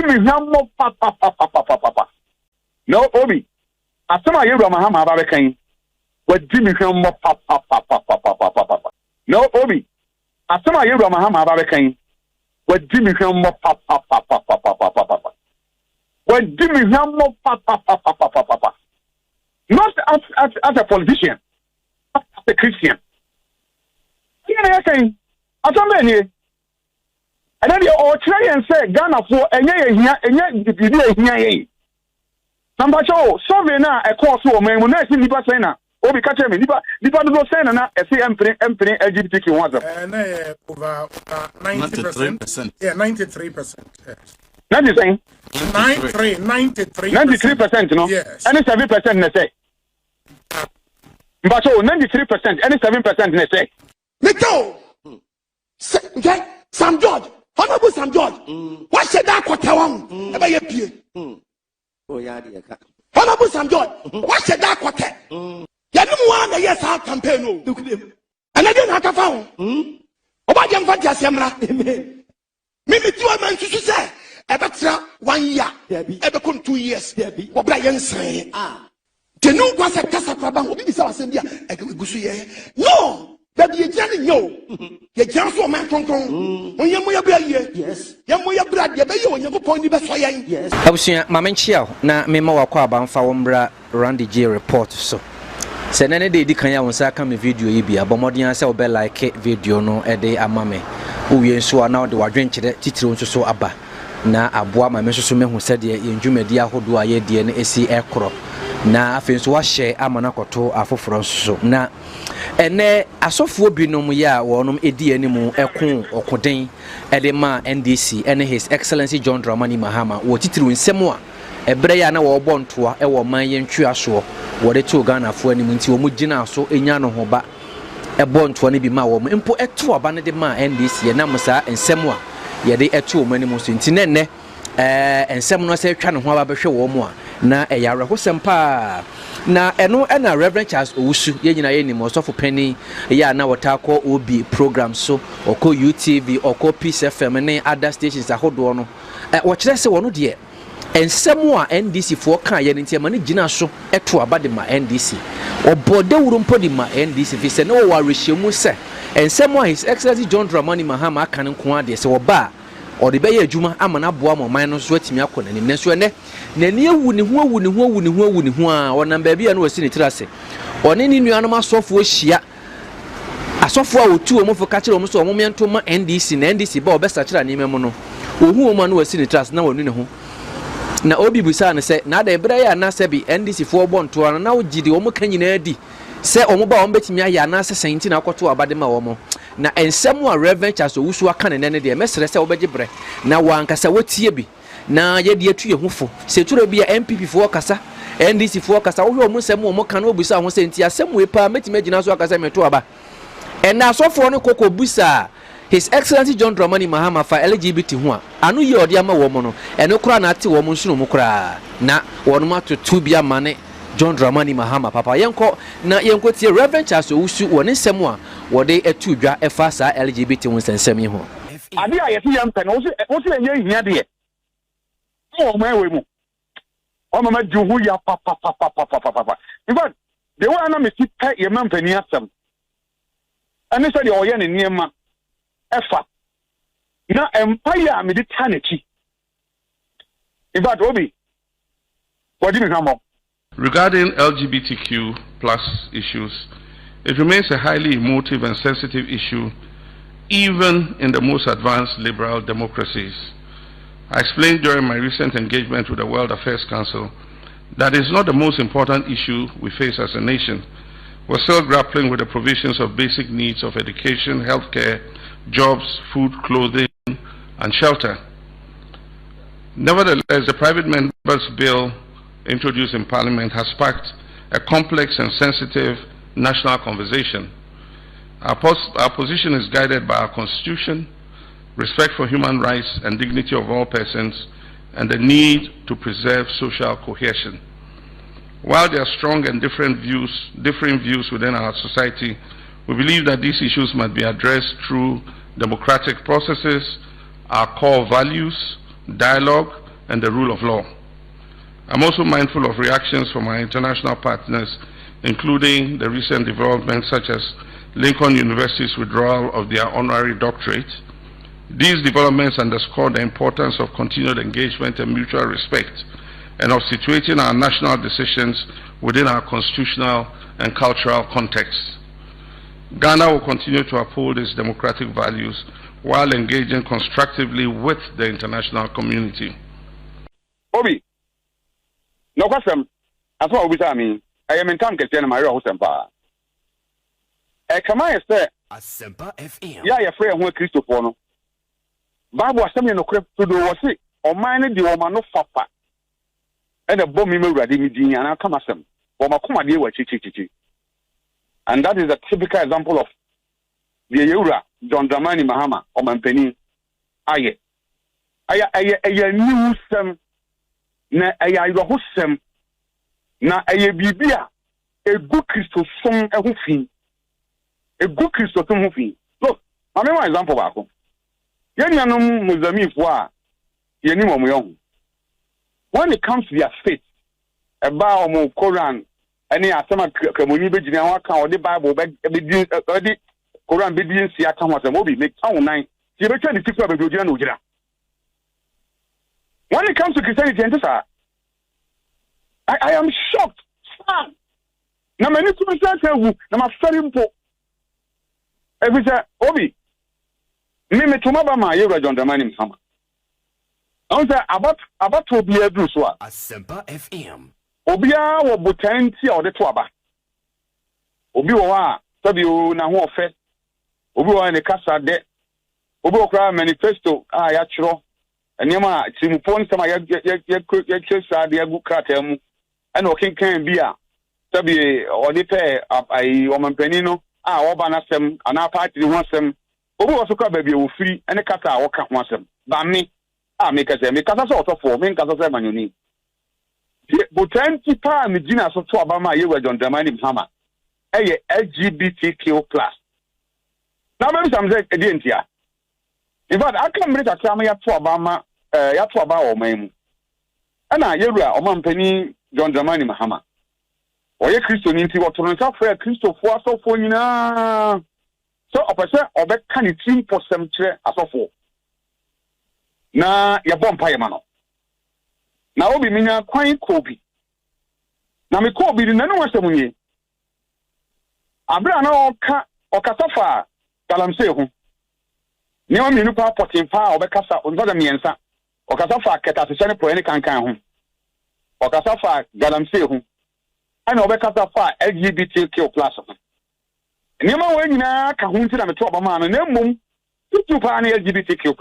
me hammo papa. No, Obi. Asama Yura Mahama Babakan. What Jimmy Hammo papa. No, Obi. Asama Yura Mahama Babakan. What Jimmy Hammo papa. What Jimmy Hammo papa. Not as a politician, as a Christian. You know what I'm saying? I don't know. And then you all try and say Ghana for and yeah. Number two, so we now a course for me when I see Nipa Sena. Obi catch me, Nipa do Sena na MP LGBTQ was and over 90%. Yeah, 93%. Yes. 93%, no? Yes. And 7% they say. But so 93% and 7% they say. Mito! Sam George! Honorable Sam George! What said that quarter? Ever ye oh, yeah, dear. Honorable Sam George! What said that quarter? Yadumu yes, our campaign. Look at him. And I didn't have to found. About young Fantasia. Amen. Maybe 2 months to say. Ever 1 year. Ever come 2 years. What Brian say? Ah. The new was a Casatrabang will be Sambia. No! Baby, you can't know. You can't so man concon. When you're more yes. You're more blood, you go point the best way. Yes. I was saying, Mamma Chiao, na me more quaban for Randy J report so. Send any day, Dicanya on Sakam video, Ibia, Bomodian sell bell like video no a day a mammy. Who you saw now the wadrench titro so abba. Na aboa ma mesoso who said ye ndwumadia hodo aye de na esi ekro na afenso wa hye amana koto afoforo so na ene asofo binom ya wonom edi animu ekon okoden ede ma NDC ene His Excellency John Dramani Mahama wo titiri nsem a ebre ya na wo bontoa e wo man ye ntwa so wo de to Ghana fo animu nti wo mu gina so enya no ho ba e bontoa ne bi ma wo mpo eto aba ne de ma NDC ye na musa nsem a yede eto mani mo so ntine ne ensem no se twa ne ho aba behwe wo mo a na eyare ho sempa na eno na Reverend Charles Owusu ye nyina ye ni mo so fo pani ya na wotako obi program so oko UTV oko Peace FM ne other stations ahodo no wo kire se wono de ensem a NDC fo kan ye ntia mane gina so eto aba de ma NDC obode wuro mpo de ma NDC fi se ne wo warehemu se ensem a His Excellency John Dramani Mahama kan nko ade se wo ba o de be ye adwuma amana boa mo man no so atimi akọ nanim ne so ne nani ewu ne ho a wonam ba bia no wasi ne tirase one ni nuanom asofo hia asofo a otu o mo fo ka kire o mo so o mo mento ma NDC na NDC ba obesa kire na imem no ohu o ma no wasi ne tirase na wonu ne ho na obi busa ne se na da ebra ya na se bi NDC fo bonto ana na ogidi o mo kan nyina adi se o mo ba o betimi aya na se senti na akoto abade ma wo mo na ensem a Reverend Charles Owusu aka ne ne de mesere se obeje bre na wankasa watie bi na ye de atu ye hufo se turo bi ya MPP fo kasa NDC fo kasa wo mu nsem wo mo kan obusa ho se nti asem we pa metime agina so akasa meto aba ena asofo ne kokko busa His Excellency John Dramani Mahama fa LGBT ho a anu ye ode ama wo mo no eno kura na ate wo mo nsuru mo kura na wono ma to bi ama ne John Dramani Mahama papa yenko na yenko tie Reverend Charles Owusu woni nsem a wode etu dwa efa sa LGBT ho nsensem yi ho ade a yesi yam pe no wo se enye hia de o ma we mu o ma juhu ya papa in fact the way na me ti pe ye man pani asem ani so de o ye ne niema efa na empire me di taneti in fact obi what do you mean? Regarding LGBTQ plus issues, it remains a highly emotive and sensitive issue, even in the most advanced liberal democracies. I explained during my recent engagement with the World Affairs Council that it's not the most important issue we face as a nation. We're still grappling with the provisions of basic needs of education, healthcare, jobs, food, clothing, and shelter. Nevertheless, the private members' bill introduced in Parliament has sparked a complex and sensitive national conversation. Our position is guided by our Constitution, respect for human rights and dignity of all persons, and the need to preserve social cohesion. While there are strong and differing views within our society, we believe that these issues must be addressed through democratic processes, our core values, dialogue, and the rule of law. I'm also mindful of reactions from our international partners, including the recent developments such as Lincoln University's withdrawal of their honorary doctorate. These developments underscore the importance of continued engagement and mutual respect, and of situating our national decisions within our constitutional and cultural context. Ghana will continue to uphold its democratic values while engaging constructively with the international community. Obi, no question. As well, I am in time to tell my Rosemba. I come I say, Asempa FM. Yeah, you're free and work Christopher. Bible was something no crap to do was it, or mine the woman no fapa. And a bomb me ready me and I come as them. Or my comedy were chichi. And that is a typical example of the Yura, John Dramani Mahama, or Mampeni. Aye. Knew some. Na ayahosem na ayebibia egu Kristo som ehofin egu Kristo som hofin. Look, I mean one example back. Yenyanom Mozambique a yeni mo yon. When it comes to their faith about mo Quran any asema kramoni begina ho aka o the Bible be di Quran be di nsia aka ho asema obi make town nine ti be twa ni tikwa be dojira na ojira. When it comes to Christianity, I am shocked. Now, many people say, "I'm very important." Every say, "Obi, me to my mama, you John Dramani Mahama." I say about to be a do so. Asempa FM. Obia wo botanti o de to aba. Obi wo a sabi o na ho ofe. Obi wo ne kasa de. Obi wo kra manifesto a ya chiro. Enema timupon sama ya chesa de agu krata mu. Ana o kenkan bi a sabi o de pe ai o mampani no a wo ba na sem ana party ho asem. Obi wo so ka ba bi o firi ene kata a wo ka ho asem. Ba me a me kasa so otofo me kasa so manyoni. Botanti pa me gina so to aba ma ye wa John Dramani Mahama. Eye LGBTQ+. Na me sam say e di ntia. In fact, I can't believe that I'm ya to aba o maimu. Ana yewura o mampani John Dramani Mahama. Oye Kristo ni nti woto no safo Kristo fo asofo nyina. So opese obeka ni team for sem kire asofo. Na ya bompa ye ma no. Na obi minya kwan kobi. Na me kobi ni nanu wasemunye. Abra na okasafa kalamse ho. Ni o mi nupa potin pa obekasa onzoda miensa. Okasafa keta se po ene kankan ho. Okasafa galamse ho. Ana obekasa fa LGBTQ+. Ni ma we nyina ka ho nti na me to obama no na mmom tutu pa na LGBTQ+.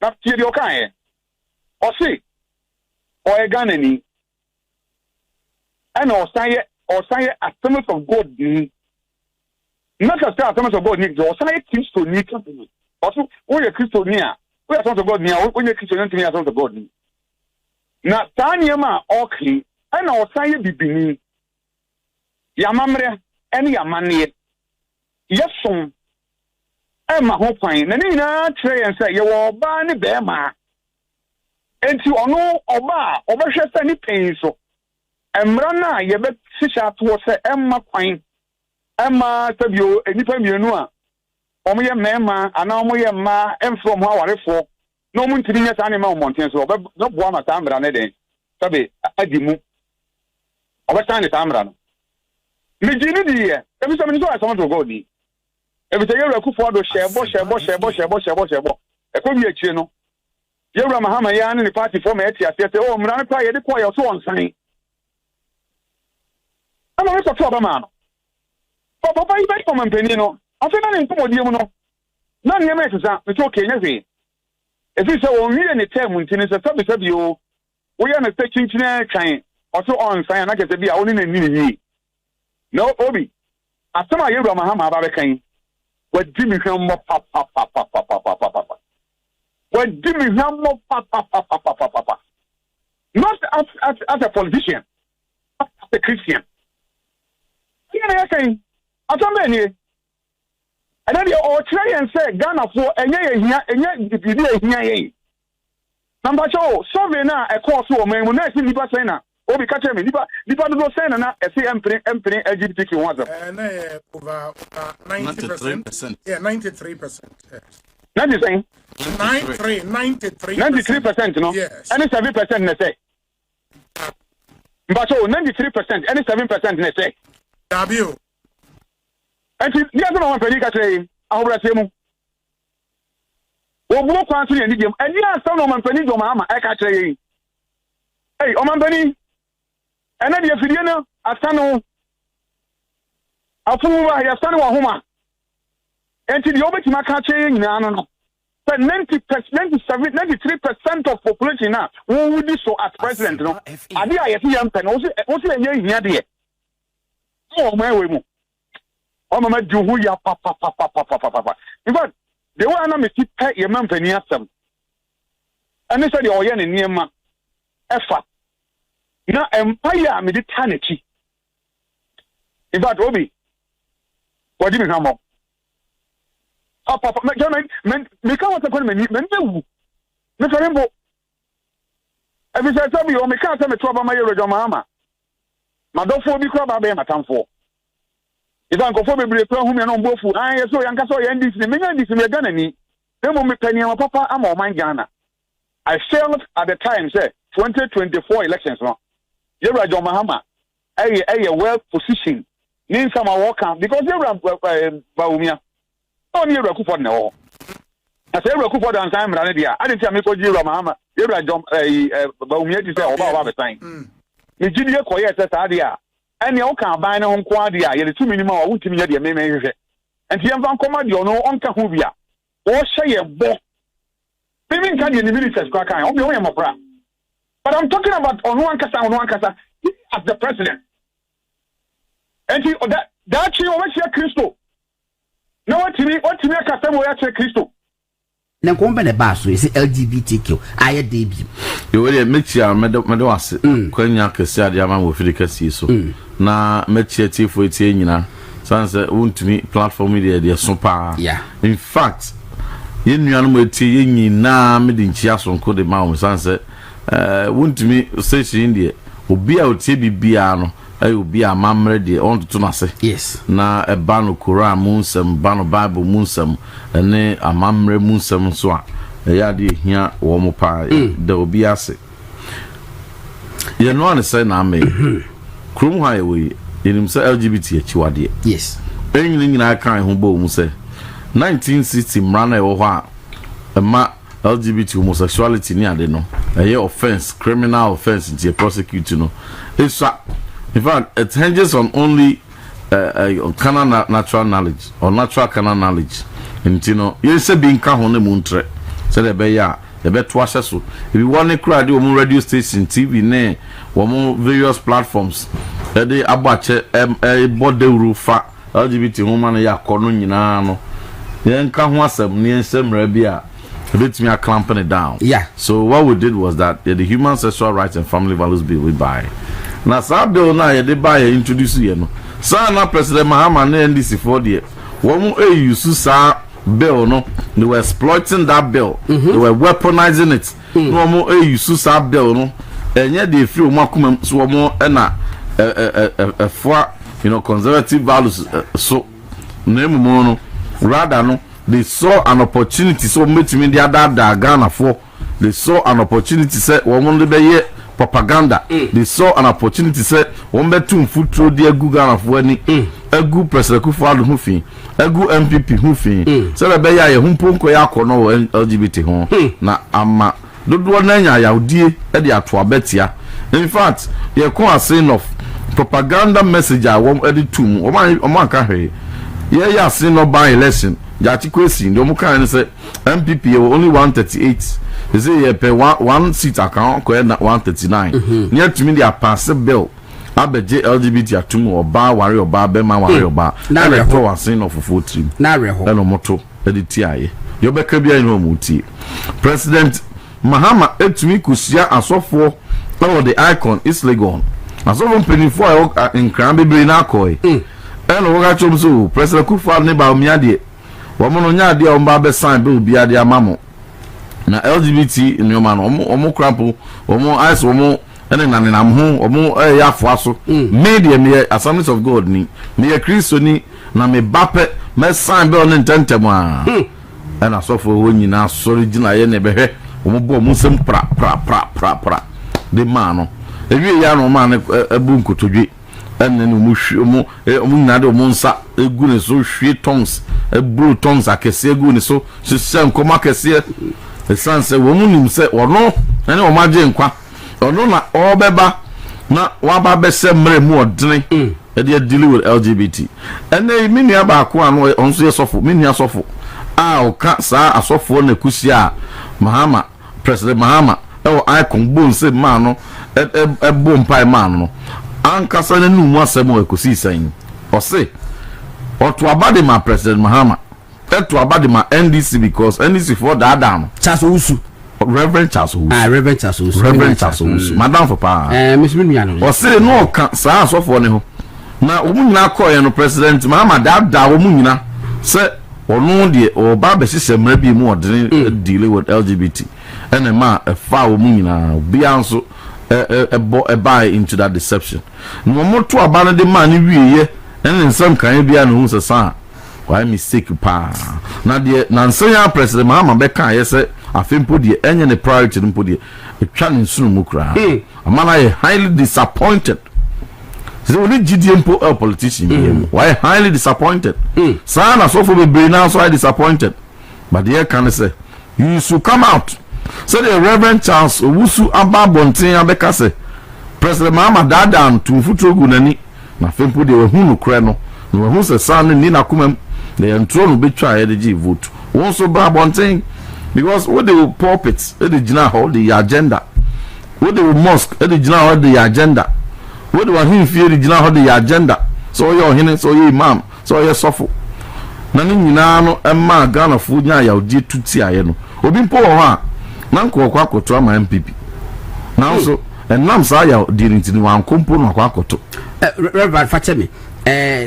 Na tie bi okan e. O si o Ghana ni. Ana o saye Assemblies of God ni. Not just Assemblies of God ni, o saye Kristo ni company. Also, when you're Christian, we are sons of God near, when you're Christian, to me, as sons of God. Now, Tanyama, Oakley, and our side be beneath Yamamre, and Yamani, yes, son, and my hope fine, and in a tray and say, you are Barney Bema, and to no Oba, overshot any pain so, and Rana, you bet Sisha towards Emma Pine, Emma, Tabio, anytime you know. Omoye mema ana omoye ma enfrom ho awarefo no mu ntiri nya tane ma monten so no boa ma tamra ne den sabe adimu obetane tamra no mejini diye ebi so meni so asama to God ni ebi te yewra kufo do shebo ekobi akire no yewra Mahama ya ne party form eti ase o mra ne pa ye de ko ye so onsan ama we so to ba ma no papa ibai ko mampeni no afi na nkomo die mu no na ne me tsa me to kenye hwe efi se wo nwie ne term ntini se sabi o wo ya na se chinchina kan o so on san na kese bi a oni na ni ni no obi asema yewra Mahama aba be kan wadi mi hwem mo pa wadi mi hwem mo pa not as a politician, as a Christian. You know what I'm saying? Atambe and then you try and say Ghana for enye here Number 2, survey na a course woman when I see Nipa Sena. Obi catch me, Nipa do Sena na MP LGBTQ ones. Over 90%. Yeah, 93%. Yes. 93%, no? Yes. And 7% ne say. But so 93% and 7% ne say. W. And yes, no one penny catch our same. O mo kwan so ye ndigem ani asa no man pani do Mahama e ka kire yi hey o man pani ena de afidie no asa no afu wa ya asa no wa homa enti de obetima ka kire nyina no but 93% of population now who would so as president no ade a yesi yam pen o se enye hia de o ma we mu o ma ju hu ya pa in fact the one na me ti pay ye man pani asem ene se de oye ne niema efa na empire me de tanaki in fact obi what do me hamo papa me ka wata ko me wu me fere mbo e bi se sabi o me ka se me to ba ma ye Rajab Mahama madofo obi kro ba be matamfo Idan ko fo bebre plan hu me no mbofu an yeso yanka so yan dis me nya dis me Ghana ni demo me paniama papa ama o man Ghana I failed at the time say 2024 elections no ye Rajab Mahama ay well positioned nin sama work because ye Baumia on ye Rakufo ne ho as ye Rakufo dan time ra ne dia I didn't me ko Rajab Mahama ye Rajab Baumia ti say oba be time me gidie ko ye say sa dia and you can't buy no quadi, you the 2 minimum or ultimate year, maybe. And the Van Command, you know, on Kahubia or say a book. Maybe can you in the military crack? I'll be on my bra. But I'm talking about on one casa, as the president. And he that you always hear Christo. No, what to me, Casamo, actually Christo. Na kombe ne baso ese LGBTQ aye debut yo we mechia medo ase kwanya kese ade ama wo firi kase so na mechia tifo etie nyina sanse wontumi platform media de so pa in fact ye nuanu mo etie ye nyina me de nchia so nko de ma wo sanse wontumi station de obi a otie bibia no obi a mamre de on to na se yes na eba no Quran munsem ba no Bible munsem ene amamre munsem so a ya de hia wo mo pa de obi ase ye no an say na me krum ha ye we yenim say LGBT achiwade yes enyin nyina kan ho bo mu say 1960 mrana e wo ho a ma LGBT homosexuality ni ade no eye offense criminal offense into prosecute no it's in fact, it hinges on only canon natural knowledge or natural canon knowledge. And you know, you say being kahone muntre. Say the beya, the bet washer so. If you want to cry, do radio station, TV, ne, or various platforms. They abache a body roofa LGBT woman ya kono nyina no. Yen kahwasem ni ensem rabia. Bit me a clamping it down. Yeah. So what we did was that the Human Sexual Rights and Family Values Bill we buy. Na sa bill na ye de buy introduce ye no. Sa na President Mahama na NDC for the one use sa bill no. They were exploiting that bill. They were weaponizing it. No more use sa bill no. Enye dey free o makuma so mo na for conservative values so na mu no rather no they saw an opportunity so meet me the other Ghana for they saw an opportunity say one be propaganda they saw an opportunity say one be too foot through the Ghana for any egu President Kufuor hu fi egu MPP hu fi say the be ya ye humponko ya kono LGBT ho na ama dodo na nya ya odie e de ato abetia in fact ye kon a saying of propaganda message a won editum o man ka hwe ye ya say no by election Jati question the muka say MPP only 138 they say you pay one seat account ko na 139 near to me they pass bill abeje LGBT atum oba ware oba be ma ware oba na re to wasin of fufu na re ho na moto editi aye yo be ka bia no muti President Mahama etumi kusia asofo na the icon is legon asofo penifo in kran bebre na akoi eno wo ga chom so President Kufuor ne ba omiade womono nya de o mba be sign be obi ade amamo na LGBT nyoma no omo crampo omo ice omo ene nanenam ho omo ya afoaso media me Assemblies of God ni me Kristo ni na me bape me sign be on intentem a ena sofo ho nyina sori gina ye ne behwe omo bo omo sem pra de ma no ewie ya no ma ne abu nkotodwe ene no mu hwe omo nyina de omo nsa egu ne so hwe tongues blue tongues akese egu ne so sisem koma akese esanse wo mu nim se ono ene o maje nkwa ono na obeba na waba bese mre mu odene e dey deal with LGBT ene mi nua ba ko ano onso yesofo mi nua sofo o ka sa asofo na kusi a Mahama President Mahama e icon bon se ma no e bom pai ma no ankasa na numu asemo ekosi san o se oto abade ma President Mahama to abade ma NDC because NDC for that down Charles Owusu Reverend Charles Owusu Reverend Charles Owusu Reverend Charles Owusu Madam for pa Miss Minyano o se no ka sa asofo ne ho na omu nyina koye no President Mahama da omu nyina se onu de o ba be sise mra bi mu odene deal with LGBT ene ma fa omu nyina bia nso buy into that deception no mo to abana de ma ne wieye ene nsam kan bia no hu se sa why mistake pa na de na nsanya President Mahama be kan yese afempo de enye ne priority mpo de etwa ne nsunu mu kra amana ye highly disappointed so we gidi mpo a politician why highly disappointed sana so for be now so disappointed but the can say you should come out so the Reverend Charles Owusu ababonten abeka say President Mahama dadan to futrogu nani na fempo de we hunu kra no we hu se sana ni na kuma the entro no betwa e de vote won so babonten because what they will pulpits the gina hold the agenda what they will mosque the gina hold the agenda what do him fear the gina hold the agenda so your hine so your imam so your sofo na ni nyina no emma Ghana fu nya ya odi tuti aye no obi mpo ho a na nko kwa akoto ama MPP na so enam sa ya dirinti ni wan kompo no kwa akoto Reverend Fachemi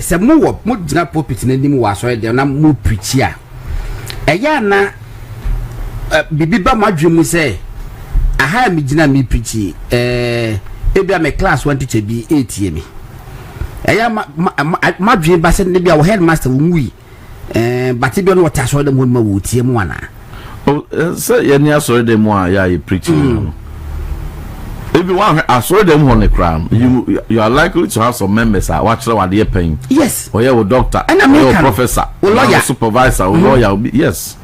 se mo gina pulpit na nim wa so de na mo preach a eya na bibi ba madwemu se aha mi gina mi preach ebia me class 1 teacher bi 8 ye mi eya madwe ba se ne bia wo headmaster wo mui bati bi no wata so de mo ma wo tie mo ana say ye ni asori de mo a ya e preaching if you want asori de mo on the crown you are likely to have some members a watch what they paying yes or you doctor or professor or lawyer supervisor or lawyer yes.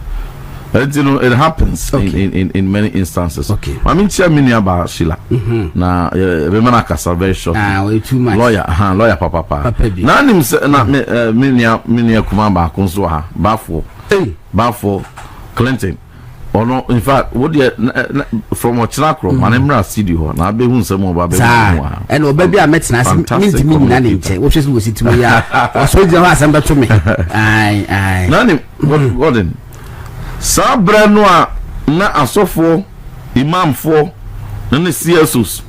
You know, it happens in many instances. Okay. I mean, chairman about Sheila. Na remember salvation. Too much. Lawyer papa. Na nim se na minia kumamba konsoha bafo Clinton. Or no, in fact, what from Ochinakro, Manemra studio, na be hu nsem oba be hu. And obabi a met na me na nche. What is go to me ya. So je ha asamba to me. Ai. Na nim Gordon. Sabra no a na asofo imamfo na ne CSOs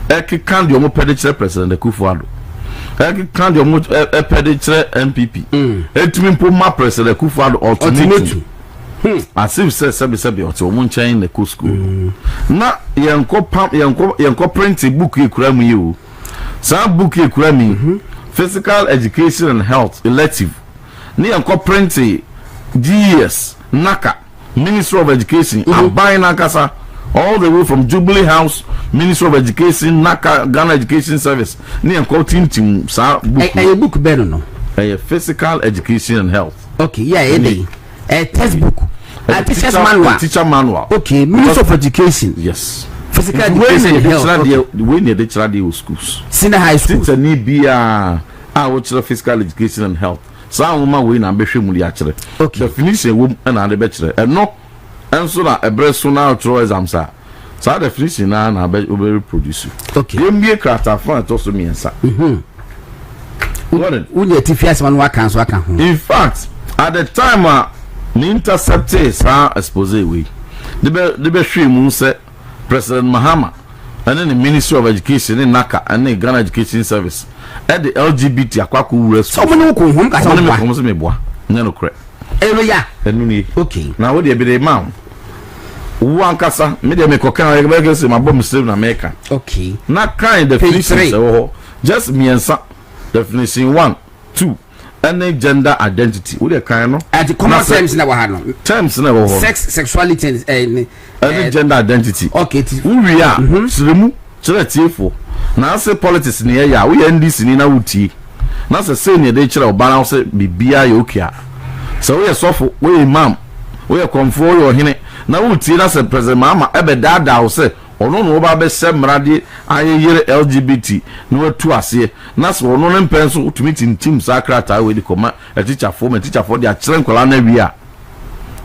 ekeka de omo pede President Akufo-Addo ekeka de omo pede MPP etumi mpo ma President Akufo-Addo ultimatum asif se omo nchen na school na yenko print book ekura mu yi o sa book ekura mi physical education and health elective ni yenko print GS Naka Ministry of Education Abai Nakasa all the way from Jubilee House Ministry of Education Naka Ghana Education Service ni enko team sa book a book be no a physical education and health okay yeah a textbook a teacher manual okay Ministry of Education yes physical education and health we need the child schools senior high school teacher ni bia which physical education and health sa woman we na behwe mu ya kire definition wo na de be kire eno enso na ebreso na outro exams sa definition na be reproduce okay ye mbie krata fan to so miensa unye tifias man wa kan so aka ho in fact at the time the intercept sa expose we de be hwe mu se President Mahama and then the Ministry of Education in Naka and the Ghana Education Service at the LGBT akwaku wura so many ko hom ka so me so me boa nya no kre ya enu ni okay na wo de be the man one kasa me dey me kokan e be say my bomb slave na America. Okay. Na kind definition just miensa definition 1 2 any gender identity we dey kind no at the common terms na wa no terms na wo sex sexuality and any gender identity. Okay. We are sremu chere tiefo na say politics na ya we NDC ni na wuti na say ne dey chere obana say bibia ya okia so we sofo we imam we konfo yo hene na wuti na say president Mahama ebe dada o say ono no ba be semrade ayeyere LGBT no atu ase na so ono ne mpenso utumi tintim sakrata we di koma a teacher for the chere nkola na wi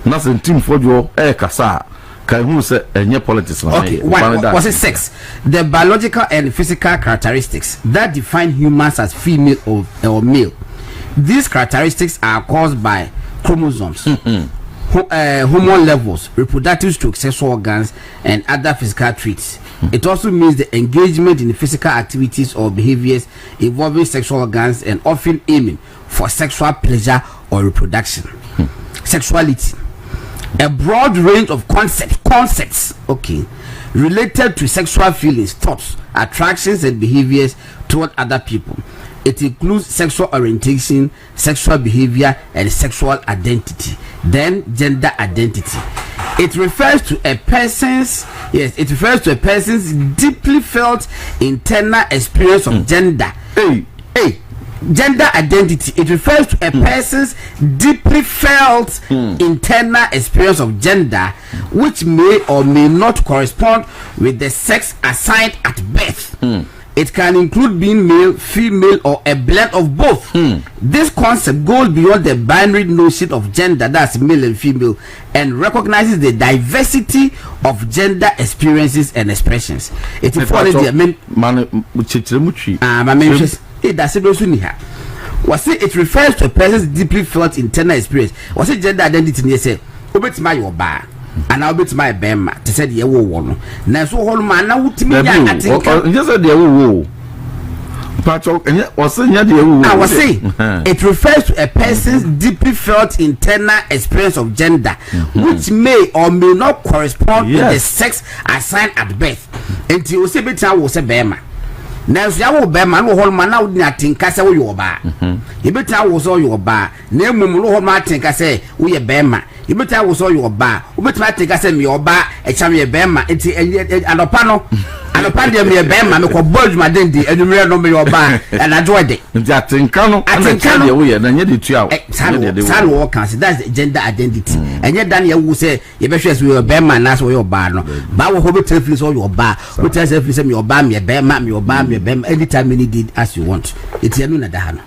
na say tim fojo kasa can who say any politics? Okay, was it sex? The biological and physical characteristics that define humans as female or male. These characteristics are caused by chromosomes, hormone levels, reproductive stroke, sexual organs, and other physical traits. It also means the engagement in physical activities or behaviors involving sexual organs and often aiming for sexual pleasure or reproduction. Sexuality. A broad range of concepts, okay, related to sexual feelings, thoughts, attractions, and behaviors toward other people. It includes sexual orientation, sexual behavior, and sexual identity. Then, gender identity. It refers to a person's deeply felt internal experience of gender. Gender identity. It refers to a person's deeply felt internal experience of gender, which may or may not correspond with the sex assigned at birth. It can include being male, female, or a blend of both. This concept goes beyond the binary notion of gender, that's male and female, and recognizes the diversity of gender experiences and expressions. It follows it refers to a person's deeply felt internal experience. Was it gender identity? They say, "Obet my your bar." And I'll bet my bema to say the one. Now, so whole man now to me. Just said the woo. Patrick, and was saying, I was saying it refers to a person's deeply felt internal experience of gender, which may or may not correspond with the sex assigned at birth. Until you say, "Better was a bema." Now, if you have a bear man, whole man out nothing, Cassa, your bar. You better was all your bar. Name Mumulo Martin, I say, we a bear man. You better was all your bar. You better take us in your bar, a champion bear man, and a panel. And a panel, me a bear man, who bulge my dindy, and you remember your bar, and I enjoyed it. That in Cano, I think Cano, and yet it's you. San Walkers, that's gender identity. And yet Daniel will say, you better we a bear man, that's your bar. Bow Hobbit tells all your bar, which tells if you say your bar, me a bear man, your bar. Anytime you need it as you want. It's a new dahano.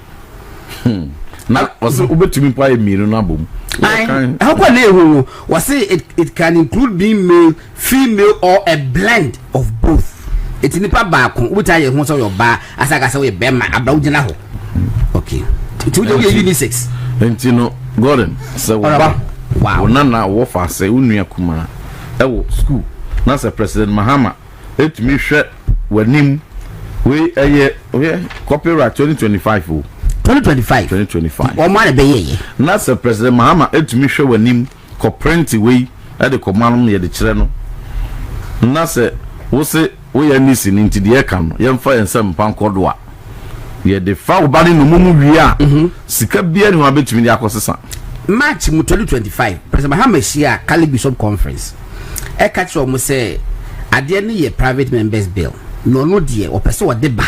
Now, was it to me by a mirror? How can you was it can include being male, female, or a blend of both. It's nipa back, which I want your bar as I say, Bema about Janaho. Okay, to the unisex. And you know, Gordon, so wow, Nana Wafa say, Unia Kuma, school. Nasa President Mahama, let me share when him. We copyright 2025. 2025. Or money be That's the President Mahama. It me show when him co-prenty way at the command me at the channel. Nasa was it we are missing into the account. Young fire and some pound cordwa. Yeah, the foul body no mumu we are. Sika beer no habit me the acquisition. March 2025. President Mahama share Cali Bishop Conference. I catch almost say at the end of the private members bill. No dear or person what deba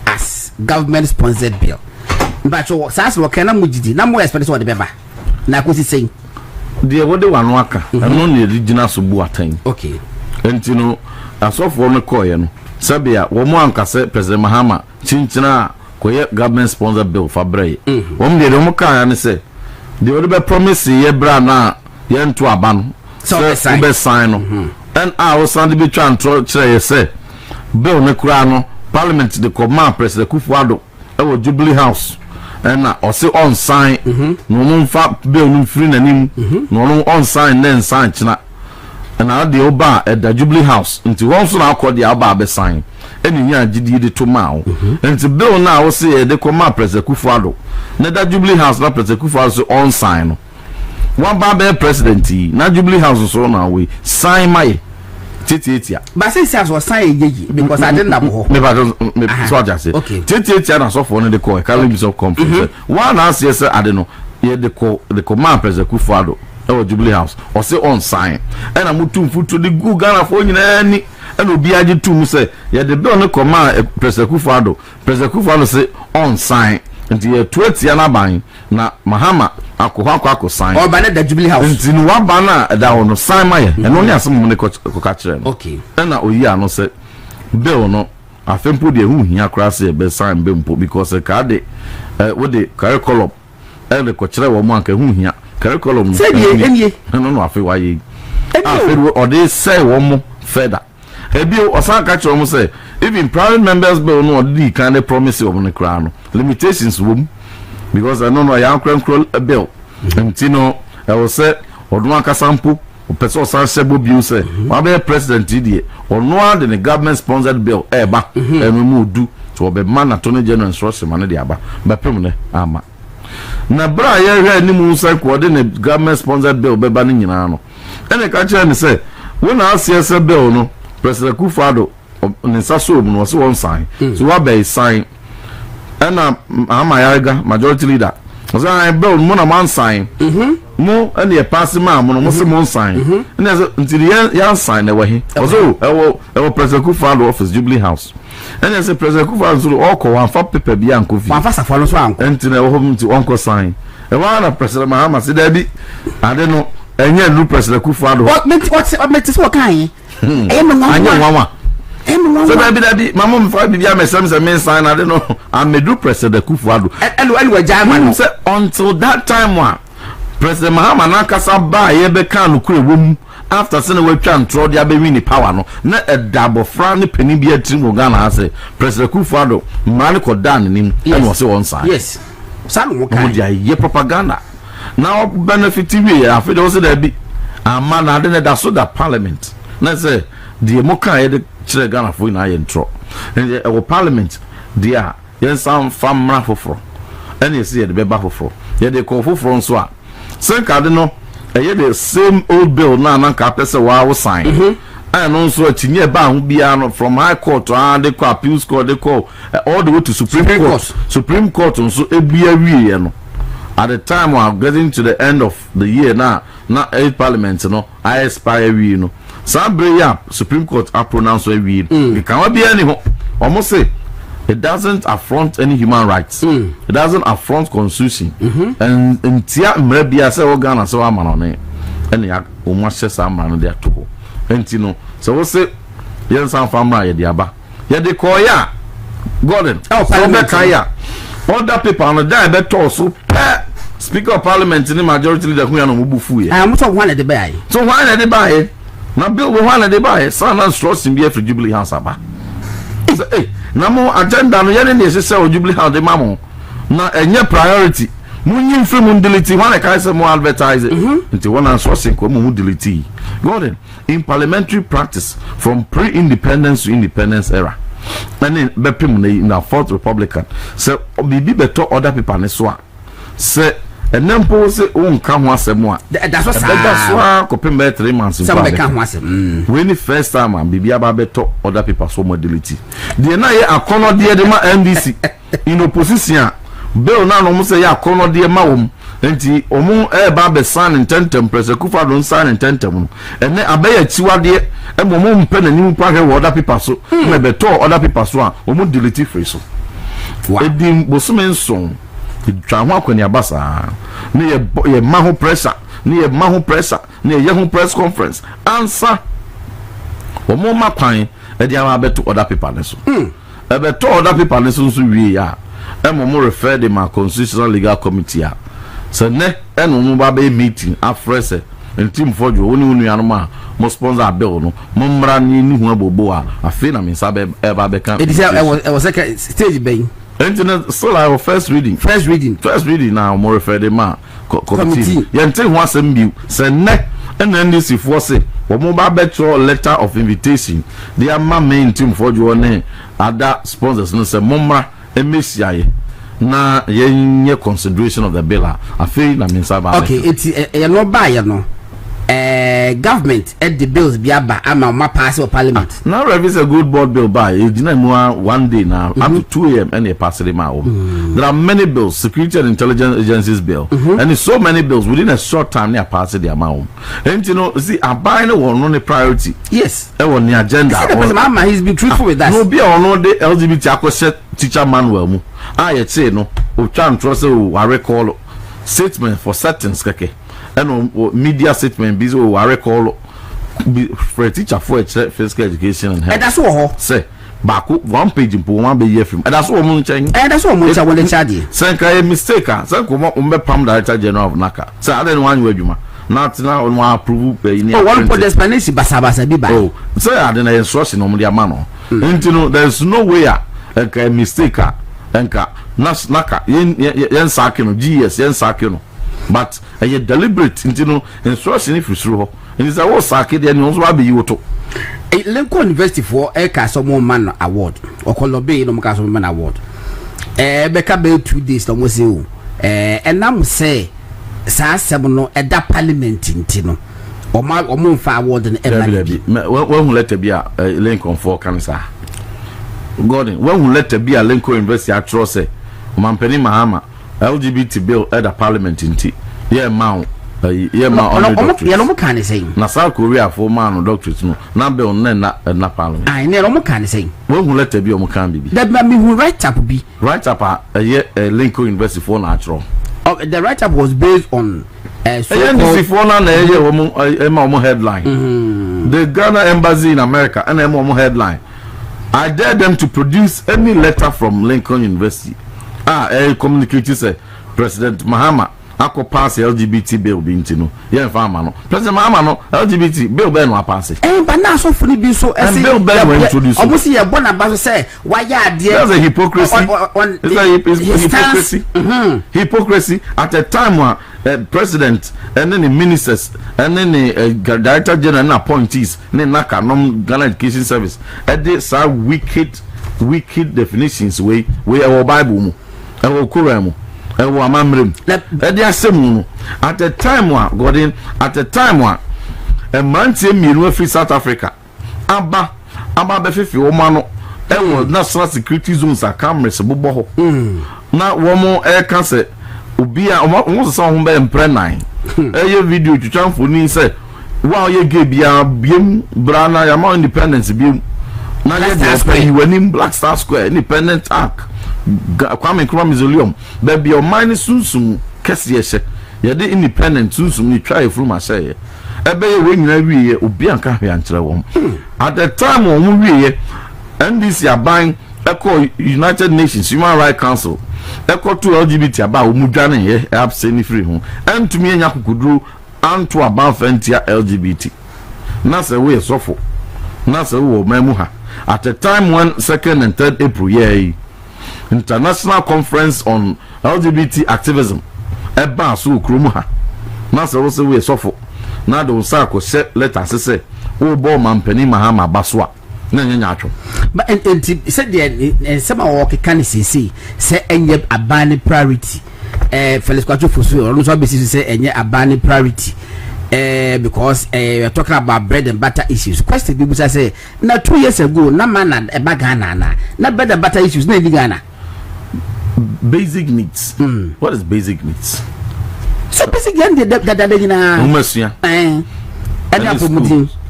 as government sponsored bill. But so SAS what can mujidi na more expensive what the beba. Na ko si saying dear what the one waka and only regional subu atain. Okay. And you know as of one koye no sabia wo mo anka say President Mahama chinchina koye government sponsored bill for bray. Wom de mo kan ya say the would be promise ye bra na ye nto aba no so be sign no. And I was on the be try and try say bill ne kura no parliament the command President Kufuado e wo Jubilee House and na o say on sign no mo fa bill no free nanim no on sign then sign china and na the oba at the Jubilee House until one so na call the oba be sign any nya gidi de to ma and the bill na o say the command President Kufuado na the Jubilee House na President Kufuado so on sign no one barber president na Jubilee House so na we sign my Titi. But since I was signing because I didn't know. Me so just say. Okay. Titi na so for no dey call carry me some conference. One as yes I don't know. Here the command president Kufuado e Jubilee House or say on sign. And I'm to the good Ghana for nyina ni and obi age to mu say ye the bill no command president Kufuado say on sign. Nti ye 20 ya na ban na Mahama akọ sign or ban the Jubilee House nti no wa ban na da ho no sign ma ye eno ne asem ne ko ka kire no okay na oyi ano se bill no afempo de hu hia kra se be sign be mpo because ka de we de curriculum de ko kire wo mo anka hu hia curriculum say enie no afi wa ye afi o de say wo mo further ebi osan ka kire mo say even private members bill no di kind of promise of the crown limitations wom because I know ya control a bill ntino I will say odun akasampo person san sebo biu say wa be president die ono the government sponsored bill ba enu mu du to be man attorney general instruction man de aba ba pem ne ama na bra ye hwe ni mu say ko de ne government sponsored bill be ba ni nyina no ene ka kire ni say we na asie bill no president Kufuado nsa so no so one sign so what be sign and Mahama majority leader so I bill mo na man sign mo and the pass man mo no mo sign and until the yan sign e we so e wo president Kufuado office Jubilee House and as president Kufuado so all ko wan fa paper bi an ko fi wan fa safo so an ko until e wo hom ti on ko sign e wa na president Mahama se da bi ade no enye lu president Kufuado what so kan yi e mo nwa so that be my mom for be am some sign I don't know I'm do president Kufuado elu German say until that time one president Mahama na kasa ba ye be kan kure wom after say we twa ntro dia be win power no na edabo fra ne pani bi atrim Ghana say president Kufuado man ko dan nim and was one side yes some wo kan ye propaganda now benefit we after those that be man na dey that so that parliament na say the moka ye chire Ghana for na ye ntro and our parliament dia yen sam famra foforo and you see the beba foforo ye de ko foforo nso a sen ka de no ye the same old bill na ka pese wa wo sign and also atinye ba hu bia no from high court and the appeals court they call all the way to supreme court nso ebia wie no at the time we are getting to the end of the year now 8 parliament no I expire we no Sabre Supreme Court are pronounced we can't be any almost say it doesn't affront any human rights. It doesn't affront constitution. And tia mrebia say Ghana so am on it. And ya almost say some man there too. And you know, so we say yen some family ye diaba. Ye de call ya Gordon. Oh, so be kaya. Other people on the die better so Speaker of Parliament in the majority leader who no mubufu ye. I'm so one at the buy. So why at the buy? Na bill we wan dey buy son and trust in be for Jubilee House aba say na mo agenda no yene dey say o Jubilee House dey mamo na enye priority munyi free mun delete wan ka say mo advertise nti one and sourcing ko mo delete Gordon in parliamentary practice from pre-independence to independence era and then bepim na fourth republican say bibi beto other people ne so a say and then pose on come once a more. That's what I could pay 3 months. When the first time and Bibi Ababeto other people so mobility. The night a corner dear the NDC in opposition. Bill now almost say a corner dear Maum. And he omu babe sign in tentem, President Kufuado sign in tentem. And then Abay Chiwa dear and Mum pen a new packet other people so maybe to other people so omu delete free so. Edim Bosumen song. Twa kwani abasa ne ye maho pressure ne ye maho pressure ne ye ho press conference answer omo makwan e dia ma beto other people ne so e beto other people ne so wie ya e mo refer the ma constitutional legal committee a so ne e no mo ba be meeting afrese team for you oni unu anu ma mo sponsor bill no mo mra ni hu abobo a afi na me sabe e ba be kan it is I was like stage bay internet still our first reading now more refer the man committee yente ho asem biu se ne NDC for say we mo ba betro letter of invitation their main team for you ne other sponsors no say momra emesiaye na yenye consideration of the bill I feel na means about okay it's no buy no government at the bills biaba ama ma pass or parliament now if a good board bill by one day now up to 2 a.m. and pass it there are many bills, security and intelligence agencies bill and so many bills within a short time they pass the amount and you know see I buy no one on the priority yes on the agenda Mahama he's been truthful with that no be on the LGBT teacher manual mu I say no o try trust I recall statement for settings keke and media statement busy I recall for a teacher for physical education and health. And that's all say back 1 page in one be year film and that's what I'm saying and that's what I want to charge say a mistake say come pam director general of naka say I don't want you not now on one approve one put explanation basa bi ba oh say I didn't instruction on the man and you know there's no way a mistake enka naka yen sakino gs yen sakino but a deliberate you know instruction if you through and is a was sakid and also be you to Lincoln University for a Castle Man Award or Colombia no Castle Man Award Becca Bay 2 days almost you and now say sa semono at that parliament in Tino or my or moon far award and when we let there be a Lincoln for cancer Gordon when we let there be a Lincoln University actual say Mampeni Mahama LGBT bill at the parliament in T yeah mount yeah no can say na South Korea for man doctors no na bill na parliament I no can say when we let there be can be that me who write up a Lincoln University for natural the write up was based on headline the Ghana embassy in America and headline I dare them to produce any letter from Lincoln University a communicator say President Mahama ako pass LGBT bill be into no yeah farmer no President Mahama no LGBT bill be no pass but now so funny be so bill be no introduce almost here born about say why ya there that's a hypocrisy hypocrisy at a time when president and then the ministers and then the director general and appointees ne naka no Ghana Education Service and they say wicked definitions we our Bible mu our Quran mu our amamrem e dey asem at the time one Gordon at the time one a man tie mienu free South Africa aba be fefe o ma no e wo national security zones a cameras bobo ho na wo mo e ka se obi a wo so ho be emprenan e video twitwa mfoni se wa ye ge bia biem brana ya ma independence biem na ye dey wanim Black Star Square independent arc Kwame Nkrumah Mausoleum baby your mind sunsum kese ye ye de independent sunsum ni try from aseye ebe ye we nyina wiye obi anka hwe ankyere won at the time won wiye NDC aban echo United Nations Human Rights Council echo to LGBT aba omudwane ye abseni free ho entumi enya kokuduru anto aban fantia LGBT na se we sofo na se wo mamu ha at the time when 2nd and 3rd April year International Conference on LGBT Activism eba so kromu ha na se wo se we sofo na do sa ko se letter se wo bo Mampeni Mahama baswa na nyanya atwo but and said the some work can see say enye abani priority Felix Kwacho Fosu or no be say enye abani priority because we are talking about bread and butter issues. Question people say now 2 years ago na man e bagana na bread and butter issues na Ghana. Basic needs. What is basic needs? So basic that na umasua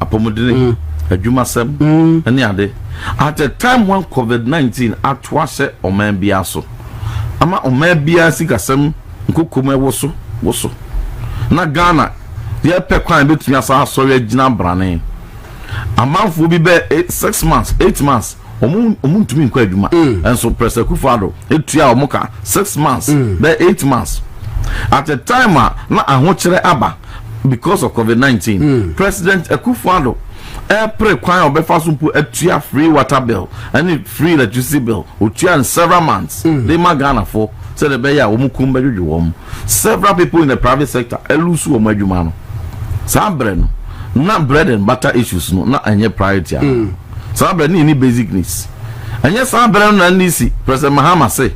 apomudin adwumasem ani ade at the time when COVID-19 atwase oman bia so ama oman bia sikasem nkokoma woso na Ghana ye pe kwan betumi asa asori agina brane amanfo bi be 6 months 8 months omuntumi nkwa adwuma enso President Kufado etua omuka 6 months be 8 months at the time na ahokyere aba because of COVID-19 President Akufo-Addo pre kwan obefa so pu atua free water bill and free electricity bill otua in several months they magana for say the beya omukum bedwedwe wom several people in the private sector elusu omadwuma no sabre no na bread and butter issues no na anye priority sabre ni basic needs anye sabre no na nisi President Mahama say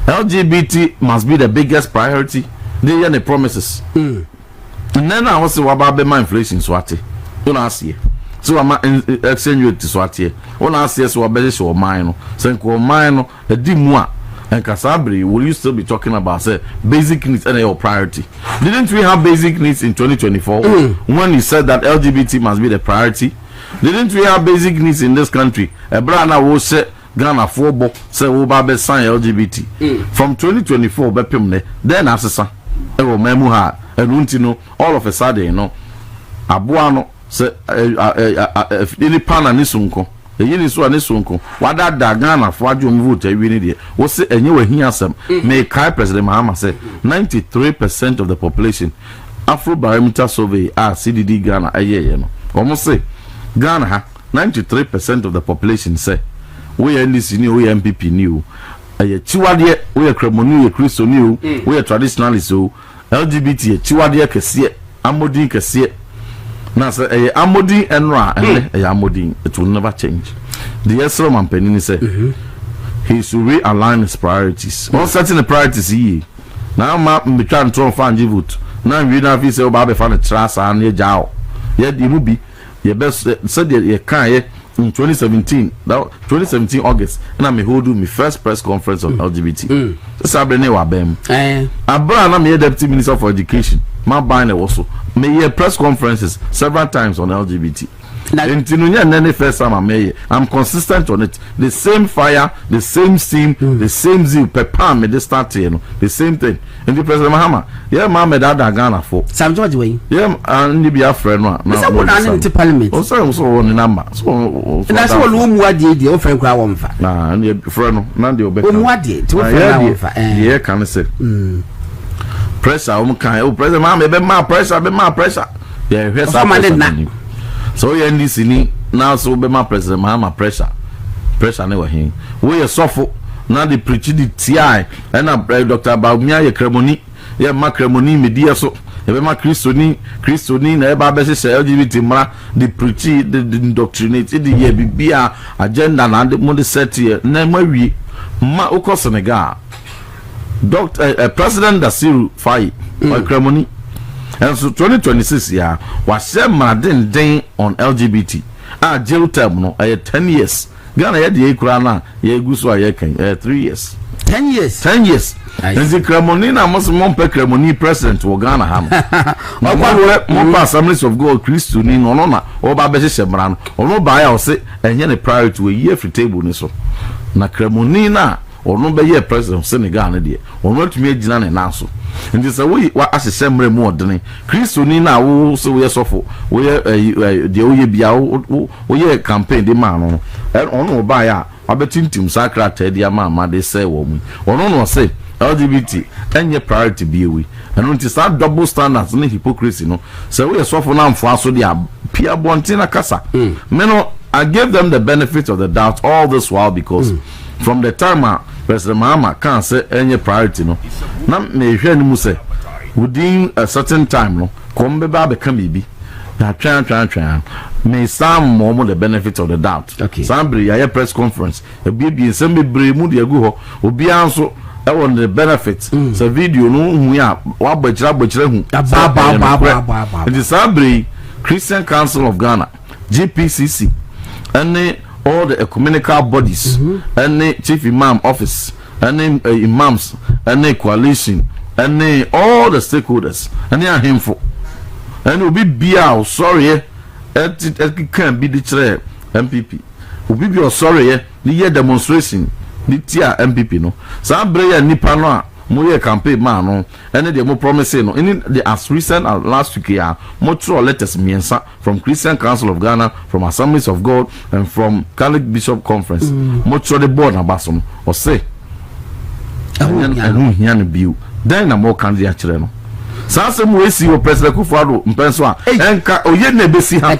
LGBT must be the biggest priority. They are the promises. And then I was say about my inflation swati. Don't ask you. So I'm exchange rate to swati. Don't ask you so about so mine. So mine a dimwa. And Kasabri, will you still be talking about say basic needs and your priority? Didn't we have basic needs in 2024 when you said that LGBT must be the priority? Didn't we have basic needs in this country? A brand will say Ghana 4 book say we be sign LGBT from 2024 bepimne then asesa e wo memu ha enunti no all of a sudden you know aboa no say any pana ni sunko eyini so ani sunko wada da Ghana fo adwo vote awi ni de wo se enye wahi asem me kai president Mahama say 93% of the population Afrobarometer survey CDD Ghana ayeye no omo say Ghana ha 93% of the population say we are NDC new, we are MPP new. Chiwade, we are Kremoni, we are Christo new, we are traditionalist, so LGBT, Chiwade Kessie, Amodi Kessie. Now, say, Amodi and Ra, and Amodi, it will never change. The Esrom and Penini said, he should realign his priorities. All setting the priorities here. Now, map me trying to find you vote. Now, we don't have to say, oh, Baby, find a trust and your jow. Yet, you will be your best said, you can't. In 2017, August, and I'm holding my first press conference on LGBT. Sabrina Wabem. I'm a deputy minister for education. My buying also. May press conferences several times on LGBT. And first time I'm consistent on it. The same fire, the same steam, the same zeal. Pepper me this start the same thing. And the President Mahama, yeah, Mama that Ghana for. Sam George way. Yeah, and you be a friend. Now, into Parliament. Also, on the number. And that's all room what did the offering crowd. Nah, and your friend, none of your what did to yeah, can I say pressure? President Mahama, be my pressure. Yeah, here's something. So you end this in now so be my president Mahama pressure never him. We are suffer now the preach the TI and Dr. Baumia ye Kremoni ye ma Kremoni media so ye ma Christoni na eba be say LGBT mra the preach the indoctrinate the ye bibia agenda na the mo set here na mawi ma ukọ Senegal Dr. President Dasiru Faye or Kremoni. And so 2026 yeah was madin den on LGBT jail term no 10 years Ghana ye dey kura na ye gu so aye kan 3 years 10 years and the Kremoni na must pe Kremoni president wo Ghana ha no mo Assemblies of God Christo ni no na o ba be hye mra no ono ba ya o se enye ne priority we ye free table ni so na Kremoni na ono be ye president Senegal na de ono tumi agina ne na so nti say we wa asese mre mu odene Kristo ni na wo so we sofo we de oye bia wo ye campaign de ma no ono ba ya abetintim sakrata de ama de say wo mu ono no say LGBT enye priority be we and nti say double standards ne hypocrisy no say we sofo na mfo aso de pia bontina kasa me no I gave them the benefit of the doubt all this while because from the time President Mahama can't say any priority no na me hwe ni mu say within a certain time no come be ba become bibi na twan me some more the benefit of the doubt somebody ya press conference e bi nsem bebre mu de agu ho obi anso e won the benefit so video no hu ya wa gbachira hu ba it is somebody Christian Council of Ghana GPCC and all the ecumenical bodies and the chief imam office and the imams and the coalition and the all the stakeholders and they are himful and will be sorry it can be the chair MPP will be sorry the year demonstration the tia MPP no sabre nipa no mo campaign man no and they mo promise no in the as recent as last week here mo throw letters miensa from Christian Council of Ghana, from Assemblies of God and from Catholic Bishop Conference mo throw the board na basom or say and here bill then na mo can dey akire no sanse mo esi o President Kufuor mpenso a enka oye na besi ha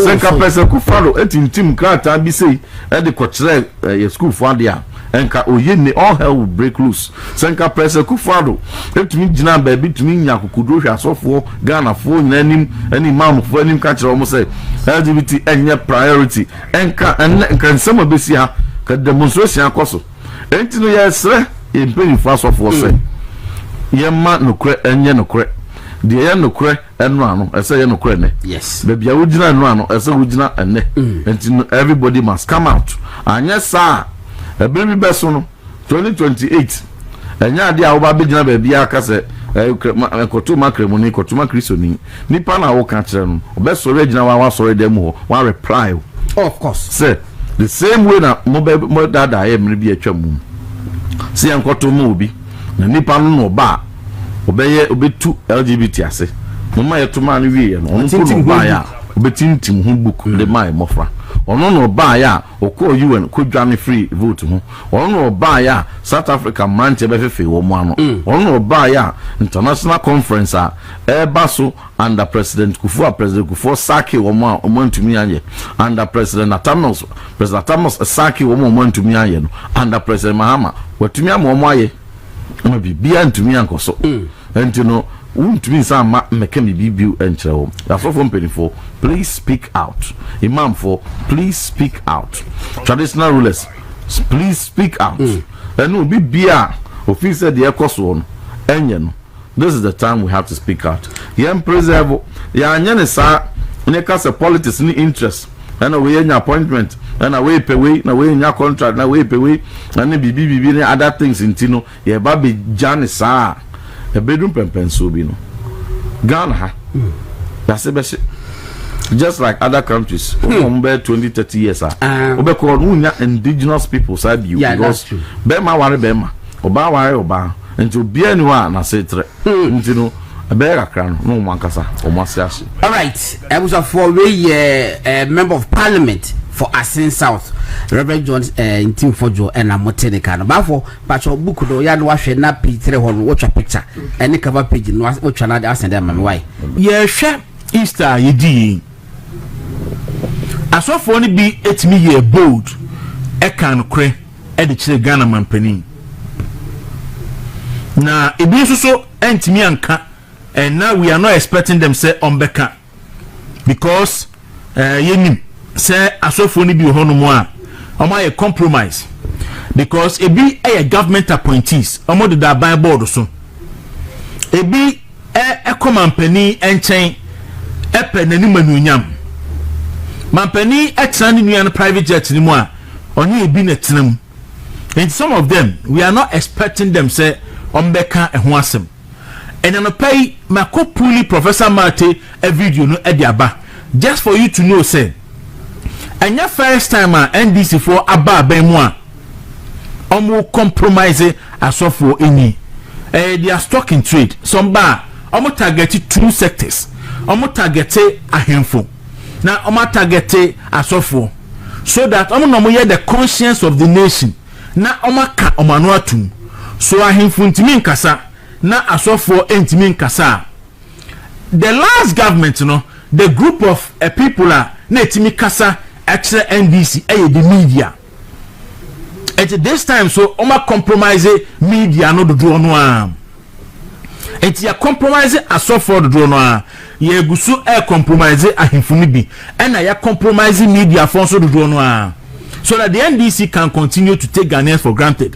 senka President Kufuor etintim krata bi sei e de kwotire ye school for dia enka oye ne all hell will break loose senka President Kufuor etumi gina ba bi tumi nya kokodo hwa asofo Ghana fo nanim ani mam fo anim ka kire o mo say LGBT enye priority enka nsema besi ha ka demonstration akoso enti no ye sre impeni faso for say yemma nokre enye nokre de ye nokre enu ano ese ye nokre ne yes baby a wugina enu ano ese wugina ene and everybody must come out anya sa ebiri beso no 2028 enya ade a wo ba begina baby aka se kotuma kremoni kotuma kristoni nipa na wo ka kire no obesore gina wa sore dem ho wa reply of course say the same way na mo dada ye mre bi atwa mum se yankotuma obi na nipa no ba obeye obetu LGBT ase mama yetuma no wie no ono ko ba ya obetintim ho book de mai mofra ono no ba ya okọ UN ko dwane free vote ho ono no ba ya South Africa manche be fefe wo mo ano ono no ba ya international conference a baso under President Kufuor saki wo mo ntumi anye under President Atamos saki wo mo ntumi anye no under President Mahama watumi am wo aye ma bibia ntumi ankoso enti no untumi sa ma meka me bibiu enkyere wo afofo mpenifo please speak out imam for please speak out traditional rulers please speak out enu bibia officer de ekoso no enye no this is the time we have to speak out yem preserve ya anya ne sa ne ka se politics ni interest and we nya appointment and we pay we na we nya contract na we pay we and bibi ne other things intino ye ba be jane sa a bedroom pempenso bi no Ghana ha that's the just like other countries over 20-30 years obe ko unya indigenous people said you because bema ware bema oba ware oba nti bia ni wa na setre nti no abega kran no mankasa omasiasi. All right, I was for a member of parliament for Asin South, Reverend John in Team Fojo and Amotenica. But for Pacho book do ya no hwe na picture hon watch a picture and the cover page no watch another ask them why. Yeah, hwe Easter yedi. Asofo ni bi etimi ye bold e kan kre e de kire Ghana mampani. Na ebi so entimi anka. And now we are not expecting them say ombeka because yenim say asofo ni bi ho no mo a omo a compromise because ebi a government appointees omo de da ban board so ebi e komampani enchen e pe nani manunyam mampani e tran ni nuan private jet ni mo a oni ebi na tenam and some of them we are not expecting them say ombeka e ho asem. And I'm pay my co-puli Professor Mate a video no ediaba just for you to know say and your first time NDC for aba ben moi omo compromise asofo eni they are stock in trade some bar omo target two sectors omo target ahemfo na omo target asofo so that omo no hear the conscience of the nation na omo ka omo anu atum so ahemfo ntimi nkasa na asofo entimi nkasa. The last government the group of people na etimi kasa extra NDC the media at this time so oma compromise media no do no am et ya compromise asofo do no am ye gusu compromise ahifuni bi and ya compromise media for so do no am so that the NDC can continue to take Ghanaians for granted.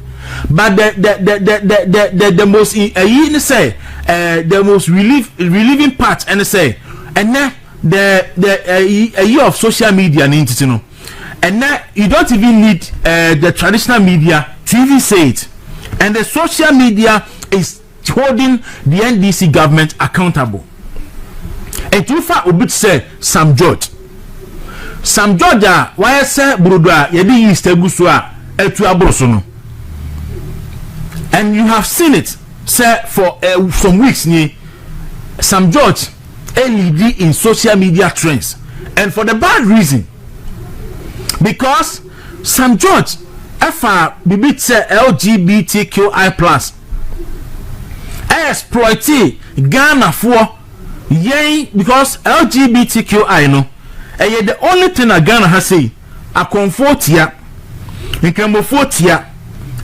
But the most the most relieving part and say and then the year of social media and now you don't even need the traditional media to even say it, and the social media is holding the NDC government accountable. And too far would say Sam George why say Bruda yedi East Egusua etu abrosono. And you have seen it, sir, for some weeks. Sam George LED in social media trends, and for the bad reason, because Sam George FR say LGBTQI plus exploit Ghana for yay because LGBTQI no, and the only thing that Ghana has say a comfortia, a camofotia,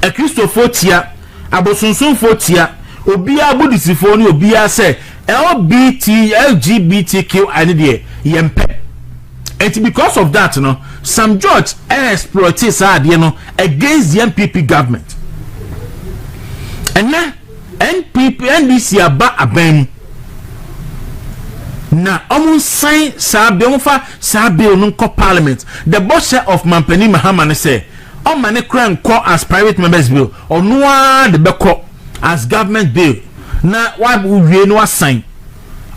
a Christophotia. Abosunsun fotia obia budisifo ni obia say LGBTQ and there yempe. And because of that Sam George exploits ade against the MPP government. ɛnɛ NPP NDC aba aban na ɔmo sign saa bill fa saa bill no kɔ parliament the boss of Mampani Mahama ne say ɔma ne kra nkɔ as private members bill ɔnoa de bɛkɔ as government bill na wa wie no assign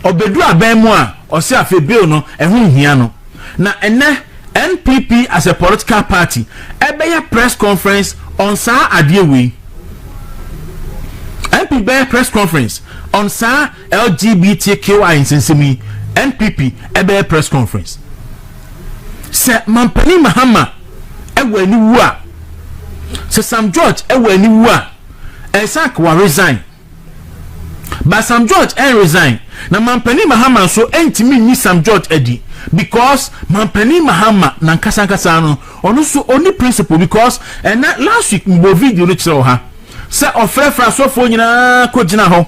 obedu aban mu a ɔse afi bill no ɛho hia no na ɛnɛ NPP as a political party ɛbɛyɛ press conference on saa adeɛ wei NPP press conference on sa LGBTQ insensimi NPP ebe press conference se Mampani Mahama ewe ni wu a se Sam George ewe ni wu a Esak wa resign but Sam George resign na Mampani Mahama so entimi ni Sam George edi because Mampani Mahama na nkasa no ono so oni principle because last week mbo video no kire ha se ofrefra sofo nyina ko gina ho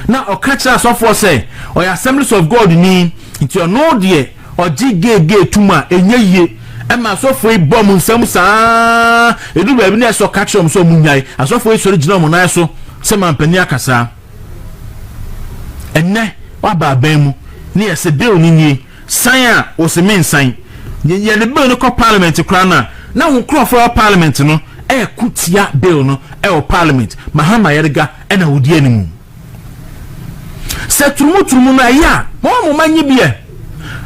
na okacha sofo se oya Assemblies of God ni nti ono de oji gege tuma enye ema sofo ibom nsam saa edu ba bi na so kacha om so munyai asofo isori gina mo na so se Mampani akasa enne wa ba ban mu ni ese bill ni san a o se men san ye ne bill no ko parliament kra na ho crofo parliament no kutia bill no parliament Mahama yerega na wodi animu se turumu na ya mo manyi bie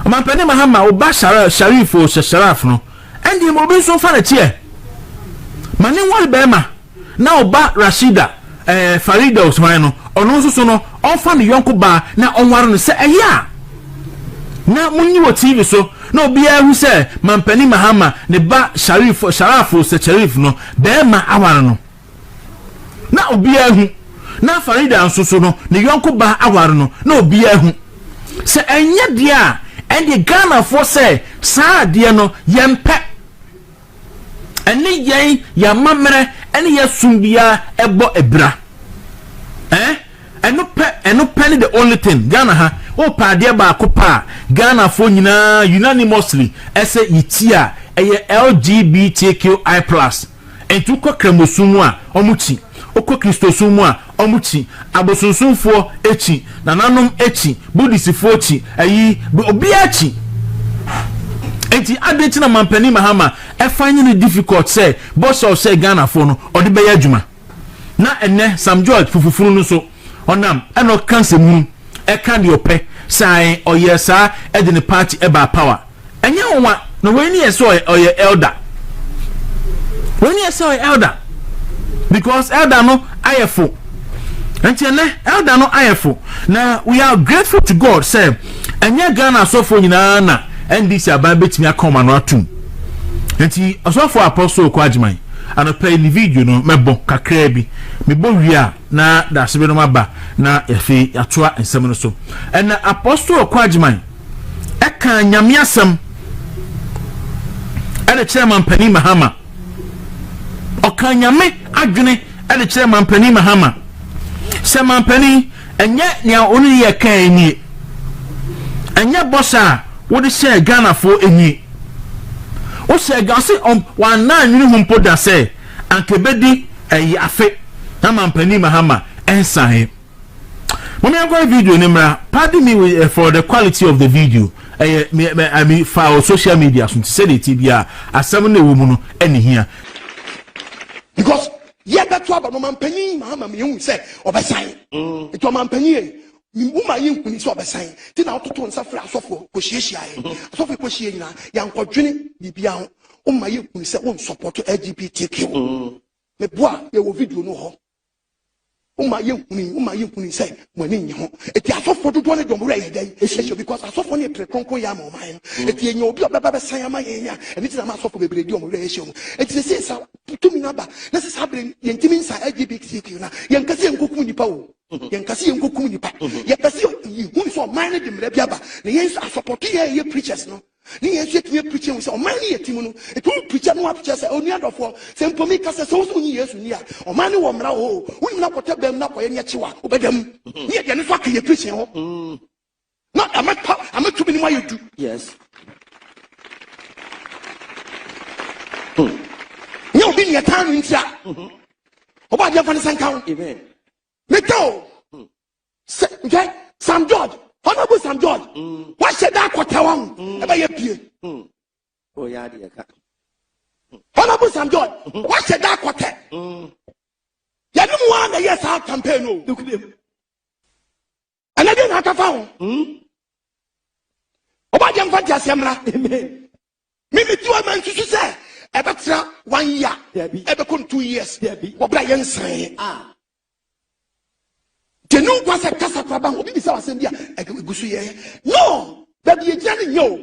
Mampani Mahama oba sharif o sharaf no endi mo bi so fa na tie mani wal bema na oba Rashida Farida Osman no ono so no on fa ne yonko ba na onware no se eya na munyi wo TV so no bia hu se Mampani Mahama ne ba Sharafu se Sharif no be ma aware no na obia hu na Farida nso no ne yonko ba aware no na obia hu se enye dia ende Ghana for se saa dia no yempe ene yen ya mamre ene ya sumbia ebo ebra eno pe ni the only thing Ghana ha o pa de ba ko pa Ghana fo nyina unanimously ese yitia eye LGBTQI+ entu ko kremosumu a omuchi okko kristosumu a omuchi abosunsunfo echi nananom echi budisifo echi ayi obi echi enti adeti na Mampani Mahama e find it difficult say boss of say Ghana fo no odi be adwuma na enne Sam George fufufuru no so onam eno kanse mu e kan de ope sai oyesa e de ne party e ba power enye onwa no we ni yeso oye elder we ni yeso elder because elder no ayefo enti ne elder no ayefo na we are grateful to God say enye Ghana sofo nyina na NDC aba betimi akoma no atum enti osofo apostle kwajiman ano pay ni video no mebo kakra bi mebo wia na da sebe no maba na efe atoa ensem no so and apostle kwajiman e kan nyame asem e de kire Mampani Mahama o kan nyame adwene e de kire Mampani Mahama se Mampani enye nia oni ye kan ni enye bossa wo de share Ghana fo eni o se gase wan na nwini humpo da se ankebedi afe na Mampani Mahama ensahe mommy go video nimra pardon me for the quality of the video I mean for social media so to say the tibia asem na wo mu no eni hia because ye beto aba Mampani Mahama me hu say obesan it Mampani Muma yinkuni so obesan ti na ototo nsa fra asofo ko hiehyia asofo ko hie nyina yankwadwene bibia ho umma yinkuni se won support LGBTQ me boa ye wo video no ho umma yinkuni se mwani nye ho eti asofo dodo ne domura ye dai because asofo ne prekonkon ya ma o man eti enye obi obeba besan ama ye nya eni ti na ma asofo bebredi omura ye hye eti se sa tumi na ba na se sabre yentimi nsa LGBTQ na yenkase enkokum nipa wo yenkase yenkokum nipa yekase hu so man ne demre bia ba na yen support ye preachers no ni yen se tumi preaching we say o man ne yetimu no etu preacher no preacher say oni adofo se mpomi kase so so ni Yesu ni a o man ne wo mra ho woni na kota bam na koye ne kyewa obedam ni ye ne so aka ye preaching ho no am to be ni you do yes ni obi ni tan ntia oba dia fa ne sanka ho amen Meto. Okay, Sam George. Honorable Sam George. What said that Quatawang? Ever ye? Oh, yeah, dear. Honorable Sam George. What said that Quatet? Yadum one, yes, our campaign. Look at him. And I didn't have to found. About young Fantasia, amen. Maybe 2 months to say, ever 1 year, ever come 2 years, what Brian say. Ah. The new was a Casa Crabang will be our India. No, that ye jelly yo.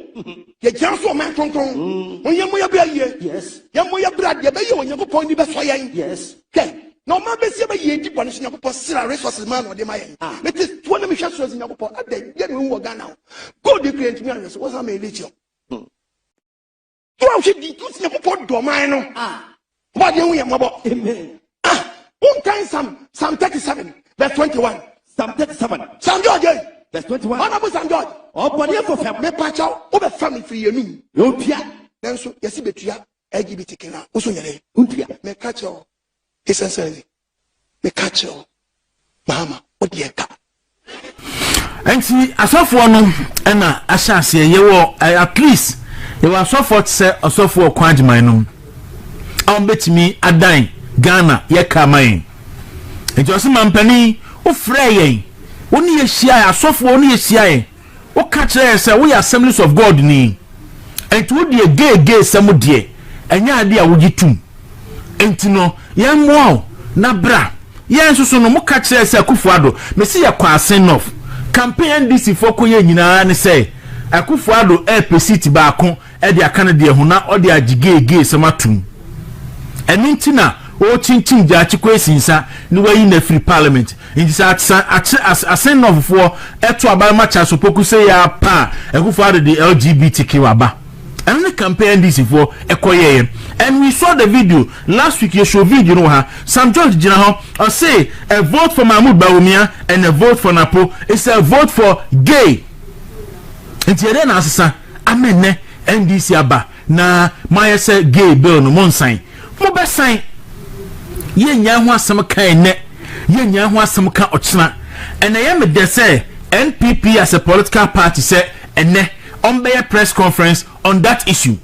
Ye Janso man tonton. When you moya be yes. Yamoya brad, ye bay when you go point the best way. Yes. Okay. No man be say ye deep on Singapore resources man or the Mayan. It is 20 missions in Singapore. At the get me who now. Go the great man, what's a religion. You should be to Singapore domino. Ah. What do you about? Amen. Ah. One time some 37. Verse 21. Psalm 37. Psalm George. Verse 21. Honorable Psalm George. Oh, but you have a me patch out over family for you. No, Pia. Then so, yes, betia, LGBTQ. Also, Untia, me catch you. Essentially, me catch you. Mahama, what do you got? And see, I saw for no, and I shall say, you were at least, you were so for say, or so for quite my name. I'll bet me a dime, Ghana, ye come. It was a man penny, or fraying. Only a shire, soft only a shire. What catch there, sir? We are assemblies of God name. And would be a gay, some dear, and your idea would you too. And to know, young wow, na bra. Yes, so no more catch there, sir, Kufuado. Me see a qua send off. Campaign this if Okoye and say, a Kufuado air pesiti bacon, Edia Canada, Huna, or the gay, some atum. And Intina. O chin jachi kwesinsa ni wa in the free parliament in as send off for eto aba match asopoku say ya pa ekufa the LGBTQ aba and the campaign this for ekoye and we saw the video last week. You show video no ha Sam George gina ho or say a vote for Mahmoud Bawumia and a vote for Napo is a vote for gay nti ede na asesa amenne NDC aba na my say gay bill no mon sign mo be sign ye nya ho asem kan ne ye nya ho asem kan ochina and I am de say NPP as a political party say ene on be press conference on that issue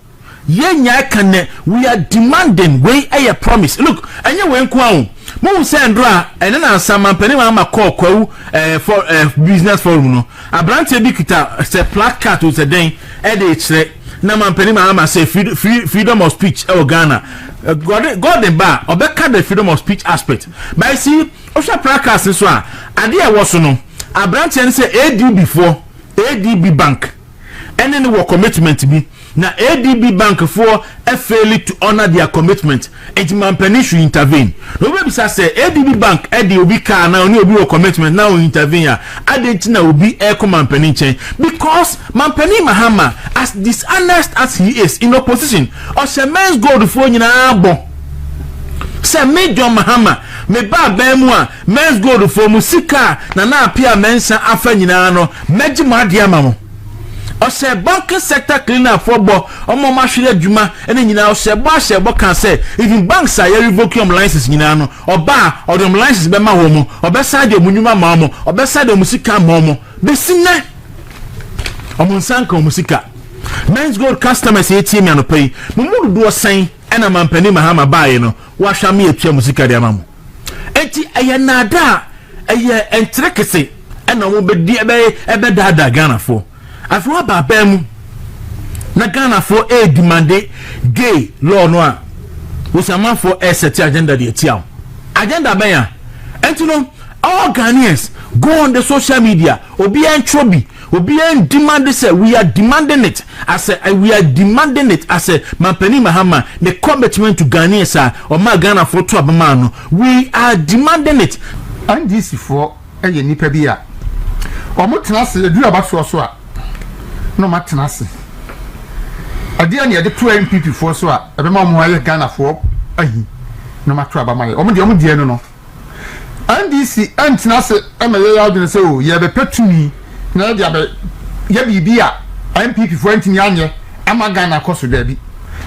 ye nya kan ne we are demanding we a promise look anya we nko mo say ndra ene na ansama pani ma call kwawu for business forum no abrante bi kita say placard to say den e de kire na man pani ma say freedom of speech e Ghana God and bar or back the freedom of speech aspect. But I see Osha Prakas is one. Idea was no. A branch and say ADB Bank. And then the commitment to be now ADB Bank for a failure to honor their commitment. And Mampeni should intervene. Nobody say ADB Bank, Eddie will be car now, no be commitment now intervene. I didn't know will be air Mampeni chain because Mampeni Mahama, as dishonest as he is in opposition, or se men's gold for you now. Se Major Mahama, me ba bemwa, men's gold for musika, na appear mensa afanyinano, meji madiamamo. Or say banking sector cleaner for bo or more machine juma and then you know say can say even banks are revoke your license no or bar or the license be ma homo or beside your munuma mamo or beside the musika momo be sinne or monsanka musika men's gold customers ATM and pay mumu do sign and a man penny Mahama buy no washa me etua musika dia mamo enti ayenada aye entrekese and no be dia be dada Ghana for afro babam na Ghana for a demande gay law no a usama for a set agenda de tiaw agenda ben ya enti no all Ghanaians go on the social media obi en trobi obi en demand say we are demanding it as we are demanding it as a Mampeni Mahama the commitment to Ghanaians or ma Ghana for to abama no we are demanding it and this for a nipa bia omo tenase dura ba so a no matenase adia ne de to MPP for so a ebe ma mo aye Ghana for ahi no mato abama ye omo de no NDC antenase emeye ya de say o ye be petumi na dia be ye bibia MPP for antini anye ama Ghana koso da bi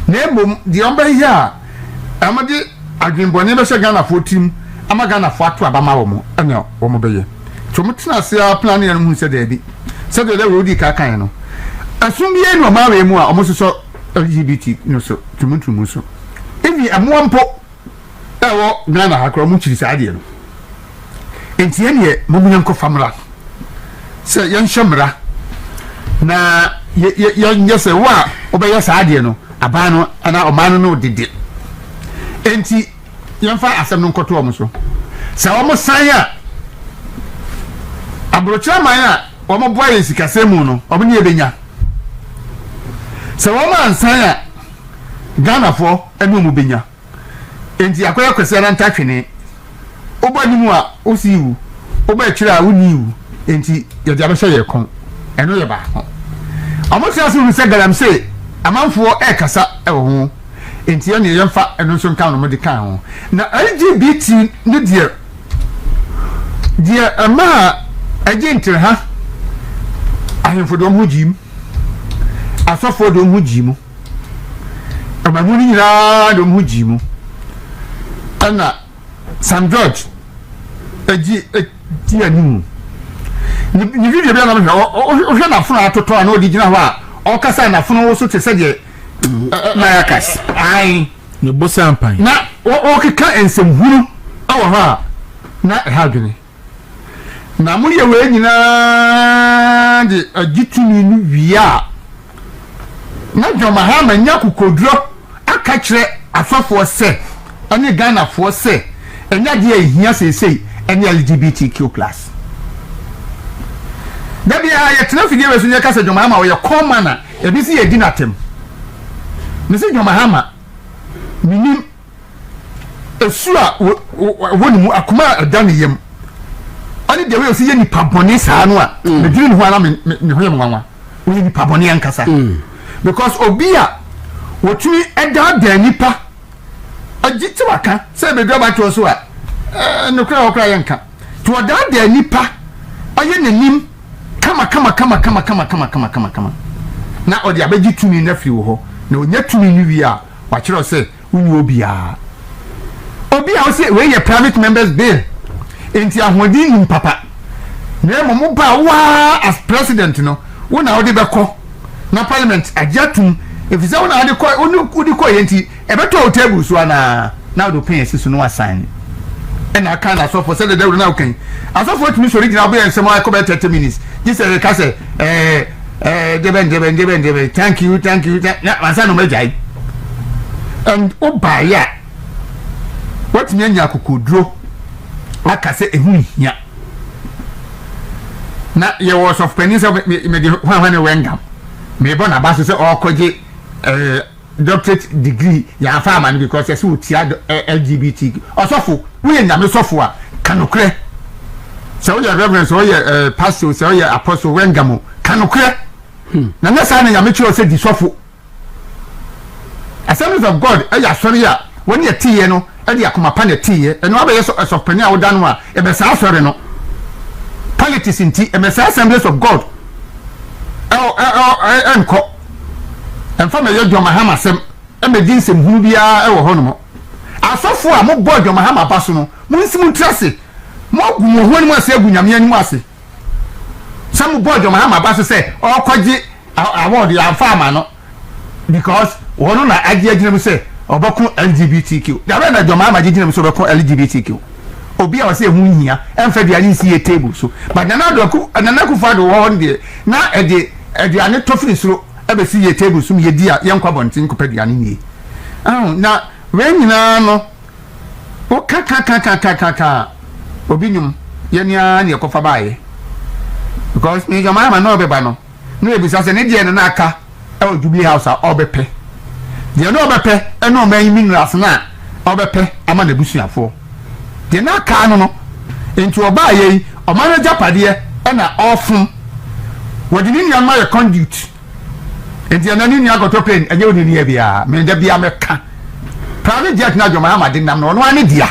na embom de omba here amade adwenbone be se Ghana for tim amagana fo ato abama wo mo ene wo mo beye to mutena se plan ya mu se David se de we odi ka kan no asum bi enu ma we mu a omo so LGBT no so tumutumu so ebi amoa mpo ewo Ghana ha kro mu chiri sa ade no enti ene mo mu yanko famra se yan shamra na ye se wa obeye sa ade no aba no ana omano no dede enti yemfa asem no nkoto omo so sa omo san ya abrocha man ya omo boa yen sikasemu no omo ne ebenya sa omo ansan ya Ghana fo enu mu benya enti akoya kwese na ntatwene obo nimu a osiwu obo akira a woniwu enti ye dia behye ye kon eno ye ba ho omo tia so se galam se amanfo e kasa e wo ho enti ye ne yemfa eno so nkan no mo de kan ho na LGBT ne dia ama agent ha ahemfo do mo jim asofo do mo jim amamu ni nyira do mo jim ana Sam George agi animu ni video bia na me o hwe na funu atoto a na odi gina ho a o kasa na funu wo so te se de na yakas ai ne bosa ampan na o keka ensem huru awo ha na ha dwene na mu ye we nyina de agitumi nu wia na John Mahama nya kokodro aka kire afafo se ani Ghana fo se enya de ehia sesei eni LGBTQ+. Dabi ya tena fidie we so nya kasa John Mahama we common na e bi si ye di natem me se John Mahama minim esua woni mu akoma adane yem ani de we o si ye nipa boni saa no a me diri ho ana me ho yem nwanwa we nipa boni ankasa because obia wotumi eda nipa agiti waka se be do ba to so a no kra yanka to da nipa aye nanim kama na odi abeji tumi na firi wo ho na onya tumi ni wi a wa kire se wuni obia o se we ye private members bill enti ahodi nim papa na mo ba wa as president no wo na odi beko na parliament ajatum efisa wo na odi ko yenti ebeto table so na do pay sisu no assign na kan na so for say the devil na okay aso for tumi so original be ensem I come 30 minutes this is ka say deben thank you na ansa no majai and obaya what me nya kokodro aka say ehu hia na ye was of pennies me de hwan wengam me bo na ba so say okoje doctorate degree ya farmer because yes we tia LGBT osofo we nyame sofo a kanokre so your reverence or your pastor so your apostle wengamo kanokre na nasa na nyame chi o say di sofo Assemblies of God ya sori a when you tie no e de akoma pa na tie e no abaye so pani a woda no a e be sa sori no politics inti e be sa Assemblies of God enko emfa me John Mahama sem e me din sem hunu bia e wo ho no asofo a mo bo John Mahama baso no mo nsimu trase mo gumo ho ni mo ase agunyame ani mo ase sam bo John Mahama baso se o kwaje award ya farmer no because wono na agina mu se obako LGBTQ da be na John Mahama agina mu so obako LGBTQ obi a wase hu hia emfa dia ni si table so but na do fa do wo de na ede ane tofri so ebe si ye table so ye dia ye nkwa bontin ko peduane ni na we nyina no o kaka obi nyum ye nia ne ko fa baaye because me John Mahama no be ba no ebisa se ne die no na aka e o Jubilee House a obepe de no obepe e no man minerals na obepe ama na busuafo de na aka no enti obaaye o man japade e na ofum wodi ni nyan ma ye conduit enti na ni nyan goto plane enye oni ni bia me da bia meka private jet na John Mahama de nam no no ani dia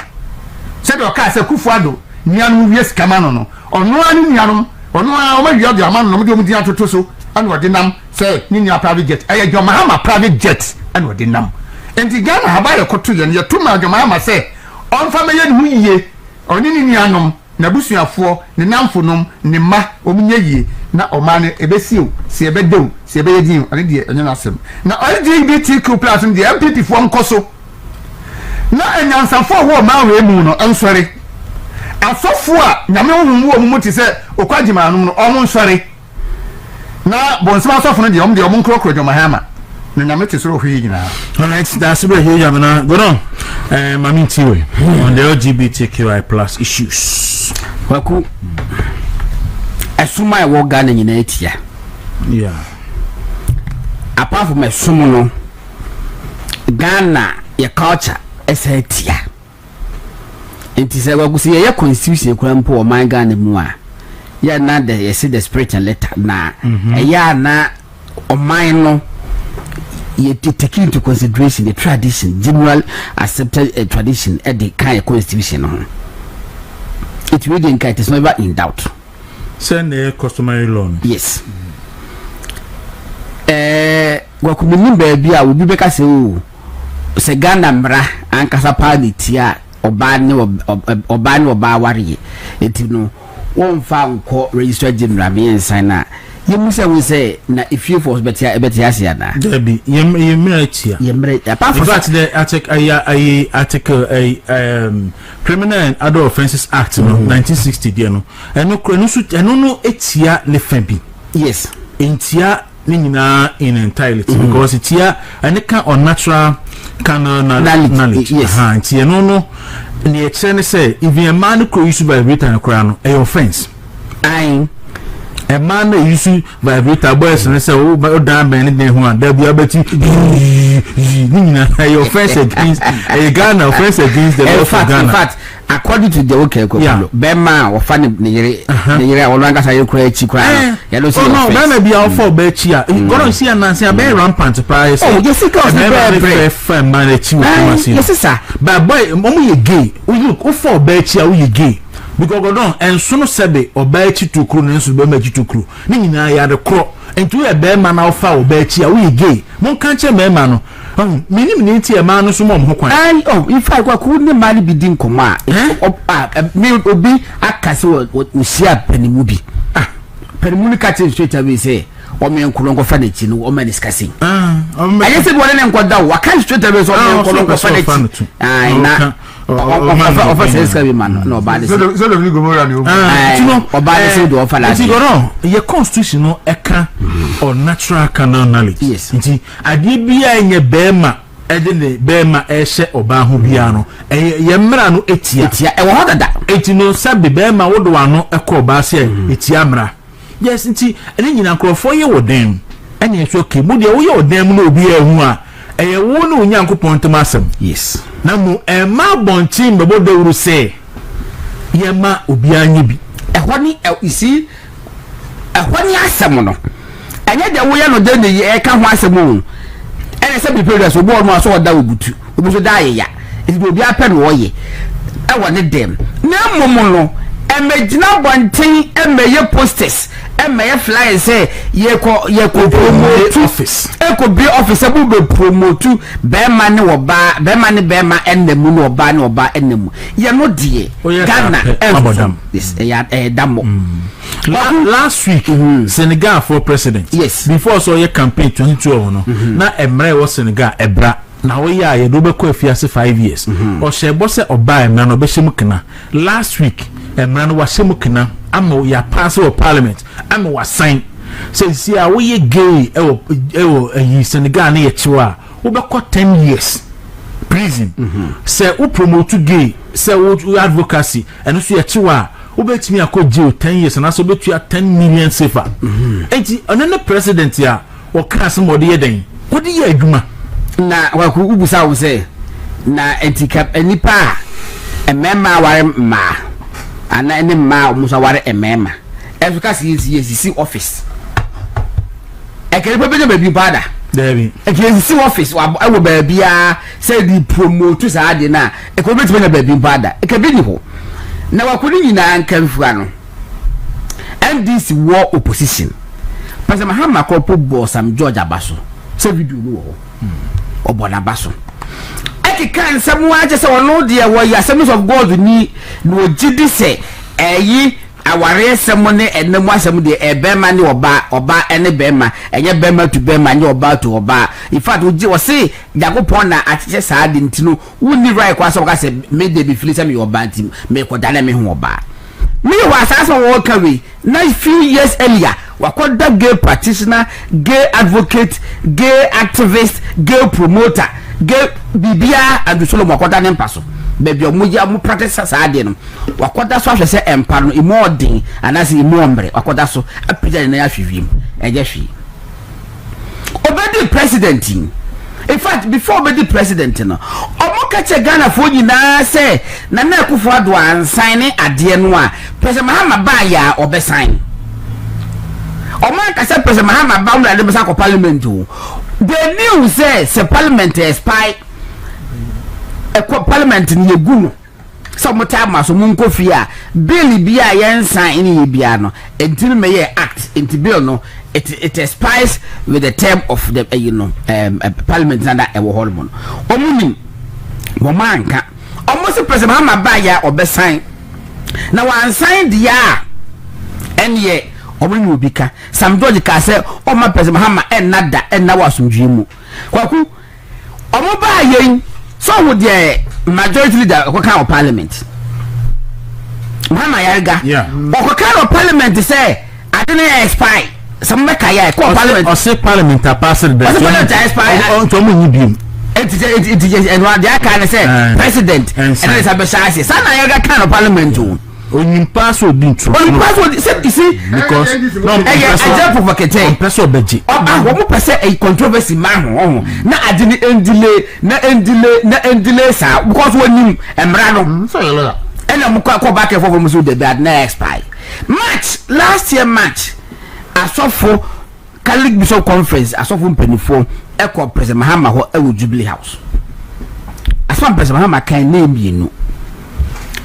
se do ka se Kufuado nyan wie skama no ono ani nyan ono o ma wi dia man no mo dia toto so ani wodi nam se ni nyan private jet e John Mahama private jet ani wodi nam enti Ghana haba ye koto ye to ma John Mahama se on fa me ye ni hu yiye oni ni nuanom na busuafo ne namfonom ne ma omunye yie na oma ne ebesiu se ebedew se ebeyedin ani de enye nasem na LGBTQ+ de MPP fo nkoso na enyansafo ho ma we mu no ensore asofo a nyame ohunmu omumu ti se okwagima no omo nsore na bonsima asofo no de omo nkrokro de Mahama na nyame ti soro hwi nyina. Alright, that's where here yamana go on. Mami Tiwe on the LGBTQI+ issues. Waku asuma e wo Ghana nyina etia. Yeah. Apart from asuma no Ghana your culture is etia. Enti se waku se ye constitution kura mpo o man Ghana mu a ya na the you see the spirit and letter na ya na o man no you take into consideration the tradition, general accepted tradition at the kind of constitution. It really it is never in doubt. Send a customary law. Yes. What could mean baby? I will be back as you say Ghana Mra and Casapadi Tia or Bani or Bawari. It you know one found court registered general and signer. You must say na if you force better asiana. Debbie, you may apart from that the article Criminal and Other Offences Act 1960 no and no etia ne fembi. Yes. Intia nina in entirety because it's here and it can unnatural knowledge. Yes. Intia no the extent say if a man could use by written crown a offense. I a man used to vibrate boys and say, oh, but damn, anything one, there be a betty. A offense against a Ghana offense against the law of Ghana. In fact, according to the okay, Bema or Fanny Nigeria or Langas, I create Chikra. Oh, no, then be all for Betchia. You go to see and Nancy a very rampant price. Oh, yes, it goes very friend, man, yes, sir. But boy, mommy, you gay. We look for Betchia, we gay. Because go down and soon sebe obey to crew and so be to crew. Nina ya the crow and to a bear man alpha obey chia we gay. Mon can't you man? Minimum a man so mom. Oh, if I couldn't money be dim coma, me would be a castle what we see a penny movie. Penny catching straight away say. Or me Kolongo Fanity, or man discussing. I guess it wasn't quite down. What kind of straight away so Kolongo Fanity? Officers man, no bad. So the Gomorrah, or bad to offer. Your constitutional eka or natural canon knowledge. Yes, I did be in your Bema. Edene Bema Eshe Obahu Biano, a Yamrano Etia, and what that? 18 Sabi Bema would one a cobase, it's Yamra. Yes, and then you know, for you with them. And it's okay, but you them no be a one. A woman young point to massam. Yes. Now, a malbon team, but what they will say. Yama Ubianibi. A honey, you see, a honey asamono. And yet the way no done the air can once a moon. And I said, the previous will born was all that would die. It will be a pen warrior. I wanted them. No, Momono. And may not one thing and may your posters and may fly and say ye promote office. Could be officer will be promote to bear money or bar bear money bear ma and the moon or ban or bar and the moon. You're not dear Ghana and this a damo. Last week Senegal for president. Yes, before so your campaign 22 no. Now Emre was Senegal ebra. Now we are a double coefficient 5 years. Or she boss or buy man or Beshimukina. Last week, a man was Simukina. Amo ya pass or parliament. Amo was signed. Says, see, are we gay? Oh, Senegal near Chua. Over 10 years prison. Say, who promote to gay? Say, what advocacy? And also, Chua. Who bet me a code jail 10 years and also bet you 10 million safer. And another president here or cast somebody then. What do you do? Na wakubusa wo say na antikap enipa emema ware ma ana ene ma musa ware emema efficacy si office ekere pepe be bi pada Debbie ekere si office wa wo ba bia say di promote sa ade na ekere pepe na ba bi pada ekere ni ho na wakuni nyina nkamfua no NDC war opposition Pastor Mahama kopo bo Sam George Abaso say video no ho Obona baso. Eki kan samuwa je se wono de wo ya Assemblies of God ni no gidi se eyi aware semo ne enemu asem de ebema ne oba ene bema enye bema to bema nye oba to oba in fact wo say Jagopon na acheche saa de ntino woni right kwa so ka se me de be feel say me oba ntim me ko dana me ho oba me wa sasa wo kawe na few years earlier wakoda gay practitioner, gay advocate, gay activist, gay promoter, gay bibia and solo wakoda nempaso baby omuja mu practice sa de no wakoda so ahwe se empa no imodin anase imombre wakoda so apija na ya hwewim eje hwi obedi president in fact before obedi president no omoka che Ghana fo nyina se na na akufo ado ansan ne ade no a President Mahama ba ya obesan Oman ka say President Mahama ba ula de besa ko parliament o the news say parliament expire parliament ni egu so mo time so mo nkofi a bill bia yen sign ni bia no enti me ye act enti bill no it expires with the term of the parliament under a hormone omuni mo manka almost President Mahama ba ya obesan na wan sign dia enye omuni obika Sam George ka say o ma President Mahama enada enna wasumdwe mu kwaku omo ba yen so with the majority leader of parliament Mahama Yarga of parliament say I didn't expire some make a parliament or say parliament pass the and what they can say president and it's a sana Yarga kind of parliament on pass will be true. You see, because a controversy man. Na adini endile sa because when you emrano and I'm go back and forth from the bad next expire. Last year match I saw for Catholic Bishop Conference I saw from Penifo Echo President Mahama ho Jubilee House. As one President Mahama can name you know.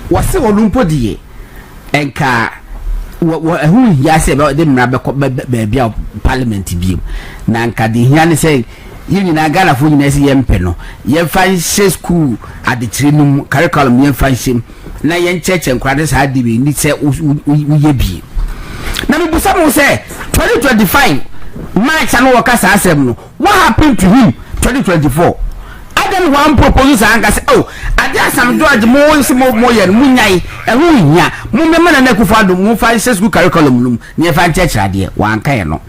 What's the Olympo die enka who ya say about them baby parliament bi na nka de hia ne say yini na Ghana fo nyina say yempe no ye fan school adetire no curriculum ye fan shim na ye ncheche nkrade sa de bi ni say uye bi na me busa mo say 2025 March anu waka sa asem no what happened to him 2024 Adam one propose and say oh ada Sam George mo ye munyai ehu nya mo mema na kufado mo fa school curriculum num ne fa church ade wan kan no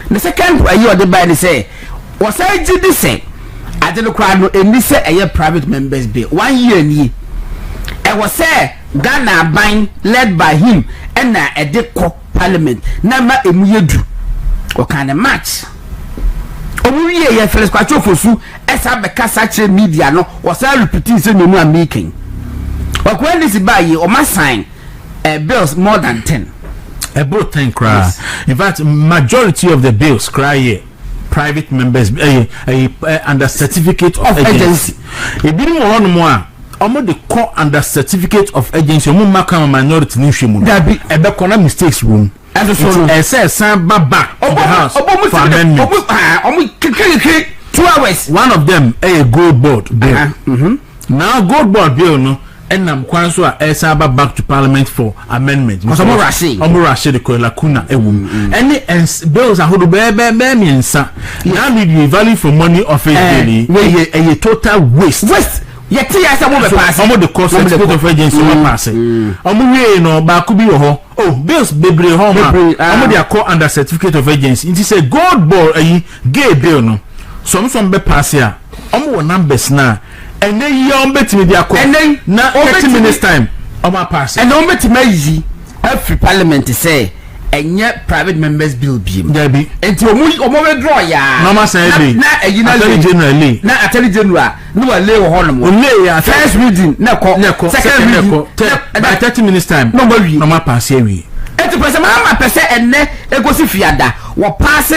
the second year the by say was say gidi say ade no kra no eni say eye private members bill 1 year ni e was say Ghana ban led by him and na ede ko parliament na ma emu yedu o kan match omuye ye first kwacho fosu esa be kasa che media no was repeating say no am making when this buy o ma sign bills more than 10 about 10 cry yes. In fact majority of the bills cry private members under certificate of agency e bi mo hono mo a omo de call under certificate of agency omo maka minority ni hwemu no e be kona mistakes room and so no say san back of the house for amendment 2 hours one of them a gold board bill now gold board bill no and am kwan so a san back to parliament for amendment because omo rashi de ko lacuna ewum any bills ahodo be miensa now need value for money of it daily a total waste yeti ya samu be pass omo the cost of agency one pass omo we no ba ku bi wo ho oh bills bebre ho ma omo dey call under certificate of agency it is a gold ball gay bill no some be pass ya omo wo numbers na ene yi on betimi dey call na 30 minutes time omo pass and omo betimi yi every parliament say enye private members bill bi there enti omo we draw ya normal say na eyina generally na attorney general no wa lay ho no o lay ya first reading na ko second reading by 30 minutes time no wi normal pass here we enti person Mahama pese enne egosi fiada wo pass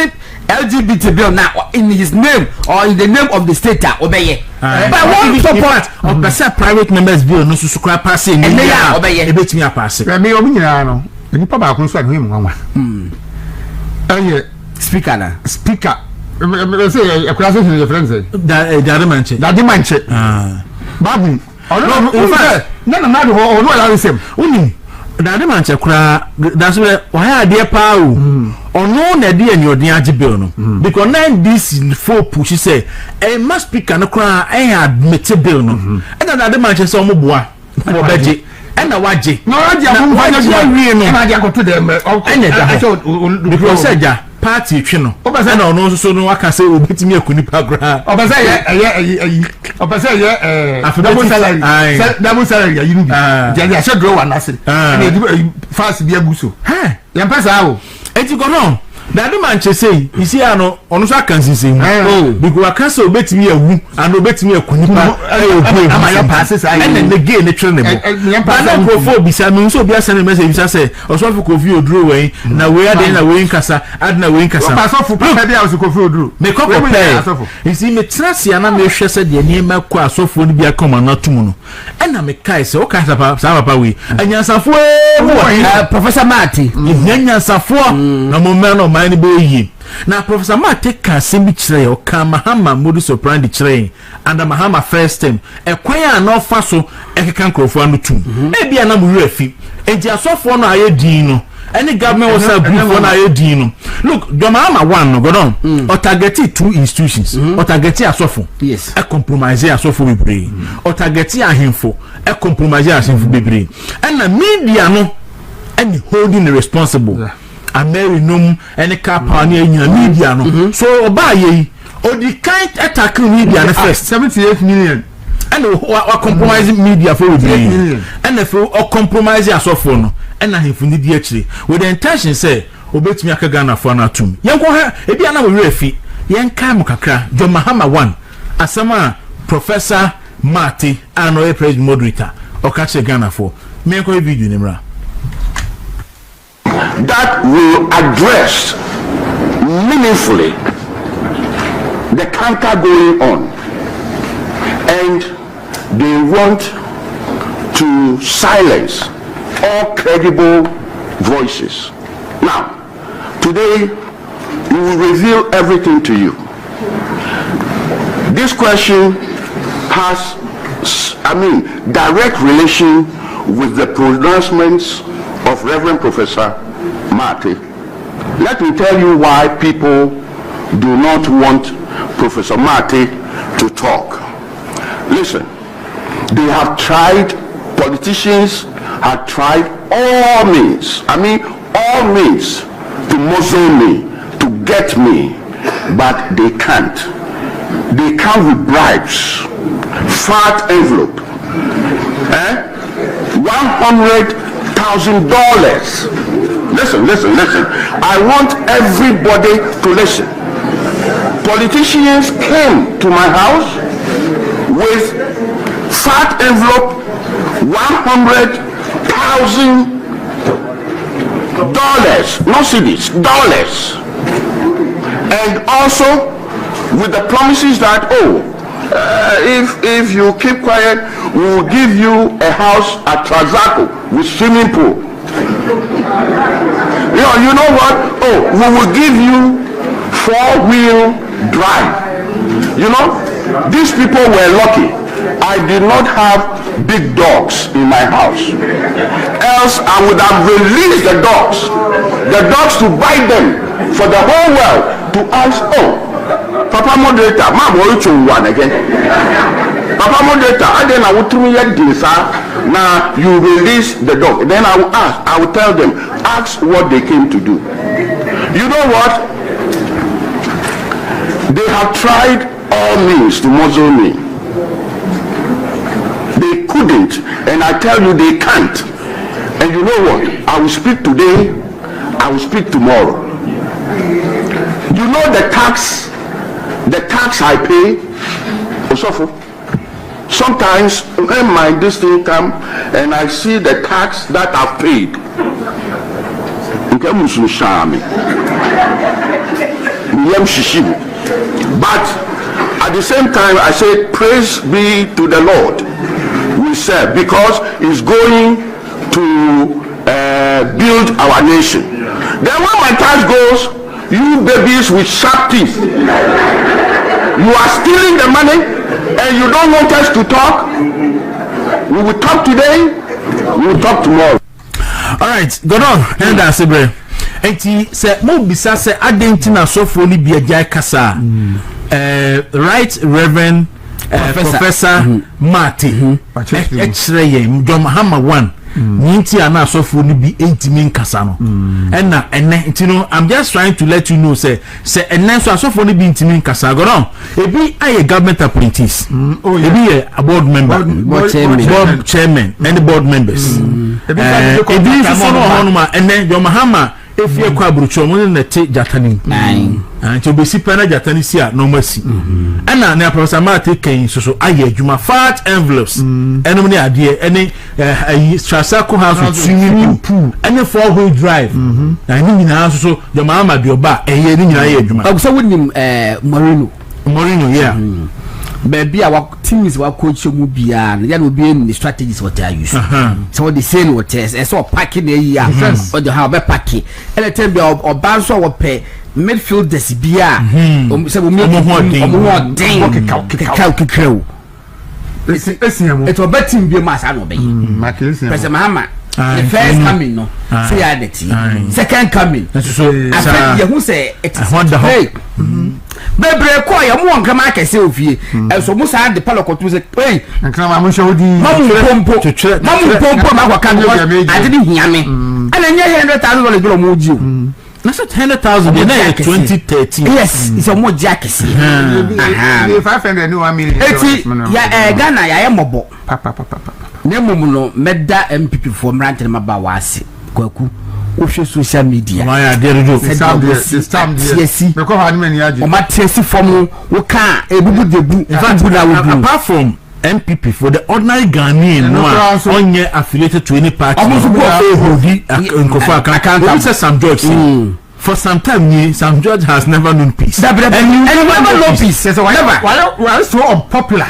LGBT bill now in his name or in the name of the state obeye but one support of the private members bill no so kra pass ni ya obeye e betimi pass me omu nyina no nipa ba ko nso ade him nwanwa speaker me say a class in your friends say Daddy Manche Babu no allow him uni Daddy Manche kura that's why dear pa o no na dey any odin agibe no because now this four push say e must speak an kura e admit bill no and Daddy Manche say omo boa for beje and na waje no waje am fa wie no na dia go to dem because say ja party twi no obasa na ono so no aka say obetimi akunipa gra obasa ye double salary ya yiru bi dia she draw one ase na fast bi aguso ya pesa o enti go no Daddy Manche say you see ano ono so aka nsisi because aka say obetimi awu and obetimi akunipa amaya passes and then the game ne twi ne bo na profo bisa me so bia send message bisa say oso for kofi oduro we na we ade na we nkasa adna we nkasa paso fu pa bia oso kofi oduro me kokko pe you see me trase ana me hwe se de ne ma ko asofo ni bia koma na tumu no na me kai se o kai sa papa we anyansafo Professor Mati nyansafo na mo me no man be yi na Professor Mati ka sembi kire o ka Mahama modus operandi kire and Mahama first time e kwan an ofa so e kan krofo anu tum e bia na mo afi enti asofo no aye din no any government was a group for aye din no look Mahama one no go don o target two institutions o target asofo yes e compromise asofo bebre o target ahemfo e compromise asofo bebre and na media no any holding the responsible Ameri num any capa near media no so oba ye o the kind attack media the first 78 million and o compromising media for we and if o compromise asofo no and ahemfo ni di akire with the intention say obetumi akaga na fo na atum yenko ha e bia na we refi yenka mu kakra jo Mahama 1 asama Professor Mati and no president moderator o ka che Ghana for me ko video ni mra that will address meaningfully the canker going on, and they want to silence all credible voices. Now, today we will reveal everything to you. This question has, direct relation with the pronouncements of Reverend Professor Mati. Let me tell you why people do not want Professor Mati to talk. Listen, they have tried, politicians have tried all means, all means to muzzle me, to get me, but they can't. They come with bribes, fat envelope, $100,000. Listen. I want everybody to listen. Politicians came to my house with fat envelope, $100,000, not cities, dollars, and also with the promises that if you keep quiet, we will give you a house at Trazaco with swimming pool. You know what? We will give you 4-wheel drive. You know, these people were lucky. I did not have big dogs in my house. Else I would have released the dogs to bite them for the whole world to ask, Papa moderator, ma boy to one again. Papa moderator, and then I will tell you this, now you release the dog. Then I will tell them, ask what they came to do. You know what? They have tried all means to muzzle me. They couldn't, and I tell you they can't. And you know what? I will speak today, I will speak tomorrow. You know the tax I pay, sometimes when my this thing come and I see the tax that I've paid, but at the same time I say praise be to the Lord we serve, because it's going to build our nation. Then when my tax goes, You babies with sharp teeth. You are stealing the money and you don't want us to talk. We will talk today. We will talk tomorrow. All right, go on. And that's it. Enti se mo bisa se adentina sofo ni bia jai kasa. Right Reverend Professor Marty. Extra ye Mahama 1. Ninti ana sofo ni bi entimi nkasa no. Enna enne ntino I'm just trying to let you know say enne so sofo ni bi entimi nkasa go on. Ebi aye government appointees. Ebi a board member, board chairman and the board members. Ebi so no honuma enne Mahama if you kwa brucho mo na te jatani and to be sipana jatani sia no mercy ana na Professor Marty ken so aye adwuma fat envelopes enom ne ade ene Trasako house swimming pool ene four-wheel drive na ni nyina so Mahama bi oba eye ni nyina ye adwuma so wonim Morino yeah baby our teams wa coach mu bia na no be any strategies what I use so the same what is so packing the year or the how be packing any time be or ban so what pay midfielders bia so we it will bet him be mass no be President Mahama the first coming no say identity second coming so I you who say it is bebre ko ya mo nka ma kese ofie so mo sa de palokotu se eh nka ma mo shodi mamu pompo ma kwa kan ade ni hiame ana nya $100,000 bilo mo ji na so $100,000 na 2013 yes it's a mo jakesi 500 no 1 million eti ya Ghana ya mobo ne mum no meda MPP for mrante ma ba wase kwaku ohwe social media ma ya dey do yes because how many aje o ma tesi form wo ka ebubu debu in fact apart from MPP for the ordinary Ghanaian no onye affiliated to any party Sam George for some time Sam George has never known peace and never known peace why so unpopular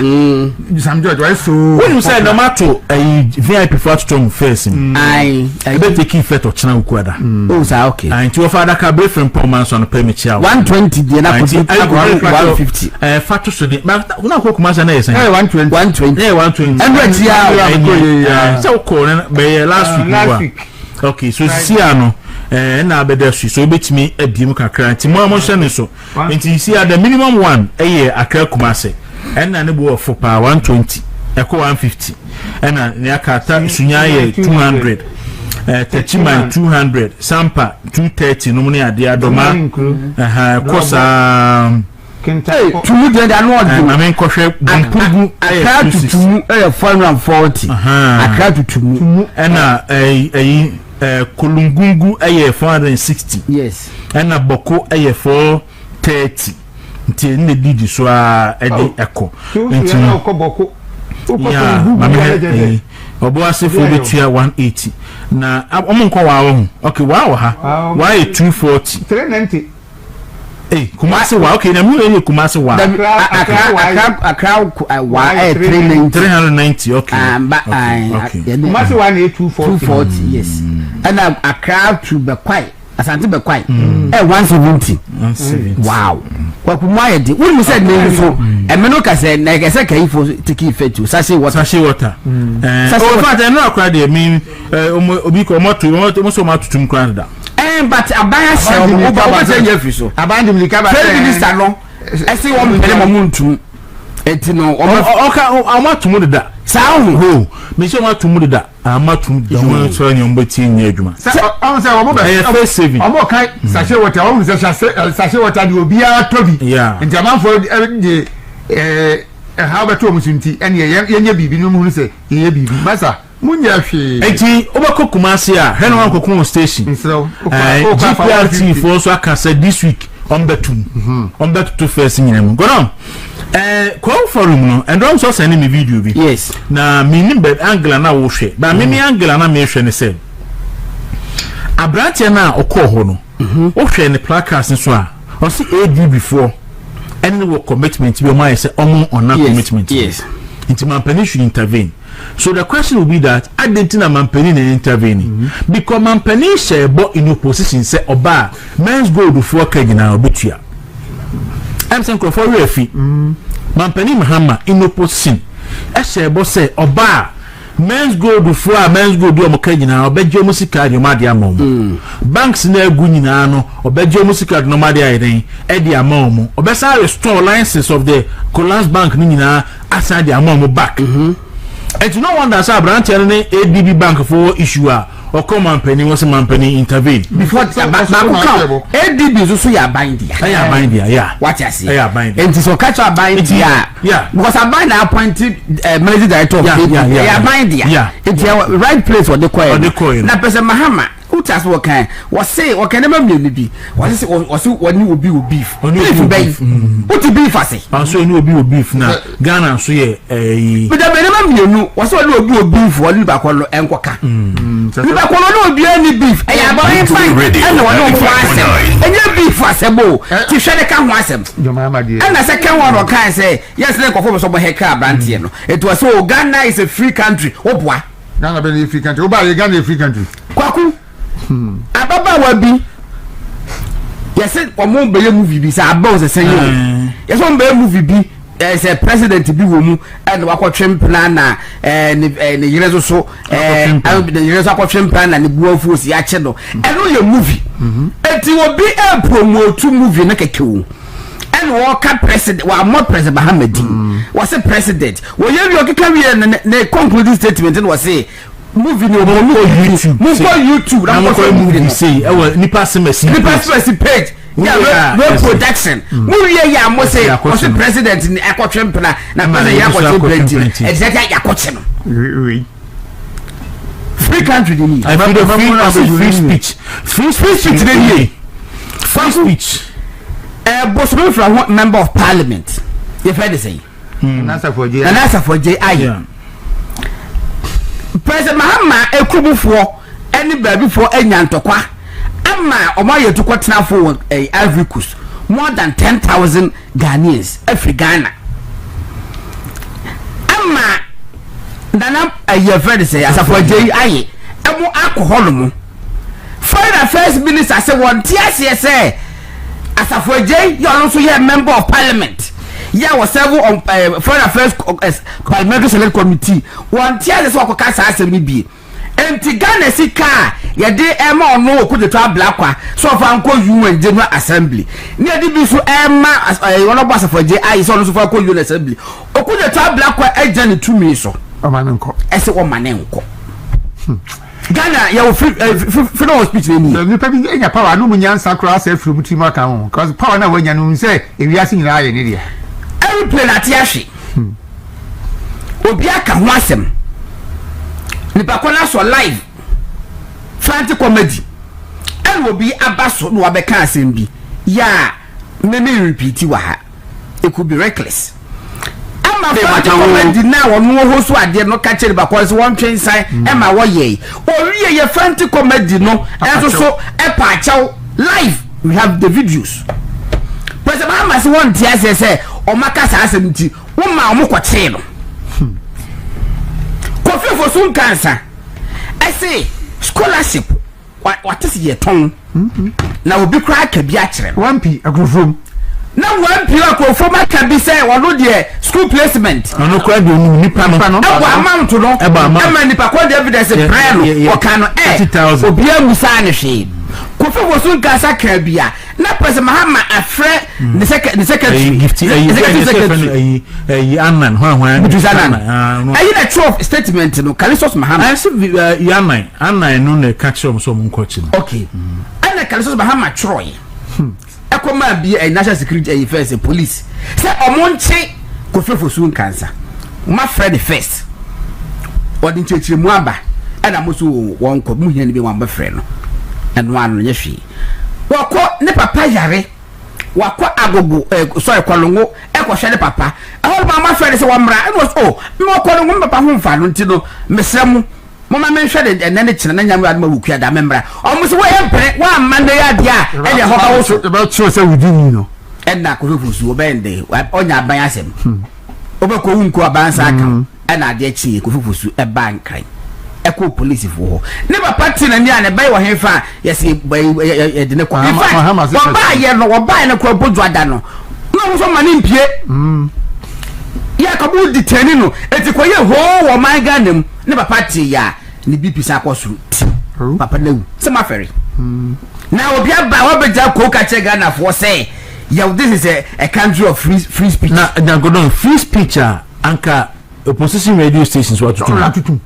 Sam George why so when you say no matter VIP for strong face I bet take effect of chana ukwada oh say okay and your father ka break from performance on permit chia 120 dey na put 150 fatu so dey una ko kuma say na yes 120 120 100 ya so ko be last week okay so see ano na abedasu so betimi abiem kakra nti mo amoshe ne so nti see the minimum one akra kumase na ne bo for pa 120 eko 150 na ne akata sunya ye 200 Techima 200 Sampa 230 no ne ade adoma kosa tumu de anu na men kohwe bumpugu akra tutumu 440 akra tutumu na Kolungungu 460 yes and Boko 430 nti ne didi so a ede eko nti Boko yeah mama obo asefo betua 180 na omonko wa wo okay wa ha why 240 390 Kumasi wa okay na mu Kumasi wa akra wa 390 okay Kumasi wa 240 yes and akra to be quite asante be quite 170 wow kwa kumaya di when we said name so emeno ka say na ka say kai for take effect to sachet water so far they no akra dey mean obi ko moto so ma tutum kran da but abaya se o ba say ye fi so abandom lika ba minister no e say won pele mo muntum enti no o amatumu da sahu ho me say amatumu da amatumu da won so nyom beti nya adwuma on say o mo ba e saving o mo kai sachet water o mo say sachet water di obi a tobi enti amanfo de how beto mo sunti ene ye nya bibi no mu say ye bibi masa munya hwe enti obako Kumasi a hene wan kokon station GPRT for so aka say this week on betum to first nyinam go on call forum no and also send me video bi yes na minim be angle na wo hwe ba mimi angle na me hwe ne say abrante na okọ no wo hwe ne placards so a o see AD before any commitment be o ma say on commitment yes into my penny should intervene So the question will be that I didn't know Mampeni intervening because Mampeni share bought in opposition say Oba men's go before Kajina Obitia. I'm saying for refi. Mampeni Mahama in opposition. I share boss say Oba men's go before men's go do Kajina Obejo Musica Yomadia Mom. Banks near Gunina Obejo Musica Nomadia Eddie Amom. Obesa restore licenses of the Collins Bank Nina aside the Amom back. And no wonder say branch any ADB bank for issue or come and penny was a man penny intervene before ADB so ya bind yeah what I see bind and so catch a bind yeah because I bind appointed managing director of bind yeah it's your right place for the coin na person Mahama who just what can was say what can never be was when you will be with beef what to beef I say so you will be with beef now Ghana so yeah but the never you know was what you will be with beef for you back on enquaka you back on be any beef and you beef for sebo to share the can was and the second one or can say yes like of some heka brand no it was so Ghana is a free country obwa Ghana be a free country oba Ghana a free country kwaku ababa wabi yes omo be movie bi say abba was say yes omo be movie bi as a president bi wo mu and wakotwem plan na ne yerezo so the yerezo akotwem plan na ne buafu osi ache no and no ye movie enti obi e promote movie na kekewu and walker president wa more president Mohammed was a president wo ye wi okeka wi ne concluding statement and was say movie no YouTube na mo movie say nipa semesi page yeah no production movie ya mo say was the president ni akotwem plan na president ya akotwem exactly ya akotwem free country ni free speech Bosman from member of parliament you heard say answer for J President Mahama ekubufo any baby for enyantokwa ama omaye to kwatena for Ivory Coast more than 10,000 Ghanaians every Ghana ama nana ayefred say asafo J aye emu alcohol mu foreign affairs minister say one tiase say asafo J you also here member of parliament yeah was several on foreign affairs parliamentary select committee one tiase so akoka sa asem ni bi enti Ghana sika ya de ema ono okude to ablakwa so fa nko UN General Assembly ni edi bi so ema ono boss for JI so no so fa ko UN Assembly okude to ablakwa agent tumi so o manenko ese o manenko Ghana ya freedom of speech ni pe bi enya power no munyansa kra say free mutima kan ho cause power na wanya no say ewiase nyina aye ne dia every play na tiahwe obi aka ho asem nipa kona so live fanti comedy and will be abaso no abeka asem bi ya me repeat wa ha it could be reckless ama fanti comedy na wonu ho so ade no ka kire ba ko so one train sign e ma wo ye ori ye fanti comedy no and so e pa chaw live we have the videos President Mahama say one tia say o maka sa asem ti wo ma o mo ko kire no Kofi for some cancer. I say scholarship. What is your tongue? Now will be cry can be actually 1p agrofom. Now 1p agrofom can be say or no dear school placement. No cry do nipa no. Amount to no. Ema nipa kwa the evidence prayer or can 80,000. Obia musa ne hwe. Kofi for some cancer can be na President Mahama afre the second gift Annan ayi na true statement no Kalisos Mahama I say Annan no na catch am so munkochi okay ana Kalisos Mahama troy ekoma bi national security first police say omonche Kofi for soon cancer ma friend first odi nchechire mu aba ana muso won ko mu hia ni bi wan ba friend no and one no yehwe wako ne papa yare wako agogo sorry kwalongo hwe ne papa ahol mama friend say wamra and was me kwalongo papa ho mfa no ntino mesremu mama me hwe de ne kire na nyam adma wukua da memra o mo se wo yempre wa mande ya dia e de hoka wo so about sure say we do no and na ko fufu so obende onya aban asem obeko wunku aban sa aka and I did see Kufusu a bank crime. Echo police for ne papa ti na nia ne bai wo henfa yes de ne kwa ba ye no wo bai ne kwa bodu ada no no so mani mpie ya ka bu deteni no eti kwa ye ho wo man ga nem ne papa ti ya ne BP sa kwosuru papa na wu se ma fere na obi aba wo beja ko ka che Ghana for say yeah this is a country of free speech na go don free speech anka opposition radio stations what to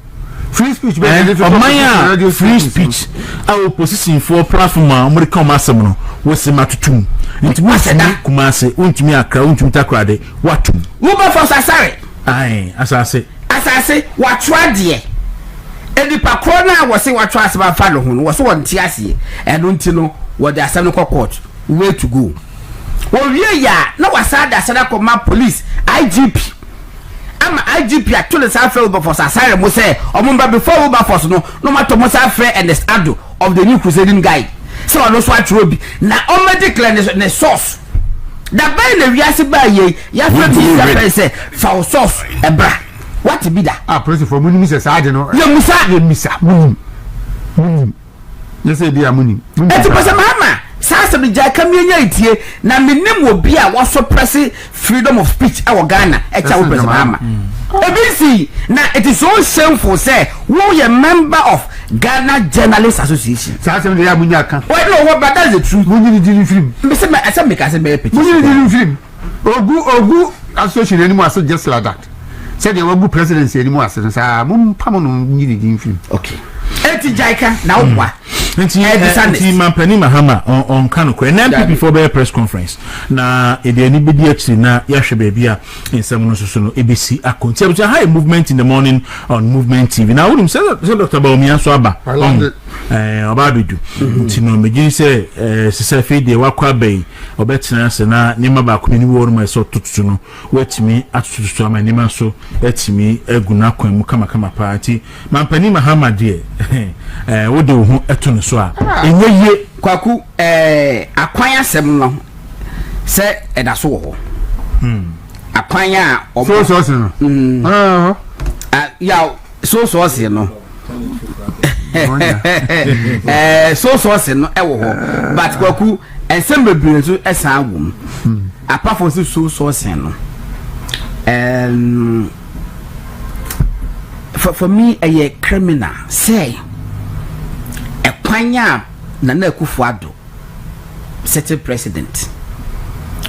free speech radio free speech our opposition for platform American masem no wose matutum nti wose kumase untumi akra untumi takrade watu wo ba for sasare ai asase watwa de edipa krona wose watwa ase ba fa no ho wose wonte ase eno nti no wo de asem no court way to go wo wie ya na wasada asada koma police IGP ama IGP atule sa fe over for sasare mo say omumba before over force no matter mo sa fe and the ado of the new crusading guy so no so atro bi na medical ne source da bay na wiase ba ye ya fe bi say for source ebra what be that praise for money me say ade no ya musa money you say dia money eti pese Mahama sasa bi ja kamienya itie na menim obi a wo so press freedom of speech e wo Ghana e cha wo pese Mahama ebisi na it is so shameful say wo ye member of Ghana Journalists Association sasa me ya munya kan why no what but that's the truth munyi di film me say me asa make asa be picture munyi di film ogu association anymore as just like that say the ogu presidency anymore as say mum pam no munyi di film okay eti jaika na obwa nti mampani Mahama on kanu kwa NPP before the press conference na ede ani bedi actually na yahwe ba bia ensem no so no ebesi akonti abuja high movement in the morning on Movement TV na wonum say Dr. Baumia so aba obabedu nti no megin say sisa fe de wakwa bai obetena se na nima ba ko ni wo no so tututu no watimi atututu ama nima so etimi aguna kwan mu kama party mampani Mahama de wode wo ho eto no so a enye kwaku akwan asem no se eda so wo akwan a so no ya so se no so no e wo ho but kwaku ensem bebre so esa agum apart from so se no for me a criminal say kwanya na Akufo-Addo certain president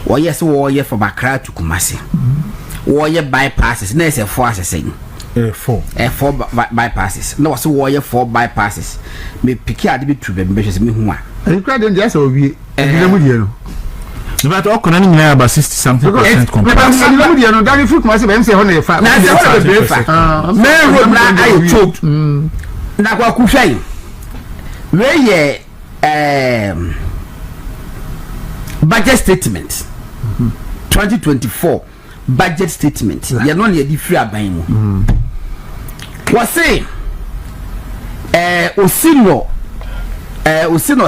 wo yes wo ye for Accra to Kumasi wo ye bypasses na say 4 assassin 4 bypasses na wo ye 4 bypasses me piki ade bi tu be say me hu a e kra dem just owie e mu die no but okona ni nyina about 60 something percent complete me mu die no da fi Kumasi be say ho na e fa na say ho be fa me road na I choked na kwa kuhwai we budget statement 2024 budget statement you know na di free aban mu was say Osino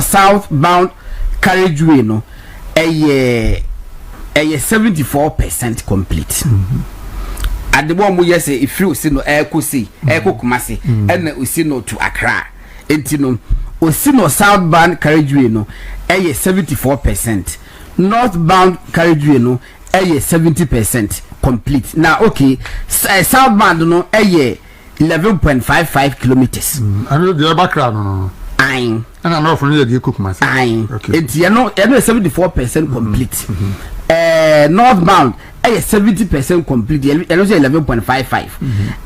southbound carriageway no 74% complete at the one we say if you Osino Eko Kumasi and Osino to Accra entino Osino southbound carriageway no 74%, northbound carriageway no 70% complete. Now okay, southbound no 11.55 kilometers. I know the background no. And I'm not from the cook myself. Okay. It's 74% complete. Northbound 70% complete. And also 11.55.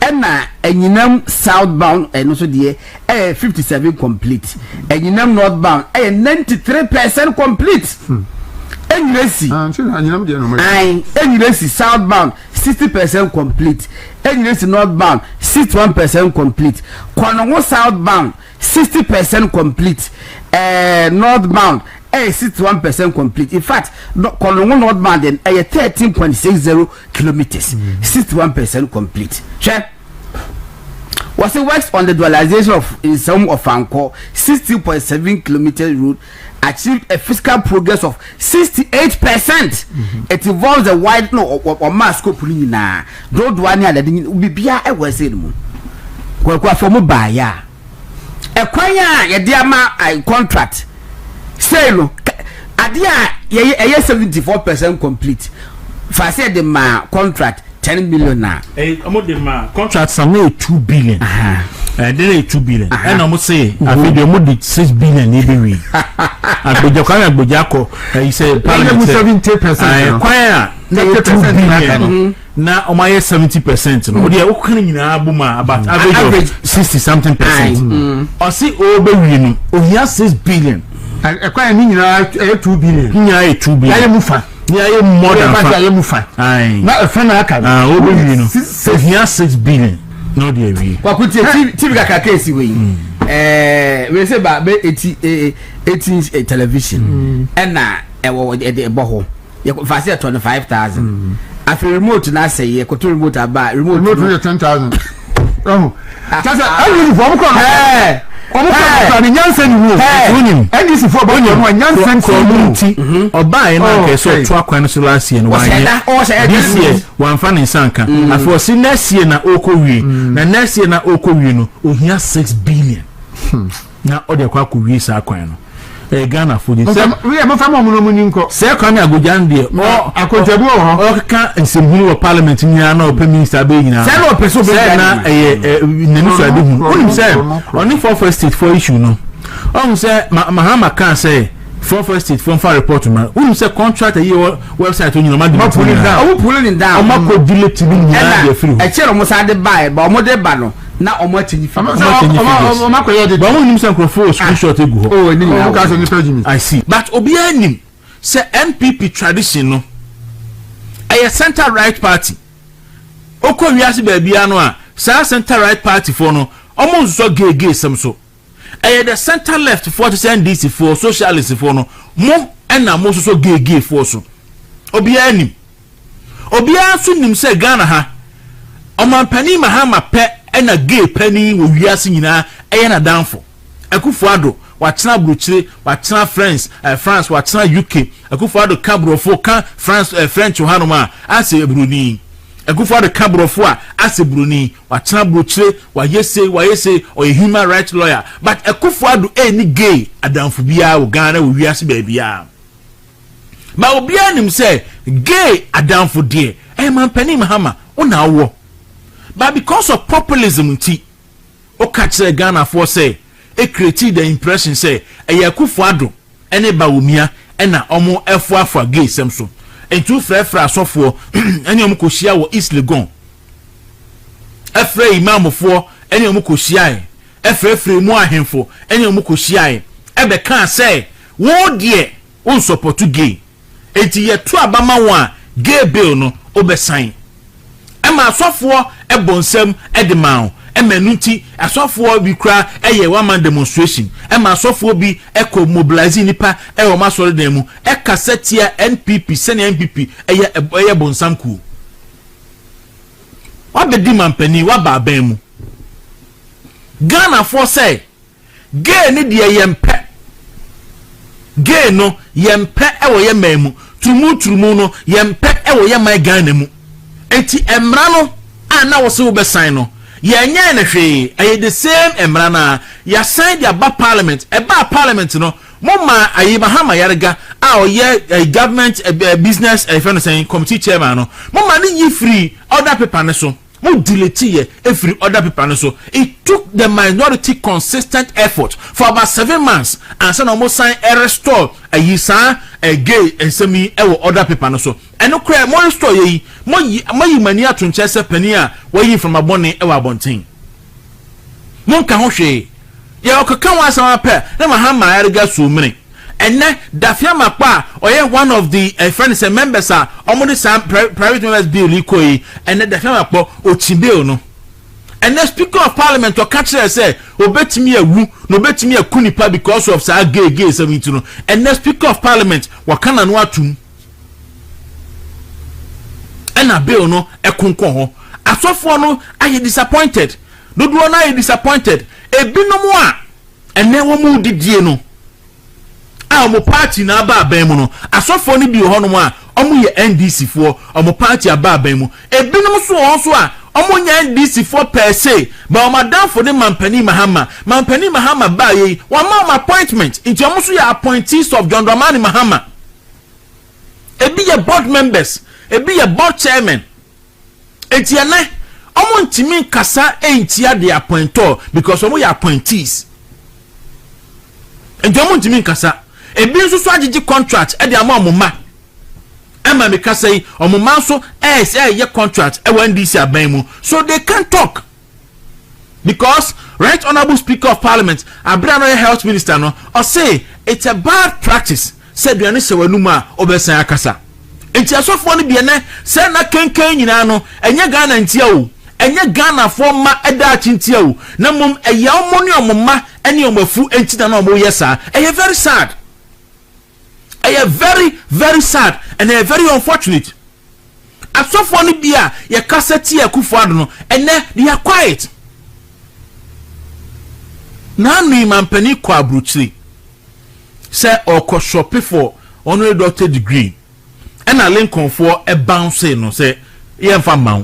And now southbound and also the 57 complete. And northbound 93% complete. And you see southbound 60% complete. And you see northbound 61% complete. Kwanongo southbound 60% complete. Northbound 61% complete. In fact, Kwanongo northbound then 13.60 kilometers. 61% complete. Check. was it works on the dualization of in some of Anko 60.7 kilometers road achieved a fiscal progress of 68%. It involves a wide or mass scope na road one here that bibia e was say mu kwa from buy ya e kwan ya ye dia ma contract say no adia ye 74% complete fa say the ma contract 10 million na the ma contract some 2 billion then 2 billion and almost say I feel the more 6 billion maybe we agboja kwa agboja ko he say parliament 70% kwa na 2 billion na o ma 70% no dey o kan nyina abuma about average of 60 something percent o see o be wi no o hia 6 billion kwa ni nyina 2 billion nyina 2 billion ya mufa ya more than fa ya mufa na e fa na aka o be wi no so hia 6 billion no dey wi kwa kuti tv ka case we we say ba 18 television na e wo e boho ye fa say 25,000 afi remote na say ye ko to remote aba remote 10,000 oh tasa awu fo ko omo ko ni nyansa ni wo onim ndc fo bo no nyansa community oba e na ke so to akwan so last year no wa this year wan fa ni sanka afi si next year na okowie na next year na okowie no ohia 6 billion na ode kwa ko wie sa akwan no Ghana for this. We are famo no munko. Say kwame agojan de o akontabu o ka nsemhunu wo parliament nya na o pe minister be nyina. Say no person be na nenu so adehu. Onim say oni for state for issue no. On say Mahama can say for state for report ma. Onim say contract your website on ma pull it down. O pull it down. O ma ko delete ni nya de free. E chere mo sa de buy ba mo de ba no. Na omo tinyi fi omo akoye de ba won nim say microphone screenshot egu ho oh ni na ka so ni page me I see but obi anim say NPP tradition no a center right party okọ wiase ba bia no a sa center right party for no omo nso gege sem so the center left for to NDC for socialist for no mo na mo so gege for so obi anim obi aso nim say Ghana ha omampani Mahama pe ena gay penny wo wiase nyina na danfo Akufo-Addo watena bruchire watena France watena UK Akufo-Addo kabrofo ka France French hanoma ase bruni Akufo-Addo kabrofo a ase bruni watena bruchire wayese o human rights lawyer but Akufo-Addo any gay adanfo bia wo Ghana wo wiase ba bia ba obi anim say gay adanfo de mampani Mahama una wo. But because of populism, o catch the Ghana for say, it created the impression say, a Akufo-Addo, any Bawumia, and na omo efwa for gay semso. And two frefra so for any omukoshia wo East Legon. Efre imam for any omukoshia, efre mu ahemfo, any omukoshia, ebe kan say, wo die, un support to gay. Eti ye tu abama wa gay bill no obesign. Ema asofo ebonsem edemao emenuti asofo bi kra eye one man demonstration ema asofo bi eko mobilize nipa e ma sori dem mu e kasetia NPP sene NPP eye bonsam ku wa be di mampani wa ba ban mu Ghana for say gay ni de yempe gay no yempe e wo yemamu tumu no yempe e wo yemai Ghana mu enti emra no ana wo se wo be sign no ye nya na hwe aye the same emra na ya sign the parliament parliament no mama ayi Mahama yarega a o ye government business friend saying committee chairman no mama ni yi free other paper ne so mo delete ye every other paper ne so it took the minority consistent effort for about 7 months and so no sign a restore ayi sa gay ensemi e wo other paper no so eno kra mo restore ye mo yi mani atunche se pani a wo yi from abone e wa abonten mo nka ho hwe ye okaka wa sama pe na Mahama yarega so mini enne dafia makpa oye one of the friends and members are omodi sam private members bill ikoi enne dafia makpo ochibill no enne speaker of parliament o catch say obetimi awu no obetimi akunipa because of sa gay 70 no enne speaker of parliament wakana no atum ena bill no ekonkon ho asofo no aye disappointed dodo na disappointed ebinom a ene wo mu didie no a mo party na aba aban mu no asofo ni bi ho no a omo ye NDC fo omo party aba aban mu ebinom so won so a omo nya NDC fo per se ba o madam for the Mampani Mahama ba ye one more appointment into omo so ya appointees of John Dramani Mahama ebi ye board members ebi ye board chairman etiane omo ntimi kasa entia de appointor because omo ye appointees enti omo ntimi kasa ebi nso so agigi contract e de ama omo ma ema me kasa yi omo ma so ye contract e wan DC aban mu so they can't talk because right honorable speaker of parliament Abrano health minister no or say it's a bad practice said duane se wanum a obesan akasa enti asofo no biene se na kenken nyina no enye Ghana ntia o enye Ghana fo ma eda achintia o na mum eya omo ne omo ma ene omafu enti na omo yesa eye very sad very very sad and very unfortunate asofo no bia ye kaseti akufo ado no ene they are quiet na nu Mampani kwa abruchiri say oko shop for honorary doctor degree and a Lincoln for a bounce no say ye mfa maw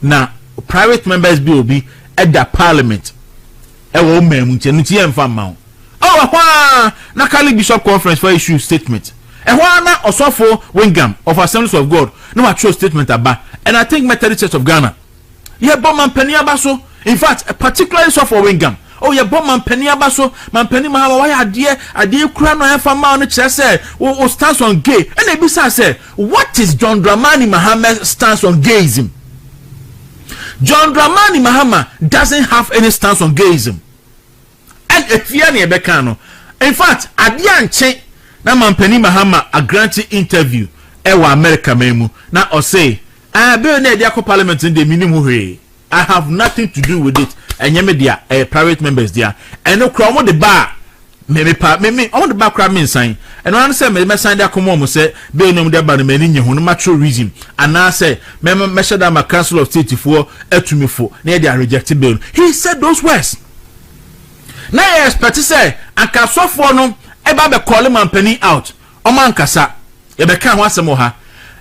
na private members bi obi at the parliament e wo mem nti ye mfa maw oh na Kali Bishop conference for issue statement na osofo Wingam of Assemblies of God no ma true statement aba and I think Methodist Church of Ghana ye bo Mampani abaso in fact particularly so for Wingam oh ye bo Mampani abaso Mampani Mahama why ade kura no enfa ma no kire say o stance on gay and e bisa say what is John Dramani Mahama's stance on gayism? John Dramani Mahama doesn't have any stance on gayism. And if you are Bekano, in fact, Adianche na Mampani Mahama a granted interview ewa America memu na or say I be na dia parliament in the minimum way. I have nothing to do with it. And media private members there. And no crown the bar. Me on the back crab sign. And I say me sign that come on say be no there by the many no natural reason. And I say me measure that my council of state for etumi for na they are rejected bill. He said those words. Na I expect to say anka so for no e ba be call Mampani out. O man kasa e be kan ho asem ha.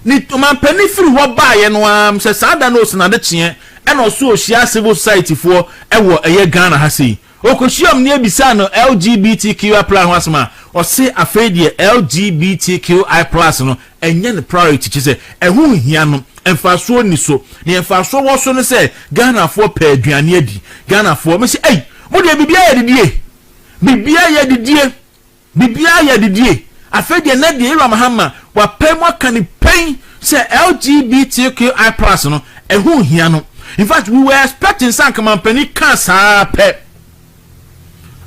Ni Mampani free ho ba ye no am say sada no na de chie e no so ohia civil society for e wo eye Ghana ha sei. Okoshiam ne ebisa no LGBTQ plus wasma o se afedie LGBTQI plus no enye ne priority chi se ehu hia no emfaso ni so ne emfaso wo so no se Ghana for pa aduane adi Ghana for me se ei mo de bibia ya didie afedie na de Ira Mahama wa pem aka ni pen se LGBTQI plus no ehu hia no. In fact we were expecting some Mampani cancer pe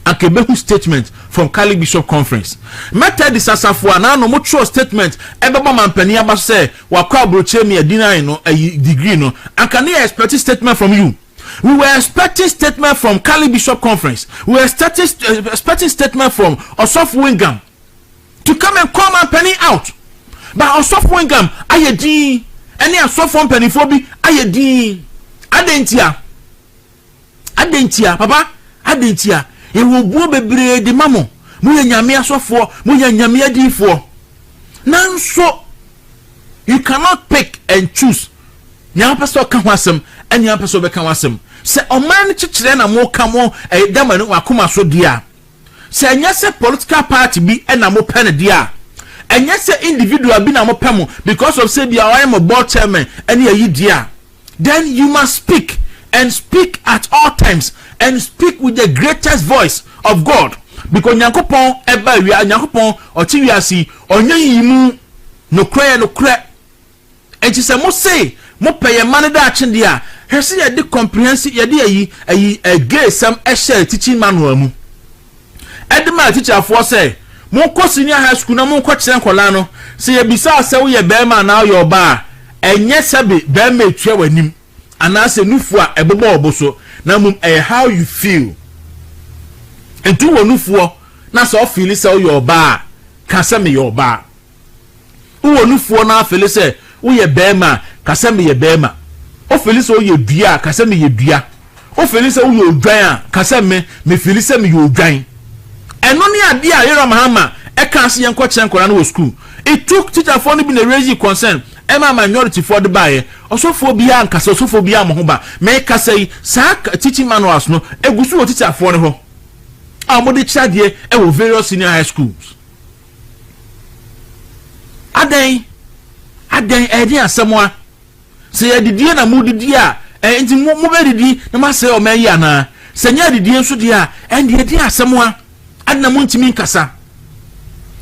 Akebehu statement from Kali Bishop conference. Method disasafo na no mutual statement ebeba Mampani aba say wakwa broche me adina no a degree no. Anka ne expect statement from you. We were expecting statement from Kali Bishop conference. We were expecting statement from Osofo Wingam to come and call Mampani out. But Osofo Wingam ayedi any Osofo Mampani bi ayedi adentia papa adentia e wo buo bebre de mamo mu ya nyame asofo mu ya nyame adifo nanso you cannot pick and choose nya person ka hwasem anya person be ka hwasem se oman chichire na mo ka mo dama no akoma so dia se anya se political party bi na mo pen dia anya se individual bi na mo pemo because of say bia I am a board chairman and ya dia then you must speak and speak at all times and speak with the greatest voice of God because Nyankopon eba wi Nyankopon ochi wiasi onye yimu no kra enti se mo say mo peye man da achen dia hwese ye de comprehensive ye de ayi gay sam share teaching manual mu edema teacher for say mo ko senior high school na mo ko kire nkola no se ye bisa se wo ye be ma na yo ba enye sabe be ma etwa wanim anase nufu a ebebo oboso na mum how you feel entu wonufu na so feel say your ba ka say me your ba wonufu na feel say wo ye be ma ka say me ye be ma o feel say wo ye dua ka say me ye dua o feel say wo odwan ka say me feel say me yo odwan eno ne ade a yero Mahama e ka ase yenko kire nkora na wo school it took teacher for no be na raise concern Emma minority for the buyer osofo bia nkasa osofo bia mo ho ba me ka say sa teaching manuals no egusu wo teacher for ne ho amode chade e wo various senior high schools adan edi asemwa se yedidie na mudidi a enti mo be didi na ma se o me yi ana se nya didie nso di a endi edi asemwa adna mo ntimi nkasa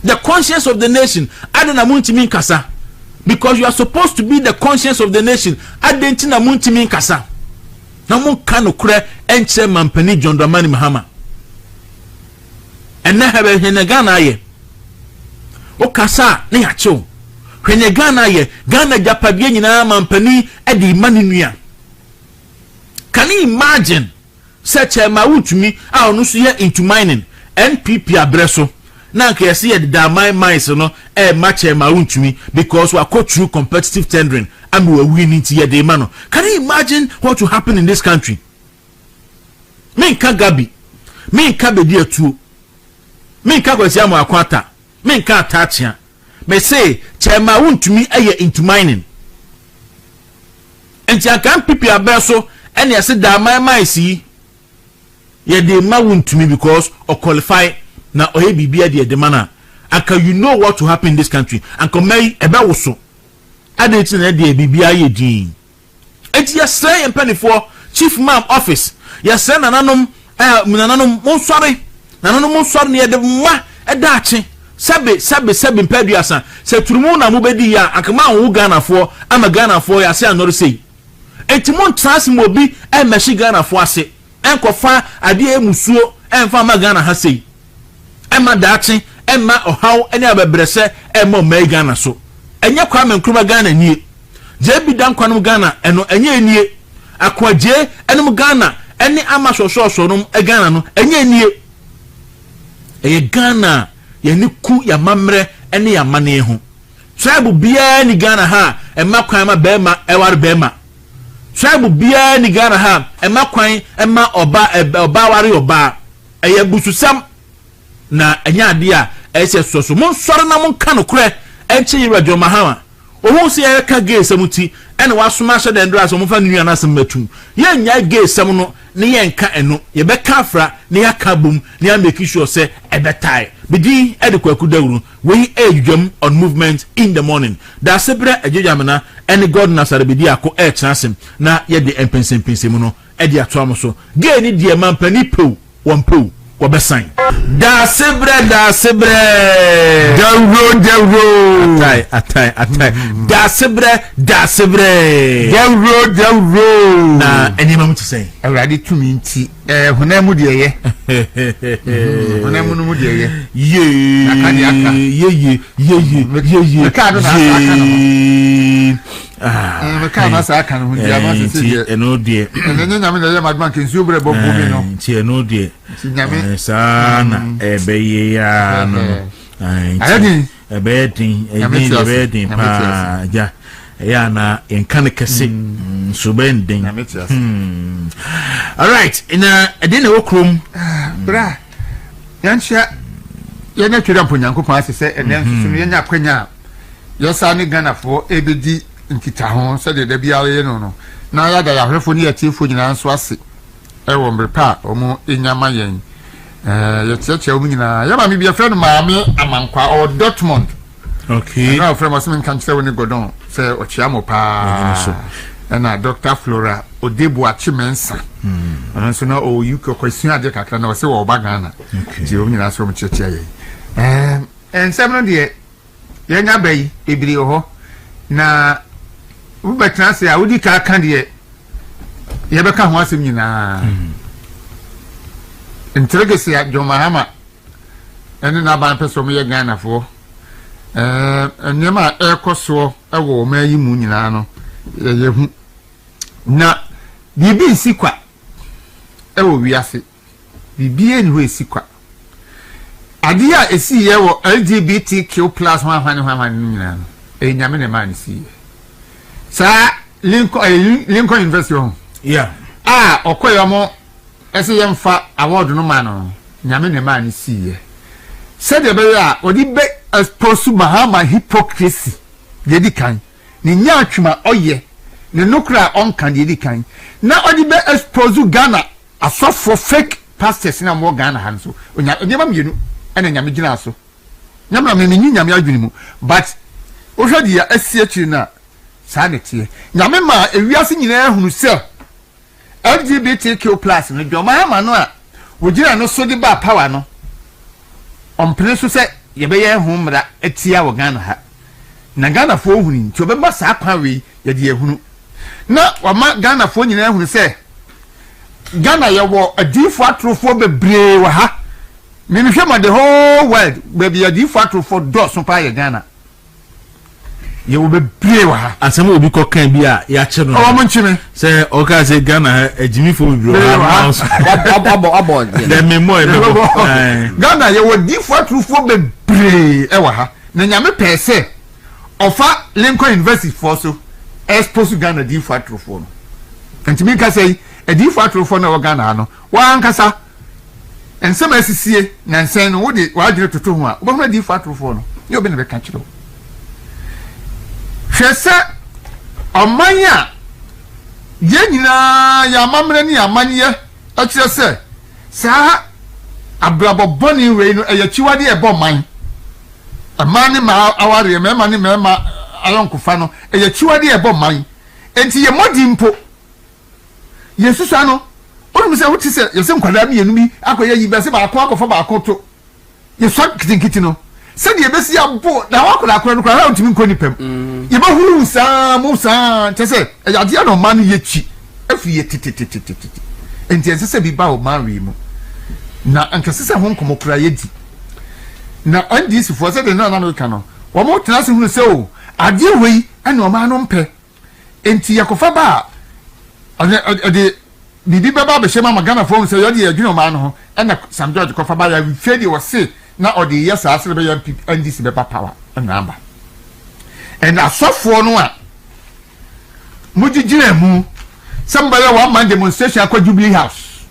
the conscience of the nation adna mo ntimi nkasa because you are supposed to be the conscience of the nation adenti na mo ntimi nkasa na mo ka no kure enche mampani John Dramani Mahama ena hebe hene Ghana ye o kasa ne ya chew hwenye Ghana ye Ghana japadie nyina mampani edi maninua can you imagine such a mawutumi a onu so ye into mining NPP abreso na nke yesi ye da mines no match e mawutumi because we are through competitive tendering and we are winning to ye de man. Can you imagine what will happen in this country? Me nka gabi me nka bedi atu me nka kwasi amu akwata me nka atachia me say chema wuntumi eye into mining enti aka pipi abeso ene yesi da mines ye de ma wuntumi because o qualify na oye bibia de mana aka you know what will happen in this country and come ebe woso adeti na de bibia ye din enti ya say empanifo chief imam office ya say nananom monsore nananom monsore ne de ma edache sabe mpaduasa se turumu na mo bedi ya akama wo Ghanafo ama Ghanafo ya se anori sei enti mon transimo bi e meshi Ghanafo ase enkofa ade emusuo emfa ma Ghana ha sei ema dache ema ohaw ene abebrese ema mai Ghana so enye kwa menkruma Ghana nie je bi dan kwanum Ghana eno enye enie akwaje enum Ghana ene ama soso nom e Ghana no enye enie eye Ghana ye ni ku ya mamre ene ya mane ho tribe bia ni Ghana ha ema kwan ma bema ewar bema tribe bia ni Ghana ha ema kwan ema oba ware oba eye bususam na enya ade a ese soso mon sore na mon ka no kure enche Rajab Mahama ohun se ye ka ge samuti ene wasoma hye de ndra so mon fa nua na asem matum ye nya ge sam no ne ye nka eno ye be ka afra ne ya ka bom ne ya make sure se ebetai bidi edekwaku dawru we ejudwam on movement in the morning da sebra ejujamna ene god na sare bidi akọ e transem na ye de empensempensem no e de ato amoso ge ni de mampani pew wonpew Wabesan. Da sebre. Dawro. Atai. Da sebre. Dawro. Na enima mu tsai. Awrade tumi nti honam de ye. Honam no mu de ye. Ye. Akani aka. Ye. Mekado na aka no. Mekado na aka no dia ma se eno de. Enye nyame na ye madman kensu bre bobo mi no. Ti eno de. Nyame sana ebeye ya no ayadi ebedin pa ja ya na enkan kese subendin all right ina edin e wokrom bra yancha yana twira ponyankopon asese enen susu yanya kwanya yosa ne Ghanafo ebedi nkita ho se de bia ye no na ya da ya hwefo ni atifo nyina nso ase ewo mrepa omo enyama yen yetcheche omunyina ya ma mi bia friend maame amankwa o Dortmund okay na friend masim kan chese woni godon se ochia mo pa na Dr. Flora Odebu Achimensa so na o UK question ade kakra na se wo ba Ghana ti omunyina so mo cheche ye ensem de ye nya bai ebiri ho na wo betra se a wodi ka kan de ye beka ho asem nyina Intergesi ya John Mahama ene na ban peso mo ye Ghanafo nyema ekoso ewo ma yi mu nyina no ye hu na bibi nsikwa ewo wiase bibi eni ho esikwa ade a esi ye wo LGBTQ+ hwan nyina no nyame ne man si sa Lincoln University yeah okoyomo ese yemfa award no ma no nyame ne ma ni siye said the be a odi be expose Mahama hypocrisy dedi kan ni nya atwuma oye ne nokra onkan dedi kan na odi be expose Ghana asofo fake pastors na mo Ghana han so onya ma mienu ene nyame gina so nyame me nyi nyame adwini mu but ohwadi ya asie kiri na sanete nyame ma ewiase nyina ehunu se LGBTQ+ no dwoma ama no a wogina no so de ba power no ompene so se yebeye hu mra etia wo Ghana ha na Ghana fo ohuni nti obeba saa kwa we ye de ehunu na wama Ghana fo nyina ehunu se Ghana yewo adifo atrofo bebre wa ha me hwe ma the whole world baby adifo atrofo doso pa ye Ghana ye wo bebre wa ha asem obi ko kan bi a ya che no o mo nchime se o ka se Ghana ejimi fo bebre wa abo the memo Ghana ye wo adifo atrofo bebre e wa ha na nyame pese ofa Lincoln University for so expose Ghana adifo atrofo no ntimi ka sei adifo atrofo na wo Ghana no wa ankasa ensema asisie na nsen no wo de wa adwere toto ho a wo ba adifo atrofo no ye obi na be ka kiro hwese omanya ye nyina ya mamre ni amanye akire se saa abraboboni we no eyachiwade ebo man amani ma aware mema ni mema alonkufa no eyachiwade ebo man enti ye modi mpo yesu ano onu se wuti se yese nkwada mi yenu bi akoye yibe se ba akofa ba akoto yesu kitikiti no se de ebesi abo na wakola akora no kora utimi nkoni pem ye ba huru sa musa tese ade ya no man ye chi afi ye tititititi enti ese bi ba o man wi mu na ankase se ho nkomo kora ye di na andisi fo se de na no ka no wo mo tena se huru se o ade wei ene o man no mpe enti yakofa ba ade bibi baba be shema magana fo se yo de adwuma ma no ho ena Sam George kofa ba ya fedi wo se na odi yes asere be yan ndc be power namba and asofo no a mujijire mu somebody one man demonstration akwa Jubilee House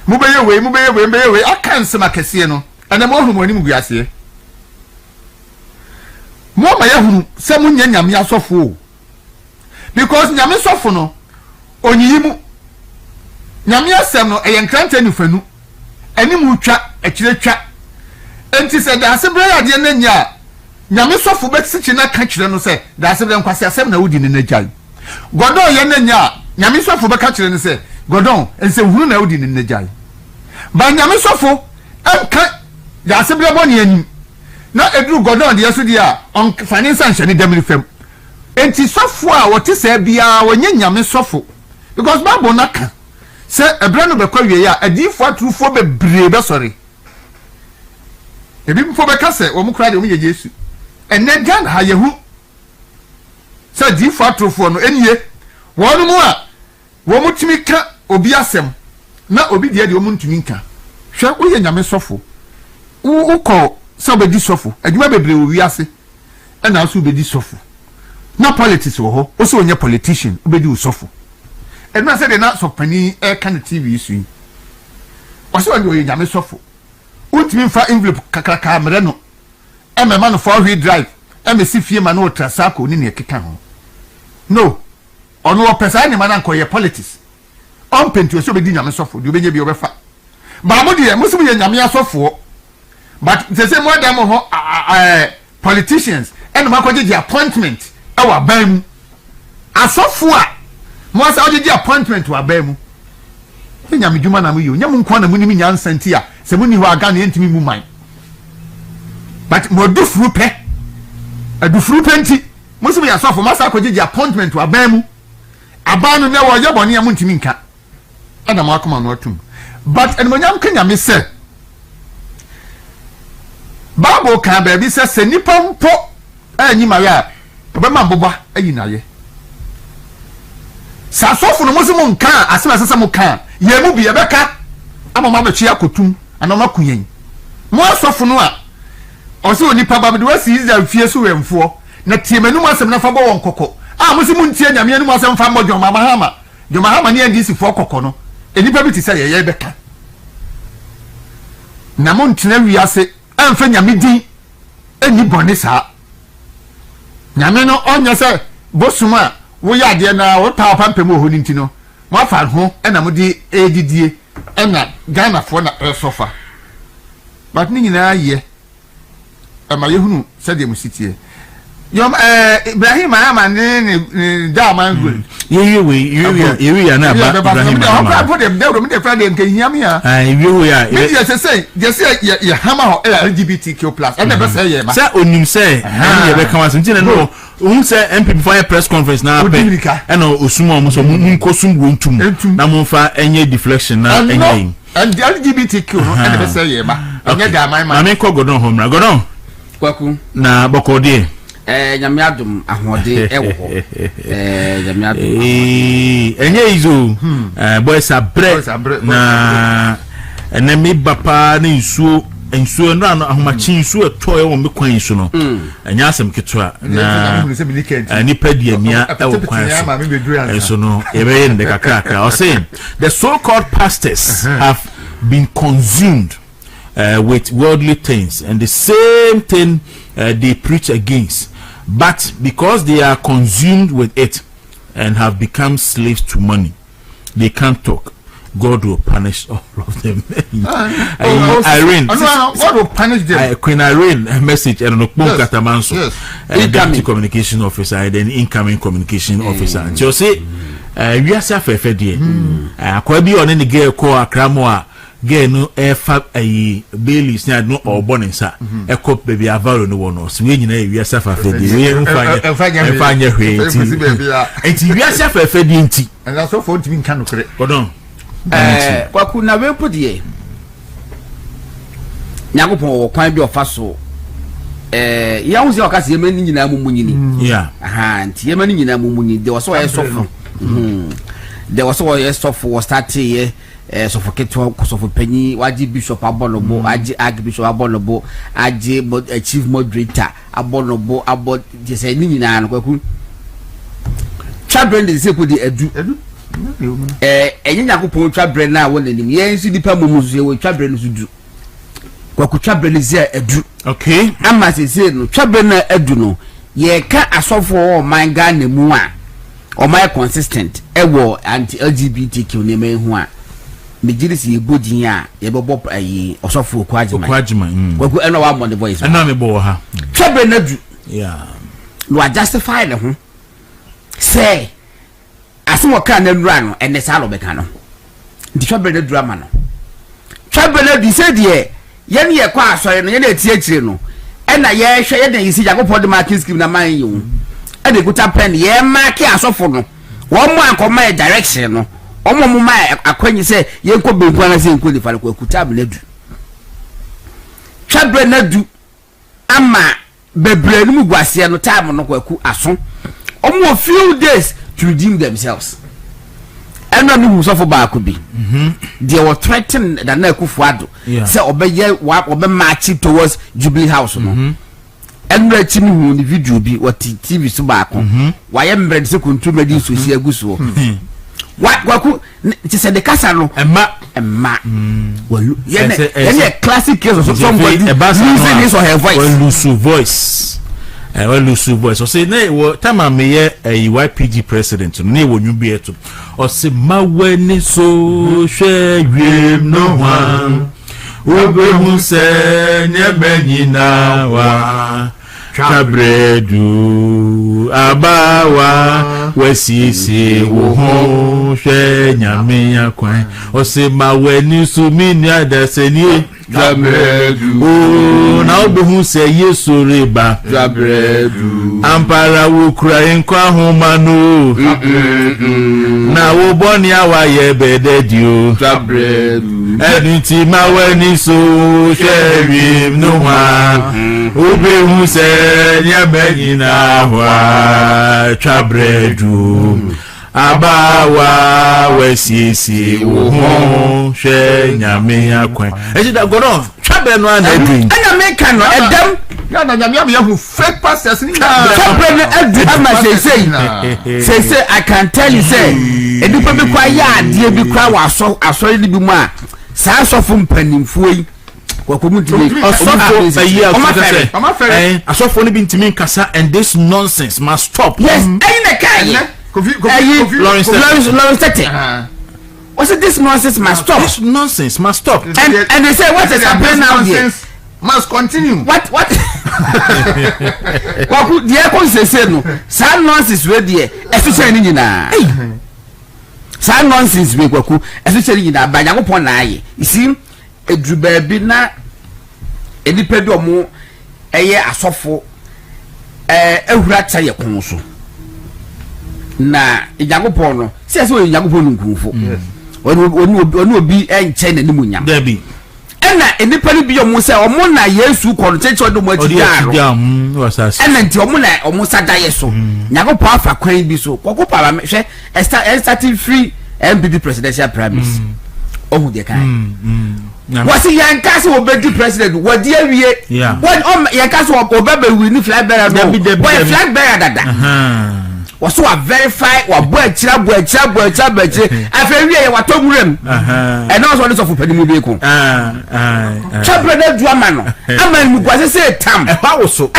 mubeye we akanse makese no ana mo hunu ani muguase mo ma ya hunu se munya nyame asofo because nyame sofo no onyimu nyame asem no eyenkranta nifanu ani mu twa akiretwa enti se da asebra ya de na nya nyame sofo betisi na ka kire no se da asebra nkwase asem na wudi ne najai godon ye na nya nyame sofo be ka kire no se godon ense hunu na wudi ne najai ba nyame sofo enka da asebra boni ani na eduru godon de yeso dia on finance anhye ne demri fam enti sofo a wote se bia wonye nyame sofo because Bible naka se ebra no be kwa wie ya adifo atrufo be bre be sorry ebi mfo be kase wo mukra de wo ye Yesu enne Ghana ha yehu se adifo atrufo no eniye wonu mu a wo mutimi ka obi asem na obi de wo mutimi nka hwe wo ye nyame sofo wo ko se obedi sofo adwuma bebre wo wiase na aso obedi sofo na politics wo ho wo se onye politician obedi wo sofo and I said na so pani e kan TV su wase onye nyame sofo utimi fa envelope kakaka mre no e me ma no for wheel drive e me si fie ma no trasako ni ne keka ho no ono opesa ni ma na nkoye politics on penti so be di nyame sofo di obenye bi obefa ba mo de mo so be nyame asofo but they say more than ho politicians and ma ko je appointment e wa ban mu asofo a mo sa oje appointment wa ba mu nyame dwuma na mu yo nyam nko na mu ni nyansanti a se mu ni ho aga na entimi mu man but mo do furu pe adufuru penti mo so ya sofo ma sa ko je appointment wa ba mu abanu na wo yebone ya mu ntimi nka ana ma akoma no atum but en mo nyam ka nyame se Bible kan ba bi se nipa mpo anyi mara obema boba ayi na ye sa sofo no mo nka asema sesa mo kan ye mu bi ye beka amama ba chia kotum anoma kuyen mo sofo no a o se onipa ba de wasi Israel fie so wemfo na tiemanu asem na fa bo won kokko a mo se mu ntie nyame anu asem fa modjon Mahama de Mahama ne NDC for kokko no enipa bi ti say ye beka na mo ntena wiase amfa nyame din eni bone saa nyame no onya say bosuma wo ya de na wo ta pampem ho ni ntino mo afa ho na mo di edidie na Ghana fo na sofa but ni nyina ye ama yehunu say de musitie yom Ibrahim Mahama ne Daman good you na ba Ibrahim Mahama put them there me friend nke hiam ya you ya just say ya hammer LGBTQ+ and never say ya say onim say ya be kan asentina no say MP before press conference na pe e no osuma mo so nkosum wontum na mo fa enye deflection na enye and the LGBTQ no and never say ya ba enye Daman ma me ko godon homra godon kwaku na bokode nyame adum ahode ewo ho nyame adum enye izo boys abre na enemi bapa na nsuo no ahomachi nsuo to ewo me kwan so no enya asem ketwa na nipa diamia ewo kwan so no ebe nde kakaka o say the so called pastors have been consumed with worldly things and the same thing they preach against, but because they are consumed with it and have become slaves to money, they can't talk. God will punish all of them. Irene, God will punish them. Queen Irene, a message and no Katamanso, incoming communication officer, and then incoming communication officer. So say, we are self-effed here. Quite be on any girl called Akramoa. Get no air fab a Bailey snad no or bonanza. A cop baby avaro no one or swinging a we are self-effed. Find your way. And we are self-effed. And that's all for to be can correct. Go on. Kwaku na we put ye Nyakopon kwan bi ofa so ya wo se okase ye mani nyina mumunyi yeah aha nti ye mani nyina mumunyi de so ye sofo de so ye sofo was start ye suffocate sofo panyi waji bishop abolobo aji archbishop abolobo aji chief moderator abolobo abo je se ni nyina no kwaku chabrand de se put the edu Nyakopon twabre na wo nanim ye nsu dipa momuzu ye wo twabre no sudu kwaku twabre no zia edu okay ama sese no twabre na edu no ye ka asofo o man Ghana mu a o my consistent ewo anti LGBTQ ne me hu a mejirisi ye godin a ye bebo ayi osofo okwajima kwaku eno wa mo the voice ena me bo ha twabre na edu yeah no justify the ho say asimo ka na nura no ene sa lo beka no ndi twa brede drama no twa brede di se de ye ne ye kwa asore no ye na tie kire no ena ye hwe ye na yisi Yakopon de marking scheme na man yi e de guta pen ye marking asofo no wo mo akoma direction no o mo ma akwanyi se ye nko benku na se nko lifa ko kuta bledu twa brede na du ama bebre no mu guase no time no kwaku aso o mo few days to redeem themselves. And no who suffer back could be. They were threatened that na kufuado. Say obeye wa obe march towards Jubilee House no. And we team who the video be what TV so back. Why am bread se kuntu medi so si aguso. What ku ti say the casa no emma. Well yeah classic case of somebody losing his or her voice. Well lose voice. Well lose voice. So say na wo time me ye YPG president no na wo nwubi eto. O say maweni so hwe wiem no wan. Obehu se nyebanyina wa. Chabredu abawa wesisi wo ho hwe nyame akwan. O say maweni so mini adaseni Chabredu na obehu se Yesu reba Chabredu ampara wo kura enko ahoma no na wo boni awaye bededio Chabredu eniti maweni so hwewim no ha obehu se nyabanyina wa Chabredu abawa wesisi wo ho hwe nyame akwan ejida goron twabe no ana drink ana me kan no edam ya na nyame ya hu fake pastors ni twabe no edu ama say I can tell you say enipa bi kwa ya ade bi kwa wa asori ni bi mu a saa sofo mpanimfo yi kwakomu ntimi asofo ayi asofo ni bi ntimi nkasa and this nonsense must stop. Yes, ayi na kai Lawrence what's this nonsense must stop. This nonsense must stop. And they say what is happening now here must continue. What kwaku dia kon sese no sa nonsense we dia esuche ni nyina sa nonsense we kwaku esuche ni nyina ba Yakobon na aye isi edruba bi na enipa bi omo eye asofo ehura chaye kon so na Yakobon no se we Yakobon nkunfo onu obi enche na nimunyam Debi ena enipa ni bi omo se omo na Yesu kon cheche odo mo atiaro ena nti omo na omo sadaye so Yakobon afa kwan bi so kokopa ba hwe starting free MPP presidential primaries omo de kan wasi yankase obedi president wadi awie when yankase obebe win flag bearer no boy flag bearer dada waso wa verify wa bo akira afa wie ye watomurem and also this of padimu be ko chabra na duama no ama mu kwase se tam ehwa woso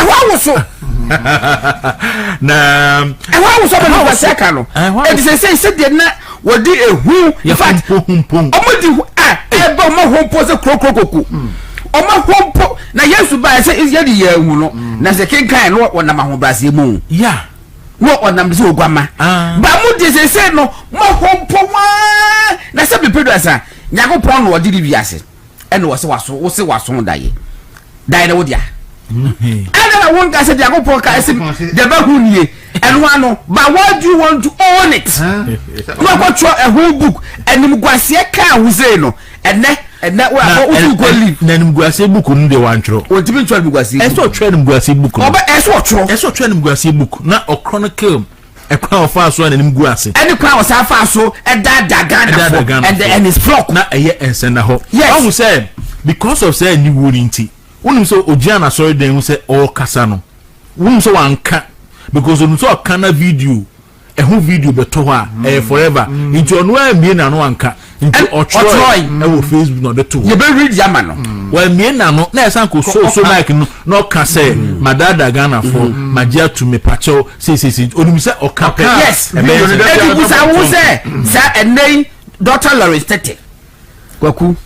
na ehwa woso be no kwase ka no e say de na wodi ehu in fact omodi ebe omo hompo se krokrokoku omo hompo na Yesu ba se is yedi ye hu no na se kenkan no wonam ahobrase mu ya no onam se ogwama ba mu de se no mo hompo wa na se be peduasa Yakobon no wodi biase e no wo se waso daye na wodia ana na won ka se Yakobon ka se de ba hu nie eno ano but why do you want to own it no go throw a whole book enim gwase ka hu say no ene wo go live na enim gwase book no de wantro o tibi throw enim gwase eso throw enim gwase book no oba eso throw enim gwase book na o chronicle e kwa ofa so na enim gwase eni kwa o sa fa so e da Ghana and his flock na eye ensenda ho who say because of say ni wori nti wonu so ogiana sorry den hu say o kasa no wonu so wanka because on so kana video video beto ha forever into onu amie na no anka into otroy e Facebook no beto you be read yama no well me na no na esan ko so like no ka say madada Ghana for magia to me pacho say onum say okape yes e ku sa wo say sa enei Dr. Lawrence Tete kwaku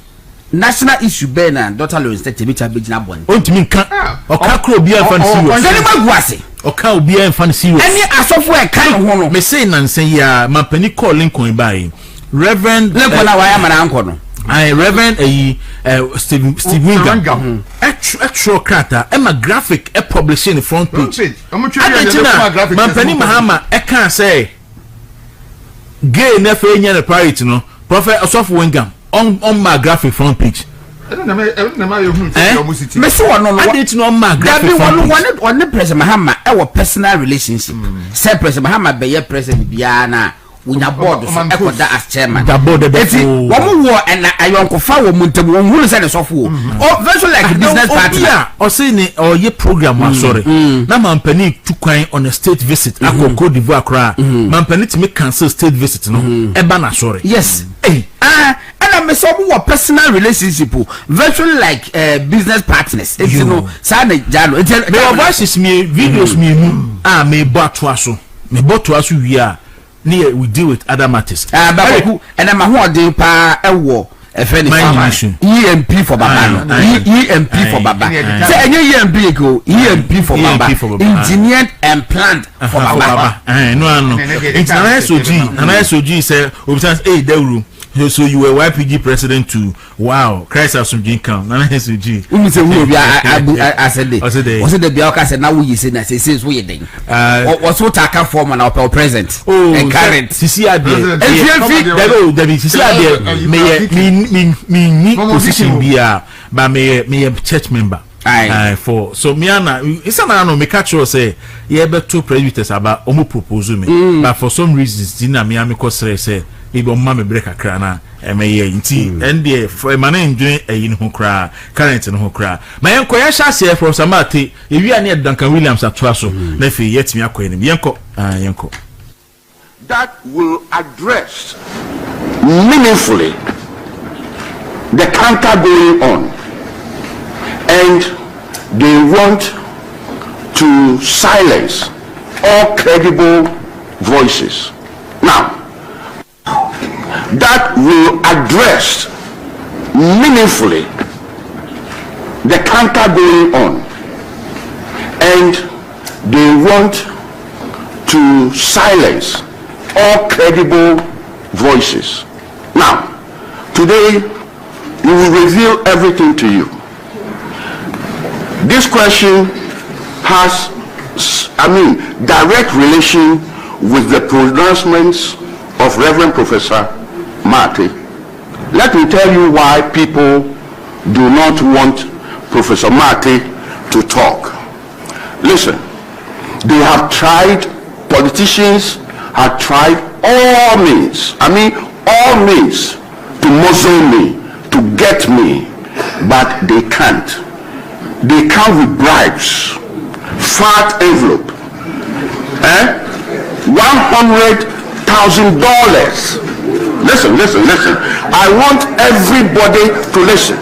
national issue be na Dr. Lawrence Tete bi cha be gina bon ontimi nka okakro bi afan serious ondeni maguase oka obi en fan serious any asofo e kan ho no me say nansen ya mapani call Lincoln by Reverend Lincoln na waya mana anko no Reverend Steve Wingham extra krata Emma graphic e publishing the front page mapani Mahama e kan say gay na fe nya na priority no Prophet Osofo Wingham on my graphic front page me see one no I didn't know my graphic one President Mahama our personal relationship say President Mahama be your president bia na unya board so ekoda as chairman the board wo wo and ayonkofa wo muntem wo hunu say the sofo o very like business partner o say ni o ye program wa sorry na mampani tukwan on a state visit akọ Cote d'Ivoire Accra mampani to make cancel state visit no eba na sorry yes and me so wo personal relationship virtually like business partners you know say na jalo me voices me videos me nu me botwa so wi a we deal with other matters babaku and I'm holding pa ewo efeni EMP for baba no EMP for baba say enye EMP go EMP for baba engineered and planned for baba no it's SOG say obisans dawru so you were YPG president to wow Christ has some income na SOG say who be I said the biaka said now we say na say so ye den was what taka form na our present and current sisi ade sisi ade me position bia ba me church member for so miana isana no me catch you say ye beto presbyters about omo propose me but for some reasons dina me amiko say ibo mama break akra na emeye nti ende for man enjoy eyin ho kra current no ho kra ma yenko ya hya from samate ewia ne Duncan Williams atoa so na fe yetimi akoye ne yenko that will address meaningfully the canker going on, and they want to silence all credible voices. Now, that will address meaningfully the canker going on, and they want to silence all credible voices. Now, today we will reveal everything to you. This question has, direct relation with the pronouncements of Reverend Professor Marty. Let me tell you why people do not want Professor Marty to talk. Listen, they have tried, politicians have tried all means, all means to muzzle me, to get me, but they can't. They come with bribes, fat envelope, $100,000. Listen. I want everybody to listen.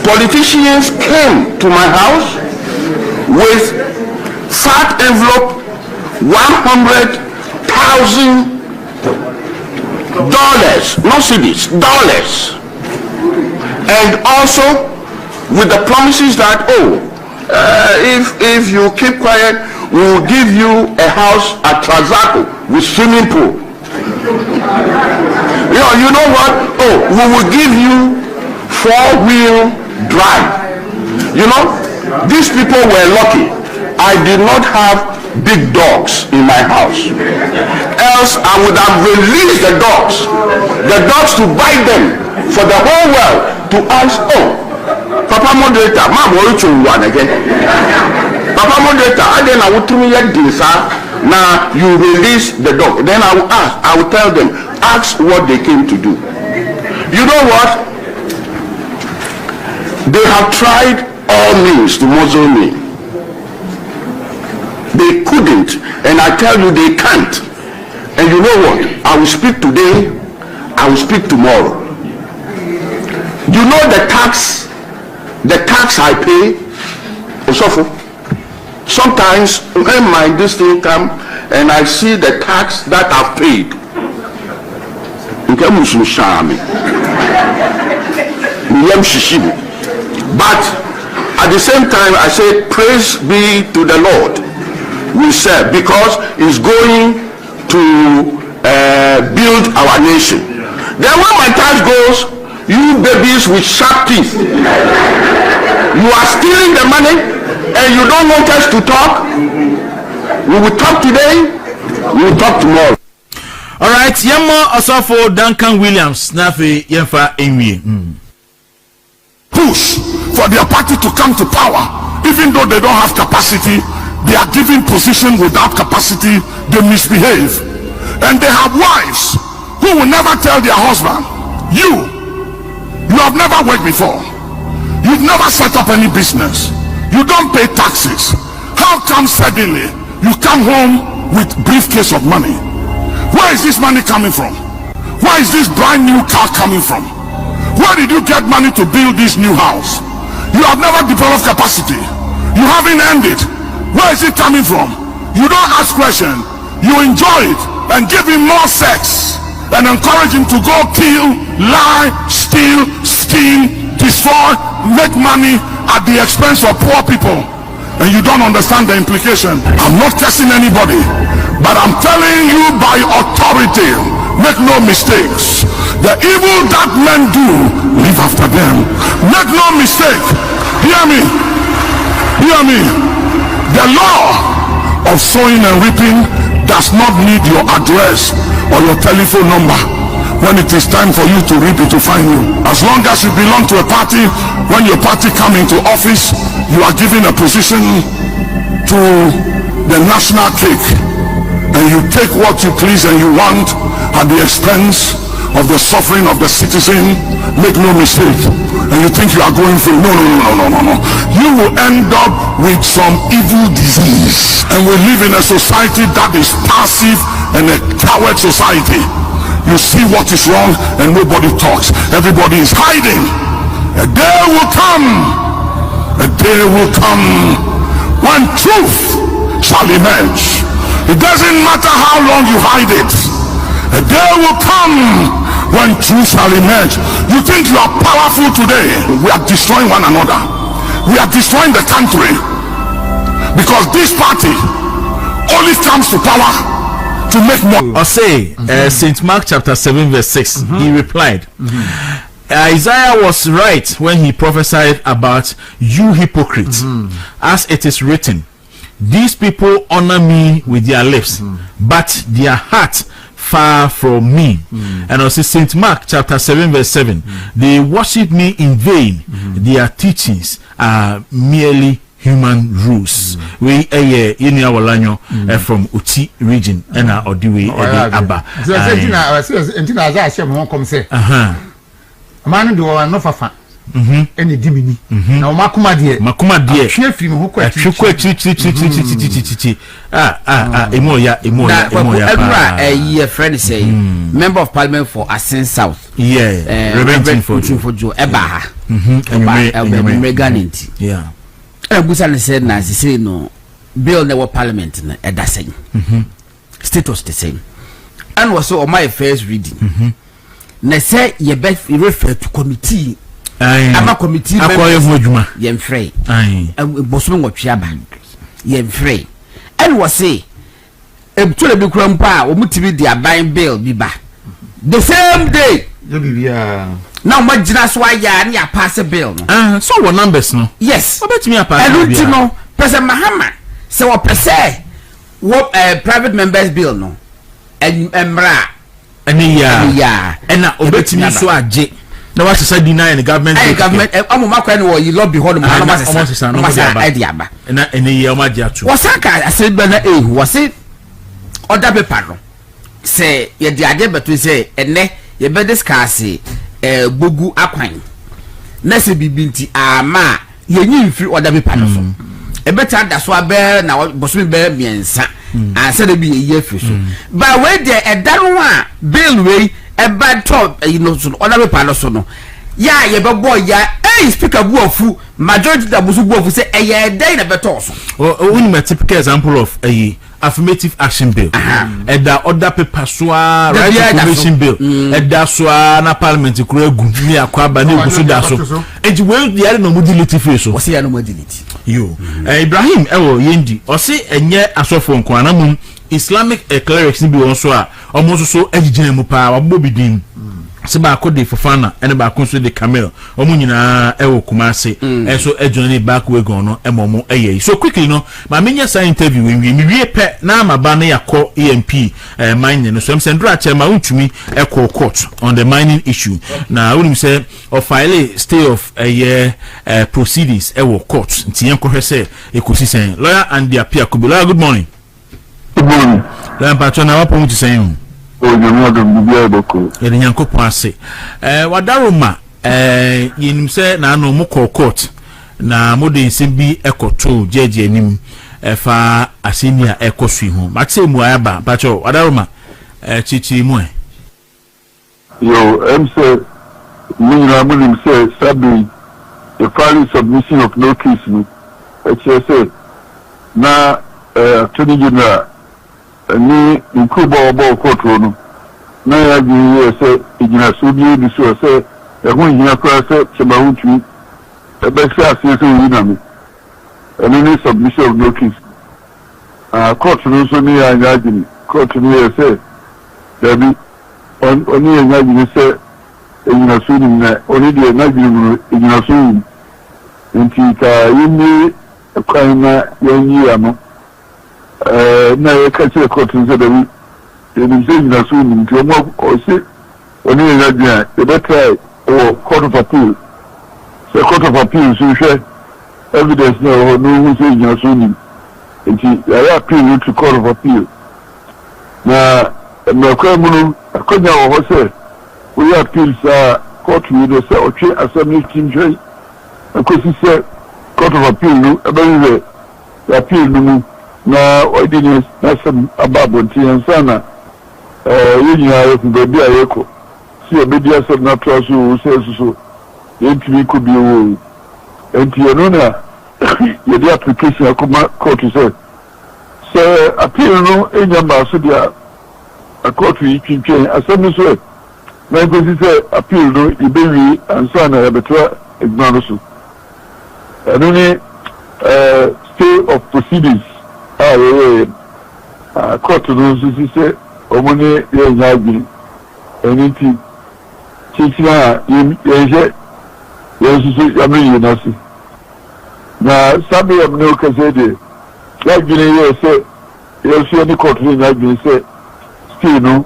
Politicians came to my house with fat envelope, $100,000, not cedis, dollars, and also with the promises that if you keep quiet, we will give you a house at Trazaco with swimming pool. You know what? We will give you 4-wheel drive. These people were lucky. I did not have big dogs in my house. Else I would have released the dogs to bite them for the whole world to ask, Papa Moderator, one again. Papa Moderator, I would now you release the dog. Then I will tell them, ask what they came to do. You know what? They have tried all means to muzzle me. They couldn't, and I tell you they can't. And you know what? I will speak today, I will speak tomorrow. You know the tax I pay? Sometimes when this thing come and I see the tax that I've paid, but at the same time I say, praise be to the Lord we serve, because it's going to build our nation. Then when my tax goes, you babies with sharp teeth, you are stealing the money and you don't want us to talk. We will talk today, we will talk tomorrow. All right, Yamo Osofo Duncan Williams, Nafi Yemfa Enwi. Push for their party to come to power, even though they don't have capacity. They are given position without capacity. They misbehave, and they have wives who will never tell their husband, you have never worked before, you've never set up any business, you don't pay taxes. How come suddenly you come home with briefcase of money? Where is this money coming from? Where is this brand new car coming from? Where did you get money to build this new house? You have never developed capacity, you haven't earned it. Where is it coming from? You don't ask questions, you enjoy it and give him more sex and encourage him to go kill, lie, steal, scheme, destroy, make money at the expense of poor people. And you don't understand the implication. I'm not cursing anybody, but I'm telling you by authority, make no mistakes. The evil that men do, live after them. Make no mistake. Hear me. Hear me. The law of sowing and reaping does not need your address or your telephone number. When it is time for you to reap, it will find you. As long as you belong to a party, when your party come into office, you are given a position to the national cake, and you take what you please and you want at the expense of the suffering of the citizen. Make no mistake. And you think you are going through, no. You will end up with some evil disease. And we live in a society that is passive and a coward society. You see what is wrong and nobody talks. Everybody is hiding. A day will come when truth shall emerge. It doesn't matter how long you hide it. A day will come when truth shall emerge. You think you are powerful today. We are destroying one another. We are destroying the country because this party only comes to power to make more. Or say St. Mark chapter 7 verse 6. He replied, Isaiah was right when he prophesied about you hypocrites, as it is written, these people honor me with their lips, but their heart far from me. And also St. Mark chapter 7 verse 7, they worship me in vain. Their teachings are merely human rules. We in our lanyo from Uti region and our Odiwe Abba. Man do no fafa any dimini na makuma die ahwe firi ho kwa emoya a friend say member of parliament for Asin South Reverend for Joe Ebaha Meganity Busan said na say no bill never parliament na edasen status the same and was so on my first reading na say ye be refer to committee ama committee members ye mfrey bosom ngotwe aba ye mfrey and was say ebutule bi kura mpa o mutibi di aban bill bi ba the same day ye bibia now ma gina so aya na ya pass bill no so what numbers no yes obetimi ya pass bill no President Mahama say what pese what private members bill no emra yeah and na obetimi so age na what say deny the government amoma kwa no yi lobby ho no ma say idea ba na ene ye o ma dia to wasaka asebe na wase other paper no say ye di ade beto say ene ye be discuss gbogu akwan na se bibinti ama ye nyimfiri other paper no so e beta da so abe na bosomi be miensa ansa de bi ye firi so ba we de edaro a bill we e bad top you know so other paper no so no ya ye be boy ya speaker bu ofu majority da busu bu ofu say e dey na beto so a typical example of a affirmative action bill and the other paper so right information bill and that so na parliament kura egu ni akwaba na egu so da so and when the no mo delete face so say no mo delete yo Ibrahim ewo yendi o say enye asofo nko na mum Islamic clerics bi won so a omo so agigina mu pa wabo bidin se ba ko de fofana ene ba ko so de camel omo nyina ewo kumase so ejoni back way gon no emomo eye so quickly no ma menya sa interview we wie pe na maba na yakọ EMP mining no so em sendra che ma untumi ekọ court on the mining issue na unim say of file stay of proceedings ewo court nti yenko hwese ekosisen lawyer and the appear kubula good morning. Good morning. La patrona wa pomu tisen yɛde nyankopɔn ase wadaroma yenim sɛ na ano mo court na mode nsɛm bi ekoto jeje anim fa asenia ekoso hu matse mu ayaba pacho wadaroma chichi mu yo emse nyina munim sɛ sabi the final submission of notice no say na Attorney General ni nkuba obo koto no na ya gi se igina so bi bi so se e ho igina kwa se chemahuntu e be se ase so wi na me ni submission of notice court no so ni ya nyagini court ni se dabi oni ya nyagini se igina so ni na oni de nyagini igina so nti ka yimi kwa na yenyi ya no na ye kache court nse da wi ni se na so ni nti mo o se oni ya dia e better o court of appeal so court of appeal so share evidence no no se na so ni nti ya appeal to court of appeal na kwa mu akonya wo se we appeal sa court we do se o twe assembly team joy akosi se court of appeal no ebe appeal no na ordinance na some ababonti ansana yɛnyina yɛku baabi a yɛkɔ si yɛbɛdi asɛm no atoa so wo sɛ so yɛntumi kɔ bio wɔ enti ɛno na yɛde application akɔma court sɛ appeal no ɛnya mbaa so deɛ court yi twintwɛn asɛm no so na nkosi sɛ appeal no yɛbɛwie ansa na yɛbɛtoa adwuma no so ɛno ne stay of proceedings a yɛyɛ court no nso si sɛ ɔmo ne yɛnya adwene ɛno nti kyekyere a yɛnhyɛ yɛn nso so yɛameyɛ no ase na sabe yɛm ne wokasɛ deɛ yɛadwene yɛ sɛ yɛnso ne court no nya adwene sɛ stay no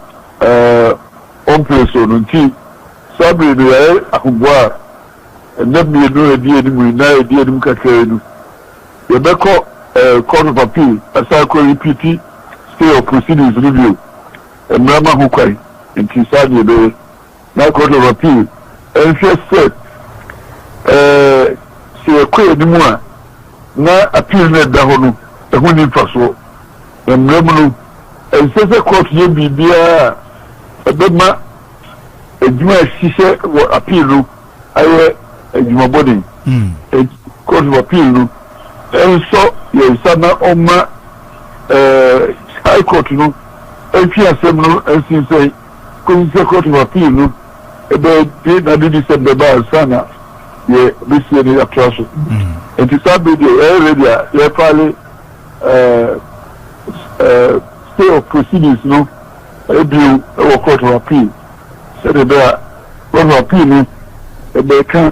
ɔmpere so no nti sabe no yɛyɛ ahoboa a ɛnɛ mmienu adi anim na adi anim kakraa no yɛbɛkɔ court of appeal asan kɔ repeat stay of proceedings no bio mmarama ho kwan nti saa deɛ ɛbɛyɛ na court of appeal ɛnhwɛ sɛ sɛ yɛkɔ anim a na appeal no ɛda hɔ no ɛho ni mfasoɔ na mmarama no ɛnsɛ sɛ court yɛ biribiara a ɛbɛma adwuma a ɛhyehyɛ wɔ appeal no ayɛ adwumabɔden court of appeal no ɛnsɔ yɛnsa na ɔma high court no ɛntwi asɛm no ɛnsinsɛn kɔsi sɛ court of appeal no ɛbɛde na de December ba ansa na yɛbɛsie no yɛatoa so nti saa bɛ deɛ ɛyɛ ready a yɛfaale stay of proceedings no ɛbio ɛwɔ court of appeal sɛdeɛ bɛ a court of appeal no ɛbɛka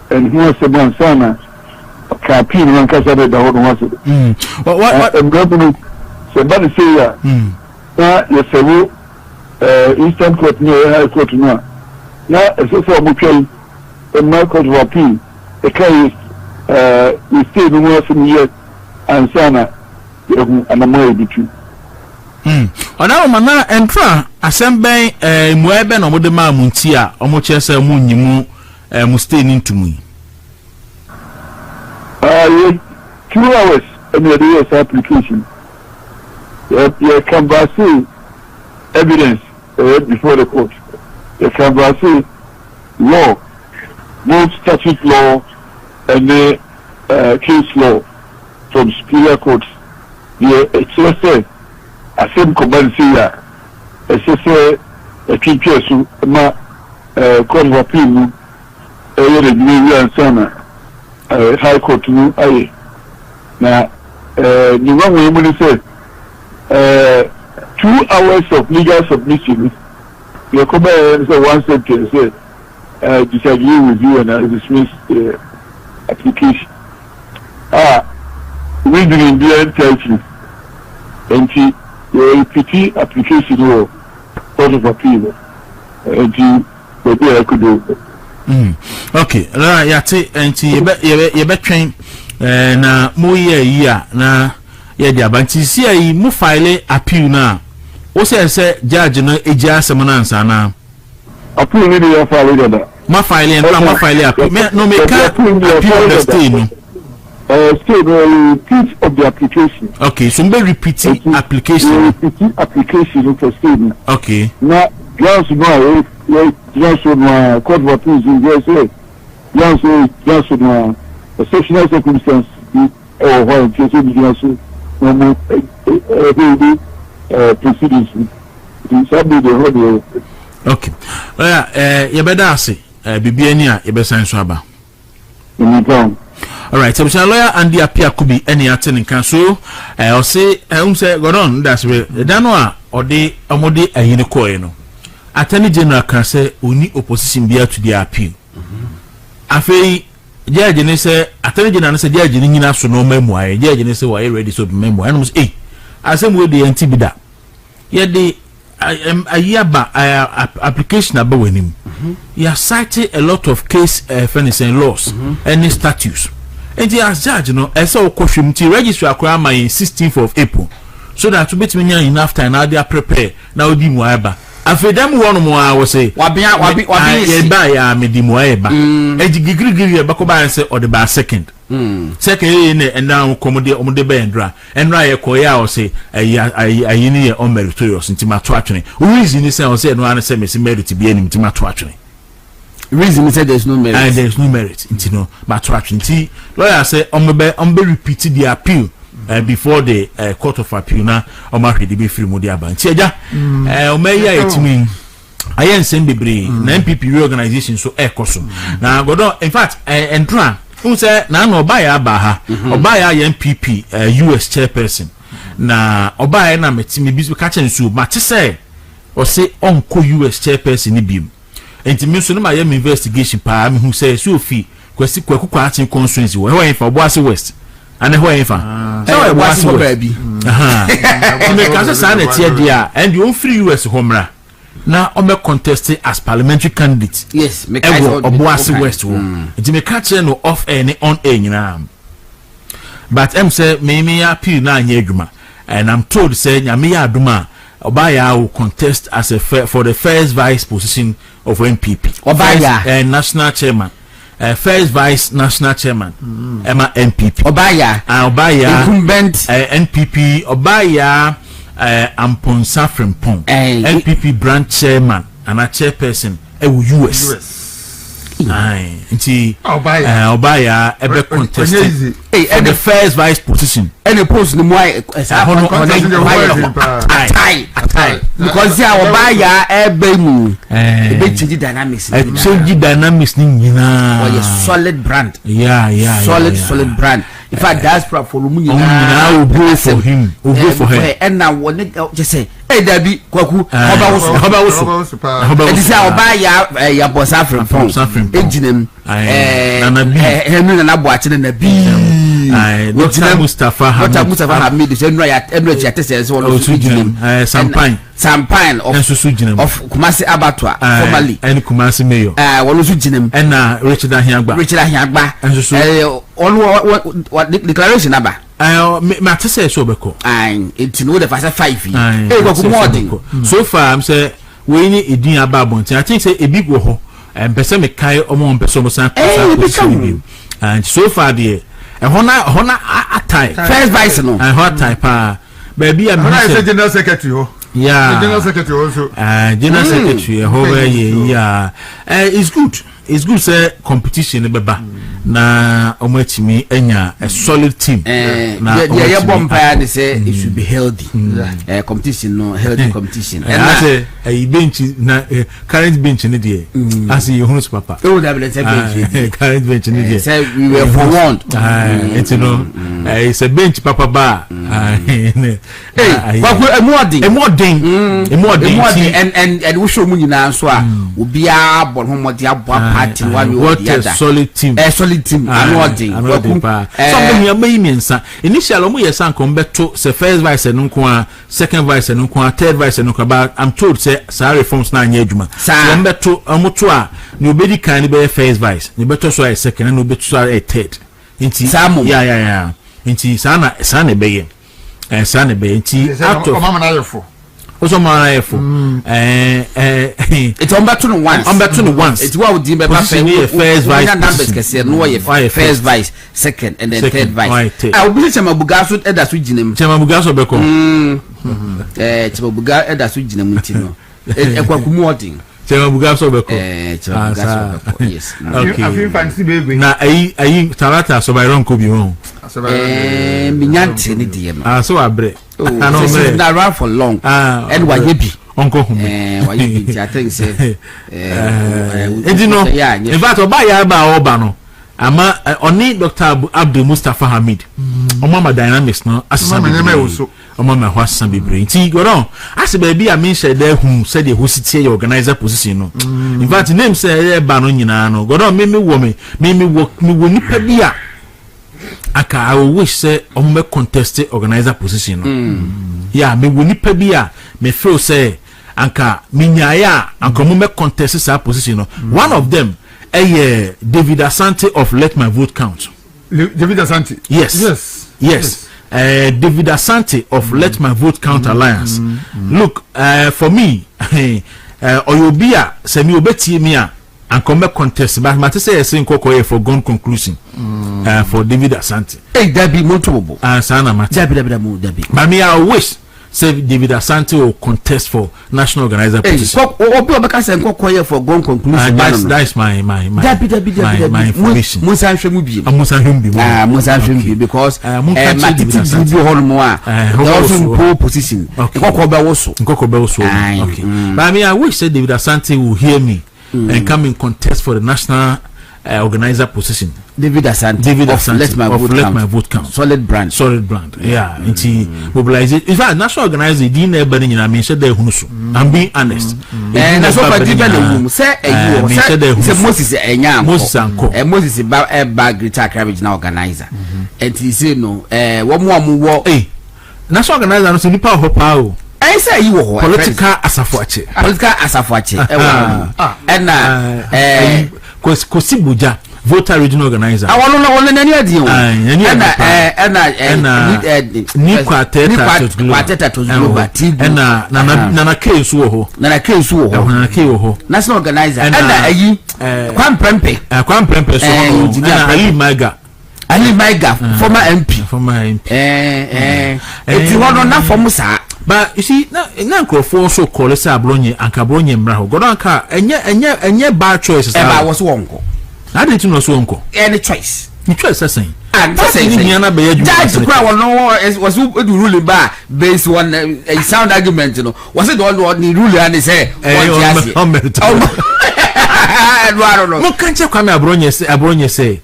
ɛnho asɛm ansa na ka appeal no ankasa bɛda hɔ no ho asɛm mmerɛ no sɛ ba ne sei a na yɛsɛwo instant court no ɛyɛ high court no a na ɛsɛ sɛ ɔmotwa yi ɛma court of appeal ɛka yɛ stay no mu asɛm yɛ ansa na yɛhu anama yɛbitu ɔna ɔma na ɛntra asɛm bɛn mmuaeɛ bɛn na ɔmode maa mu nti a ɔmokyerɛ sɛ mu nyi mu mu stay no ntomu yi 2 hours and the application. You can see evidence before the court. You can see law, both statute law and the case law from superior courts. It's just a same command here. It's just a teacher so court of appeal. And son. High court no aye na the one we even say 2 hours of legal submission you come and say one sentence say disagree with you and dismiss the application we didn't be entitled and the repeat application or court of appeal and what I could do. Okay, la yate enti yebetwen na mo ye yi a na ye dia banti si ayi mo file appeal na o se judge no eji asem na ansa na appeal ni dey file da ma file en ma file appeal no me ka appeal the stay no stay no repeat of the application. Okay, so mbe repeat application for stay. Okay, na grounds no just on court of appeals in USA, just on exceptional circumstance or why just proceedings. Okay. You better say, Bibiania, you better answer about. All right, so lawyer and the appear could be any attending council. I'll say, say, go on, that's where the Danoa or the Amode a unicorn. Attorney General can say only opposition be to the appeal. Afei judge ne say Attorney General say judge ni nyina so no memoir. Judge ne say why ready so memoir. And must asem we dey anti bida. Ye dey ayaba application aba wenim. You cited a lot of case furnishing laws and statutes. And the as judge no ese okohwem ti register akwa my 16th of April. So that to bet me enough time now they are prepare now di mu aba. afedam won mo a wo say wabi ba ya medimo eba ejigigirigiri e bako ba say o de ba second second ne na komode omode ba endra ye koya o say ayi ni ye on meritorious ntima to atwene reason ni say o say no an say me merit bi anim ntima to atwene reason is there's no merit and there's no merit into but to actually lawyer say on repeat the appeal before the court of appeal na o ma hwede be free modi aba nti eja o ma ya etimi ayen sem bebre na MPP reorganization so ekoso na godo in fact entra say na no oba ya aba ha oba ya MPP US chairperson na oba ya na metimi bi ka chen so ma say o say onko US chairperson ni bim enti me so no ma yam investigation pa me hu say so fi kwasi kwaku kwatin constituency wo he fa Obuasi West ane ho he fa so Obuasi West me ka say na tie dia and you free US homra na o me contest as parliamentary candidate yes me ka Obuasi West wo enti me ka che no off air ni on air nyina but say me appeal na anya adwuma and I'm told say nyame ya aduma Obaya will contest as for the first vice position of MPP. Obaya national chairman, first vice national chairman, Emma MPP. Obaya incumbent NPP. Obaya Amponsa Frimpong, NPP branch chairman and a chairperson. US. Nti Obaya ebe contested for the first vice position. Any post no more because Obaya ebe mu ebe change dynamics. Change dynamics ni nyina. Or a solid brand. Yeah. Solid brand. In fact, diaspora for mu nyina will go for him. Will go for her. And now what just say Dabi kwaku Oba woso. It is Obaya ya boss African. Ejinem Henry na Boachi na bi Dr. Mustafa Hamid say no ya tese so one Sampine of Kumasi Abattoir formerly and Kumasi Mayor one also jinem and Richard Ahiagba and what declaration aba Matter say so beko it know the first 5 years so far I'm say we need edin ababon I think say e big wo ho pese me kai omo pese mo san and so far there hona atai first vice no and hot type baby I'm general secretary ho yeah general secretary also general secretary ho yeah it's good say competition beba na omachimi enya a solid team na yeah bompa they say it should be healthy competition no healthy competition and I say bench na current bench ni there as you know papa that bench current bench ni there say we were forewarned it's it's a bench papa bar hey more ding and we show mu nyina so a obi a bon homodi abo party one or the other solid team something you may mean sir initially omo yes an come beto say first vice no nko second vice no nko third vice no nko but I'm told say sa reforms na anya adwuma so beto omo to a no obedi kan be first vice no beto so a second no beto so a third inti yeah inti sana be inti out of mama na yefo also my it's on back to the once it's what would be first vice numbers kese no first vice second and then third vice I will be chama bugaso eda so ginem chama bugaso beko chama buga eda so ginem ntino ekwakumu odin chama bugaso beko chama bugaso beko yes okay I feel fancy baby na ayi tarata so by ron ko bi won minyante ni die no so abre it's not around for long and wayebi onko hume wayebi I think say no in fact Obaya ba oba no ama oni Dr. Abdul Mustafa Hamid omama dynamics no asesa omama hwasa bebre nti goron ase ba bi a mention there hu said the host your organizer position no in fact name say ba no nyina no goron me wo nipa bi a aka I wish say omo contest organizer position no yeah me woni pa bi a me feel say anka minyaya anka mo me contest sa position no one of them David Asante of Let My Vote Count. David Asante yes David Asante of Let My Vote Count Alliance. Look, for me, Oyobia, Semi Obeti Mia, and come back contest, but Matisse is saying for gun conclusion for David Asante. Hey, that be multiple. Sana Mat. But me, I wish. Say David Asante will contest for national organizer position. For gun conclusion. That's my information. Because also position. Okay. But I mean, I wish David Asante will hear me and come and contest for the national organizer position. David Asante. Let my vote count. Solid brand. Yeah. Mobilize it. In fact, national organizer didn't ever I mean said they hunusu. I'm being honest. And that's what I did. Say Moses Moses about bag guitar carriage now organizer. And he said no. One more. Hey, national organizer no nipa hopa. I say you were political asafuache. And Kosibuja voter regional organizer. I want to know any idea. Ni quartet to Global and Nana K Suho. National organizer. And Kwam Prempe. Ali Maiga, former MP. It's one on that for Musa. But you see, now for so call us Abronye and Cabronye Mraho. Godonka, and yet bad choices. I was wonko. I didn't know so uncle. Any choice. You choice the same. And that's it. Judge Crown was ruling by based on a sound argument, you know. Was it all what the ruler and they say? I don't know. What can't you come Abronye say?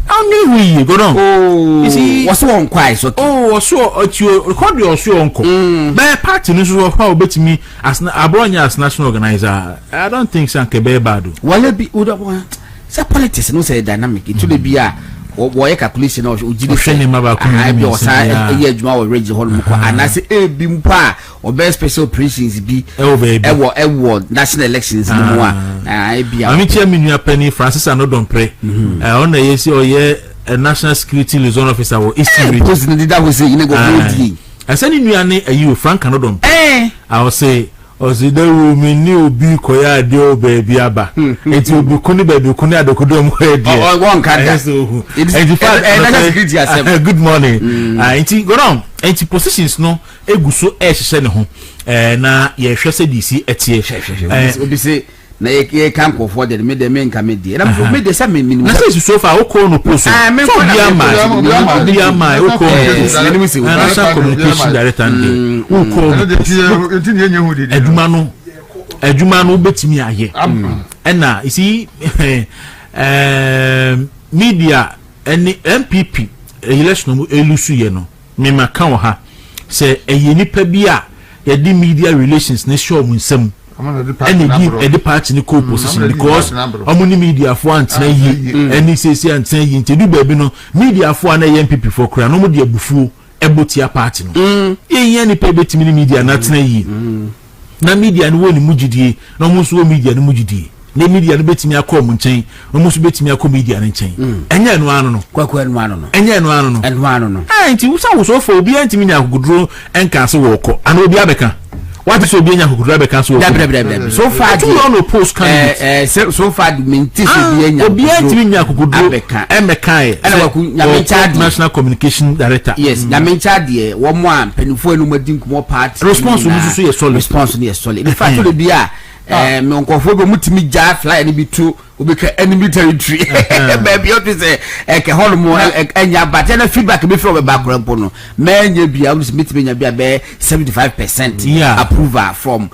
How many we go on? Oh, you see, what's wrong? Quite so. Oh, so you record your show, uncle. By party news of how bet me as Abronia as national organizer. I don't think Sanke Bebadu. Well, it be Uda. Say politics, no say dynamic. It should be a or calculation of I be or year Juma Reggie Holmuko, and I say a bimpa or best special operations be award national elections. I be a mean, penny Francis and don't pray. On the yes or a national security liaison officer or Eastern region. That was saying, I said you Frank and don't pray. I will say. Ozide rumi ni obi koya de o baby aba enti obi kuni baby kuni adokodom ho ede one kanda good morning enti go on enti positions no eguso ehhye ne ho na ye hwese DC etie obi say na ye camp for the me nka me die na me de say me na say so far o call no post so bi ama o call national communication director and o call eduma no betimi aye na you see media any MPP election elusu ye no me maka wo ha say eye nipa bi a ye di media relations ne show mu nsam and the party in co-position because among media for antina yi any say antina yi nti du baby no media for na MPP for kra no mo de abufu ebotia party no yen ni pe betimi media na antina yi na media no woni mugidie na mo so media no mugidie na media no betimi akọ mo nchen no mo so betimi akọ media no nchen enya no ano no kwakwa no ano no enya no ano no nti wusa wo so for obi antimi nya agudro enka se wo kọ ana obi abeka. What is Obianya who could cancel? So far, you don't know post candidate. So far, Obianya could National Communication Director. Yes, Namincha, 1 month, and 4 more parts. Response to solid. In fact, to be me uncle for mutimi ja fly any be too ubeka enemy territory baby what is ke holomo enya but na feedback be from background no menye bia we meet me nya bia be 75% approval from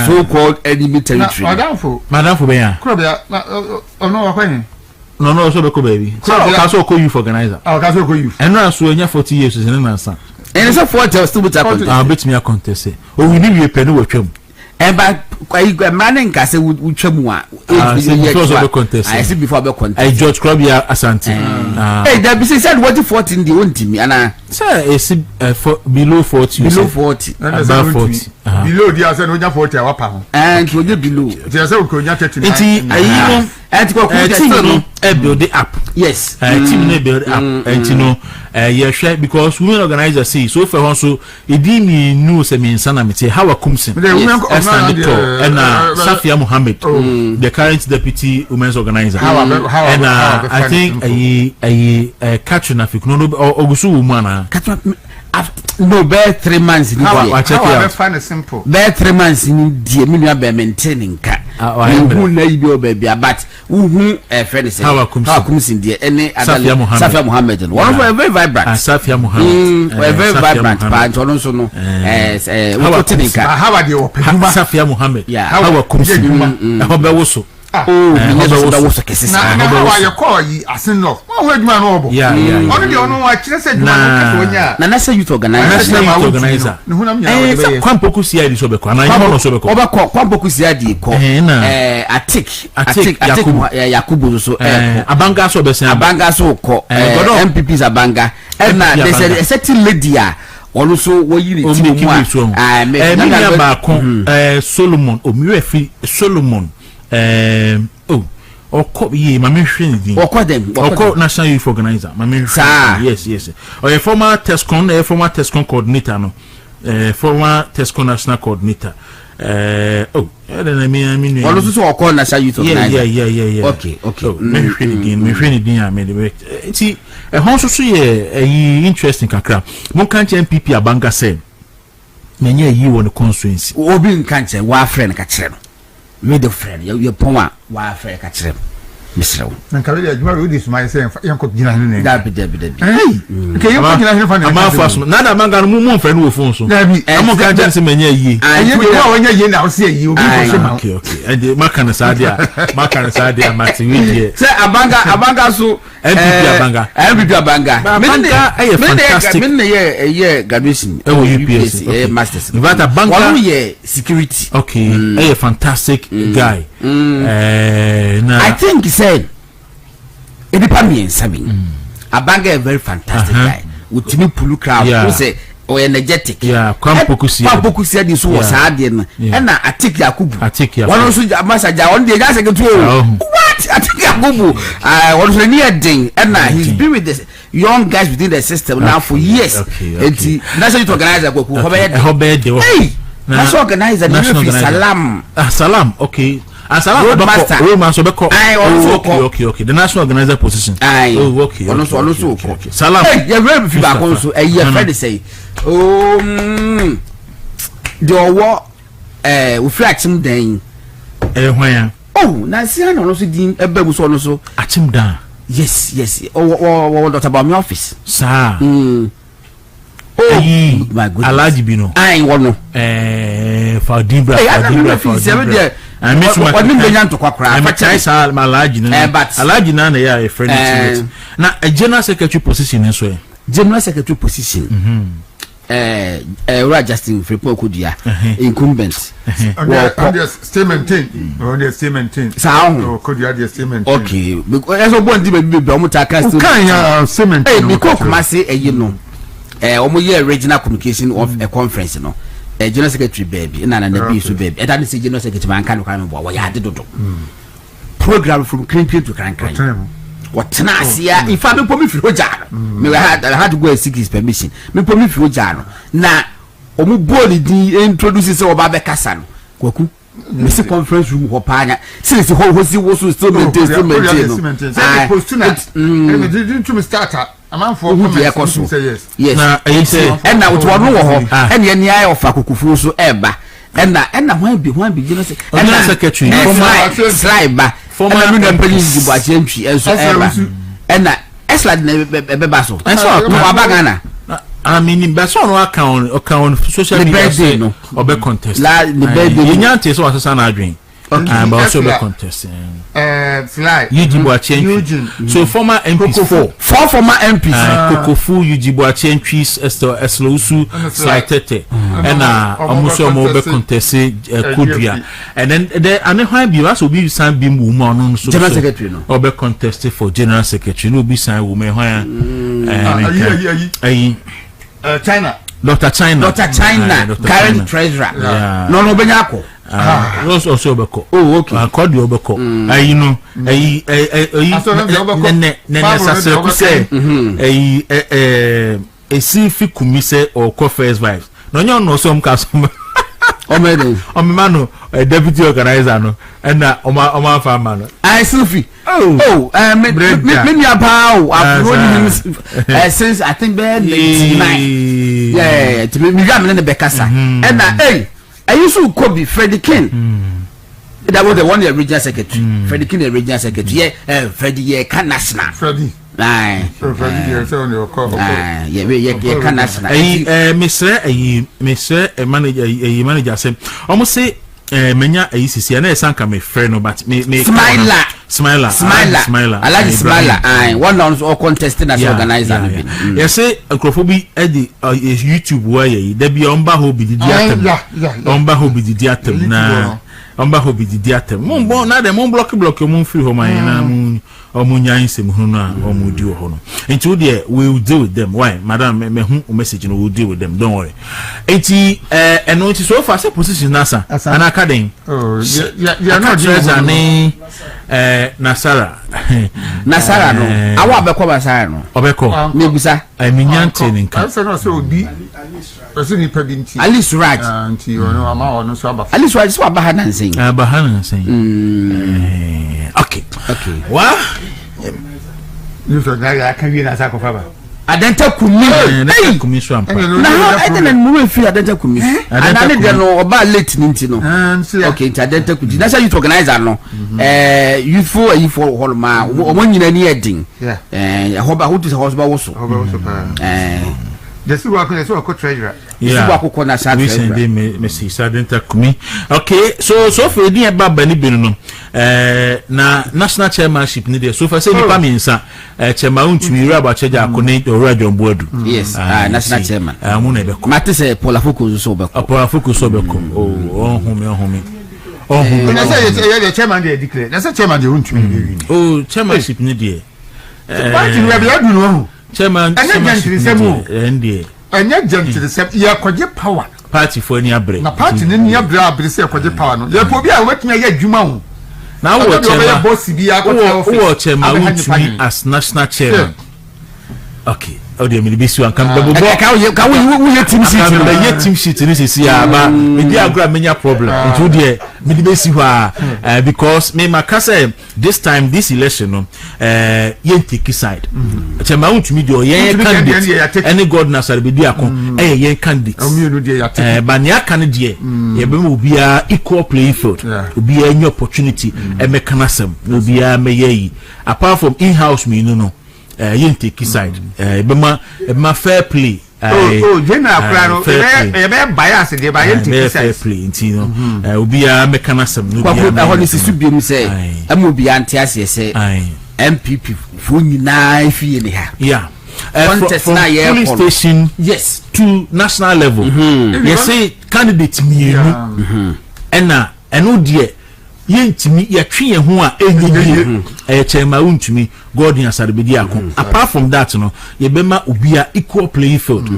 so called enemy territory madam for be ya krobia no wakwen no so be ko baby so ka so ko youth organizer ka so ko youth eno so enya 40 years is na nsa and so 40 still bet me a contest o we need we pay no watwam Eba kwa mane nkase utwemu a I see before be contest I George Krobia Asante hey that be said what 14 the ontimi ana sir is below 40 below 40 above 40 below the answer no for te wapa and to below there say ko nya 39 enti ayi and ko team no build it up yes team no build up enti no ye hwe because women organizer say so for so edi mi nu se mi nsa na mete Hawa Kumsin and Safia Mohammed the current deputy women's organizer and I think a Katrina Fikno ogusu woman no bear 3 months in how I find it simple bear 3 months in the minimum be maintaining ka who na ibi baby but who friend say Hawa Kumsin there any other Safia Mohammed one of very vibrant Safia Mohammed very vibrant but also no how the Safia Mohammed Hawa Kumsin how be woso was a case how you call you asino who adwuma no obo only the ono wa kire say adwuma na national youth organizer kwampoku sia di so be kwa na yo no so be kwa kwampoku sia di ko atik Yakubu so abanga so be sen abanga so ko MPPs abanga na there's a certain lady also what you need to me ba ko Solomon omiwe Solomon oko ye mama hwe ndin oko national youth organizer mama yes or former Tescon coordinator no former Tescon national coordinator then me also so oko national youth organizer yeah okay me hwe ndin a me de ti honso so ye interesting kakra mo kan MPP abanga say menye yi won constituency obi nkan che wa friend ka kire no middle friend you poma wa friend ka kire misrew na ka le adwuma we dis my say yanko gina ne dabi ke yanko gina ne fa ne ama faso na da manga no mo friend wo phone so amo ka jan se menye yi wa wanya yi na o se yi obi ko se ma okay and makana sadia mati we die say abanga so MPP abanga fantastic men ye graduation UPS masters in fact abanga one year security okay fantastic guy I think he said it depends sabi abanga a very fantastic guy with me pulu crowd who say or energetic kwampoku sia di so was hard na na atik Yakubu one also masaja on dey just get to what atik Yakubu one so near ding and he's been with the young guys within the system now for years and national youth organizer go hey national organizer salam okay Asala Roman so beko okay the national organizer position okay salam you very feel back also your friend say the owo we feel achim dan hwan na sia na no so din ebabu so no so achim dan yes Dr. Bami office sir my goodness Alaji Bino wono Fadibra I miss my to kwakra Alaji na ya a friend na a general secretary position so general secretary position Justin Fripo Kudia incumbent on the statement so could you add the statement okay because so bon di be omutaka statement because ma say you know omo year regional communication of a conference no general secretary baby na be so baby that is general secretary man kan kan bo ya de dodo program from clean to crank what na sia if I be me fi hoja me had to go and seek his permission me me fi hoja no na omo board di introduce say oba be kasa no kwaku me see conference room ho paanya since ho si wo so still maintain no postulat me didn't to me starter aman for yes na say and now to one wo ho and ye nia ya ofa kokufu so eba and hwan bi general secretary slide ba former minister bu achentwi enso eba and esla be ba so enso abagana I mean beso no account social media no obe contest la the birthday yenyante so asesa na adwen but also be contest slide Yujibu Achenchi so former MPs four former MPs Kokofu Yujibu Achenchi Eslousu Slaitete and almost more be contest Kudria and then there and hwan bi was obi sign bi woman no so general secretary no obe contest for general secretary no be sign woman hwan China Dr. China current treasurer no benyako Rose also obeko okay akodi obeko you know necessary ku say esi fi kumi say or co first wives no nyo no so mka so omemano deputy organizer no na oma farmer no I Sophie me about I've known him since I think been 99 yeah to me jam na bekasa and I used to Kobe Freddie King that was the one the regional secretary Freddie King the regional secretary Freddie can national Freddie Freddie so on your call yeah can national Mr. manager say almost say menya ayisisi na esanka me friend no but me Smiler I like Smiler one on all contesting as organizer you say akrofobi e di YouTube where there be omba ho bi didi atem na omba ho bi didi atem mo na dem mo block mo free ho man na mo nyan sem hu no a mo di ho no enti we will deal with them why madam me hu message no we will deal with them don't worry enti eno enti so far say position nasa an academy yeah not treasure ni Nasara no awa be ko basara no obeko me gusa minyante nka I say no so obi person ni pedinti Alice Raj anti ono ama ono so aba Alice Raj so aba hanansen okay wa you so na can we na sa ko fa ba adenta kumi so ampa na edena mu fi adenta kumi anane de no oba late ninti no okay nti adenta kumi na say youth organizer no youthful holma o nyina ni edin hoba hutu se hoba woso Jesu wa ko treasurer Jesu wa ko na sa treasurer we send me adenta kumi okay so for edin e baba ni binu no na national chairmanship ni there so for say nipa minsa chairman untumi raba cheja akone Rajab Boadu yes national chairman amu na be ko mate say Paul Afoko so be ko ohumi na say the chairman dey declare na say chairman dey untumi chairmanship ni there party we be adu no chairman anya gentile sem ya kwaje power party for any abre na party ni abre say kwaje power no ya ko bi a wetumi ya adwuma ho na wo chairman boss bi ya ko chairman as national chairman okay odi mi bi si wan kan bebo ka wo team sheet ni sisi aba me di agora menya problem into there me di be si ho because me makase this time this election no yen take side chairman untumi di o yen candidate any god na sare be di akon yen candidate ba ne aka ne die ye be mo bia equal playing field obi any opportunity e me kanasem obi a me yi apart from in house me no yen take side be fair play general plano e be bias dey by yen take side fair play ntino obi a mechanism no bia ho ni sisu biem say amobi ante ase say MPP fu nyina fi ni ha from police station yes to national level you say candidate mienu eno die yentimi yatwe ye ho a enyi chairman untumi God in asarbedi akon apart from that no ye bema obia equal playing field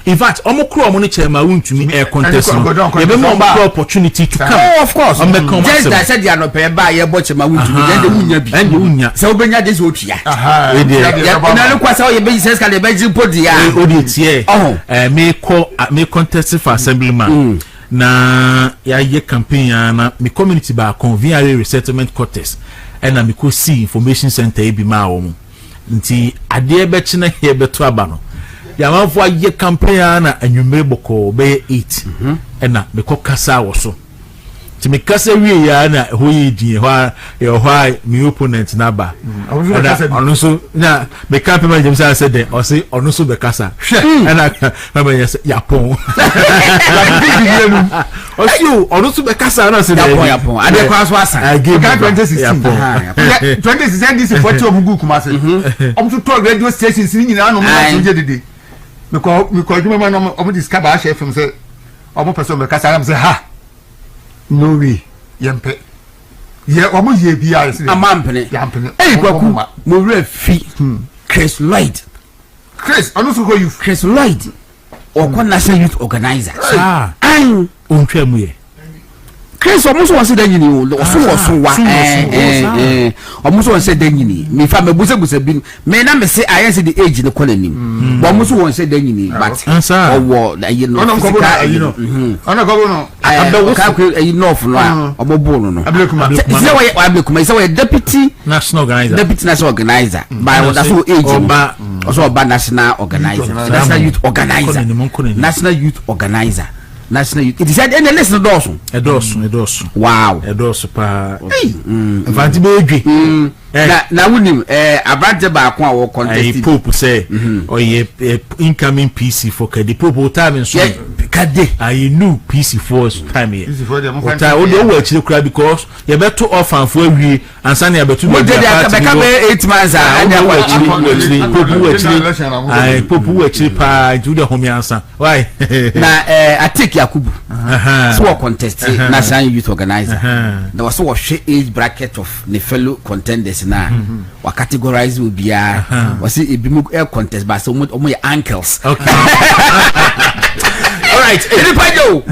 in fact omokro omo ne chairman untumi contest no ye bema omokro opportunity to come of course just that said ya no pe ba ye bo chairman untumi then de munya bi and unya se obenya de so otua na no kwasa ye be sense ka de be jipodi ya odi tie me contest for assemblyman na ya ye campaign na mi community ba convene resettlement quarters and mi ko see information center e bi ma wo nti ade be chine ye beto aba no ya manfo ye campaign na anwumere boko be 8 na mi ko kasa wo so ti mi kasa wie ya na ho ye din ho mi opponent na ba ono so na me campaign manager say said o say ono so be kasa na ma yes ya pon o si ono so be kasa na say ya pon ade kwa so asa 2016 this is what omugu kuma say om to talk radio stations ni nyina no ma so je dede me ko djuma ma no discover a chef say omo person be kasa am say ha no way yempe ye omo ye bia say amampene yampene kwaku mo re fi Chris Lloyd Chris ono so go you Chris Lloyd or national youth organizer. I'm on Chris almost was said you know, almost one said then you need me from a bosom was a bin. May not say I answer the age in the colony. Almost one said then you need, but or what you know, on a governor. I don't know from a deputy national organizer by what that's what age also about national organizer, national youth organizer, national youth organizer. National youth. It is said any listen Dawson. A Dawson. Wow. A Dawson pa. Vanti beji. Na wunim abrante ba kwa wo contest. Pope say or ye incoming PC for the Pope time so. Kade. I knew PC for time here. PC for them. Ota o dey work to cry because you better off and for we and sani abetu. Mo dey ka 8 months Pope actually pa do the home answer. Why? Na I take Yakubu. So contest national youth organizer. There was so age bracket of the fellow contenders na wa categorize will be was it be air contest but so my ankles. Okay. All right. Anybody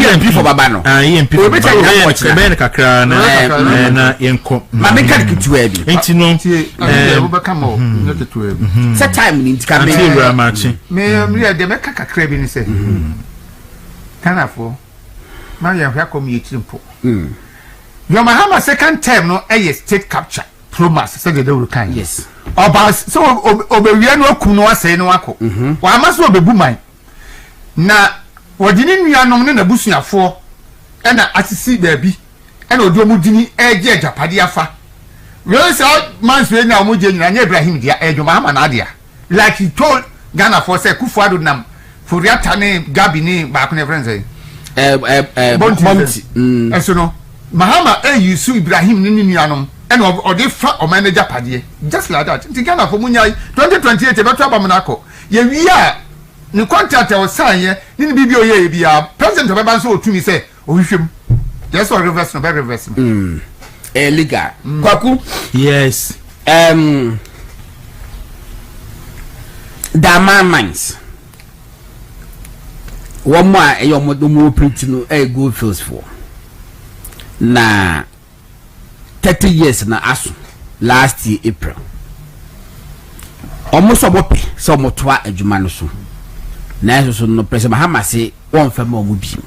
EMP for Babano. EMP for Babano. Kakra na yenko. Ma me ka kitu ebi. Enti no set time ni tika me de me kakra bi ni se. Kanafo. Ma ya hwa kom ye chirimpo. Your Mahama second term no state capture promise said they will can. Yes. Oba so obewia no akum no asai no akọ. Wa amaso obebu man. Na wodini nuanom ne nabusuafo e na asisi baabi e na odomu dini eje ajapade afa. We say man so na omoje nyina nya Ibrahim dia ejo Mahama na dia. Like he told Ghana for say Kufuado nam Furiata ne Gabi ne ba ko ne friends Bonti. Eso no Mahama use Ibrahim ni nuanom and or they fa or manager padie just like that. The Ghana for munya 2028 beto abamunako. Ye wi a ni contract o sign ye ni bibio ye bia president obeba so otumi say o hwehwem. Just for reverse no be reverse. Legal. Kwaku? Yes. Dama mines. One more yomo print no go feels for. Na 30 years na aso last year April almost obope so motoa adwuma no so na so no President Mahama say won fa ma omubi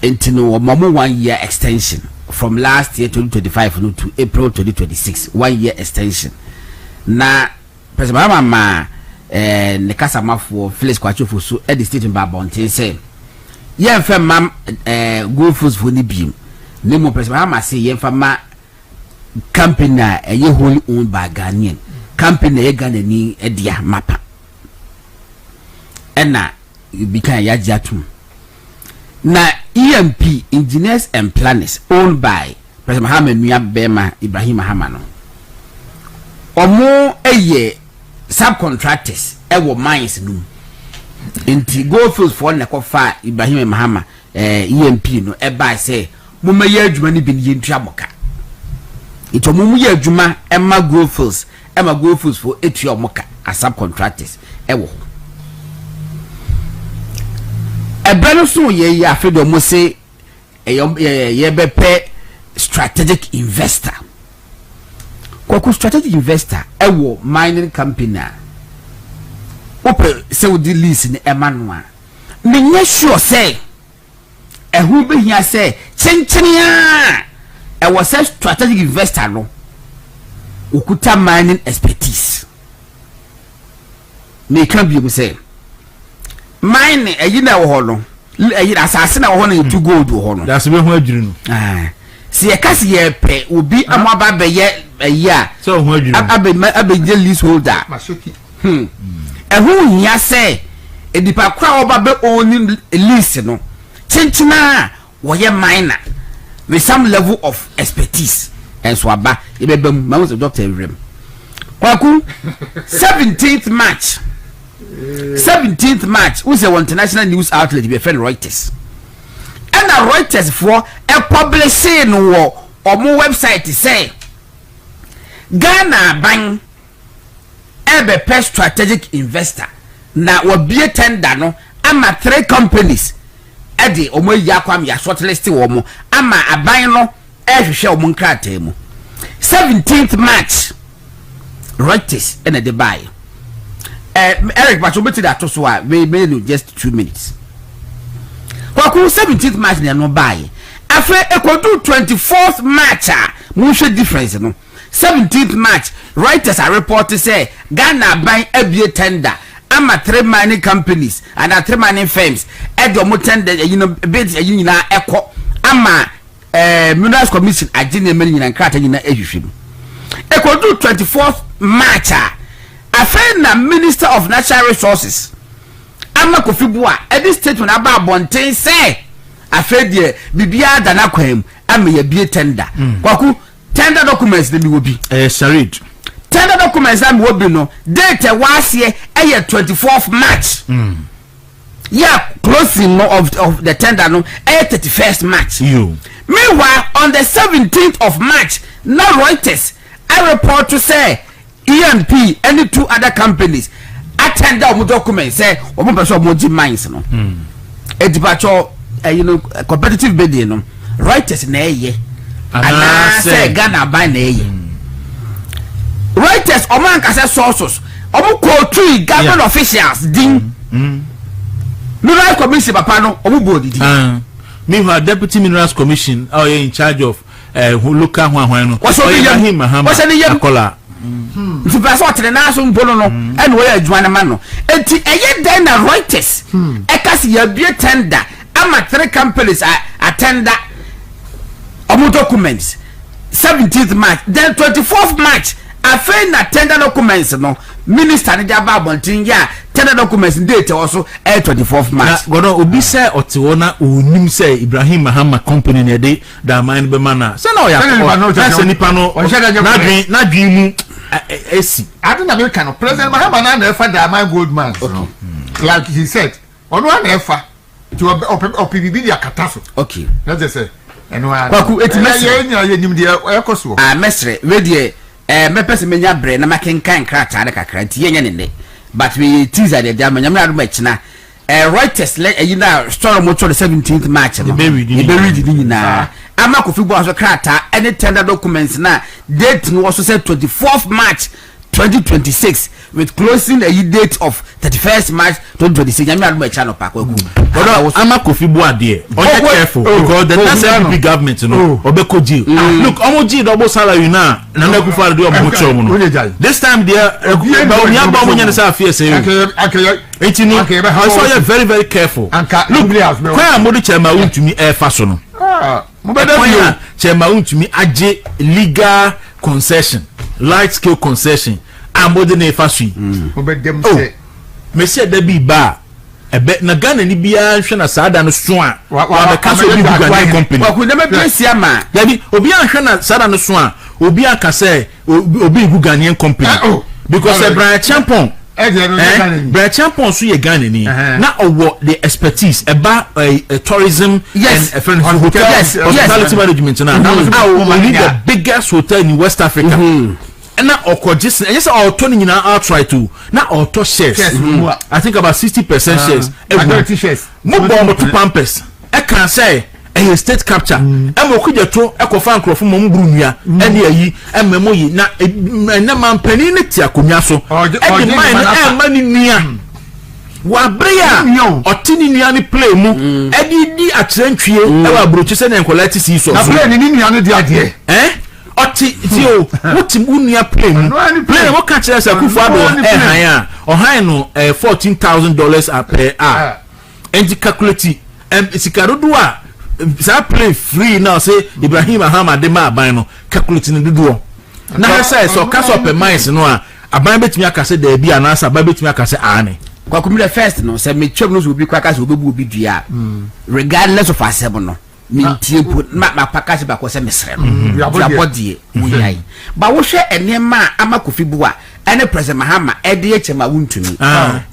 entino omo 1 year extension from last year 2025 no to April 2026 1 year extension na President Mahama ma ne kasamafo Felix Kwachofo so at the state in Babontin say ye fa mam go foods for ni bim nemo President Mahama say ye fa ma company na ye wholly owned by Ghanaian company ye Ghana ni edia mapa ena bikan ya jatum na EMP engineers and planners owned by President Mahama nua Bema Ibrahim Mahama no omo eye subcontractors ewo mines no inti goldfields for na kofa Ibrahim Mahama EMP no e ba say mo ma ye adwuma ni bi ni yentua moka ito mo ye adwuma e ma goldfields for etua moka as subcontractors ewo e beno so ye ya afedo mo say ye be pe strategic investor kwa strategic investor ewo mining company ope se odi lease ni emanwa me nye sure say ehu be hia say chenchenia ewo say strategic investor no okuta mining expertise me kan bi say mining eyina wo ho no eyina asase na wo ho na etu gold wo ho no that's be ho adwiri no si e kasi ye pe obi amaba be ye ya so ho adwiri abe je leaseholder Mashoki ehu hia say edipa kra oba be owning lease no chenchina wo ye miner with some level of expertise and so aba e be bam ma was doctor rem kwaku 17th March who's a international news outlet be friend Reuters and the Reuters for a publishing wo omo website say Ghana ban ebe pe strategic investor na wabie tender no ama 3 companies ede omo yakwam ya shortlist wo mo ama aban no ehwehwe omo nkrata mu 17th March Reuters ene de buy Eric but you better that so we just 2 minutes kwaku 17th March na no buy after ekodu 24th March mo hwe difference no 17th March Reuters a report say Ghana buy abie tender ama 3 mining companies and 3 mining firms edo mo tender bid nyina eko ama Minerals Commission agene meni nyina nkrata nyina ehwehwem ekodu 24th March afena Minister of Natural Resources ama kofibua edi statement aba bonten say afedie bibia dana kwam ama ya bie tender kwaku tender documents dem wobi Sarid tender documents am wobi no date wasie 24th March yeah closing of the tender no 31st March meanwhile on the 17th of March now Reuters I report to say ENP and 2 other companies attend our documents say omo person omo mines no edibacho competitive bidding no Reuters na eye ana say Ghana buy na eye Reuters omo ankasa sources omo quote government officials din Minerals Commission papa no omo bodi meanwhile Deputy Minerals Commission in charge of local hwan no Ibrahim Mahama akola Ntipaso otere na so mpono no ene we adwuma na ma no enti eye den na Reuters ekasi ya bie tender ama 3 companies attender omo documents 17th March then 24th March afei na tender documents no minister ne jaba bontin ya tender documents date also 24th March godo obi say otewo na onim say Ibrahim Mahama company ne dey da man be mana say na o ya say nipa no na dwi mu esi adu na America no President Mahama na efa da man Goldman like he said onu na efa to OPBB dia kataso okay let's just say eno kwaku etimese ye nim dia ekoso mesre we die me pese menya bre na makenkan krata de kakra nti yenya ne but we teaser de am nyamra do machina Reuters na story mo to the 17th March no be read ni na ama ko fibo aso krata any tender documents na date no also said 24th March 2026 with closing a date of 31st March 2026 nyamra do machina pa kwaku ama ko fibo ade onye careful because the next LGBTQ government no obeko jail look omo jail double salary na kufa do omo cho mo this time there ba mo nya say afia say eti no so you very very careful look kwa mo do chema untumi e fa so no mo be da chema untumi age legal concession large scale concession amode na e fa so mo be dem say Monsieur Debi ba ebe na Ghana ni bia hwe na sada no so a wa be ka so bi Ghana company wa ku na me place ama Debi obi an hwe na sada no so a obi aka say obi gu Ghana company because Brian Champon Brian Champon so ye Ghana ni na owo the expertise eba tourism yes. and hospitality management na only the biggest hotel in West Africa na okojis and yes auto nyina outright to na auto shares I think about 60% shares majority shares mo bomb to pampers e can say a state capture e mo kuje to e ko fan crofo mo mburu nua e ne ayi e memo yi na man pani ne ti akonwa so e di mine e ma ni nua wa brea otini nua ni play mu e di atrantwie e wa brochi se na enkolati si so na play ni nua no di ade oti tio wutim unia play wo ka kire sa kufu ado han a ohan no $14,000 per hour and calculate sikarodo a sa play free now say Ibrahim Mahama de ma aban no calculate ne dodo na say so ka so per miles no a aban betimi aka say da bi anasa aban betimi aka say ane kwa kumile first no say me twem no so obi kwa ka so obebu obi dua regardless of asem no mintie po ma pakase ba ko se mesre no ya bodie muyai ba wo hwe enema amakofi bua ene President Mahama ede echema wuntumi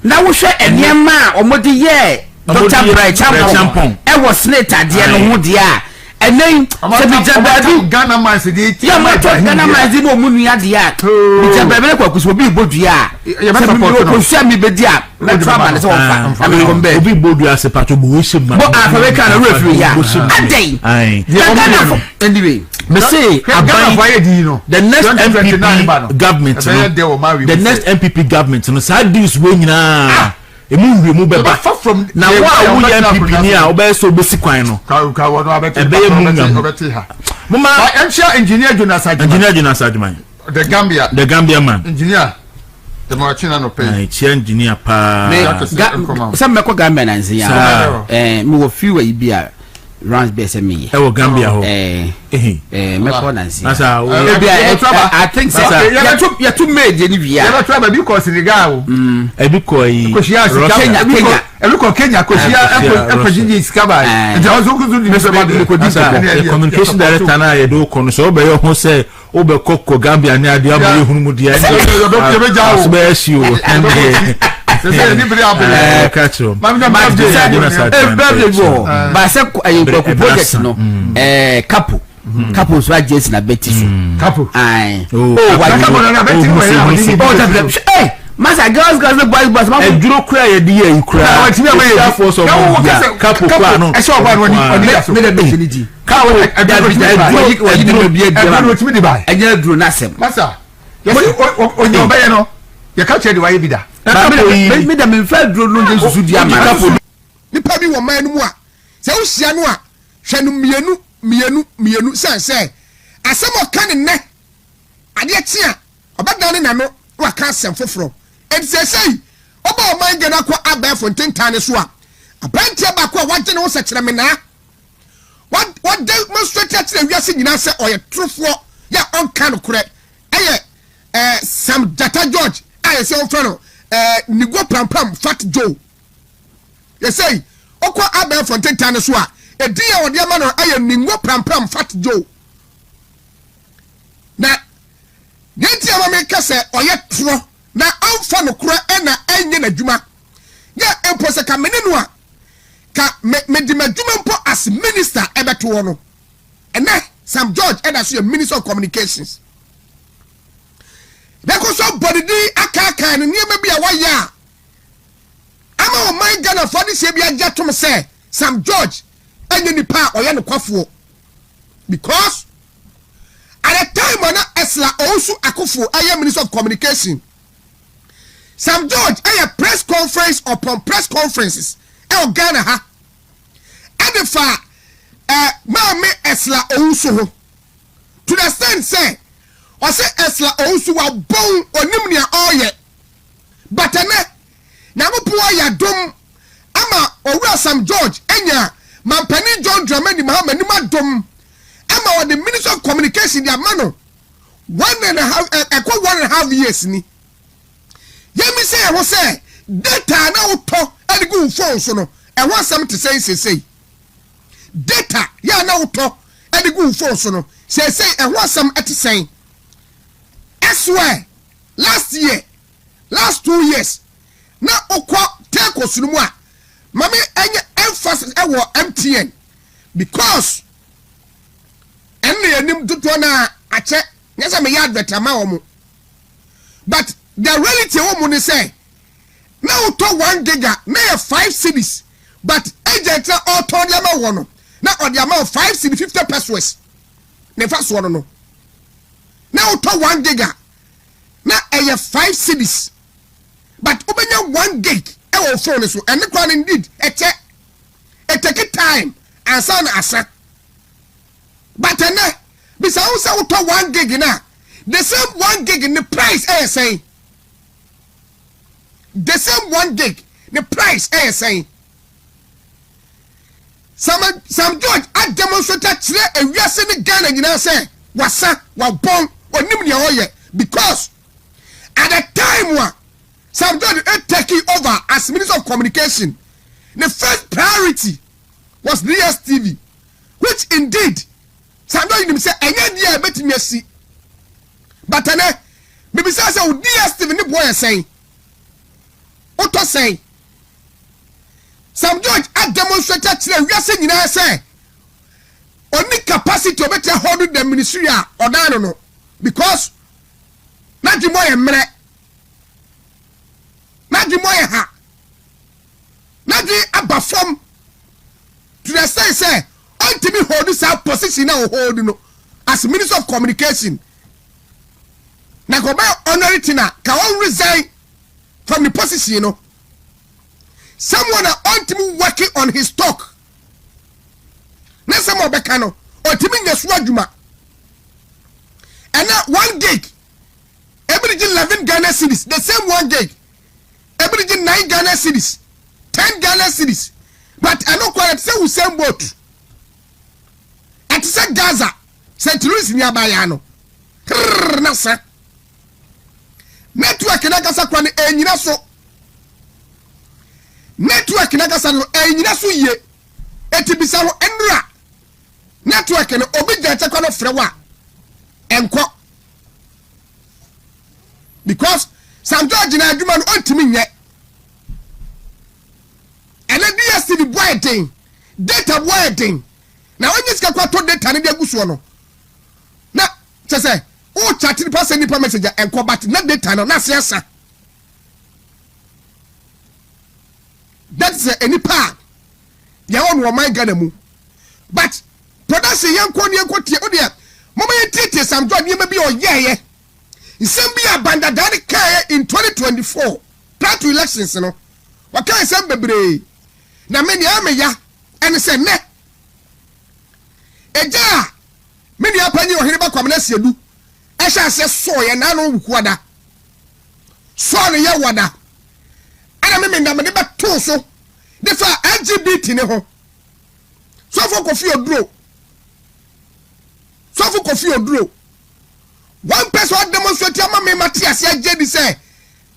na wo hwe enema omodi ye Dr. Brian Champon e wo snake ade no ho dia and then Ghana man said it. Yeah, my Ghana man is no money at the act. It's a baby because we be Bodia. You must send me Bedia. Let's travel as well. I mean, come back. We Bodia as a part of Wisham. But I can referee. Anyway, me say the next MPP government. The next MPP government. No, sad this way now. Emu beba from na wa wo ye MPP ni a obe so besi kwan no ka wo no abeti ha mama engineer Jonas Adjuman the Gambia man engineer the machine no pay engineer pa some me ko Gambia na nzi ya me wo fiwe ibia runs bese me e wo Gambia ho me ko na nzi asa I think so you too made any via you try be because Senegal e bi ko yi Kenya ko sia skaba e also go do the communication director na ye do ko no so be yo ho say o be kokko Gambia ni ade abule hunu dia be jawo so be shi o c'est ni bri abule catch ba se ko project no couple so agents na beti so couple ai couple na beti eh masa girls boys ma duro kura ye di ye kura na ti me ye for so couple kwa no e so ba no ni me de beti ka wo duro ti me di bai enye duro na sem masa o nyo ba ye no ye ka che di wa ye bida me da me fa duro no je susu dia ma ni pa bi wo man no mu a se wo hia no a hwe no mienu say asem o kan ne ade tia obadan na no wa kan asem foforo e say oba o man gena ko aba fonten tane so a abantia ba ko wa gye ne wo se kire me na what demonstrate kire wiase nyina se oye trufo ya on kan kure Sam Data George aye se on frano nigo pram Fat Joe you say okwa aba fonten tane so a ediya odi ama no aye ningo pram Fat Joe na yenti ama me kase oye tro na amfa no kura na enye na dwuma ya empo se ka menenu a ka me di madwuma mpo as minister ebeto wo no ene Sam George eda so minister of communications because somebody di akaka no niam bia wa ya ama o man Ghana for this year bia jatom say Sam George enye nipa oye no kwafo because at the time when Esla also akofo aye minister of communication Sam George aye press conference upon press conferences e Ghana ha adefa maame Esla also to the stand say o say Esla also wa bon onim nia oye but na mo po ya dom ama owura Sam George enya Mampani John Dramani Mahama ni madom ama wa the minister of communication dia mano 1.5 years ni yemi say e wo say data na uto adigu phone so no e ho asem te say data ya na uto adigu phone so no say e ho asem ete say eswe last 2 years na okwa take osunumu a mami enye emphasis e wo MTN because enne yanim tuto na ache nyesa me yard vetama wo mu but the reality wo mu ni say na uto 1 giga na 5 cities but agent na auto dia ma wo no na odiama 5 cedi 50 pesos ne fa so no na uto 1 giga na 5 cities but obenya 1 gig e wo phone so ene kwa indeed it take time asa but ene bisa wo say uto 1 gig na the same 1 gig in the price say the same 1 gig the price say Sam George a demonstrate chere ewiase ne Ghana nyina say wasa wa bon onim ne oye because at the time wa Sam George taking over as Minister of Communication the first priority was DSTV which indeed Sam George say enye dia betimi asi but maybe say DSTV ne boy say oto say Sam George a demonstrated chere wiase nyina say only capacity of better hold the ministry or no because not the more mre not the more ha not the abafom to the say until me hold this position now hold no as minister of communication na go ba honorary na can one resign from the position you know someone ultimately working on his talk na some of bekano ultimately nya so adwuma and now 1 gig every 11 Ghana cedis the same 1 gig every 9 Ghana cedis 10 Ghana cedis but I know quite say we same boat at say Gaza St. Louis ni abayano na sa network na gasa kwa ni enyina so network na gasa no enyina so ye etibisa ho enra network no obi gya kwa no frewa enko because Sam George na adwuma no ontimi nye ene DSTV boy thing data boy thing na onye sika kwa to data ne de aguso no na say o chat the person nipa message enko but na data no na siasa that's any part ya won wo man Ghana mu but production yanko ne yanko tie o de mama yetete Sam George ne bi o yeye nsem bi abanda dan kai in 2024 prior to elections no wakai sem bebre na meni ameya ene se ne eja meni apanyi ohire ba kwamna siedu ehya se so ye na no wukuada so ne ye wada ana me nda me ba to so de fa LGBT ne ho so for kofi oduro one person demonstrate ama me Matias ya jedi say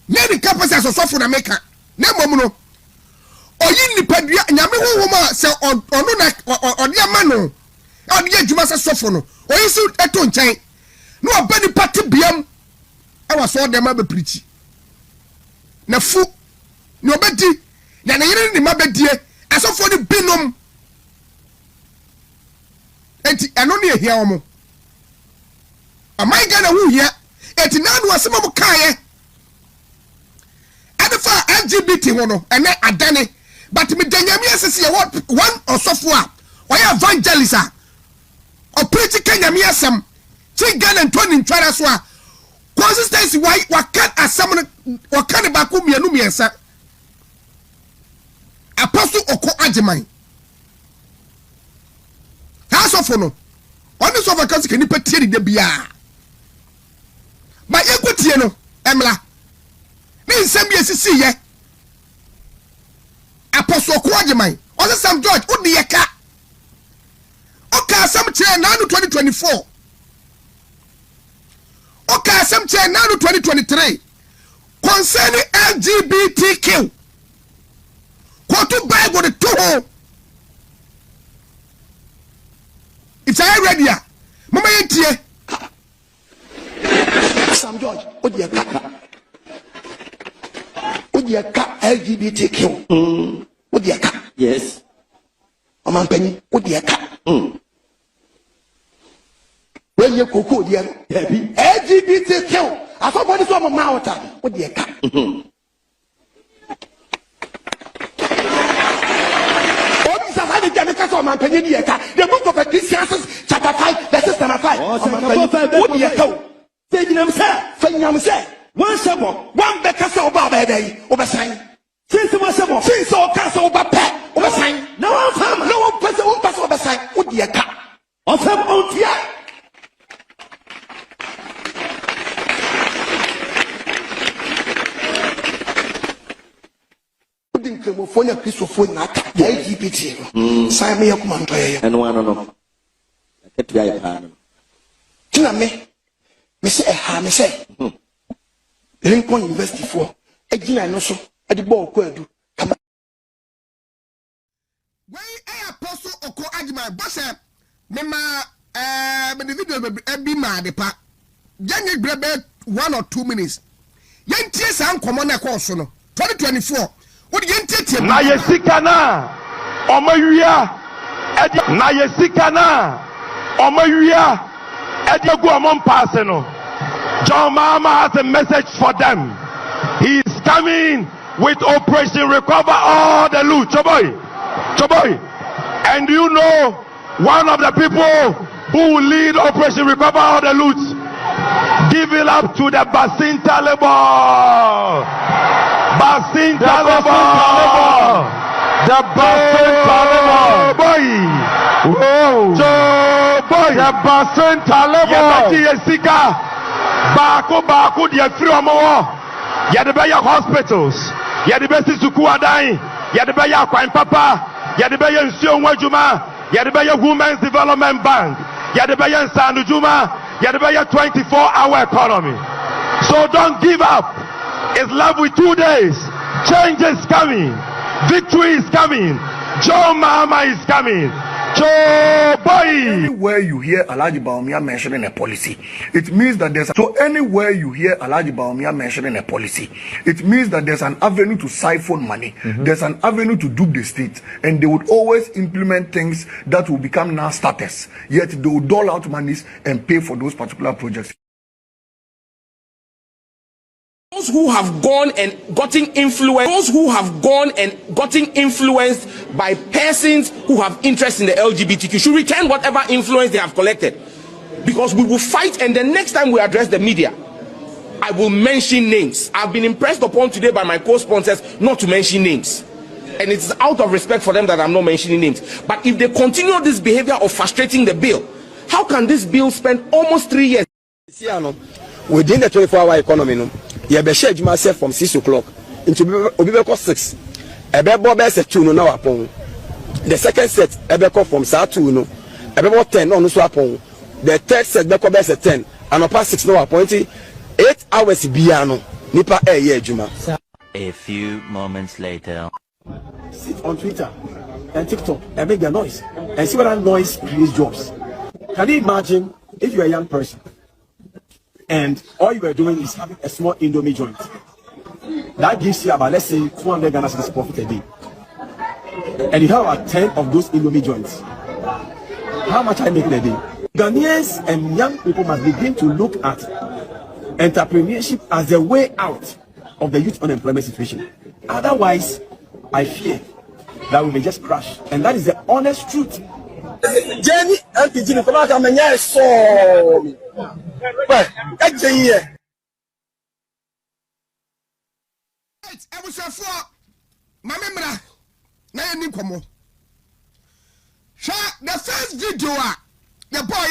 ne the capacity so for na meka na mom no oyi nipadua nyame hohoma se ono na ode ama no ode adwuma se sofo no oyi si eto nchen no obani party biam e wa so de ma be preach na fu no obedi na ne yire ni ma bedie asofo ni binom enti eno ne ehia omo amai Ghana hu hia eti nanu asema mu kae adefa LGBT hono ene adane but me danyame asese what one osofo a oya evangelist a o preach kanyame asem ti Ghana ntoni ntwara so a consistency why wakan asem wakan ba ko mienu miensa apostle oko ajeman ha sofo no oni sofo kan se nipa tie de bia ma ekotie no emla ni nsem bi esisi ye apostle Kwajeman o se Sam George o de yeka o ka sam che na no 2024 o ka sam che na no 2023 concerning LGBTQ quote Bible the two it's already mama yentie Sam George Odiaka LGBTQ Odiaka yes Mama penny Odiaka when you cook LGBTQ I thought what is on my mouth Odiaka the book of Ecclesiastes chapter 5 verse number 5 Fenyam say one sabo one beka so ba baby obesan since one sabo since o ka so ba pe obesan no one farm no one person obesan odieka ofem ontia odin kremofonia Christopher na LGBT sai me yakuma ntoye eno ano no ketua ya pa no tina me say me say Lincoln University for agina no so ade ball ko adu kama when apostle oko agima boss me ma me the video be ma de pa janye grebe 1 or 2 minutes yentie san komo na ko so no 2024 wo de yentie tie na yesika na omawia na yesika na omayua ediagu omon pass no. John Mahama has a message for them. He is coming with Operation Recover All the Loot. Choboy. And you know one of the people who will lead Operation Recover All the Loot, give it up to the Basin Taliban. Basin Taliban. The Basin Taliban. Boy. Boy. The Basin Taliban. Yesika. Baako de free omo. Ya de be ya hospitals. Ya de be sisuku adan. Ya de be ya kwan papa. Ya de be ya nsuo nwadwuma. Ya de be ya Women's Development Bank. Ya de be ya nsanudwuma. Ya de be ya 24-hour economy. So don't give up. It's love with 2 days. Change is coming. Victory is coming. Joe Mahama is coming. Joe boy. Anywhere you hear Alhaji Bawumia mentioning a policy, it means that anywhere you hear Alhaji Bawumia mentioning a policy, it means that there's an avenue to siphon money. There's an avenue to dupe the state, and they would always implement things that will become non-status. Yet they will dole out monies and pay for those particular projects. Those who have gone and gotten influenced by persons who have interest in the LGBTQ should return whatever influence they have collected, because we will fight. And the next time we address the media, I will mention names. I've been impressed upon today by my co-sponsors not to mention names, and it's out of respect for them that I'm not mentioning names. But if they continue this behavior of frustrating the bill, how can this bill spend almost 3 years within the 24-hour economy? You be share juma set from 6 o'clock into Obibeko 6. Ebebo be set 2 no na wapon. The second set ebeko from sa 2 no. Ebebo 10 no so wapon. The third set beko be set 10 and past 6 no wapon. 8 hours bia no nipa ye juma. A few moments later. Sit on Twitter and TikTok and make the noise and see whether noise creates jobs. Can you imagine if you're a young person and all you were doing is having a small Indomie joint that gives you about, let's say, 200 Ghana cedis profit a day, and you have about 10 of those Indomie joints? How much are you making a day? Ghanaians and young people must begin to look at entrepreneurship as a way out of the youth unemployment situation. Otherwise, I fear that we may just crash, and that is the honest truth. Jenny and Pidgin come out and I saw me. But that's a year. I was a four. My memory. Now you need come on. The first video, the boy,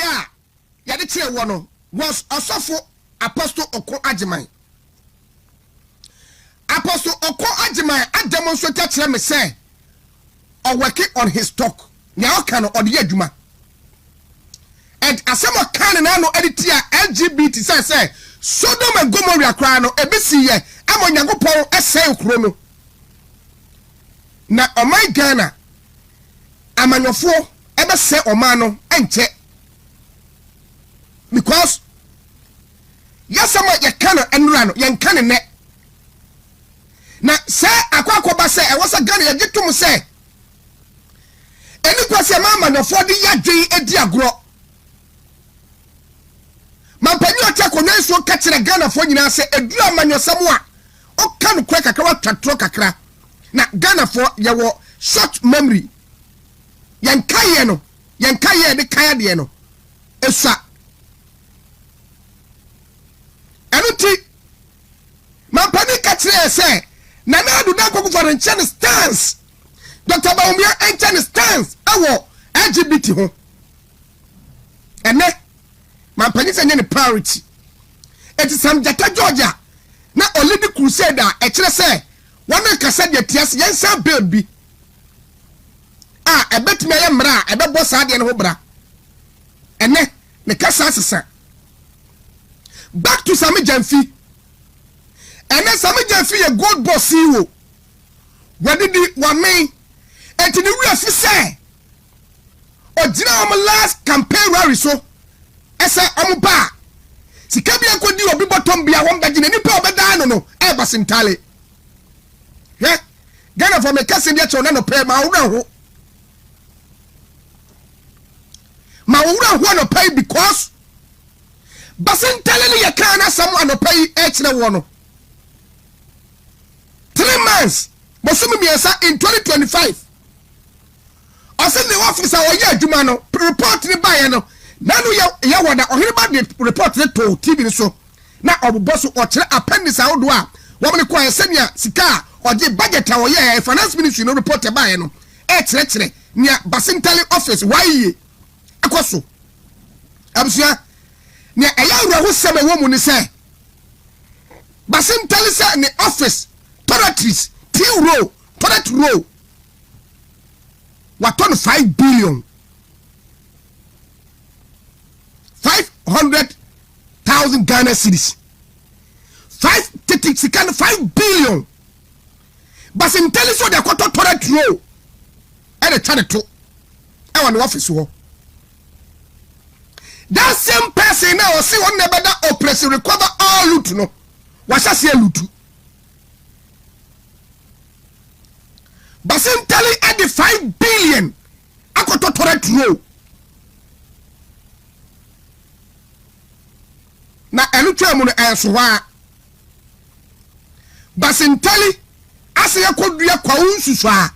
ya the chair one was a soft Apostle Oko Ajimai. Apostle Oko Ajimai, I demonstrated to him say, or working on his talk. Now can or the Juma. And as some can and I know editor LGBT say Sodom and Gomorrah crown or ABC ye I'm on Yango essay chrono. Now on my Ghana I'm on your four ever say Omano and check. Because yes I'm at your cannon and run young cannon net. Now say Aquacoba say I was a gun and get to me say any person mama no for the yadwe edi agro man panyo attack on so catch the Ghana for nyina say edura manyosam a o kan kwa kakra wa twatro kakra na Ghana for yawo short memory yankaye no yankaye de kaya de no esa anuti man pani catch say na na do na kwa for the chance stance Dr. Bawumia enter stands our LGBT ho. And then my penny say any priority. It is some Jata Georgia. Na only the crusader e kire say one ka say the tias yensa baby. E betime ye mra e be boss ade ne ho bra. And then ne kasa asesa. Back to Sami Jamfi. And then Sami Jamfi a gold boss CEO. What did the one me? And in the real say, or did our last campaign rally so? Esa Omuba. Sikabia could do a bit bottom be a one bag in any power down no, ever sintale. Yeah, Ghana for me cousin yet on no pay my own. ma wura ho no pay because basin telling you kana someone no pay extra one 3 months bosumi biasa in 2025 ose the officer oye adwuma no report ni baye no nanu ya wada ohireba the report to TV so na oboboso o kire appendix awodo a wo me ko esenia sika oje budget a oye finance ministry no report baye no kire nia basintali office why akoso abusia nia eya wura ho sebe wo mu ni say basintali say ni office toiletries toilet row what on 5 billion 500,000 Ghana cedis 5 billion but in telling so they got toilet row and a channel to I want the office war that same person now see one never that operation recover all loot no what I say loot but in telling at the 5 billion I got toilet row na elutu mu no ensowa basintali ase yakodua kwa unsusu a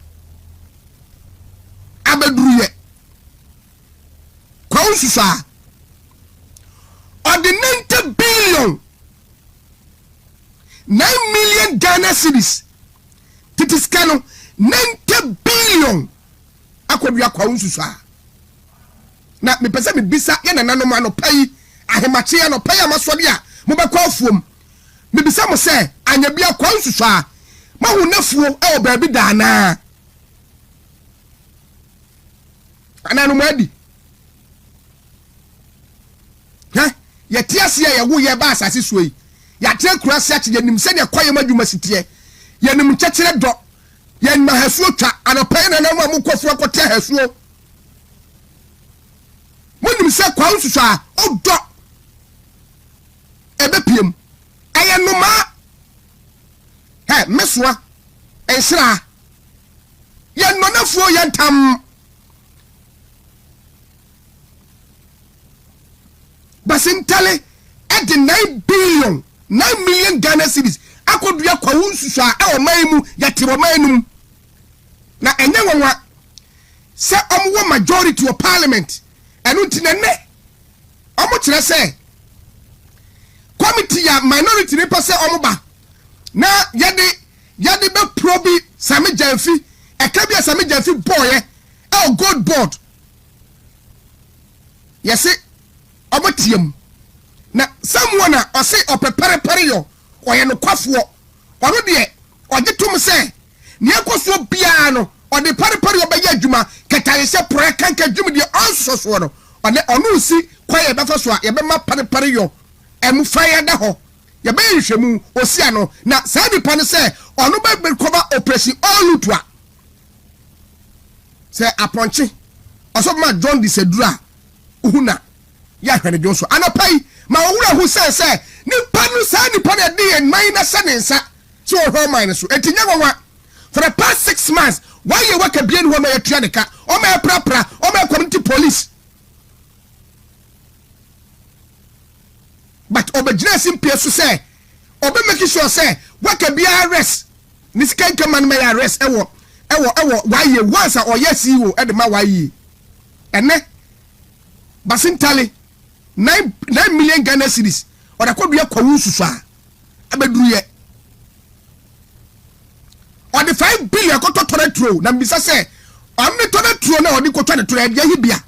abeduruye kwa unsusu a odi 90 billion 9 million Ghana cedis titiskano 90 billion akodua kwa unsusu a na me pese me bisa ye nananom anopai ahemachi ya no paya masode a mo be kwa afuom me bisa mo se anya bia kwa nsusu a ma hu nafuo e o baabi da na ananu madi ya tiasia ya wo ye ba asase suoi ya tire kurase a kye nim se ne kwaye madwuma sitie ya nim kyekere do ya nim hasuo twa anopai na namu amukofu akote hasuo mo nim se kwa nsusu a odo ebe piem ayenuma meswa ensra ye nonafuo ye ntam basintale at the 9 billion 9 million Ghana cedis akodua kwa unsusu a e o maimu ya tiro manum na enye wonwa se omwo majority of parliament enu ntinene omo kire se committee ya minority ni pese omoba na yede be probi Sami Jamfi e ka bia Sami Jamfi boy e gold board yesi omotiem na someone o say opepere yo oye no kwafo ono de ogetum se ne akoso bia no o de pare yo be ya adwuma ketare se pro kanka adwuma de onsoso no ono si kwaye be fa so a ye be ma pare yo emu fire da ho ye be hwemu osia no na sa bi pa ne se ono be cover operation all lutua se aponche oso ma John disedura uhuna ya hwene jonso anapai ma owura hu se ni panu sa ni pa de en minus senensa so ho minus so etinya gwa for the past 6 months why you work abien ho ma yatua de ka o ma prapra o ma community police but obejina simpie so say obe make sure say waka bia arrest ni skanka man may arrest ewo why you once or yes you e de ma why yi ene basintale 9 million Ghana cedis or akodua kwa wususu a abeduruye or the 5 billion ko totore tro na mbisa say on the totore tro na odi ko twa de tro e dia hibia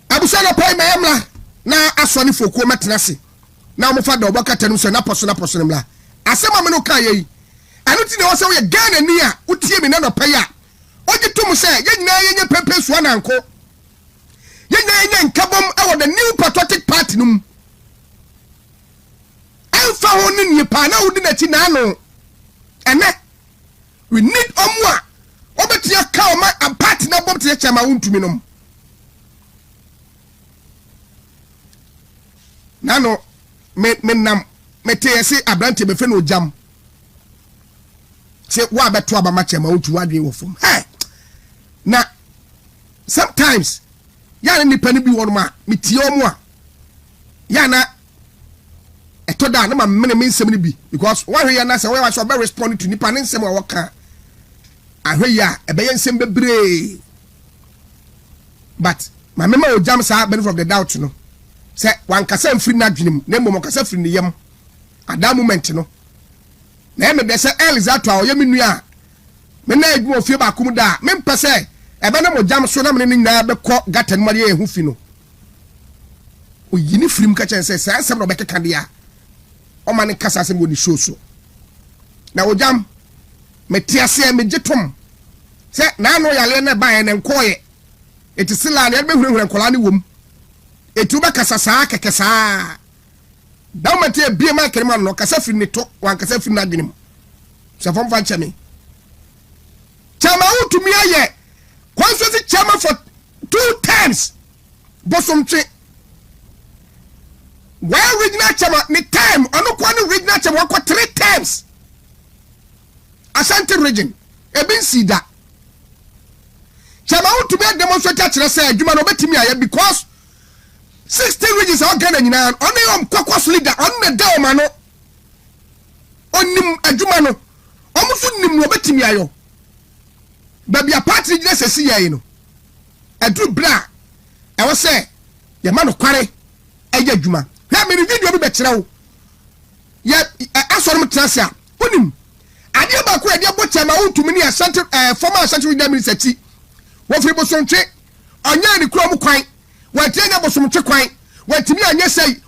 abusana pai mayamla na asoni fokuo matenase na mo fa da obaka tanu so na poso mla asema me no ka yi anu ti ne wo se wo ye Ghana ni a utie me na no pai a ogitum se ye nyina ye pepe so na nko ye nyina ye nkabom e wo the new patriotic party num enfa ho ni nipa na wudi na ti na no ene we need omwa obetia ka o ma a party na bom te chama wuntumi nom nano me nam me te se abrante be fe no jam se wa beto aba ma chema otu wadwe wo fom na sometimes yana nipa ni bi won ma metie omo a yana etoda na ma mene me nsem ni bi because why here na say why so be respond to nipa ne nsem a woka ahwe ya ebe ye nsem bebre but my mema o jam sa benefit of the doubt no say wan kasa mfiri na dwenem na mmom kasa firi ne yam at that moment no na me de say Elizato a oyemi nua me na edwu ofie ba kum da me mpese ebe na mo jam so na me ne nyina be ko gata no mari ehu fi no o yini firim ka chen say say no be keka dia o ma ne kasa se mo ni show so na o jam me tiase me jetom say na no yale na ba ye ne nkoye eti sila na be hurehura nkola ne wom eti ba kasa saa keke saa da ma te bie ma kerema no kasa firi ne to wan kasa firi na dwenem so fam fa chame chama utumi aye constituency chairman for 2 times bosomtwe where regional chairman ni time ono kwa ni regional chairman kwa 3 times Ashanti region ebin sida chama utumi demonstrate kire say adwuma no betimi aye because 16 regions are Ghana nyina ono yom kwakwas leader ono na da o ma no onim adwuma no omuso nim no betimi ayo baby a party just see ya no adru bra e wo say ye ma no kware eje adwuma na me video bi be kire wo ye asorum transia onim ade ba ko ade bo chama utumi ni Ashanti former Ashanti leader minister ti wo firi bosontwe onya ni kuro mu kwan watenya bosontwe kwan watimi anyesei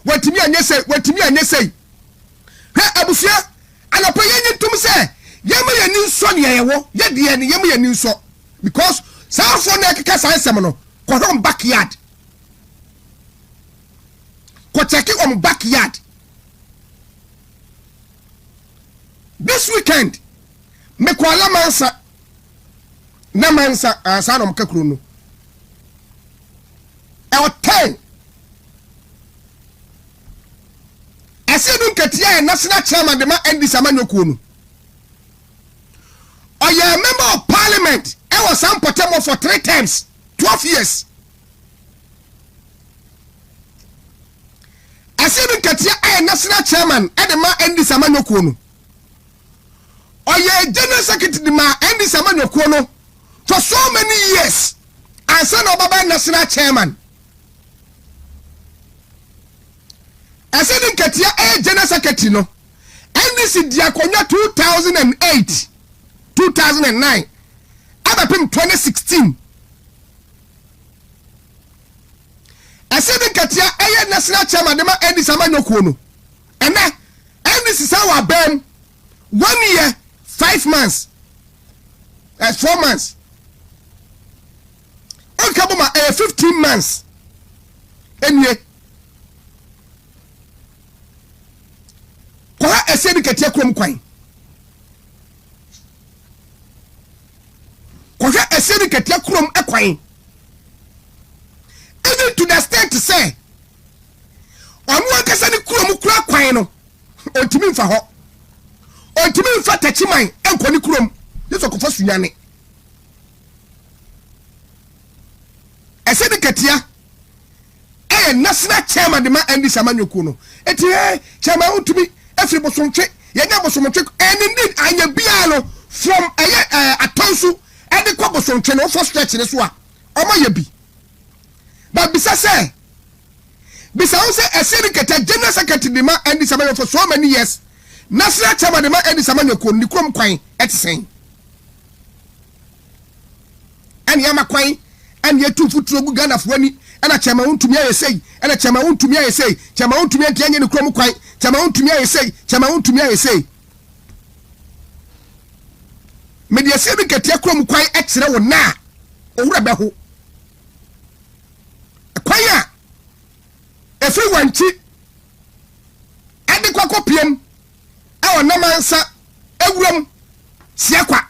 ha abusia anapo yenye tum se yema ye ni nso ne yewo ye de ne yema ye ni nso because saafo na keka sansem no ko hom backyard ko check on backyard this weekend me ko ala mansa na mansa ansa no mkakuru no e o 10 asedu nkatia national chairman de ma NDC amanyokuo no or you a member of parliament I was some potemo for 3 times 12 years asedu nkatia national chairman e de ma NDC amanyokuo no or you a general secretary de ma NDC amanyokuo no for so many years and son of Baba national chairman asedu nkatia general secretary no NDC diakonya 2008 2009 abapim 2016 asedu nkatia national chairman de ma NDC amanyokuo no ena NDC sa wa bam 1 year 5 months 4 months okaboma 15 months enye kwa asedu nkatia krom kwan kwa asedu nkatia krom ekwan even to the state to say onu akasa ni krom kura kwan no ontimi mfa ho ontimi mfa tachiman enkoni krom yeso kofa sunyane asedu nkatia national chairman de ma NDC amanyokuo no eti chairman ontimi every bosontwe yenya bosontwe and indeed anya bia no from atonsu e de kwa bosontwe no for stretch ne so a omo bi but bisa say asedu nkatia general secretary de ma NDC amanyokuo for so many years national chairman de ma NDC amanyokuo ni krom kwan etisen and yama kwan and yetu futuro gu Ghana fuani ana chama untumi ayesei ana chama untumi ayesei chama untumi antianye ni krom kwan chama untumi ayesei media sebi ketia krom kwan ekire wo na owura beho kwan a efri wanchi ade kwa kopiem awo na mansa ewuram siakwa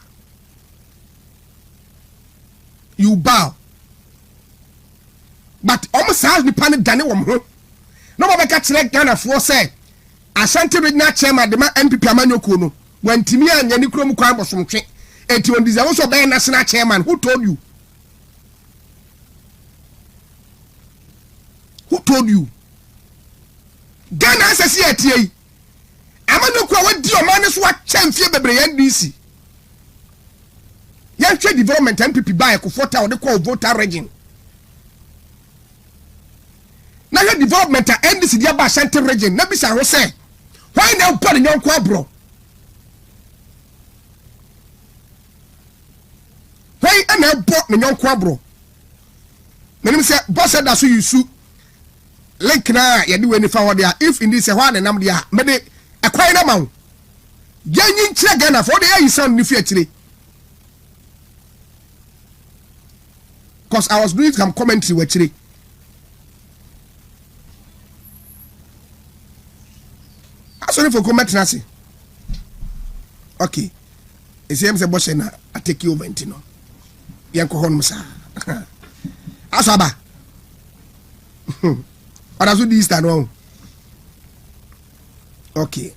you bow but almost has the panic dane wom ho no ba ka kire Ghana fo say Ashanti regional chairman de ma MPP amanyokuo no wantimi anya ni krom kwan bosomtwe eti on deserve so be national chairman who told you Who told you? Ghana says here, T. I'm not going to do a man is what champion the NDC. Young trade development MPP by a Kufota or the call voter region. Now your development at NDC Diaba Shanty region, Nabisa Jose. Why now put in your quabro? Why am I bought in your quabro? Let me say, boss said that's who you sue. Link na you do any forward there. If in this one and I'm there, maybe a quiet amount. Getting check Ghana for the air you sound new actually. Because I was doing some commentary actually. I'm sorry for comment Nancy. Okay. It's him say boss na I take you over intino. Yanko hon musa. Asaba. What does this stand on? Okay.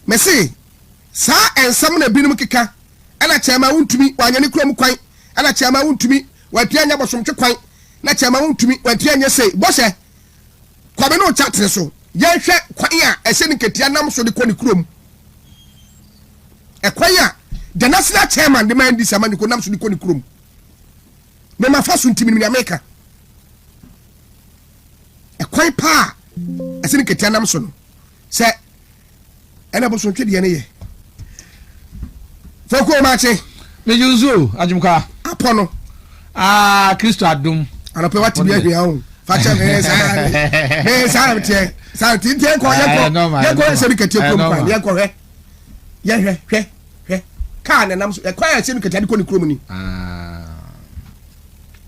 Messi, sa and some na binum keka. Ana chama untumi wanyani krom kwan. Ana chama untumi watianya bosomtwe kwan. Na chama untumi watianya say boss kwame no chat so. Yen hwe kwan a ehye ni ketia nam so de koni krom. E kwan a the national chairman the man this amani ko nam so de koni krom. Me ma fa so ntimi ni America. E kwan pa ehye ni ketia nam so no. Se ena bo so ntwe de ne ye. Foko mache me yuzu ajumka apono Kristo adum anape wati bia hia ho facha me sa tie sa tie ko ye ko se bi ketie krom kwa ye ko hwe ka na nam so e kwa ya se bi ketie ko ni krom ni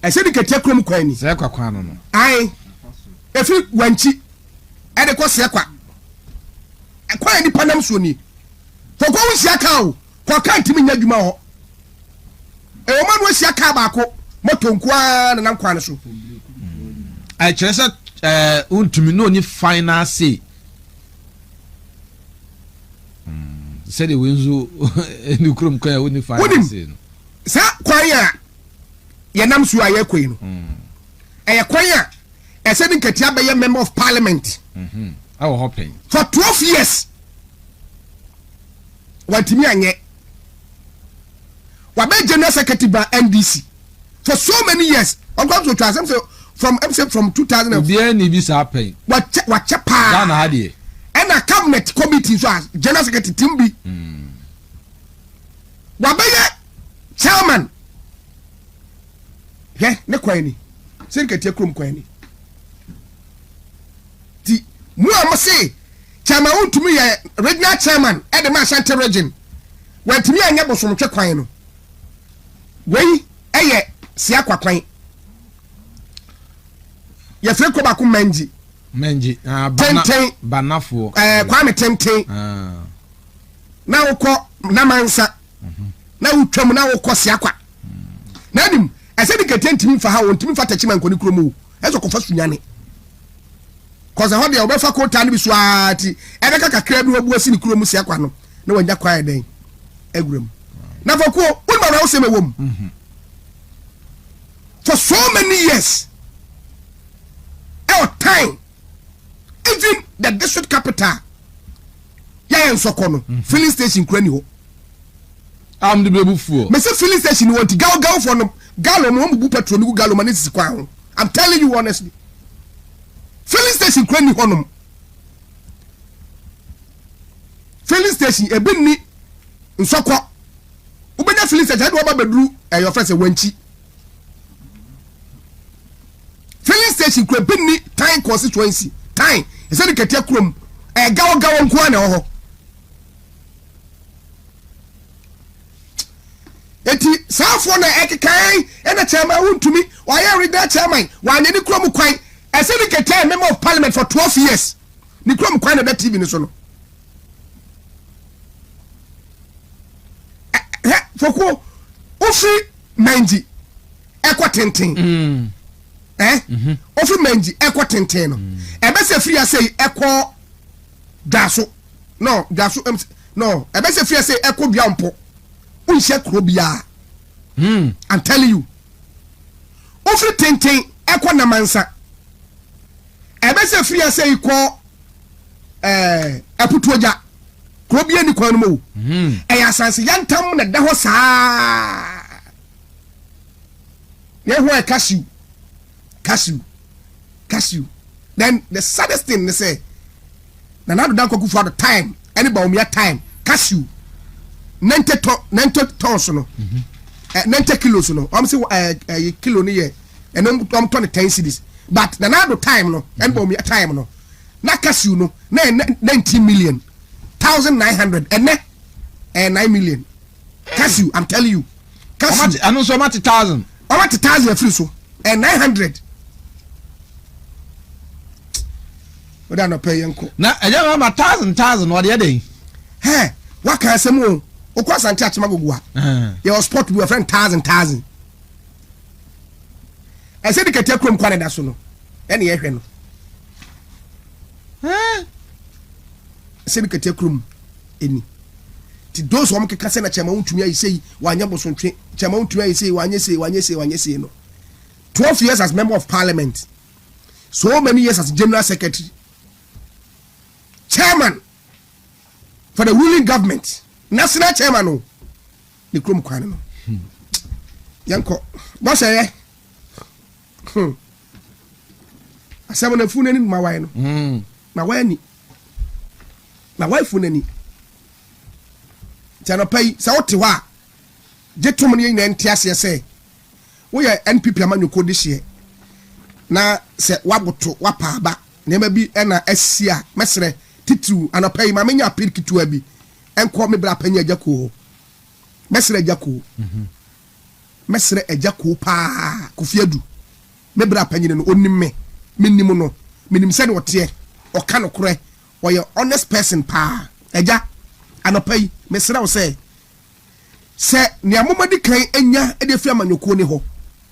e se bi ketie krom kwa ni se kwa no ai e fi wanchi e de ko se kwa e kwa ni panam so ni foko wi sia ka o kwa kan timi nya dwuma ho e o man wo sia ka ba ko moto nkwa na nan kwa ne so I chese untumi no ni final say said the winzu ni krom kwa woni final say no sa kwan ya ye nam so aye kwai no e kwan a e se din katia be ye member of parliament I was hoping for 12 years watimi anye wabe general secretary by NDC for so many years. I'm going to try from 2000. Be any visa pay. What pa? Ghana had it. And a cabinet committee so as general secretary Timbi. Wabe chairman. Yeah, ne kwani. Secretary krum kwani. Ti mu amase chairman untumi ye regional chairman at the Ashanti region. When timi anya bosomtwe kwan no. Wei eye sia kwakwan ye fre ko ba ku manji banafo kwame tenten na ukọ na mansa na utwam na ukọ sia kwa na nim ese de ketentimi fa ha wontimi fa tachi man koni kromo eso ko fa sunyane cause ho de obefa ko ta ne bi so ati ebe ka kakra bi wabu asi ni kromo sia kwa no na wanya kwa den agurem na for ko unma na useme wom for so many years our time even the district capital ya en sokono filling station krani ho am the bebu fuo me say filling station want gal for no galo mo bu petrol ni galo man sisi kwa ho I'm telling you honestly filling station krani ho no filling station e bi ni nsoko ubenya filling station do ba bedru your friend say wanchi filling station kura binni time constituency time e say the ketia krom gawo nko na ho eti safo na ekekai na chairman untumi wa ya read chairman wa ne krom kwan e say the ketia member of parliament for 12 years ni krom kwan na that TV ni so no foko ofi manji ekwatenten ofi manji ekwatenten no ebe se free say ekwo daso no ebe se free say ekwo biampo unhye kro bia I'm telling you ofi tenten ekwa na mansa ebese free say iko aputuoja ko bia ni kwan mo eya sanse yantam na da ho saa ye ho cashew then the saddest thing they say na do dan koku for the time anybody me time cashew 90 tons no 90 kilos no am say kilo ni ye and am 10 cedis but na do time no anybody me time no na cashew no na 19 million 1900 and 9 million cashew I'm telling you cashew I know so much 1000 free so and 900 we don't pay yanko na eja ma 1000 what dey dey hey what can say mo o kwa santi achima gogua your sport we friend 1000 I said the kete krom kwa da so no ene ye hwe no said the kete krom eni ti those wo mkeka se na chema untumi ayi sei wanya bosontwe chema untumi ayi sei wanya sei no 12 years as member of parliament so many years as general secretary chairman for the ruling government national chairman no the krom kwane no yanko boss eh asema na funu ni mawai no mawai ni na wife nani tano pay sa wote wa jetum ni na ntiase se wo ye NPP amanyoko de hye na se waboto wapa aba nema bi na asia mesre titu anapay ma menya apirikitu abi enko me bra panya ajako mesre ajako mesre ajako pa kofiadu me bra panya no onimme mennim no menim se ne wote o ka no kore o ye honest person pa eja anapay mesre wo se ne amomadi kan enya e de fi amanyoko ni ho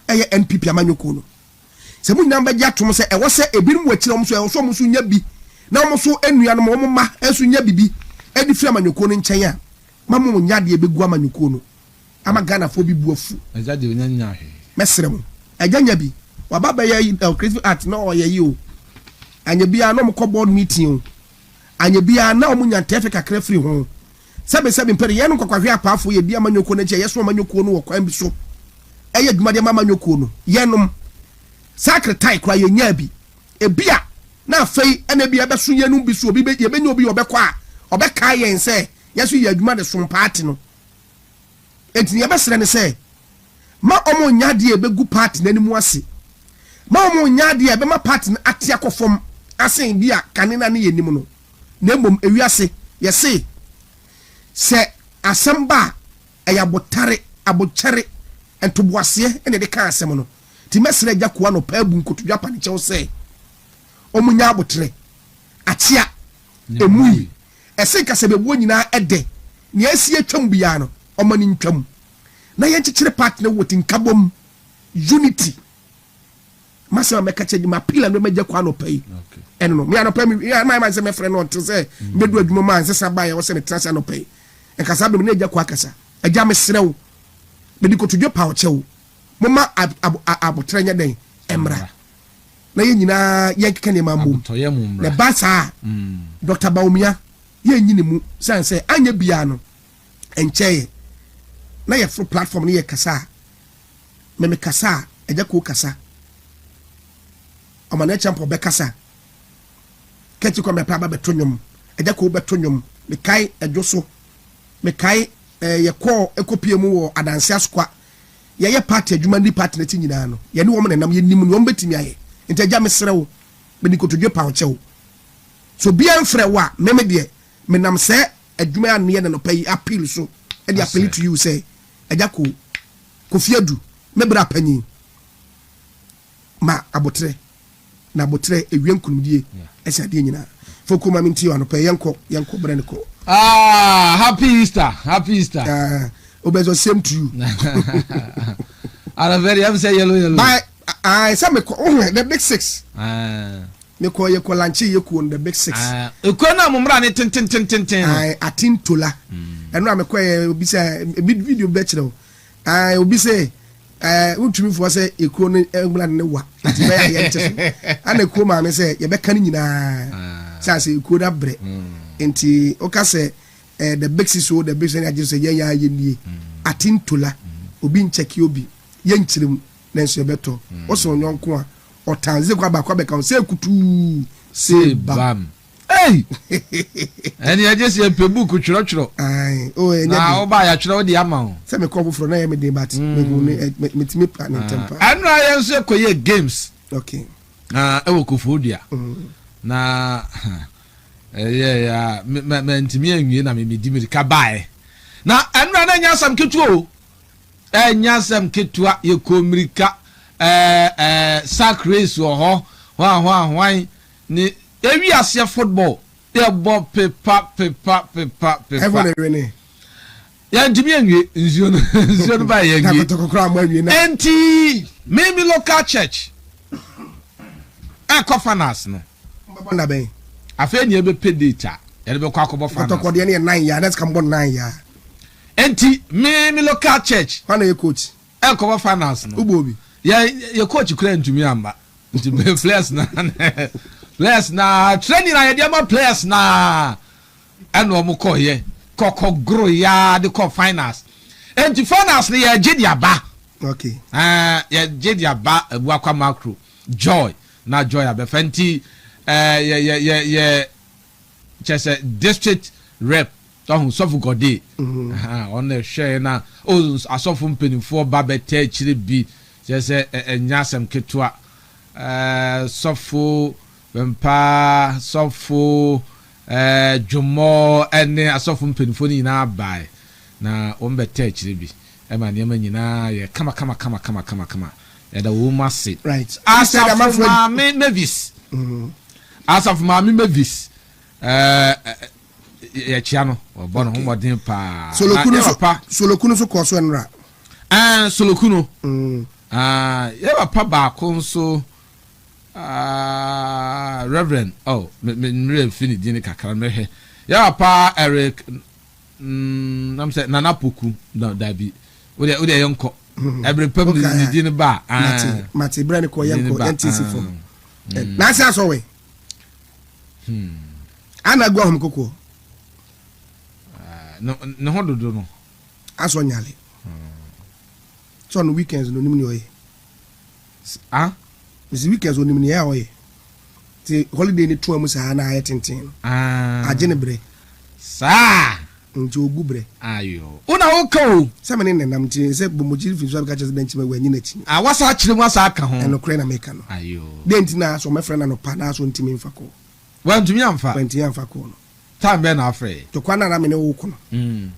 eye NPP amanyoko no se mu nyamba gya tom se e wo se ebirum wachira mo so e wo so mo so nya bi na mo so enua no mo ma enso nya bibi e di fi amanyoko no nchen a mamo nya de ebegu amanyoko no ama Ghana fo bi buafu eja de nya nya he mesre mo eja nya bi wa baba ya creative art na o ye yi o anya bia no mo ko board meeting o anya bia na o mo nya tefe kakra free ho sebe mpere ye no kwakwa apafo ye bia amanyoko no nche ye so amanyoko no wo kwan bi so eye adwuma de amanyoko no ye nom secretary kwa ye nya bi ebia na afei ena bia beso ye no bi so obi ye benya obi obekwa a obeka ye nse ye so ye adwuma de som party no enti ye besere ne se ma omo nya de ebegu party nanimu ase ma omo nya de ebe ma party na ate akofom asen bia kanena ne ye nim no na mbom ewiase ye se asamba ayabotare abochere entoboase ene de ka asem no ti mesre jakoa no paabu nkotudwa pa ne chew se omunya abotre atia emui ese ka se bebuo nyina ede ne asie atwam bia no omani ntwam na ye chichire part na woti nkabom unity masa meka cheji ma pila no majakoa no pai eno no me anopa me my se me frɛ no to se medu adwuma ma anse saba ye wo se ne trasa no pai enkasa be me na jakoa kasa agya me srew me di kotudwa pa o chew mama abotre nya den emra na ye nyina ye keka ne mambo na basa Dr. Baumia ye nyini mu sanse anya bia no enche na ye fro platform ne ye kasa me kasa eja ko kasa amana champo be kasa keti ko me pa ba betonyom eja ko betonyom me kai ejoso me kai ye ko ekopie mu wo adanse askwa ye party adwuma ni party na ti nyina no ye ne wo me nam ye nim no betimi aye enti agya mesrew me di kotodwe pa o chew so bia mfre wa me de me nam se adwuma an ye no pay appeal so e dey appeal to you say agya ko fiadu me bra panyi ma abotre na abotre ewien kunumdie esa de nyina foko ma minti wa no pay yanko brand ko happy Easter obezo same to you ara very am say yellow bye I say me ko the big 6 me ko ye ko lanchi ye ko the big 6 e ko na momra ne ten atintola eno me ko ye obi say video be kire obi say Untumi for say ekuro ne england ne wa. Ati be ya yente so. Ana ekuro ma me say ye be kan nyina. Say ekuro da bre. Enti oka say the big siso the big say agye say ye nie. Atintola. Obi ncheki obi. Ye nchirim na nso beto. Oso nyonko a otanze kwa ba be kan say kutu say bam. Hey! And you just a book churo. Aye. Oh, na oba ya churo di ama. Say me call for na me dey but me plan in temper. Anu ayen so koye games. Okay. E wo kofodia. Na yeah me ntimi anwie na me di me ka bae. Na anu na nya sam ketu o. Nya sam ketu a ye komirika sack race wo ho hwan ni ewi asia football they ball paper. Everyone win. Ya ntimi anwie nzio no ba ye anwie. Takokokra am anwie na. Enti maybe local church. Fanas no. Mbaba na ben. Afa ni ebe pay data. Ya be kwa akobo fanas. Tokode ne 9 ya, let's come 9 ya. Enti maybe local church. Fa na ye coach. Akobo fanas no. Ubobi. Ya coach kura ntumi amba. Ntimi players na. Players na training na yediama players na eno omuko ye koko grow ya de call finals enti finals ne ya jedia ba. Okay. Ya jedia ba ebu akwa macro joy na joy abefenti ye chese district rep tohun sofu gode on the share na o asofu mpenifo ba bete chire bi chese enyasem ketua sofu Bempa sofo Jomo ene asofo mpenifo ni na bai na ombete achire bi e ma niam nyina ye kama ya da wo mase right asaf ma me Mavis asaf ma me Mavis ya chiano obo no homodin pa solokunu so koso enra solokunu ya papa ba ko nso Reverend me fini dini kakara mehe ya pa Eric nam say Nana Poku no dabi ode yonko every pem ni dini ba mati brand ko yonko NTC for na say so we ana gwa hom koko no hododo no aso nyale so no weekends no nimni oye This weekends on the air. The holiday in 2 months are na tintin. Ajenebre. Sa. Njo gubre. Ayo. Una oko. Some in them say Bomoji Fiso catches bench me when you net. I was actually was aka ho. And Ukraine American. Ayo. Dentina so my friend and partner so ntimi mfako. Wan tumi amfa. Wenti amfako no. Time be na afre. To kwana na me ne wo kono.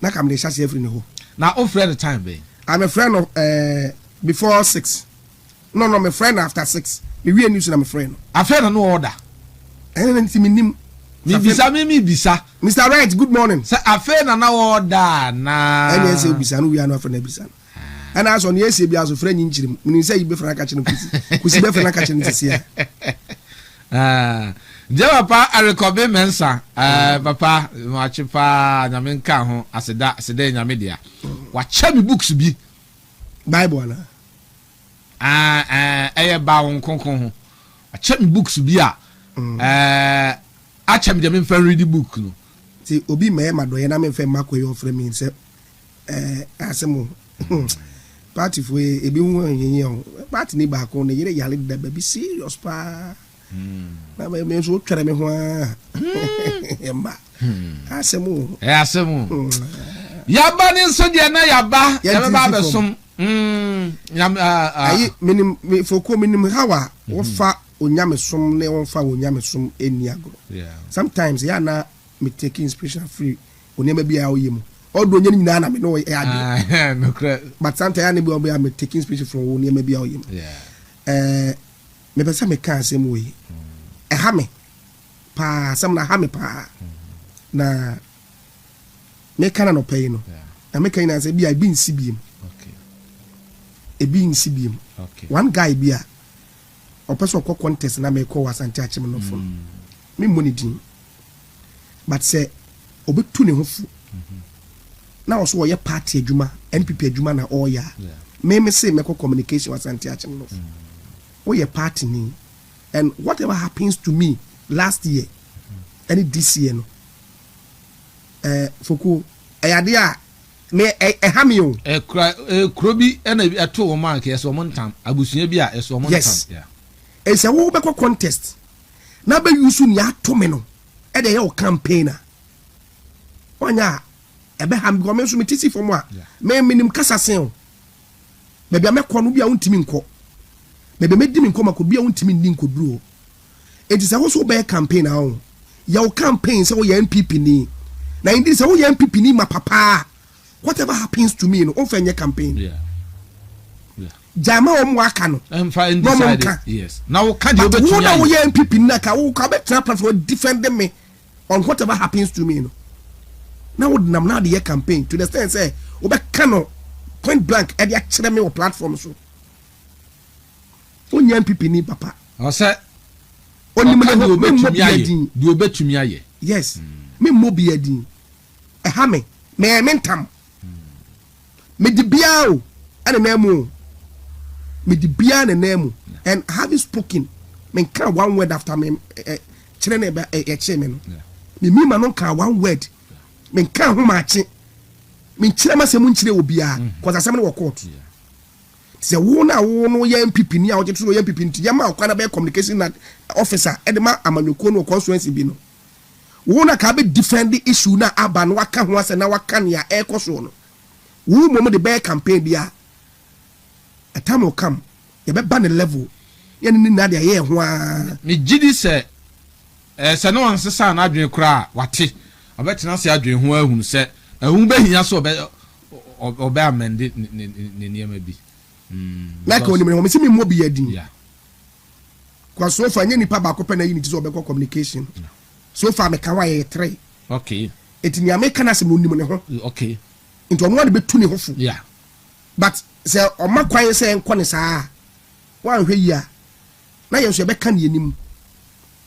Na kam de chase every ne ho. Na o friend the time be. I'm a friend of before 6. No, my friend after 6. We news na my friend. I friend no order. Anything me bisa me bisa. Mr. Right, good morning. Say I friend na order na. Any say bisa no we are no friend bisa. And as on yes be as friend nchirim. Me say you be friend ka chine kusi be friend ka chine sisi. Je papa arekobe mensa. Papa ma chipa na me nka ho aseda nyame dia. Wa cha me books bi. Bible na. Ba won konkon ho achem books bi a achem de me fa read book no ti obi me ma do ye na me fa makoy ofre me se asemo party fo ebi hu yenye o party ni ba ko ne yire yale da ba bi serious pa na ba me so twere me ho emba asemo yaba ni so de na yaba ya ba besom ayi minim foko minim hawa wo fa onyamesom ne won fa onyamesom eniagro sometimes ya na me take inspiration free onema bia oyemu odo onye nyina na me no no but sometimes ya ne bia me take inspiration from onema bia oyemu me pesa me kan asem we ha me pa sam na ha me pa na me kana no pay no na me kan na say bia bi nsibiem ebi nsibiem one guy bia o person ko contest na me ko wasante achim no fo me money din but say obetu ne hofu na also ye party adwuma NPP adwuma na all ya me say me communication was anti-action no. Oh, your party ni, and whatever happens to me last year, and this year no. Foku, ayadea me hamio. Krobi ena ato o man ke eso montam abusunya bi a eso montam. Yes. Yeah. E say wo be contest. Na be use ni ato me no. E dey your campaigner. Onya ebe ham go me so me tisi for mo a. Me minim kasa sen. Me bia me kɔ no bia wontimi nkɔ. Me be medi me nkɔ mako bia wontimi ndi nkɔduro. It is also be campaign now. Your campaign say wo ye NPP ni. Na indi say wo ye NPP ni ma papa. Whatever happens to me no on campaign. Yeah. Jama o aka no. Yes. Now can you be to na wo ye NPP na ka wo ka be trap for defend me on whatever happens to me no. Now would nam na the campaign to the extent say we be can point blank e dey kire me o platform so. Onye NPP ni papa. O say oni me no betumi aye. Di obetumi aye. Yes. Me mo bi adin. E ha me mentam. Me di bia o ana nemu. Me di bia na nemu. And having spoken, me can one word after me chire na e che me no. Me ma no kan one word. Me kan ho ma che. Me chire ma se mu chire obi a cause asem no court. Se wo na wo no ye MPP ni a wo tro ye MPP nti ye ma kwa na be communication officer e de ma amanyoko no constituency bi no. Wo na ka be defend the issue na aba no waka ho ase na waka ne a e koso no. Wo mo de be campaign dia. A time will come. You be ban the level. You ni na de ye ho a. Me gidi se se no ansesa na adwen kra wate. Obetena se adwen ho ahunu se ehun be hia so obe amende ne niam bi. Like oni me see me mo bi adin. Yeah. Kwa so fa nya nipa ba ko pe na unity so obekọ communication. Yeah. So far me kan wa ye 3. Okay. Eti nya me kan asem onim ne ho. Okay. Into no one be tu ne ho fu. Yeah. But say o makwan say enko ne saa. Wan hwe yi a. Na ye so be kan ye nim.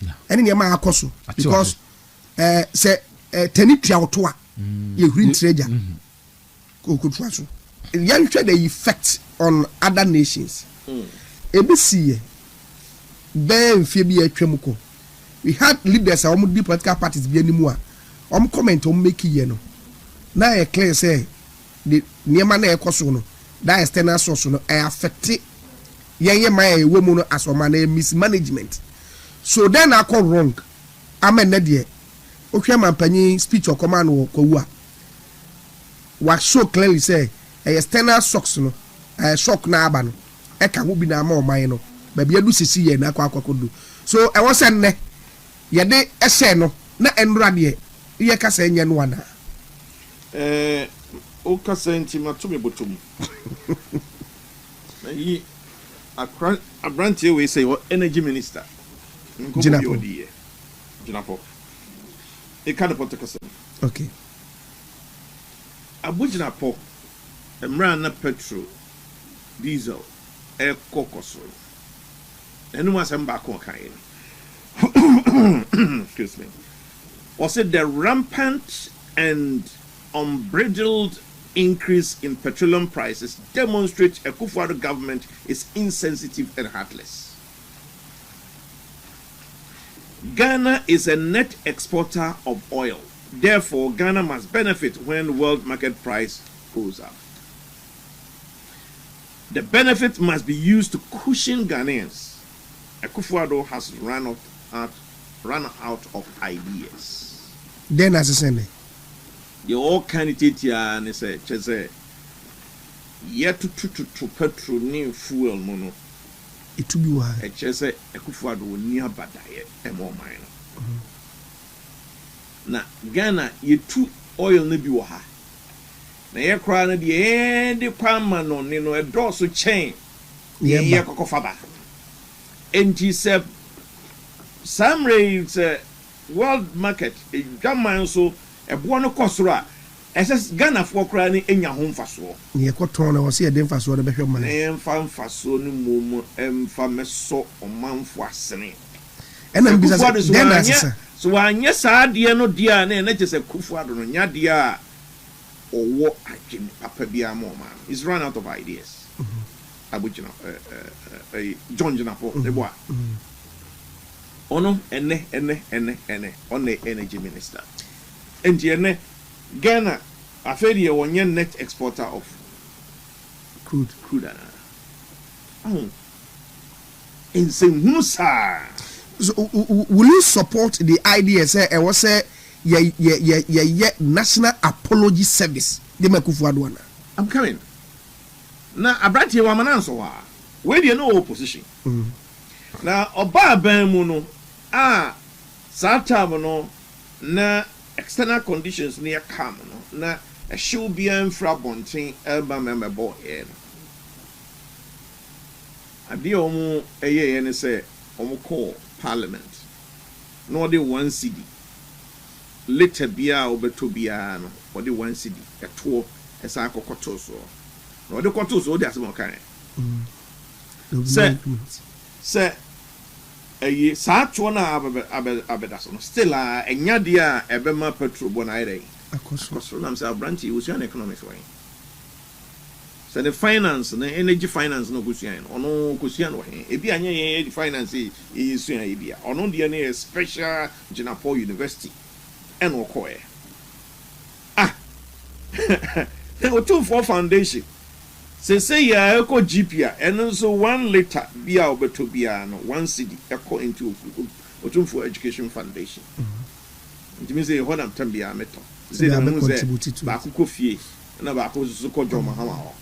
Yeah. Ene ne ma akoso because say tani tua oto a ye huri treasure. Ko twa so. Yan hwe the effect on other nations. Ebisi be mfie bi atwam ko. We had leaders a di political parties bi animu a comment make ye no. Na e clear say the niema na ekoso no that external source no affect ye my woman no as man mismanagement. So then I call wrong. Amen na de. Ohwe mampanyi speech or command wo kwawu a. What show clearly say external source no shock na aba no e ka ho bi na ma o man no ba bia du sisi ye na akwakodo. So e wo se ne ye de ehye no na enura de ye ka se nya no ana. O ka se nti matumi botum. Na yi Abrantie we say energy minister. Jinapo. E ka de potokase. Okay. Abujinapo emra na petrol diesel e kokoso. Enu asem ba ko kan. Excuse me. Was it the rampant and unbridled increase in petroleum prices demonstrates a Akufo-Addo government is insensitive and heartless. Ghana is a net exporter of oil. Therefore, Ghana must benefit when world market price goes up. The benefit must be used to cushion Ghanaians. Akufo-Addo has run out of ideas. Then as I say, the all candidate here and say, "Chese, yet to petrol new fuel mono." It will be why. Chese Akufo-Addo will near badaye and more mine. Na Ghana ye two oil ne bi wo ha. Na ye kra na de kwama no ne no edo so chain. Ye kokofa ba. Enti se some rates world market e dwaman so ebo no kosoro a ese Ghana fo kra ni enya ho mfaso. Ye koton na wo se ye de mfaso de behwe man. Na mfaso ni momo emfa meso omanfo asene. Ena mbisa Ghana sasa. So anya saa de no dia na na jese Akufo-Addo no nya dia owo agin papa bia mo man. He's run out of ideas. abujina John Jinapo eboa ono ene on energy minister enti ene Ghana afedi ye wonye net exporter of crude insane husa. So will you support the idea say e was say ye national apology service de Mekufuado ana? I'm coming. Na abrati wa mananso wa. We dey no opposition. Na oba ban mu no sa time no na external conditions near calm no na a show be infra bontin elba member boy here. Ade omo eye ne say omo call parliament. No dey one city. Later bia obeto bia no or the one city eto esa akokoto so. No dey koto so dey asem kan. Say eh sa to na abeda so no still enya de a ebema petrol bo na ire. Akoso na say branch we see an economics way. So the finance na energy finance no kusuan ono kusuan wo he ebi anya ye the finance e suan e bia ono de na special Jinapo University and okoe they go to for foundation say ya eko GPA and so 1 liter bia obeto bia no 1 cedi eko into for education foundation it means say what am tambia meto say na mo say ba ko fie na ba ko so ko jo Mahama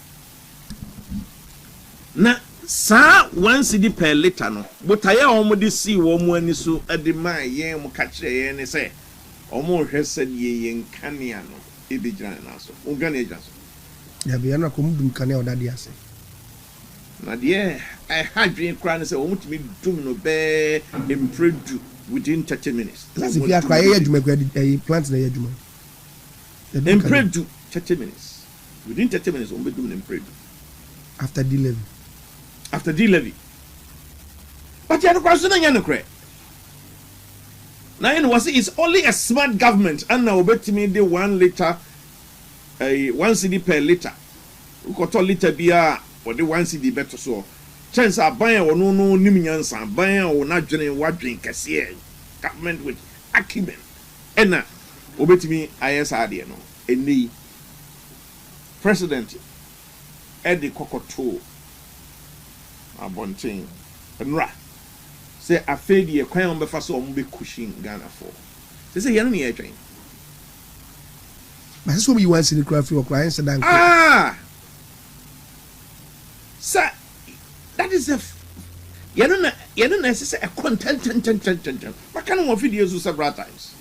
na sa 1 cedi per liter no botaye omo de si wo mo ani so ade man ye mo ka kire ye ne say omo hwese ye nkania no ebejira na so ungane eja so ya be na ko mu nkania odade ase na de I had dream cry and say omo timi dum no be improdu within 30 minutes that's if you cry ye adwuma plant na ye adwuma improdu 30 minutes within 30 minutes omo dum na improdu after the levy but you no question na no cry. Now you know it's only a smart government and now obetimi de 1 liter 1 cedi per liter. Ukoto liter bia or the 1 cedi better so. Chance aban or no nim nyansa ban or na dwene wadwen kase government with acumen. And na obetimi ISRD no eni president Eddie Kokoto abontin enra say afedi e kwan on be fa so on be cushion Ghana for say you no near train but so we want to cry for crying so dan sir that is a you know say a content what kind of videos you several times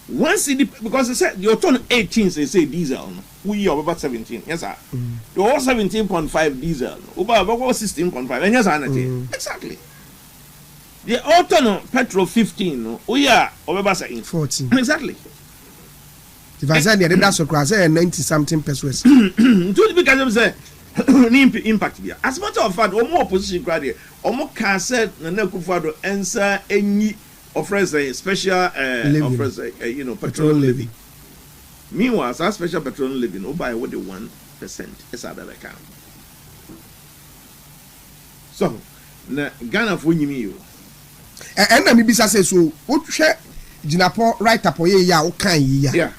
1 cedi because they said your turn 18 say diesel we are about 17 yes sir you all 17.5 diesel about 16.5 and yes sir exactly. The auto petrol 15 we are over 14 exactly. If I say that's so crazy 90 something pesos. To because say impact there. As a matter of fact, more opposition crowd or more can said na Kufuado answer any offers a special offers petrol levy. Meanwhile, that special petrol levy no by what the 1% is at the account. So na Ghana for you. And na mi bisa say so wo hwe Jinapo right up ye ya wo kan yi ya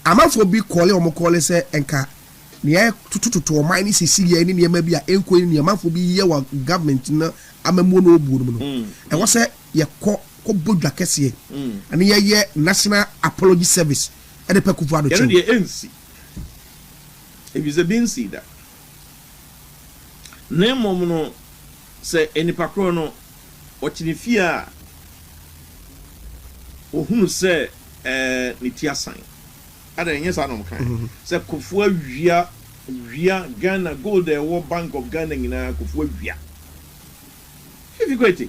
amafo bi call o mo call say enka ne tututu o mine sisi ye ni ne ma bi a enko ni amafo bi ye wa government na amamu no obu no e wo say ye ko bodwa kese and ye national apology service e de Pekufuado che ye NC if you been see that name mom no say enipa kro no Otinifia ohunu se ni ti asan ada nyesa no kan se Kofu awia Ghana gold the World Bank of Ghana nyina Kofu awia if go eti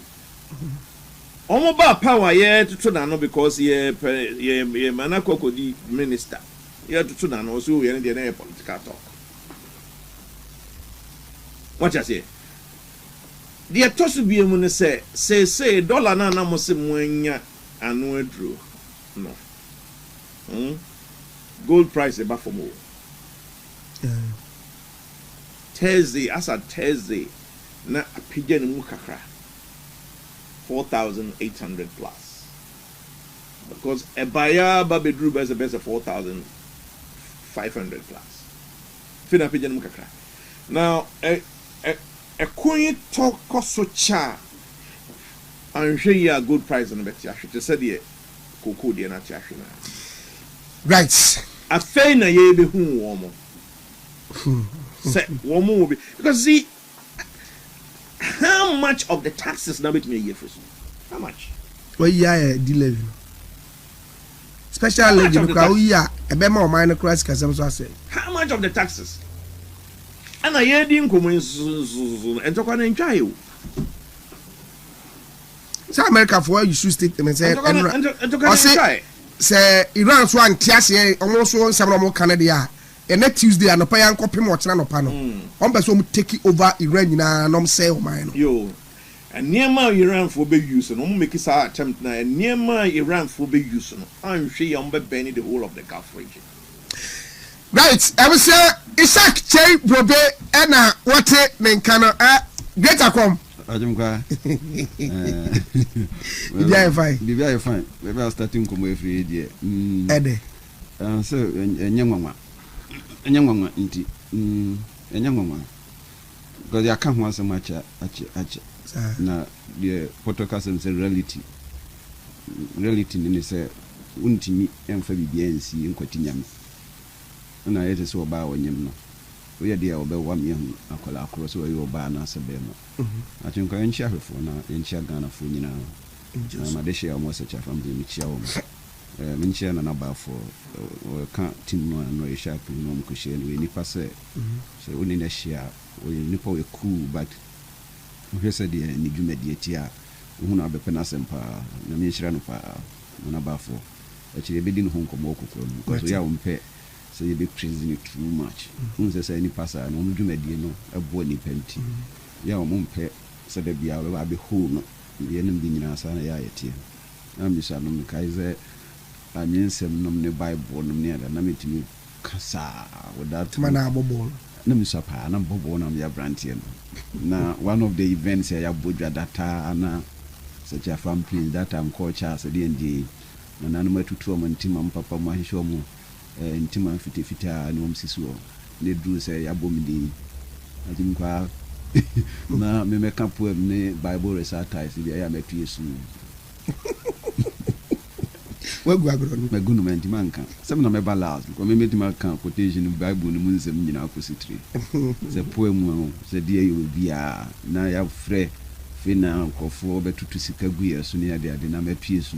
omo ba power ye tutu na no because ye manako kodi minister ye tutu na no so ye ne dey political talk what you say. The tosu bi emu ne say dollar na mo se mo anya anu adro no gold price eba for mo Thursday, as a Thursday, na apija ni mu kakra 4,800 plus. Because a buyer babedru is the best of 4,500 plus. Fina apija ni mu kakra. Now, a queen talk so cha. I'm sure you a good price on the bet. I should say the cocoa dear na tiashina. Right. A fair na ye be who woman. Say woman will be because see how much of the taxes now between a year first? How much? Well, yeah, delay. Special lady, because we are a bema or minor crisis, because I say. How much of the taxes? And I hear the income and talk on enjoy you. So America for you should stick them and say, say Iran swan Tiasia almost one several more Canada. And next Tuesday, and a pay and copy more channel panel. On person take it over Iran in a nom say or mine. Yo, and near my Iran for be use and make it attempt now, and near my Iran for be use. I'm sure you'll be Benny the whole of the Gulf region. Right, I was Isaac Che Brobe and what it then can get a come. I don't cry. Fine. Be fine. Maybe I'll start to come every day. Eddie. So, and young one. And young one, indeed. And young one. Because I can't want so much. Now, the podcast is a reality. Reality, and it's a wouldn't me and for BNC in Quotidian. And I had so about when you know. We are there about 1 million. I call across where you are by Nasa Bema. I think I am share for now in Chagana for you now. My dish almost such a family Michel. Mention and about for can't team no and no sharp no cushion. We nipa say. So only a share. We nipa we cool, but we said the Nigumedia. Who not be penasempa, Namishranopa, on about for. Actually, be in home come because we are on pay. So you be praising it too much. Say any passer and only do mediano a bony penty. Ya mum pet, said the be our be home, the enemy in our son. I'm Miss Adam Kaiser. I mean, some nominee Bible near the Namity Cassa without Manabo. No, Miss Papa, and I'm Bobo on your brantian. Now, one of the events I have Buja data and such a family that I'm called Charles at the ND. And I'm to Tom and Tim and Papa Mahishomo. Intima fita no msisuo ne dru say abomidi atimkwa na me meka poem ne Bible recitals bi ya metu Yesu wegu agro megunu mentimanka sem na me balance ko me metimanka quotation Bible no munsem nyina akositri se poem se die yo bia na ya frɛ fina nkofo betutu sika gu Yesu ne ade na metu Yesu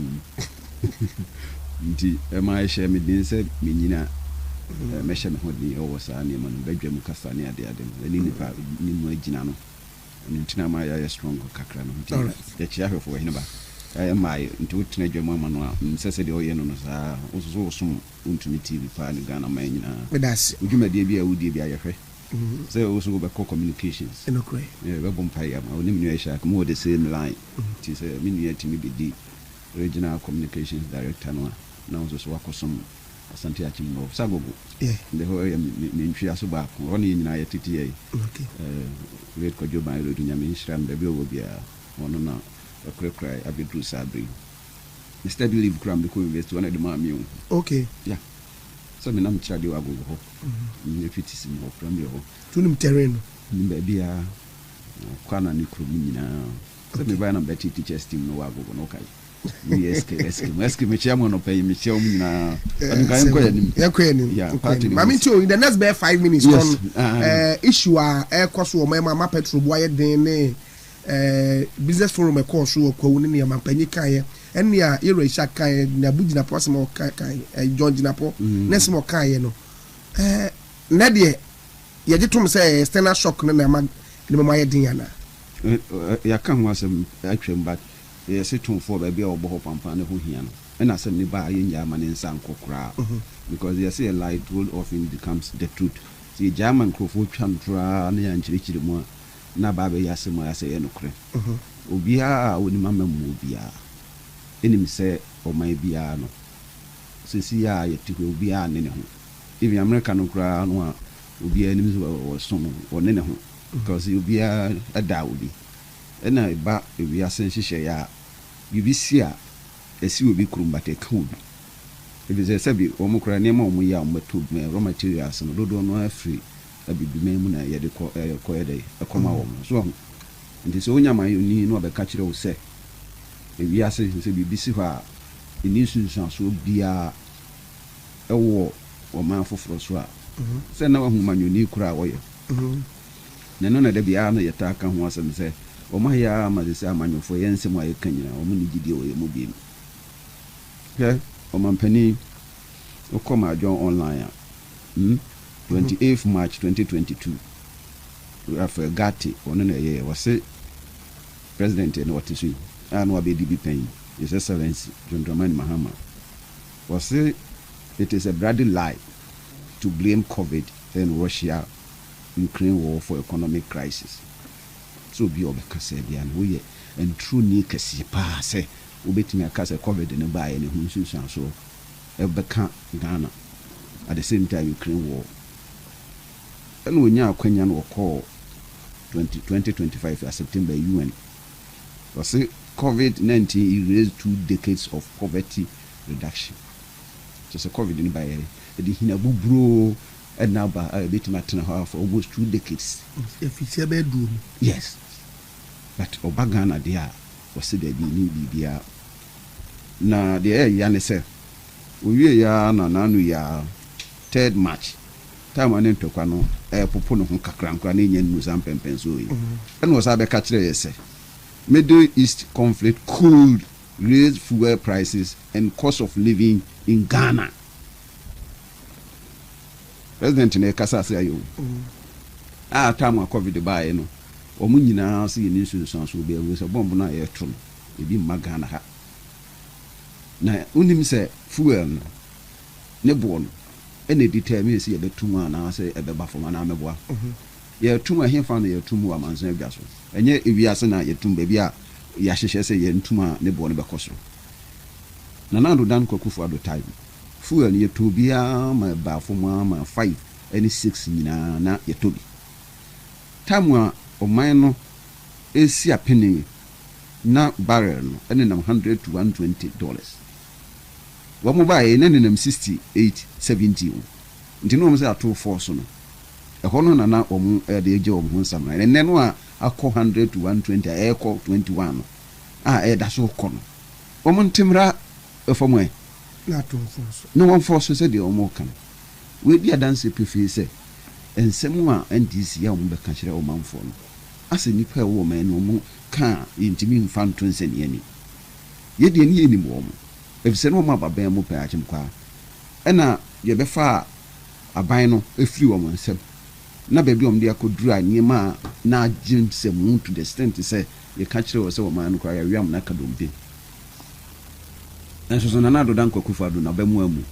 nti ma share me din se me nyina me share me hodi o wasa ne man badwam kasa ne ade ni nipa ni mu agina no ntina ma ya strong kakra no nti ya chia hwefo hene ba my nti wotena dwam ma no nsese de oye no no saa osuso sum untumi TV pa ne Ghana ma nyina medase udwumade bia wudi bia yehwe say also be communications no cray we bompa ya ma oni menu sha mo the same line ti say me nu yatimi be di regional communications director no na also so wakosom asante achimbo sagogo the whole me ntwi aso ba ko oni nyina ya titi ye okay we ko joba iro dunya me nhram be obo bia ono na okrekrai abedru sabri Mr. Believe Cram because invest one of the mammy. Okay. Yeah. So me nam chadi wa go ho. Ni fitisi mo from yo. Tunim terrain. Ni ba bia kwana ni kro nyina. So me ba na beti teachers team no wa go no kai. Ni eske me chia mo no pay me chia nyina. An kan ko ya ni. Ya ko ya ni. Yeah, party. Mami too in the next bare 5 minutes on issue a cost wo ma petrol boy den ne business forum e course wo kwa ni ma panyi kan eni a yero isha kan na bugina po asem kan John Ginapo nese mo kan ye no na de ye gitum say external shock no na ma ni ma ye din yana ya kan ho asem atwem but ye se tumfo ba bia obo ho pampa ne ho hia no na asem ni ba ye nya ma ne nsan kokora because you say a lie told often becomes the truth see German crofo twantra na ya nchirichiri mu na ba be yasem ya say no kre obia oni mama mu obia enim say o mai bia no sisi ya yetiho bia ne ne ho even America no kra no obi anim so so wonne ne ho because obi ada obi na ba obi asen hihye ya bibisi a esi obi kurumbate ka obi ebi se sabi o mukura ne ma o mu ya o metu raw materials no dodo no afri abibime mu na ye de ko ye de akoma wo so nti so onya man ni no be ka kire wo se ebi ase se bibisi ho a ini sunsan so bia ewo o man foforo so a se na wahu manyoni kura wo ye neno na de bia na yeta ka ho asem se o ma ya ma se amanyofo ye nsem a ye kanyina o mu ni gidi o ye mu bi o man pani o koma join online 28th March 2022 we have Gatti on na ye was president and what is and what be pen His Excellency John Dramani Mahama was it is a bloody lie to blame COVID and Russia Ukraine war for economic crisis. So be obekase bia no ye and true ni kase pa se obetimi akase COVID ne ba ye ne hu nsusan so ebeka Ghana at the same time Ukraine war. And when you akwanya no call 2025 September UN was COVID-19 erased 2 decades of poverty reduction. Just a COVID in by the hinabubro and now by a bit matter for almost 2 decades. If it's a bedroom. Yes. But Obagana there was there be need na the air yanese we ya na nanu ya 3rd March time an to kwano popo no kakra nkra na nya nu sam pempenso yi and was abe ka kire yese Middle East conflict could raise fuel prices and cost of living in Ghana. President ne kasa se ayo time COVID buy no omu nyina se ni sunsun so be we se bomb na ye to e bi magana ha na unim se fuel no ne bo no ene determine se ye betuma na se e be bafo na meboa ye tuma hefa na ye tumu amanso adwa so enye ewiase na ye tum ba bia ya hyehye se ye ntuma ne bo no be koso na nando dan kwakufu ado time fuel ye to bia ma bafo ma 5 any 6 nyina na ye to bi time a oman no esi apeni na barrel no ene nam $100 to $120 wa mo ba ye ne nam 68 70 nti no mo se ato force no ehono na na omu de eje omu nsam na ne no a akọ 100 to 120 a ekọ 21 a da so kọ no omu ntimra efomo e na to force no one force se de omu kan we dia dance prefer se ensem a NDC ya omu be ka kire omanfo no ase nipa e wo man no omu ka intimi mfanto nseni ani ye de ni enim omu efise no omu ababan mu pa achim kwa ena ye be fa aban no efiri wo nsem na baby om dia kodura niema na agim se mu to the extent say ye ka kire wo se wo man kwa ya wiam na kadombe enso so na do dan kwakufa do na ba mu amu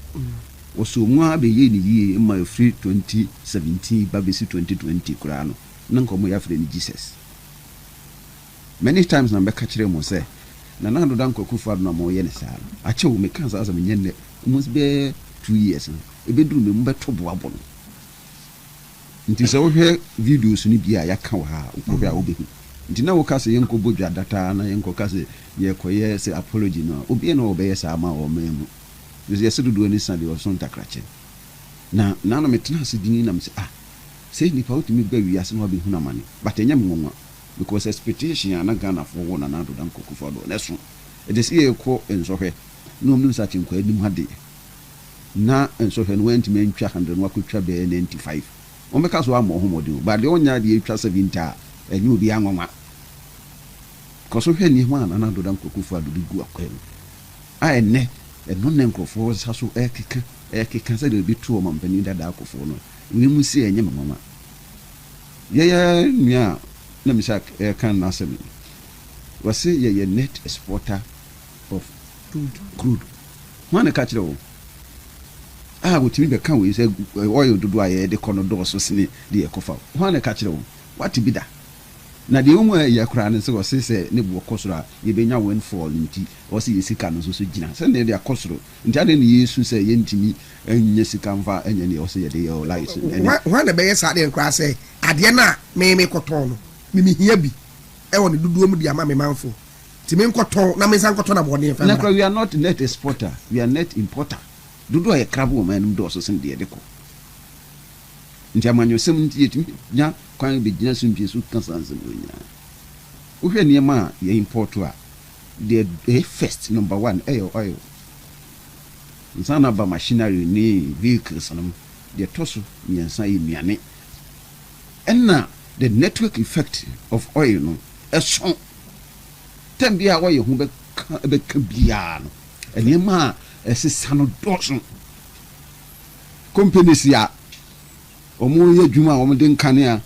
oso mu abe ye ni ye ma efiri 2017 babesi 2020 kura no na nkomo ya fere ni Jesus many times na be ka kire mo se na do dan kwakufa do na mo ye ne sa a che wo me kan sa me nyenne almost be 2 years e be duru me mo be to bo abo no nti se wo hwe videos ni bia ya ka wa ukobia obehu nti na wo ka se yenko bodwa data na yenko ka se ye koye se apology no obi na obe yesa ama o memu ye se dudu ni sande o son takrache na no metena se dini na me se se ni pa otimi gba wi ase no be hu na mane but enya monwa because expectation ana Ghana for wo na do dan kokufo do na so e de se ye ko ensohwe no mnu sa chinkwa anim hade na ensohwe no went me ntwa 100 no akotwa be 95 o me ka so am ohomode ba de onya de etwa 70 enyu obi anwoma ko so hwe ni ho ana na do dan kokufo ado bi gu akwem ene no nenkrofo sa so ekeka se de bi tu o mampani dada akofo no wi mu si enye mama ye nua na mi sak kan na se mi wase ye net exporter of crude wana ka kire wo wotimi be kan we se oil dodo aye de kono do so sini de ekofa wana ka kire wo what bi da na de omu ya kra ne se wo se ne bo kosoro ye benya windfall nti wo se yesika no so gina se ne de akosoro nti ade ne Yesu se ye ntimi enye sika mfa enye ne wo se ye de your life wa na be yes ade kra se ade na me koton no me hia bi e wo ne duduo mu di ama me manfo ti me nkoton na me san koton na bode fa na kra we are not net exporter, we are net importer. Dudu ye krabo man do so sem de ko nti amanyo sem nti yetimi nya kwan be gina so mpie so kansanse no nya wo hwe ne ma ye import a the first number 1 oil nsana ba machinery ni vehicles no de toso nyansa ye nuane enna the network effect of oil no eso tambia wo ye hu be kabia no ene ma esisa no doso companies ya omo ye djuma omo de nkane a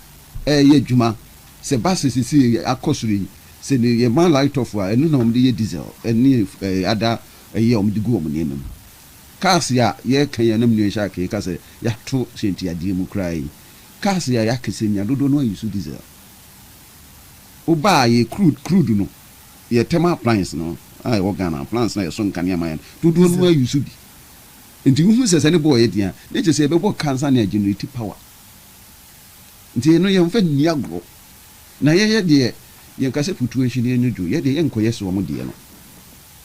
ye djuma se base sisi akosuri se ne ye man light off a enu na omo de ye diesel eni ada ye omo de go omo ne mem cars ya ye kan ya nam nwe sha ke ka se ya to senti ya die mu krai cars ya kese nya dodo no use diesel oba ye crude no ye thermal appliance no ai organ appliance na ye so nkane amayan dodo no use bi nti hu se ne boy dia ne je se be bo cancer na generate power nti no ye mfa ni agro na ye de ye ka se fluctuation ye nju ye de ye nkoye so mo de no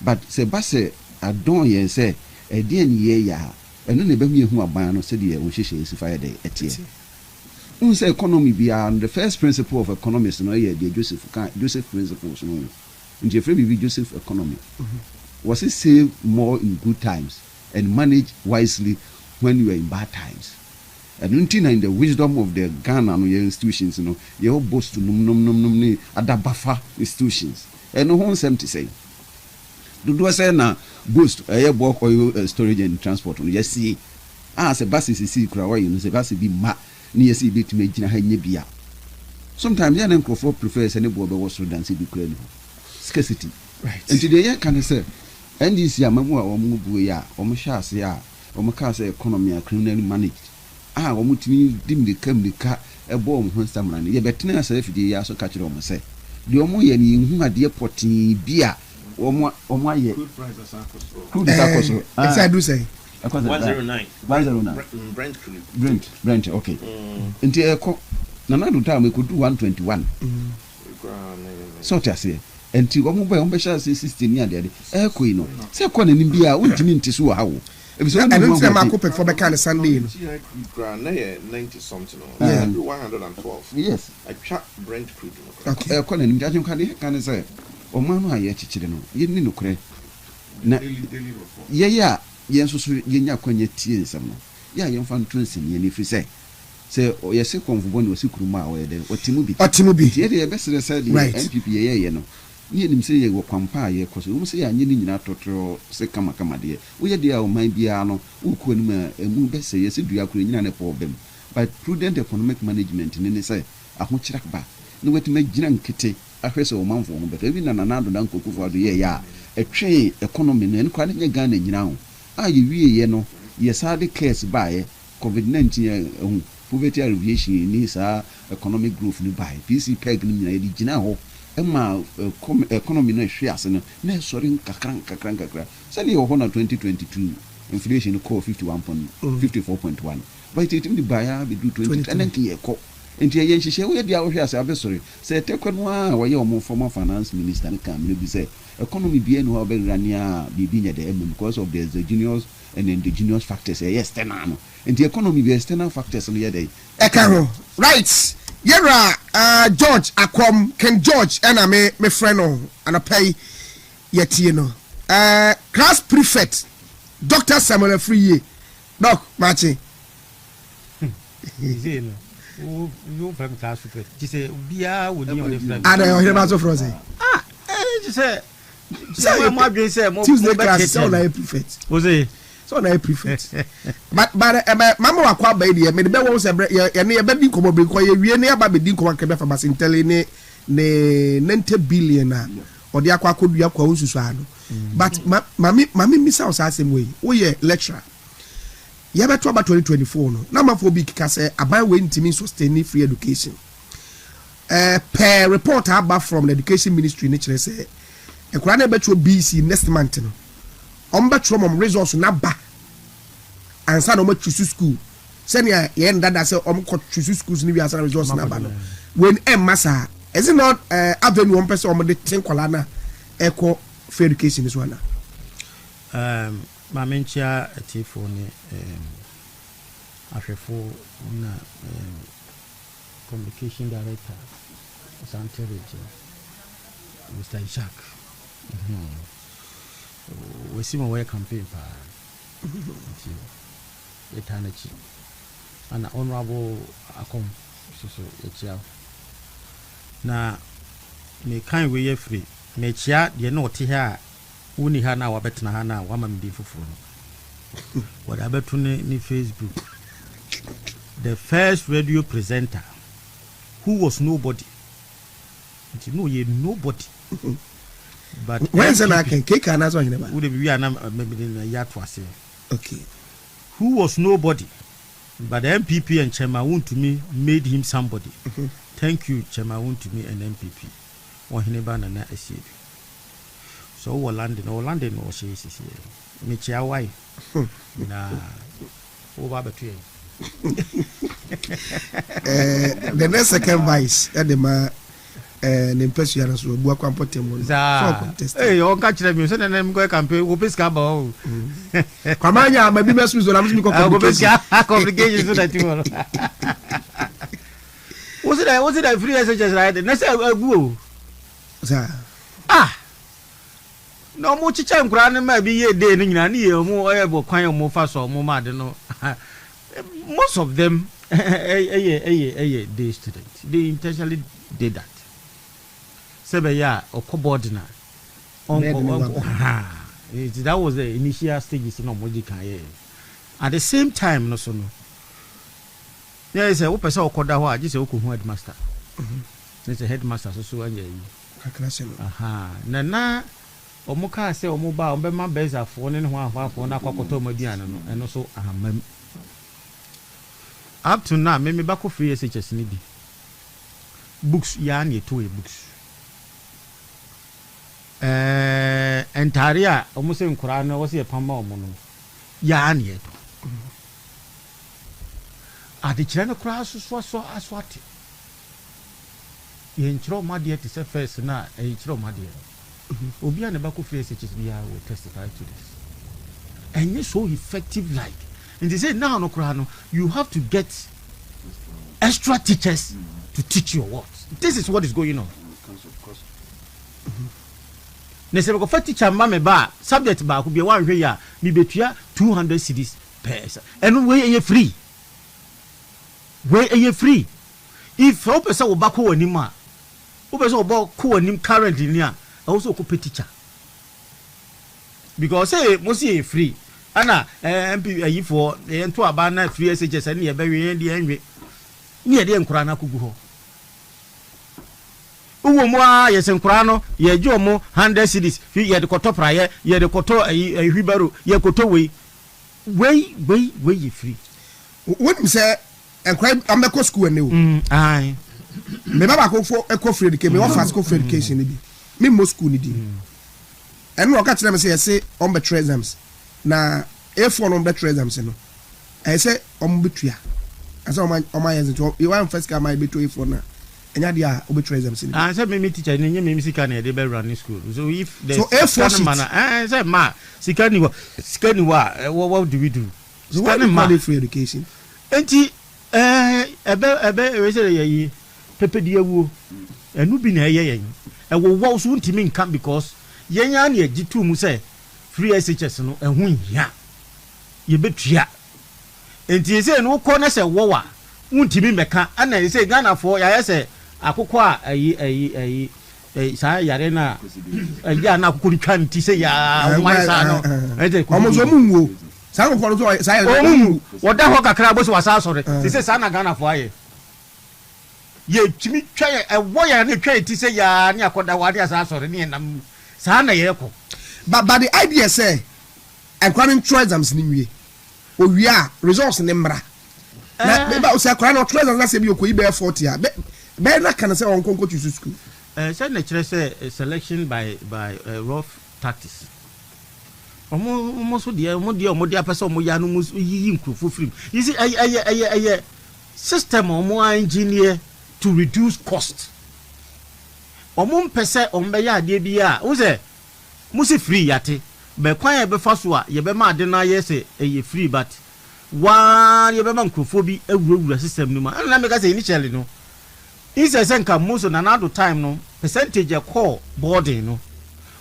but se ba se adon ye se e de ni ye ya eno ne be hu ehu aban no se de ye wo hihye esi fire de etie un se economy bia the first principle of economics no ye de Joseph principles no nti free bi Joseph economy was it save more in good times and manage wisely when you are in bad times. And in the wisdom of the Ghana institutions, you boast to num other buffer institutions. And no one seem to say. Do say na boost a bulk oil storage and transport. You see, as a bus is see crowd, you know, the bus be ma near see bit to make bia. Sometimes young Crawford prefers any boy was dance be scarcity. Right. And today, can I say? And this year, Mamma or Mubu ya, or Mashas ya, or Macasa economy are criminally managed. Or Mutini dimly come the car a bomb when someone, ye better say if the yaso catch it on say. The Omoyan who had dear potty beer or my year. Good price. Yes, I do say. 109. Brent, okay. Until Nanadu time we could do 121. So to say. Enti wo mobile on be sha 16 year de e ko ino se ko na bia untimi ntiso wa hawo e so na no say ma ko pe for be kan Sunday no na ye 90 something 112 yes I chat Brent crude okay e ko na nimbi ajun kan say o ma no aye chichire no ye ni nokre na ye ya ye nso so ye nya kwanya tie nsam no ya ye mfa nto nsim ye ni fi say se o ye se konfubo ni o se kuruma a o ye de otimu bi ye de ye be sere say de NPP ye no ni nim se ye wo kwampa ye koso wo se ya nye ni nyina totoro se kama de wo ye de a o man bia no wo ko ni ma emu be se ye se dua kro nyina ne problem but prudent economic management ni say aho kira ba ni weti ma gina nkete ahwe se o manfo ho be ebi na nanado dan kokufu ado ye ya etwe economy no en kwa ne Ghana nyina ho a ye wie ye no ye sade case ba ye COVID-19 poverty alleviation ni sa economic growth ni ba PC peg ni nyina ye di gina ho ema economy no hwe ase no na sorry kakran sali ho na 2022 inflation ko 54.1 but it the buyer be do 20 and then ye ko enti ye nhihye we dia hwe ase abesori se tekonu a wo ye omo former finance minister ne kam ne bi say economy bi enu be rania bibi nya de because of the exogenous and endogenous factors yes external no enti economy be external factors no ye dey right Yera George Akom Ken George and me friend and pay yetie no class prefect Dr. Samuel Free doc machi you from class prefect you say bia we ni on the friend and you hear about so from say you say my dream say mo Tuesday class so na prefect o say so na prefect but mama wa kwa ba dey me be won say ye ne be din komo be ko ye wie ne aba be din komo kebe fa basintele ne 90 billion na o de akwa kodua kwa unsusu ano but mami misa o sa asem we wo ye lecturer ye be to about 2024 no na mafo bi kika say aban we ntimi sustain free education per report about from the education ministry ne kyerɛ sɛ ekura na betro BC next month no betro mom resource na ba ansa na choose school sɛnea yɛn dada sɛ kɔ choose schools ni bi ansa na resource na ba no when massa is it not avenue person de tin kwala na ɛkɔ fair education is one ma menchia atifo ne ahwefo na communication director Sante Region Mr. Ishak we see my campaign pa etanachi and honorable akom so etia na me kan we free me chia de na ote ha woni ha na wabetena ha na wama me fufu no what abetu ni Facebook the first radio presenter who was nobody. You know, you're nobody. But when's an can cake and as well? Would be maybe in a yard was okay. Who was nobody? But the MPP and Chemaun to me made him somebody. Thank you, Chemaun to me and MPP. Or he never and I said. So London or she is here. Mitchia why? Nah, over between. The next second vice at the ma impression as well. Work on Potem. Hey, you catch them. You said, and I'm going to campaign. Who is Cabo? Come on, yeah, maybe mess with I'm complications. Was it a free SHS right? Next, no more chicken grand maybe a day in a year more able quite more fast or more mad. No. Most of them day students, they intentionally did that. Sebeya or Cobordina. That was the initial stages in Omojika. At the same time, no sono. There is a person who called that just a headmaster. There's a headmaster, so aha. Nana Omoka say Omoba, Obema Beza for one for Nakoto Modiano, and also up to now, maybe back of free SHS need books, yarn, 2 books. Entaria, almost in Korana was a Pama mono. Yarn yet. At the China cross was so aswati. You intro my dear to say first now, a intro my dear. Obian the back of free SHS will testify to this. And you're so effective like. And they say now no Kurano, you have to get extra teachers to teach your words. This is what is going on. They say go teacher mame ba subject ba could be one here me betua 200 cedis per and where are free? Where are you free? If one person will back who anima, who person will who anim currently near also could pay teacher. Because say mostly free. Ana MP ayi for ento abana free SHS and ye bewe ndi enwe ni de nkura na kugu ho uwo mo a ye senkura no ye jo mo 100 cedis ye de koto praye ye de koto ayi hwibaro ye koto we free won say nkura ameko school ne o ai me baba ko for eco free education me offer school free education ni bi me mo school ni di eno o ka kire me say on be exams na A4 on better exams no I say betua asa o ma yen to you want first come betu A4 na enya dia o better exams ni say me teacher ni me sika na dey be run school so if the so A4 man say ma sika ni what do we do so what do you free education enti ebe we say yi pepe di awu enu bi na yen e wo so ntimi nka because yen ya na agitu mu say free SHS no ehun hia ye betua enti say no ko na say wo wa untimi meka ana say Ghana for ya say akoko a ayi sa yare na ya na akoko twa nti say ya wan sa no omozo munwo sa ko ko so sa ya wo da ho kakra bo so wasa sore say sa na Ghana for aye ye timi twa e wo ya na twa nti say ya ni akoda wa dia sa sore ni nam sa na ye ko but the idea say enquiring exams ni wie owia results ni mra na be ba o say enquiring exams na say bi okoyi be 40 a bɛɛ na kana sɛ ɔnkɔnkɔ choose school sɛ na kyerɛ sɛ selection by rough tactics ɔmo so deɛ ɔmo de apɛ sɛ ɔmo ya no mo yiyi nkurɔfo firim you see ɛyɛ system ɔmo engineer to reduce cost ɔmo mpɛ sɛ ɔmo bɛyɛ adeɛ bi a wo sɛ mo si free yate bɛ kwan yɛ bɛfa so a yɛbɛma ade no ayɛ sɛ ɛyɛ free but waa yɛbɛma nkurɔfo bi awurawura system no mu ɛna mɛka sɛ initially no instead sɛ nka mo so nanado time no percentage ɛkɔɔ boarding no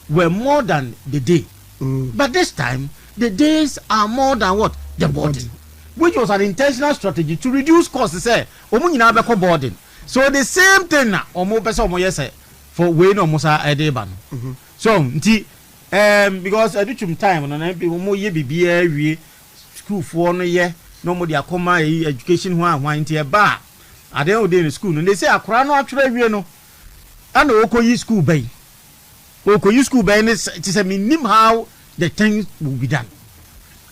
were more than the day but this time the days are more than what the boarding which was an intentional strategy to reduce costs say omo nyina be ko boarding so the same thing na omo be say omo yes for we no omo sa ede ba no so nti because educhum time no na be omo ye bibia wie school for no ye no mo dia koma education ho ahwan nti e ba ade o dey in school no they say akora no atwere wie no ana okoyi school bay okoyi school bay ne ti say minim how the things will be done.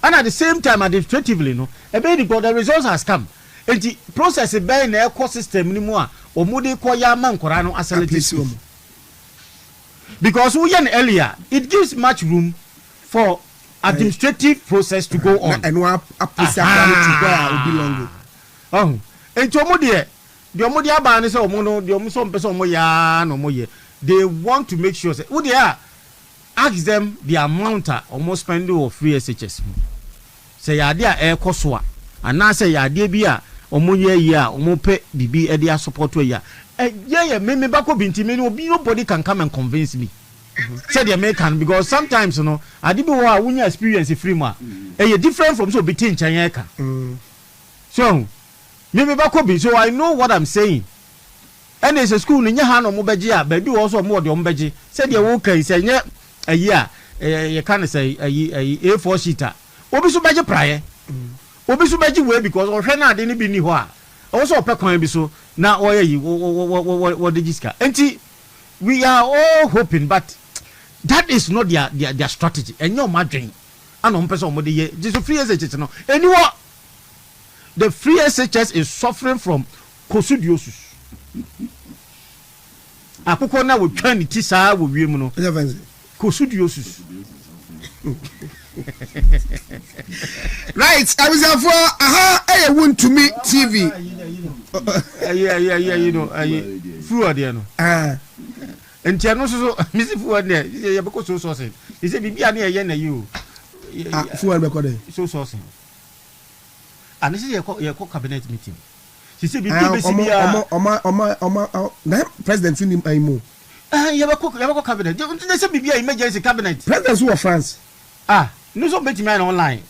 And at the same time, administratively, no, the results has come. And the process is by the ecosystem anymore. Or mudi kwa yaman korano asaliti. Because we yan earlier, it gives much room for administrative process to go on. And what a place will belong. Oh, and to mudi, the mudi abani so mono, the omuso person moya no moye. They want to make sure that who they are. Ask them the amount almost spending of free SHS. Say idea air cost and now say idea be a omunye ya omope bibi edia support to ya. Yeah, me bako binti me nobody can come and convince me. Say the American because sometimes you know adibo wa wunya experience free ma. Different from so between Chanyeka. So me bako bin so I know what I'm saying. And there's a school in Yahan or Mobegia, but do also more the Ombeji. Said the okay, say a year, you can't say a A4 sheeter. Obisu Baja prior. Obisu Baja way because or Hena didn't be new. Also, Pekon Biso, now, what did you say? And we are all hoping, but that is not their strategy. And your margin, and on person with the year, just a free SHS. No, and what the free SHS is suffering from coccidiosis. Apokona will turn the tisa will be mono. Coccidiosis. Right, I was for I want to meet TV. Yeah, you know, food there. And Tiano so Mr. Food there, you because so saucy. He said, be near Yana you. Food record so saucy. And this is your cabinet meeting. She said, President in Imo. You have a cabinet. There should be an emergency cabinet. Presidents who are France. No, so betting man online.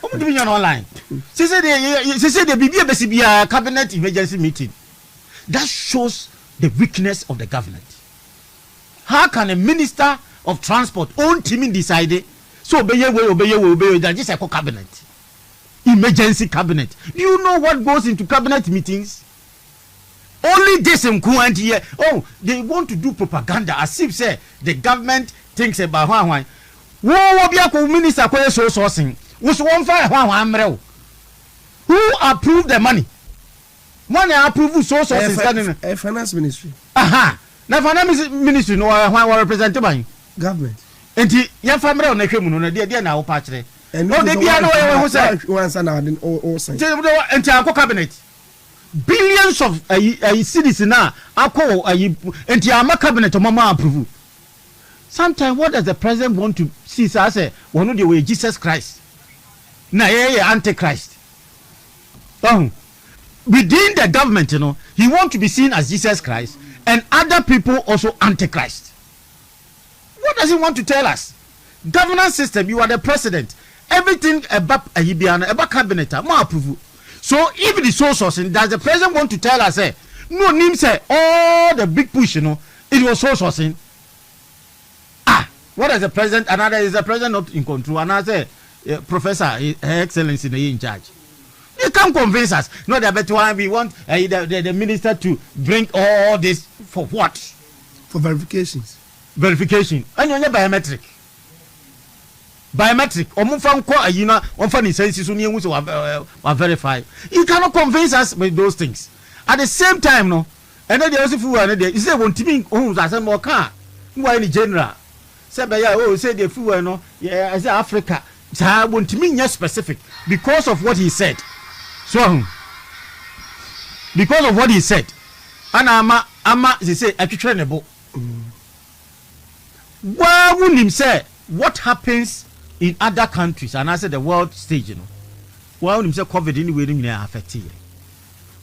What do you mean online? She said, there be a cabinet emergency meeting. That shows the weakness of the government. How can a minister of transport own team decide? So obey, that is a cabinet. Emergency cabinet. Do you know what goes into cabinet meetings? Only this and here. Oh, they want to do propaganda as if say the government thinks about why. Wo be a minister so sourcing. Was one fire who approved the money? Money approve so sourcing. Finance ministry. Aha. Now finance ministry no represented by government. And the young family on the criminal, they now patch. And no, they be no say once and all say. Entire cabinet. Billions of citizens now are called entire cabinet of mama approve. Sometimes what does the president want to see? So I say, one of the way Jesus Christ. Now, Antichrist. Within the government, you know, he wants to be seen as Jesus Christ, and other people also Antichrist. What does he want to tell us? Governance system, you are the president. Everything about cabinet, more approval. So if the sourcing, does the president want to tell us, no, Nim say all the big push, you know, it was sourcing. What is the president? Another is the president not in control. Another professor, Her Excellency, in charge. You can't convince us. No, the better one we want the minister to bring all this for what? For verifications. Verification. And you're biometric. Biometric. Verify. You cannot convince us with those things. at the same time no and then they also fuel and they say won timi ohun say mo kan why ni general say be ya oh say the fuel no yeah I say Africa say won timi nya specific because of what he said so because of what he said and ama they say atwetwe ne bo why would him say what happens in other countries and I said the world stage you know why would him say COVID anyway ni affect you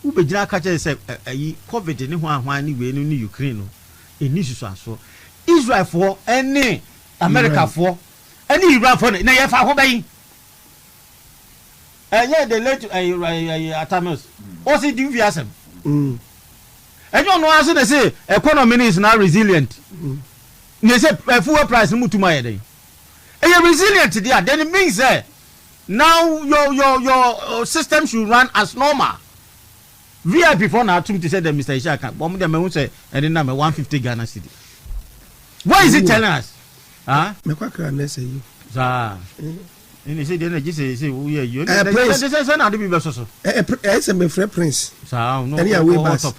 who be jina catch say COVID ni ho anyway ni Ukraine no eni susu aso Israel for any America for any Iran for na ye fa ho bayin yeah the late Atamus o si di viasem and you know as they say economy is now resilient they say fuel price mu tuma ye dey e resilient there then it means now your system should run as normal VIP for now to say the Mr. Ishaka bom dem me say and na me 150 Ghana cedi what is it telling us me kwa kra na say you sa ni say the energy say we you say na do be so say me free prince sa no any away bus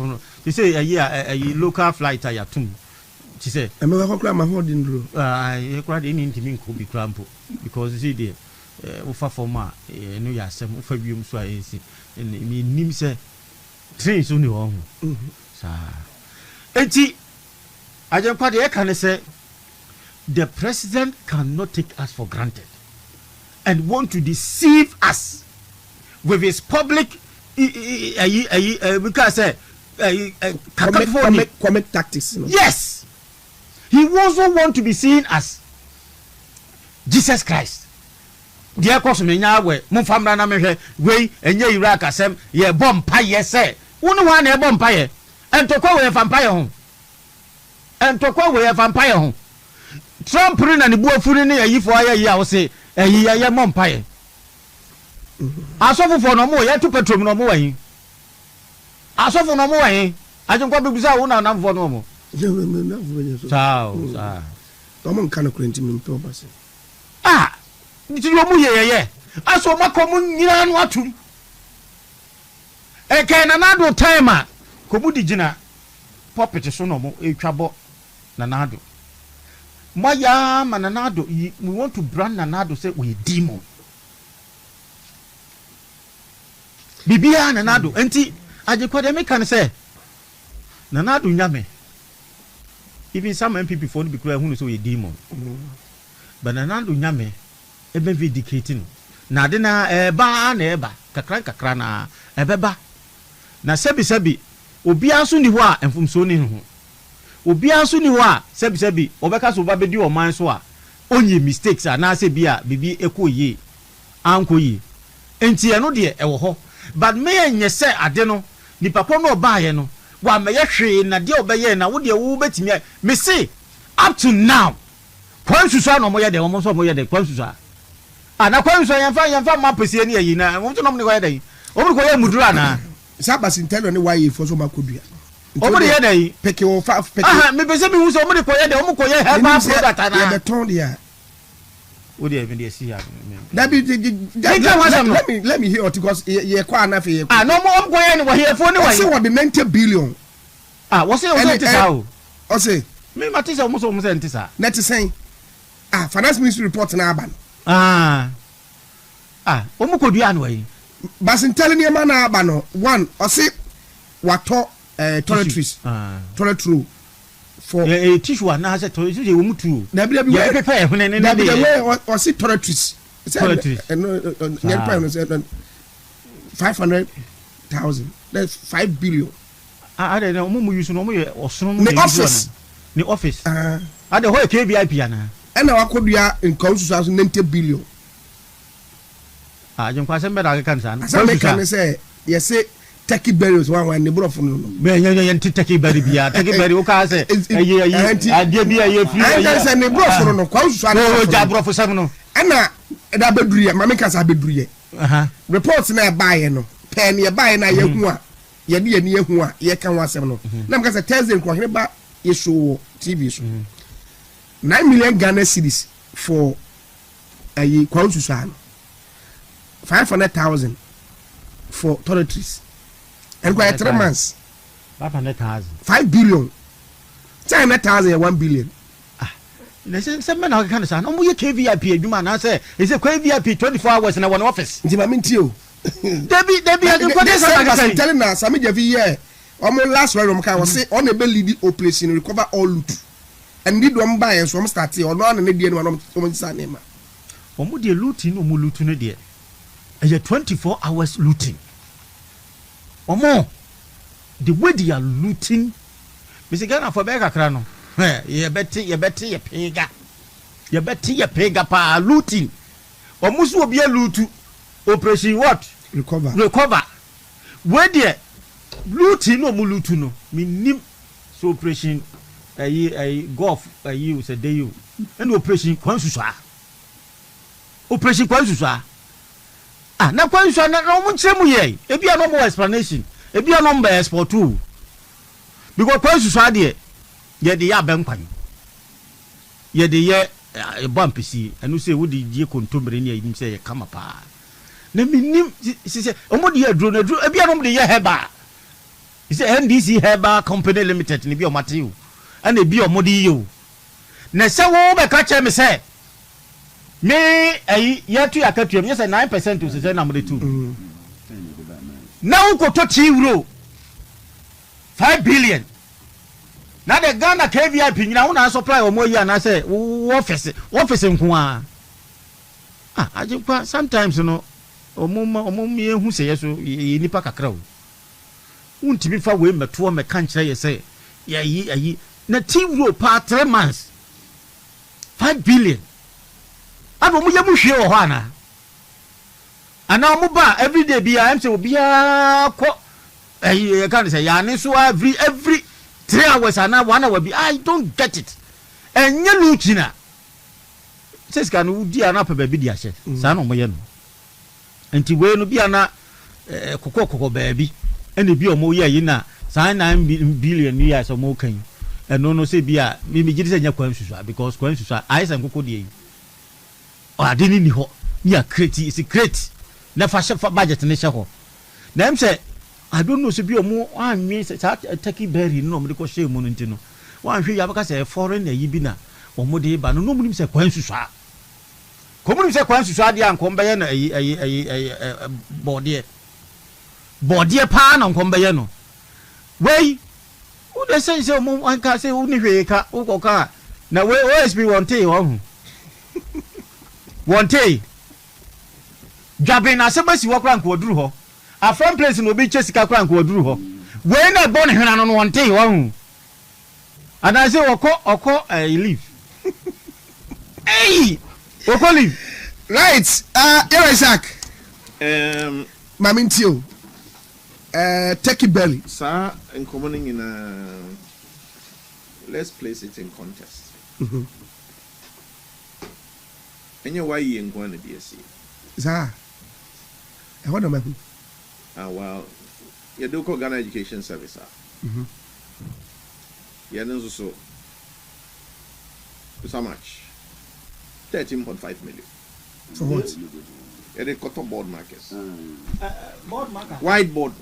they say a local flight ya tum she say me kwa kra ma ho din duro e kra de ni ntimi nko bi krampo because you see the ufa forma no ya asem ufa biom so ayensi me nim say train so ni ho sa enti ajenkwa de e kan say the president cannot take us for granted and want to deceive us with his public because comic tactics you know? Yes, he also want to be seen as Jesus Christ. Dear course me nya we mo famra na me hwe we enye Iraq asem ye bompa ye say wonu wa na e bompa ye entokwa we vampire ho entokwa we vampire ho Trump na ne buafuri ne yifo ayi a wo say eyi ye mompa ye asofo no mo ye to petrol no mo wan asofo no mo wan ajenkwa bebusa wo na namfo no mo ciao sa to mo kan ko enti me to base nti yo mu ye aso makomu nyina no atum e kai na nado time ko mu di gina puppet so no mo etwabo na nado Maya Mananado, we want to brand Nanado say we demon. Bibia Nanado, enti Ajekodeme can say Nanado Nyame. Even some MP before be clear who is a demon. But Nanado Nyame, even vindicating. Nadina eba na eba, kakra na ebeba. Na sebi, obi asu ni wa enfumso ni ho. Obi aso ni ho a sebi obeka so ba bedi o man so a onye mistakes na se bia bibi ekoyi ankoyi enti eno de e wo ho but me enye se ade no ni papa no ba ye no wa me ye hwe na de obeye na wo de wo betimi me say up to now kwansusu na mo ye de mo so mo ye de kwansusu na kwansusu yemfa ma pese ni ayi na mo to no mo ko ye de o mo ko ye mudura na sabasi ntelo ni wa ye fo so makodua omo de ye dey peke o fa peke me pese mi hu so omo de koye de omo koye herbal product na ye beton dia o de even dey see ya let me hear it because ye kwa na fe ye no mo omo koye ni wo here fo ni wa say what be 90 billion wo say o say tisa o say me matisa omo so say tisa net say finance ministry report na aban omo kodua na yi bas telling you man na aban no one o say wato toiletries toilet roll for tissue na has toilet you wo mutu ya prepare hune ne na dey o see toiletries no 500,000 that's 5 billion I don't know mo use no mo osono the office the whole KVIP ana na wakodua in consuls 90 billion ajenkwa se mbeda kan sa na some can say yes say Turkey berries one the brofo no me yen turkey berry bia turkey berry o ka say aye ade bia ye free aye say ne brofo no kwa usu ana o ja brofo sam no na da beduriye mama ka sa beduriye reports na ba ye no pen ye ba ye na ye hu a ye de ye hu a ye kan wasem no na mka say Thursday ko hene ba ye show TV so 9 million Ghana cedis for aye kwa usu ana 500,000 for toiletries and quite 3 months 500,000 5 billion time 1,000 1 billion say men na kan say no mo ye KVIP adwuma na say is a KVIP 24 hours na one office nti ma mentio Debbie I'm telling na Sami Jevi here almost last round we can say on a lead operation recover all loot and did one buy and some start here or no na dey no no say name omo dey looting omo loot no dey a 24 hours looting omo the way they are looting Mr. Ghana for beg kakra no you better ye pega pa looting omo so obi lootu operation what recover where there looting no mo lootu no minim so operation golf you say dey you and operation kwansusua na kwansusua na mo nchemu ye ebi no more explanation ebi no more export too because kwansusua there ye dey abankwan ye dey ye bumpisi anu say wo dey die kontombre ne ayi say ye kama pa na minim say omo dey adro na adro ebi no dey ye heba say NDC Heba Company Limited ni bi o mate o and ebi omo dey yo na say wo be ka che me say me ayi ye tu akatuam ye say 9% o say na mo dey tu na wo ko to €5 billion na the Ghana KVIP nyina wo na supply omo yi ana say office nko ajikwa sometimes no omo me hu say yeso nipa kakra o untimi fa we meto me kan kire ye say ayi na €5 per 3 months 5 billion ado mo ye mu hwe wo ho ana mo ba every day bia am say obi ko ayi kan say ya ne so every 3 hours ana 1 hour bi I don't get it enye luchina says kan udi ana pa ba bi dia hye sa na mo ye no enti we no bia na kokoko ba bi ene bi omo ye yi na sa 9 billion years omo kan no say bia me gidi say nya kwan susu because kwan susu I say kokoko de yi o adeni ni ho ni a create is create na fa budget ne hye ho na em say I don't know say bi omo anwe say Turkey berry no mo de ko hye mu no ntino wan hwe ya baka say foreign na yi bi na omo de ba no mo nim say kwan susu komunim say kwan susu ade anko mbe ye no body pa na nko mbe ye no wey who dey say omo anka say uni hwe ka ukoka na we OSP wonte ho wonte dwabe na se basi wo kra nko oduru ho a from place no be chesika kra nko oduru ho we na bo ne hwena no wonte ho ana say okọ leave hey okọ leave right Isaac mamintio Turkey belly sir in commoning in let's place it in context enye why you ngwa na BSc sir what am I well you do call Ghana Education Service yeah no so how much 13.5 million for what they cotton board markers board marker whiteboard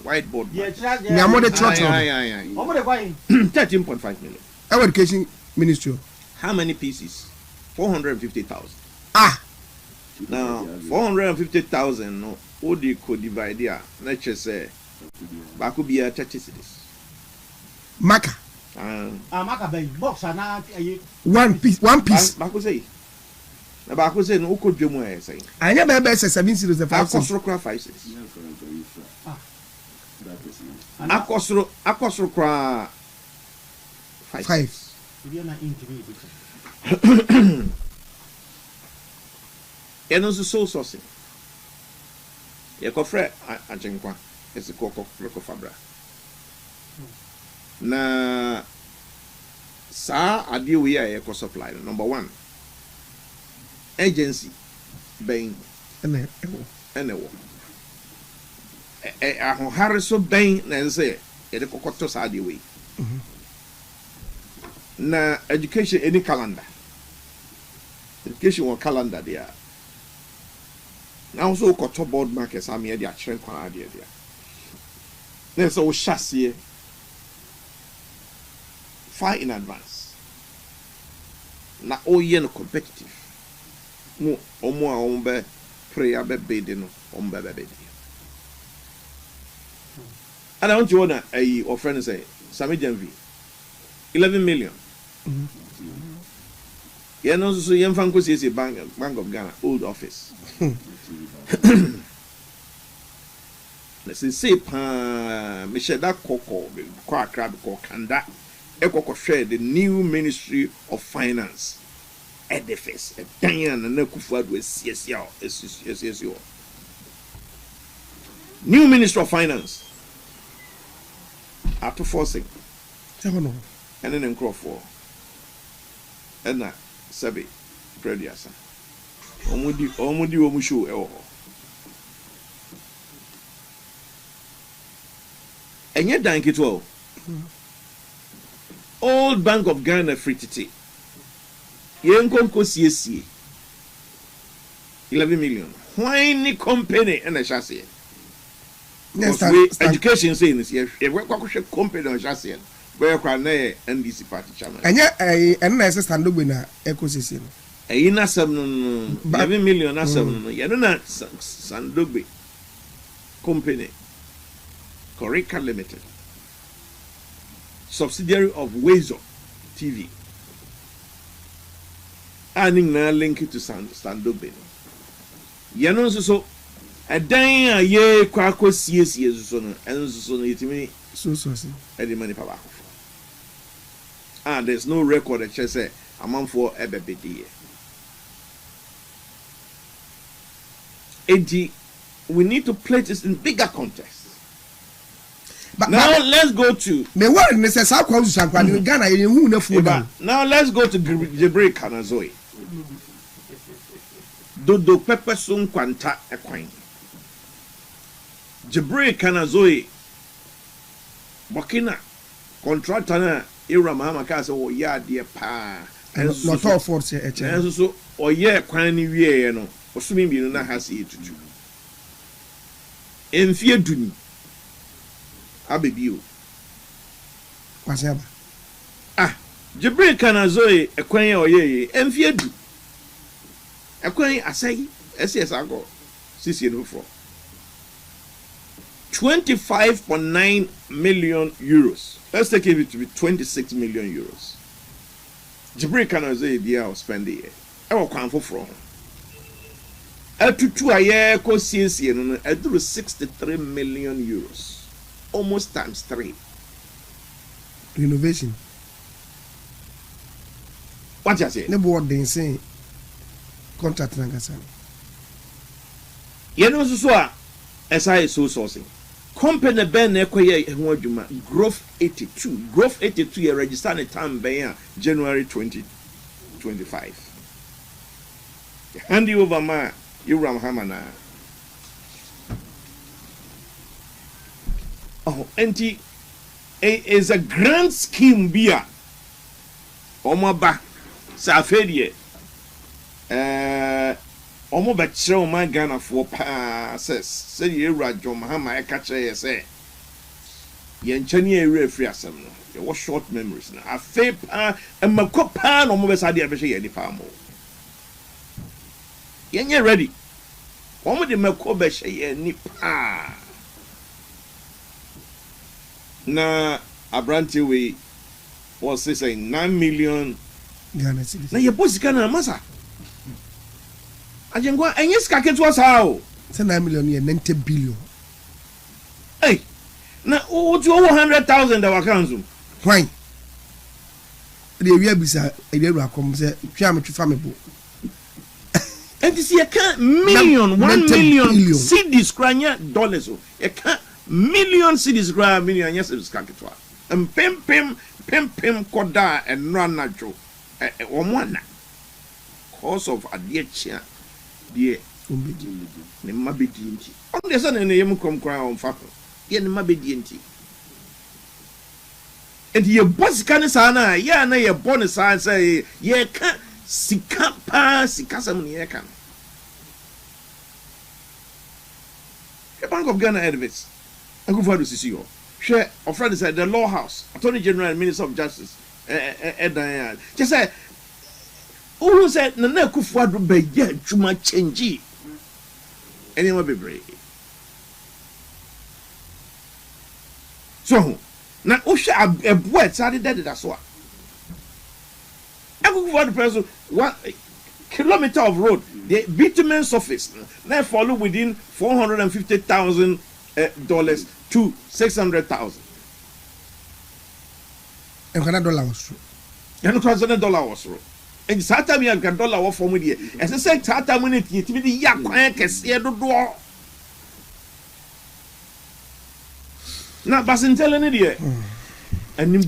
yeah more the trot 13.5 million our education ministry how many pieces 450,000 now 450,000 no what they could divide there let's just say back could be 30 cities marker marker by box na one piece back could say na ba ko say no ko dwemu e say anya ba ba 7 series the 5 akosoro kra 5 series akosoro kra 5 eno so sourcing ye ko frɛ agenkwa ese ko fabra na sa ade we ya ye ko supply number 1 agency bang ene wo ahon hariso bang na say e de kokoto sa de we na education any calendar education one calendar there now so koto board markers am here dey akere kwa ade there There's a chassis far in advance. Na oye no competitive. No omo a ombe prayer be bid no ombe be bid. And I want you to a or friend say Sami Janvi 11 million. Yeah, no, so young Fanko says a Bank of Ghana, old office. Let's say, Michelle that Coco, Quack Crab, Kanda, Eco share the new Ministry of Finance edifice, a Diane and Nekufad with CSO. New Ministry of Finance after forcing. And then in Crawford. And that. Sabi Prediasa. Omudi omusho ewo. Enye dan kitwo. Old Bank of Ghana free titi. Yenkonko CSC 11 million. Whiny company and a chassis. Yes, education saying this year. We kwakoshe company on chassis. Where can NDC party chairman? And yet, I stand up in a ecosystem. A inasam 11 million asam. Yanuna Sandobe Company, Corica Limited, subsidiary of Wazo TV, earning now linked to Sandobe. Yanon so a dying a year quaco CS and so it me so any money power. There's no record that says a month for a baby. We need to place this in bigger context. But now let's go to Now let's go to Jibril Kanazoe. Dodo Pepper Sun Quanta Equine. Jibril Kanazoe Burkina contractor Ira Mahama Casa or ya dear pa and not all force and so or yeah quani we no or swimming you know has it to do. In fear duni Abibio Wasaba Jibril Kanazoe a quay or ye and fear do a quay I say SS I go 6 25.9 million euros. Let's take it to be 26 million euros. Jibril Kanazoe will spend the year. I will come for from. To a year, cost I do 63 million euros. Almost times 3. Renovation. What you say? No board they say contract Nangasani. You know, so as I so sourcing. Company Ben Equia Growth 82. Growth 82 you registered at time by January 2025. Hand you over my Mahama now. Oh, and it is a grand scheme beer. Omaba Safedie. Omo betche my Ghana for says say you Rajab Mahama catch say yenchani ere free asem no you was short memories na afa and makopa no mo be sade abehye ye nipa mo yenye ready omo de mako behye ye nipa na abranti we was saying 9 million Ghana cedis na ye boss Ghana masa Ajengwa enyes kaket was how? Say 9 million here, 90 billion. Hey, now what you 100,000 our council? Why? The area bisa area come say fiam to family. And this year can't million 1 million cedis kranya dollars. You can't million cedis gra million yes is kaketwa. And pem koda and run najo. Omwana. Cause of adiecha. Dear, ne mabedienti. On the sun and yam come cry on fap. Yen mabedienti. And your boss can sana, ya na your bonus say, ye can't sika pass, sikasam ye can. The Bank of Ghana edifice. I go for to see you. share of friends said the law house, Attorney General and Minister of Justice, just say, who said Nana Kufuadu be yet too much change. Anyone be brave. So now Usha a boy started that that's what. Every one person 1 kilometer of road, the bitumen surface now follow within $450,000 to $600,000. And $100 was true. And $1,000 was true. And Sata me a $1 was for me. As I said, Sata money to the yak can see the door. Now, Basin telling it, and you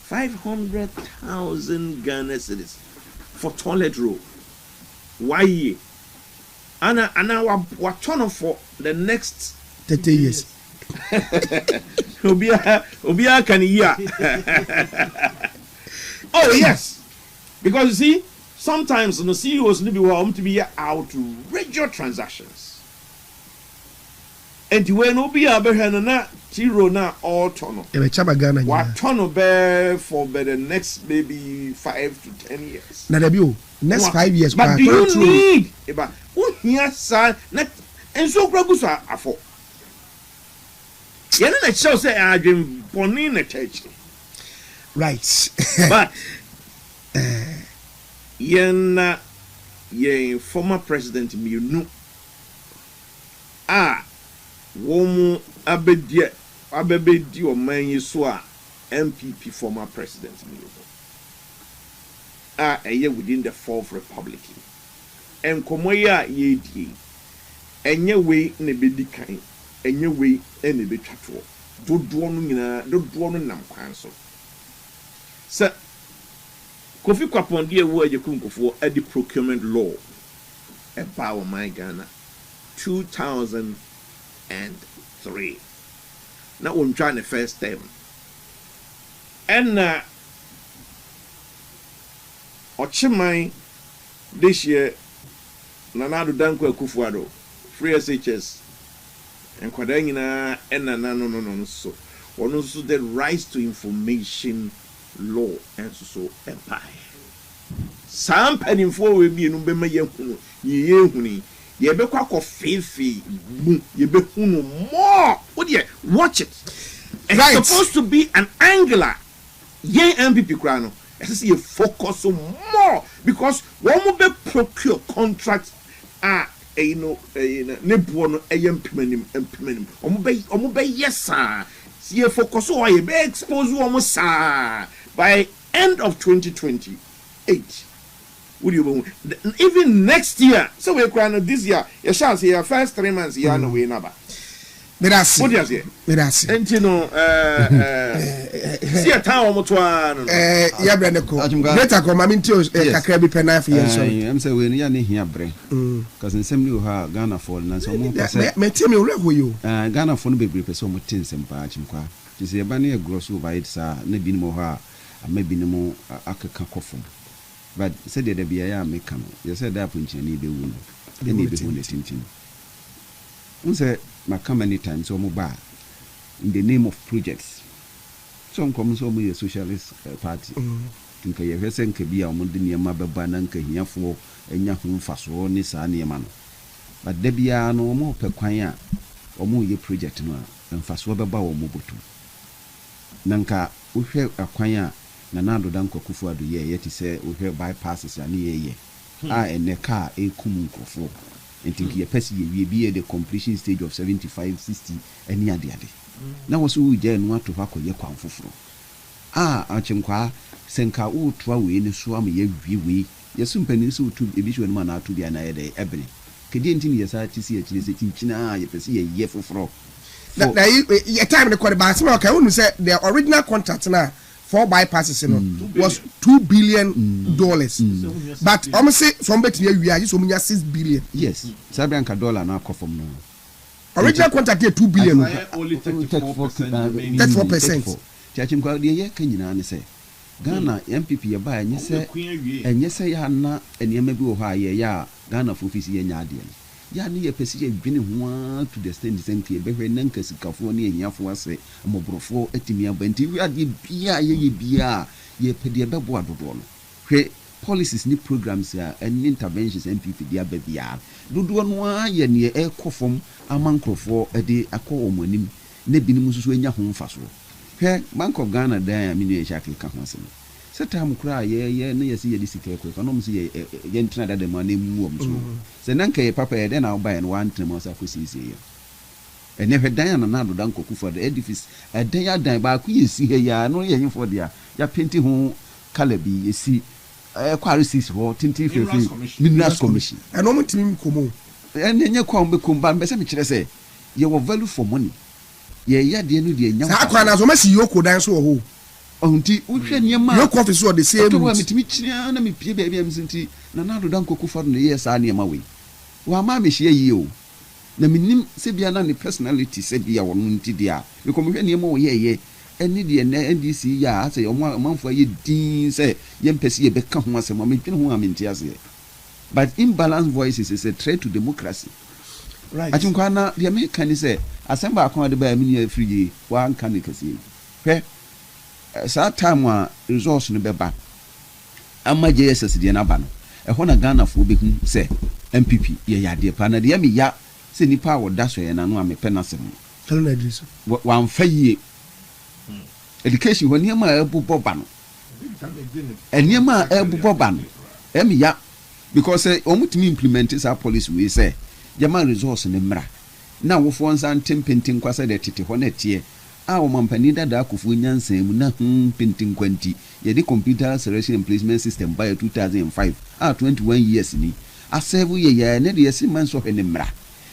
500,000 Ghana cedis for toilet roll. Why? And what turn for the next 30 years. Obia can hear. Oh yes, because you see, sometimes the CEOs need to be outrageous transactions. And when Obia Behana Tiro na all tono. What tono bear for the next maybe 5 to 10 years. Now the next 5 years. But do you need about here son and so Gragusa afo. Yen na show say I dream bonin a church. Right. But yen former president Miunu womu abedi o man so a MPP former president Miunu eye within the Fourth Republic. Enkomoya ye die enye we ne bedi kan enye we ene betwato dodo no nyina dodo no nam kwan so se Kofi Kwapondi ewu ajekunkofo edi procurement law about my Ghana 2003 na on try the first time and Ochimai this year Nanado Danko Akufuado free SHS and Kwadangina and no so one also the rights to information law and so empire. Some penny for will be no be ye be kwa fefe ye be more. What ye watch it. It's right. Supposed to be an angular ye MPP crano. As you focus on more because one will be procure contracts nebuono implementum omo yes sir see focus on you be expose one sir by end of 2028 would you even next year so we can this year you shall see your first 3 months you no way number Mirasi. What do you say? Mirasi. And you know, see a town or yeah, Brandeko. Later, come, I'm into a crabby penalty for you. I'm saying, when you're here, Bray, because in some you have Ghana for and so more. May tell me who you Ghana for baby, so much tins and patching qua. You see a banner gross over it, sir, maybe no more, maybe no more akakofum. But said there be a make come. You said that when you need the wound, you need the wound, tintin. Say, my come many times or mobile in the name of projects. Some come so a socialist party. Think I have sent Kabia Mondinia Mababananka here for a Yahoo Faso Nissa man. But Debia no more per quaya or more ye project no and Faswaba or Mobutu. Nanka, we have a quaya, Nanado Danko Kufu do ye yet say we have bypasses and ye. And the car a kumunko for. And think your person will be at the completion stage of 75, 60, and near the other. Now was who then want to hack your quam for. Archimqua, Senka, who twawe in the swam ye we, your soon pencil to a visual manner to the another day, ebony. Cadinting your side to see a china, you see a year for fro. Your time recorded by some okay, who said the original contract now. 4 bypasses was $2 billion. But almost say somebody we are just $6 billion. Yes, $7 now come from now. Original contract here $2 billion. Only 34%. Chachim kwa diye Kenya say Ghana MPP ya buy and yes say ya na and ye maybe ha ye ya Ghana for office ye nya de. ya ne ye pesi ye dwene ho to the extent senti e behwe nanka sikafo ne enyafo ase moborofo atimi abanti wi ade bia ye bia ye pede bebo adodo no hwe policies ni programs and interventions MPP dia bia dodo no a ye ne ekofom amankrofo ade akọ omanim ne binim susu enya ho mfaso hwe Bank of Ghana dan me ne shakle ka ho asem setam kura ye ne yesi ye disika ko economy ye ntina da ma na mu om so se nanka ye papa ye den na oba ye no wantre mo sa kosisi ye ene hwe dan na do dan koku for the edifice dan ya dan ba ku yesi he ya no ye himfo dia ya penti ho color bi yesi kware sis ho tinti fefi minerals commission eno mutimi komo ene nye kwa mbe komba mbe se me kire se ye wo value for money ye ya de no de nya sa akwa na so ma si yoko dan so ho onti uhwe niema yo office o the same to wa mitimi kire na me pie bia bia msinti na do dan koku for no ye sa niema we wa ma me hye yi o na minim se bia na ne personality se bia wono nti dia me ko hwe niema wo ye eni de na NDC ya ase o manfo ye din se ye mpese ye beka ho asem ma twene ho amenti ase but imbalanced voices is a threat to democracy right atunka na the American say asemba akon de ba mini afiri wa anka ne kase hwe sa time a resource no beba ama JSS de na ba no ho na Ghana fo be hu se MPP ye ya de pa na de me ya se nipa wo da so ye na no amepe na sem tell na Idris wa mfa yie education when you ma ebubo ba no eniema ebubo ba no ya because omutimi implement this policy we say jama resource ne mra na wofo nsa ntempenti kwasa de tete ho na tie a o mampani dada akufu nyansan mu na pentin kwanti ye de computer selection and placement system by 2005 21 years ni asevu ye ne de yesi man so ne mra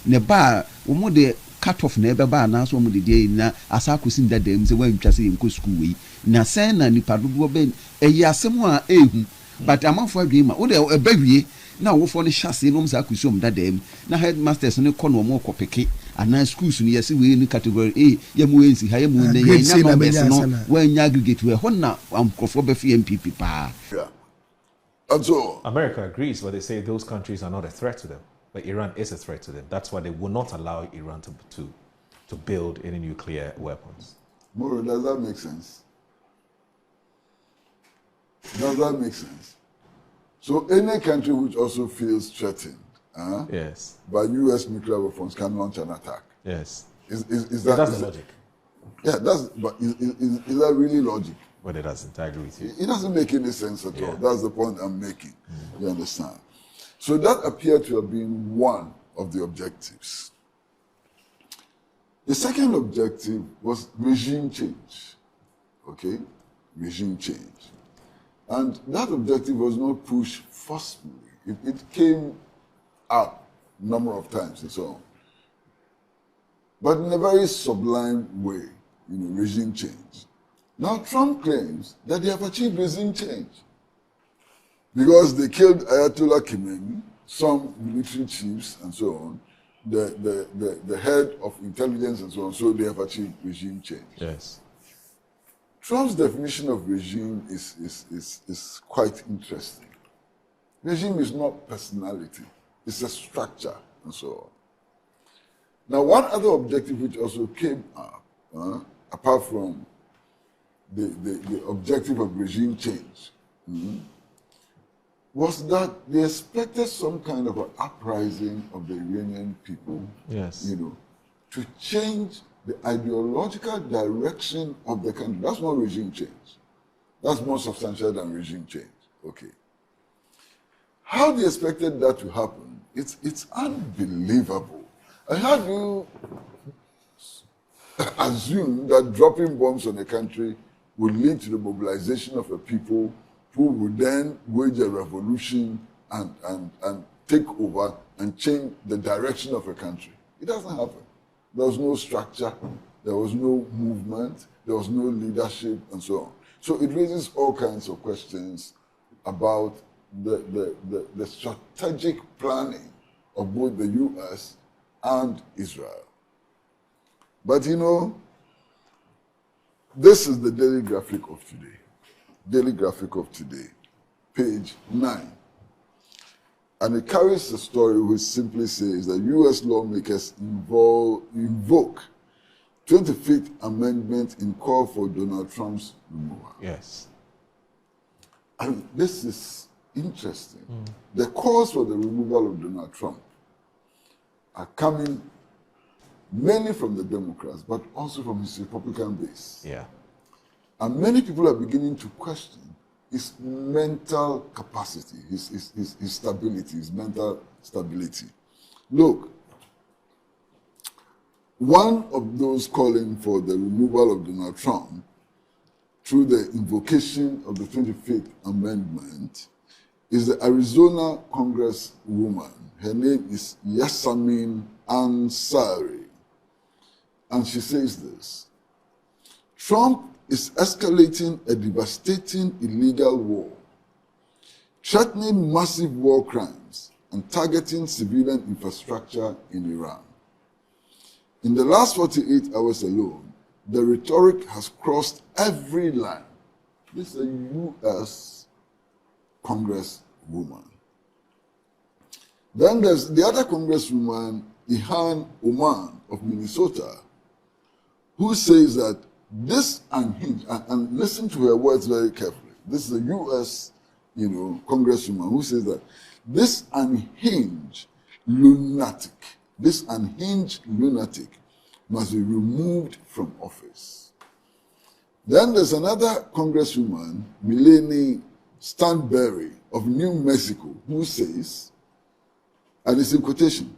ne ba wo mo de cut off na ebe ba na so mo de na asakosi ndada em se wantwase enko school we na sen na nipa dodo be eyi asem a ehu but amanfo adwema wo de ebawie na wofo ne hyase no msa akosi om dada em na headmasters ne kɔ no mo kɔpeke ana schools no yesi we ni category A ye mu ensi ha ye mu ne ye nya no bes no when nya aggregate we ho na amkrofo be fi MPP pa. And so America agrees, but they say those countries are not a threat to them. But Iran is a threat to them. That's why they will not allow Iran to build any nuclear weapons. Moro, does that make sense? Does that make sense? So any country which also feels threatened yes, by U.S. nuclear weapons can launch an attack. Yes. Is that that's the logic? Yeah, but is that really logic? But it doesn't. I agree with you. It doesn't make any sense at all. That's the point I'm making. You understand? So that appeared to have been one of the objectives. The second objective was regime change. Okay? Regime change. And that objective was not pushed forcefully. It came up a number of times and so on. But in a very sublime way, regime change. Now Trump claims that they have achieved regime change because they killed Ayatollah Khomeini, some military chiefs and so on, the head of intelligence and so on, so they have achieved regime change. Yes. Trump's definition of regime is quite interesting. Regime is not personality, it's a structure and so on. Now, one other objective which also came up, apart from the objective of regime change, was that they expected some kind of an uprising of the Iranian people, yes, to change the ideological direction of the country. That's not regime change. That's more substantial than regime change. Okay. How they expected that to happen, it's unbelievable. And how do you assume that dropping bombs on a country would lead to the mobilization of a people who would then wage a revolution and take over and change the direction of a country? It doesn't happen. There was no structure, there was no movement, there was no leadership, and so on. So it raises all kinds of questions about the strategic planning of both the U.S. and Israel. But this is the daily graphic of today. Daily graphic of today, page 9. And it carries a story which simply says that U.S. lawmakers invoke 25th Amendment in call for Donald Trump's removal. Yes. And this is interesting. The calls for the removal of Donald Trump are coming mainly from the Democrats, but also from his Republican base. Yeah. And many people are beginning to question his mental capacity, his stability, his mental stability. Look, one of those calling for the removal of Donald Trump through the invocation of the 25th Amendment is the Arizona Congresswoman. Her name is Yasamin Ansari. And she says this: Trump is escalating a devastating illegal war, threatening massive war crimes and targeting civilian infrastructure in Iran. In the last 48 hours alone, the rhetoric has crossed every line. This is a U.S. Congresswoman. Then there's the other Congresswoman, Ilhan Omar of Minnesota, who says that this unhinged, and listen to her words very carefully. This is a U.S. Congresswoman who says that this unhinged lunatic must be removed from office. Then there's another Congresswoman, Melanie Stanberry of New Mexico, who says, and it's in quotation,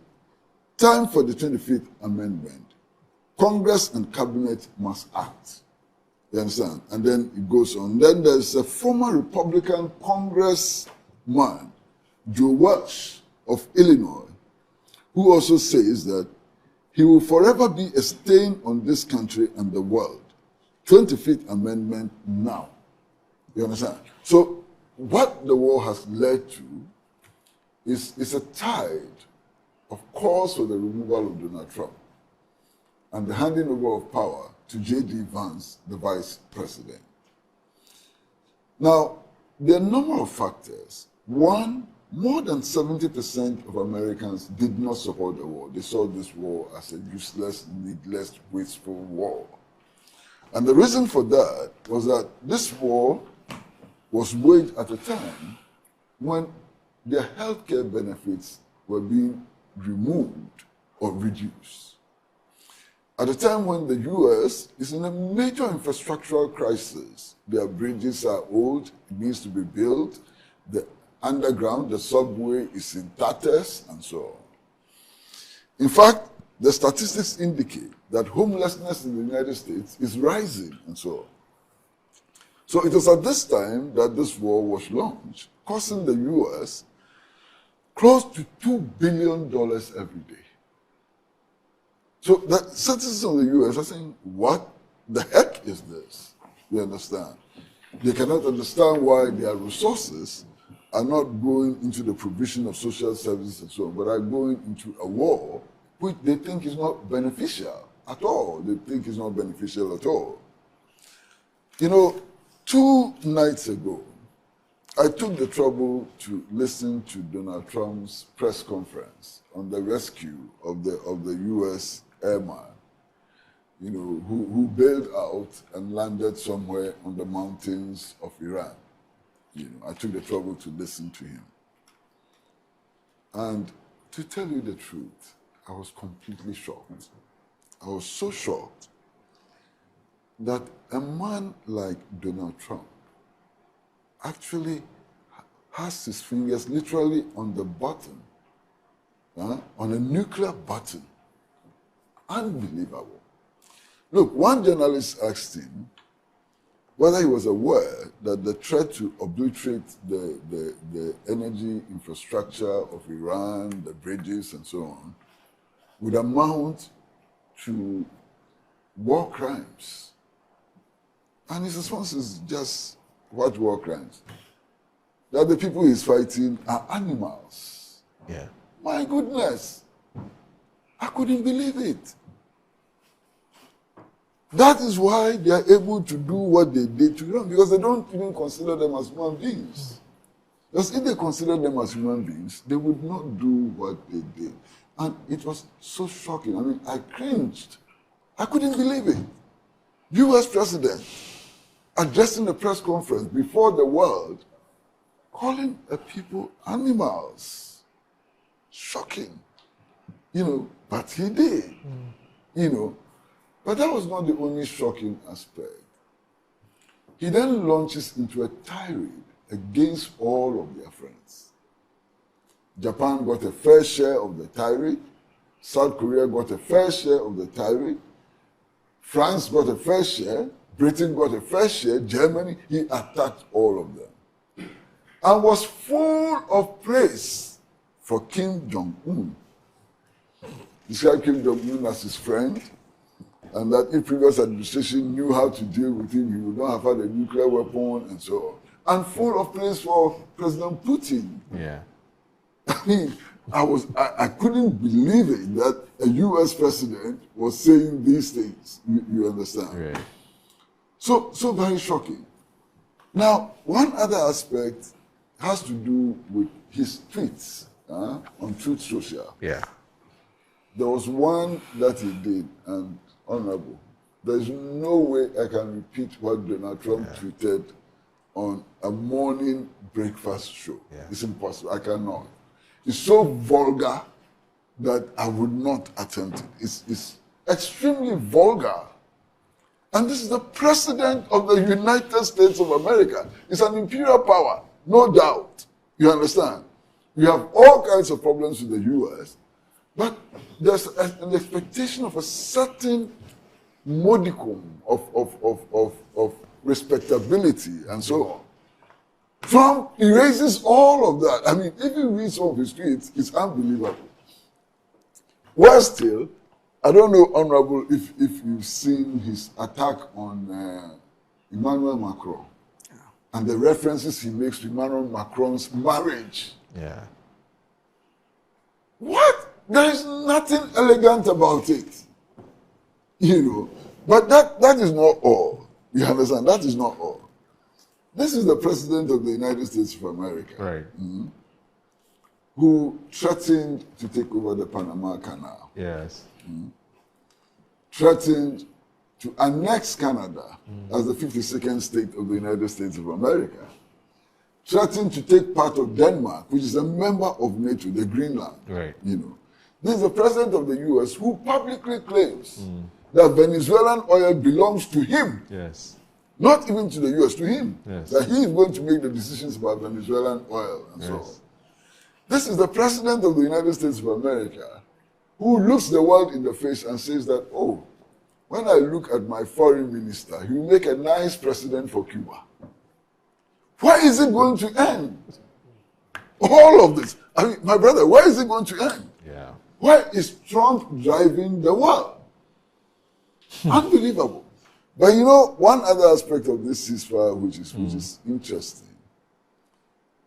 time for the 25th Amendment. Congress and cabinet must act. You understand? And then it goes on. Then there's a former Republican congressman, Joe Walsh of Illinois, who also says that he will forever be a stain on this country and the world. 25th Amendment now. You understand? So what the war has led to is a tide of calls for the removal of Donald Trump and the handing over of power to J.D. Vance, the vice president. Now, there are a number of factors. One, more than 70% of Americans did not support the war. They saw this war as a useless, needless, wasteful war. And the reason for that was that this war was waged at a time when their healthcare benefits were being removed or reduced. At a time when the U.S. is in a major infrastructural crisis. Their bridges are old, it needs to be built. The underground, the subway is in tatters, and so on. In fact, the statistics indicate that homelessness in the United States is rising, and so on. So it was at this time that this war was launched, costing the U.S. close to $2 billion every day. So the citizens of the U.S. are saying, what the heck is this? You understand? They cannot understand why their resources are not going into the provision of social services and so on, but are going into a war which they think is not beneficial at all. They think is not beneficial at all. 2 nights ago, I took the trouble to listen to Donald Trump's press conference on the rescue of the U.S. airman, who bailed out and landed somewhere on the mountains of Iran. I took the trouble to listen to him. And to tell you the truth, I was completely shocked. I was so shocked that a man like Donald Trump actually has his fingers literally on the button, on a nuclear button. Unbelievable. Look, one journalist asked him whether he was aware that the threat to obliterate the energy infrastructure of Iran, the bridges and so on, would amount to war crimes. And his response is just, what war crimes? That the people he's fighting are animals. Yeah. My goodness. I couldn't believe it. That is why they are able to do what they did to Iran, because they don't even consider them as human beings. Because if they considered them as human beings, they would not do what they did. And it was so shocking. I mean, I cringed. I couldn't believe it. U.S. president addressing a press conference before the world, calling a people animals. Shocking. You know, but he did. You know, but that was not the only shocking aspect. He then launches into a tirade against all of their friends. Japan got a fair share of the tirade. South Korea got a fair share of the tirade. France got a fair share. Britain got a fair share. Germany, he attacked all of them. And was full of praise for Kim Jong-un. He described Kim Jong-un as his friend, and that if previous administration knew how to deal with him, he would not have had a nuclear weapon and so on. And full of praise for President Putin. Yeah. I mean, I couldn't believe it that a U.S. president was saying these things. You understand? Right. So very shocking. Now, one other aspect has to do with his tweets on Truth Social. Yeah. There was one that he did, and Honorable, there's no way I can repeat what Donald Trump tweeted on a morning breakfast show. Yeah. It's impossible. I cannot. It's so vulgar that I would not attempt it. It's extremely vulgar. And this is the president of the United States of America. It's an imperial power, no doubt. You understand? We have all kinds of problems with the U.S., but there's an expectation of a certain modicum of respectability and so on. Trump erases all of that. I mean, if you read some of his tweets, it's unbelievable. Worse still, I don't know, Honorable, if you've seen his attack on Emmanuel Macron and the references he makes to Emmanuel Macron's marriage. Yeah. What? There is nothing elegant about it. You know, but that is not all. You understand? That is not all. This is the president of the United States of America. Right. Who threatened to take over the Panama Canal. Yes. Threatened to annex Canada as the 52nd state of the United States of America. Threatened to take part of Denmark, which is a member of NATO, the Greenland. Right. You know, this is the president of the U.S. who publicly claims that Venezuelan oil belongs to him. Yes. Not even to the U.S., to him. Yes. That he is going to make the decisions about Venezuelan oil and so on. This is the president of the United States of America who looks the world in the face and says that, oh, when I look at my foreign minister, he will make a nice president for Cuba. Where is it going to end? All of this. I mean, my brother, where is it going to end? Yeah. Where is Trump driving the world? Unbelievable. But you know, one other aspect of this ceasefire which is interesting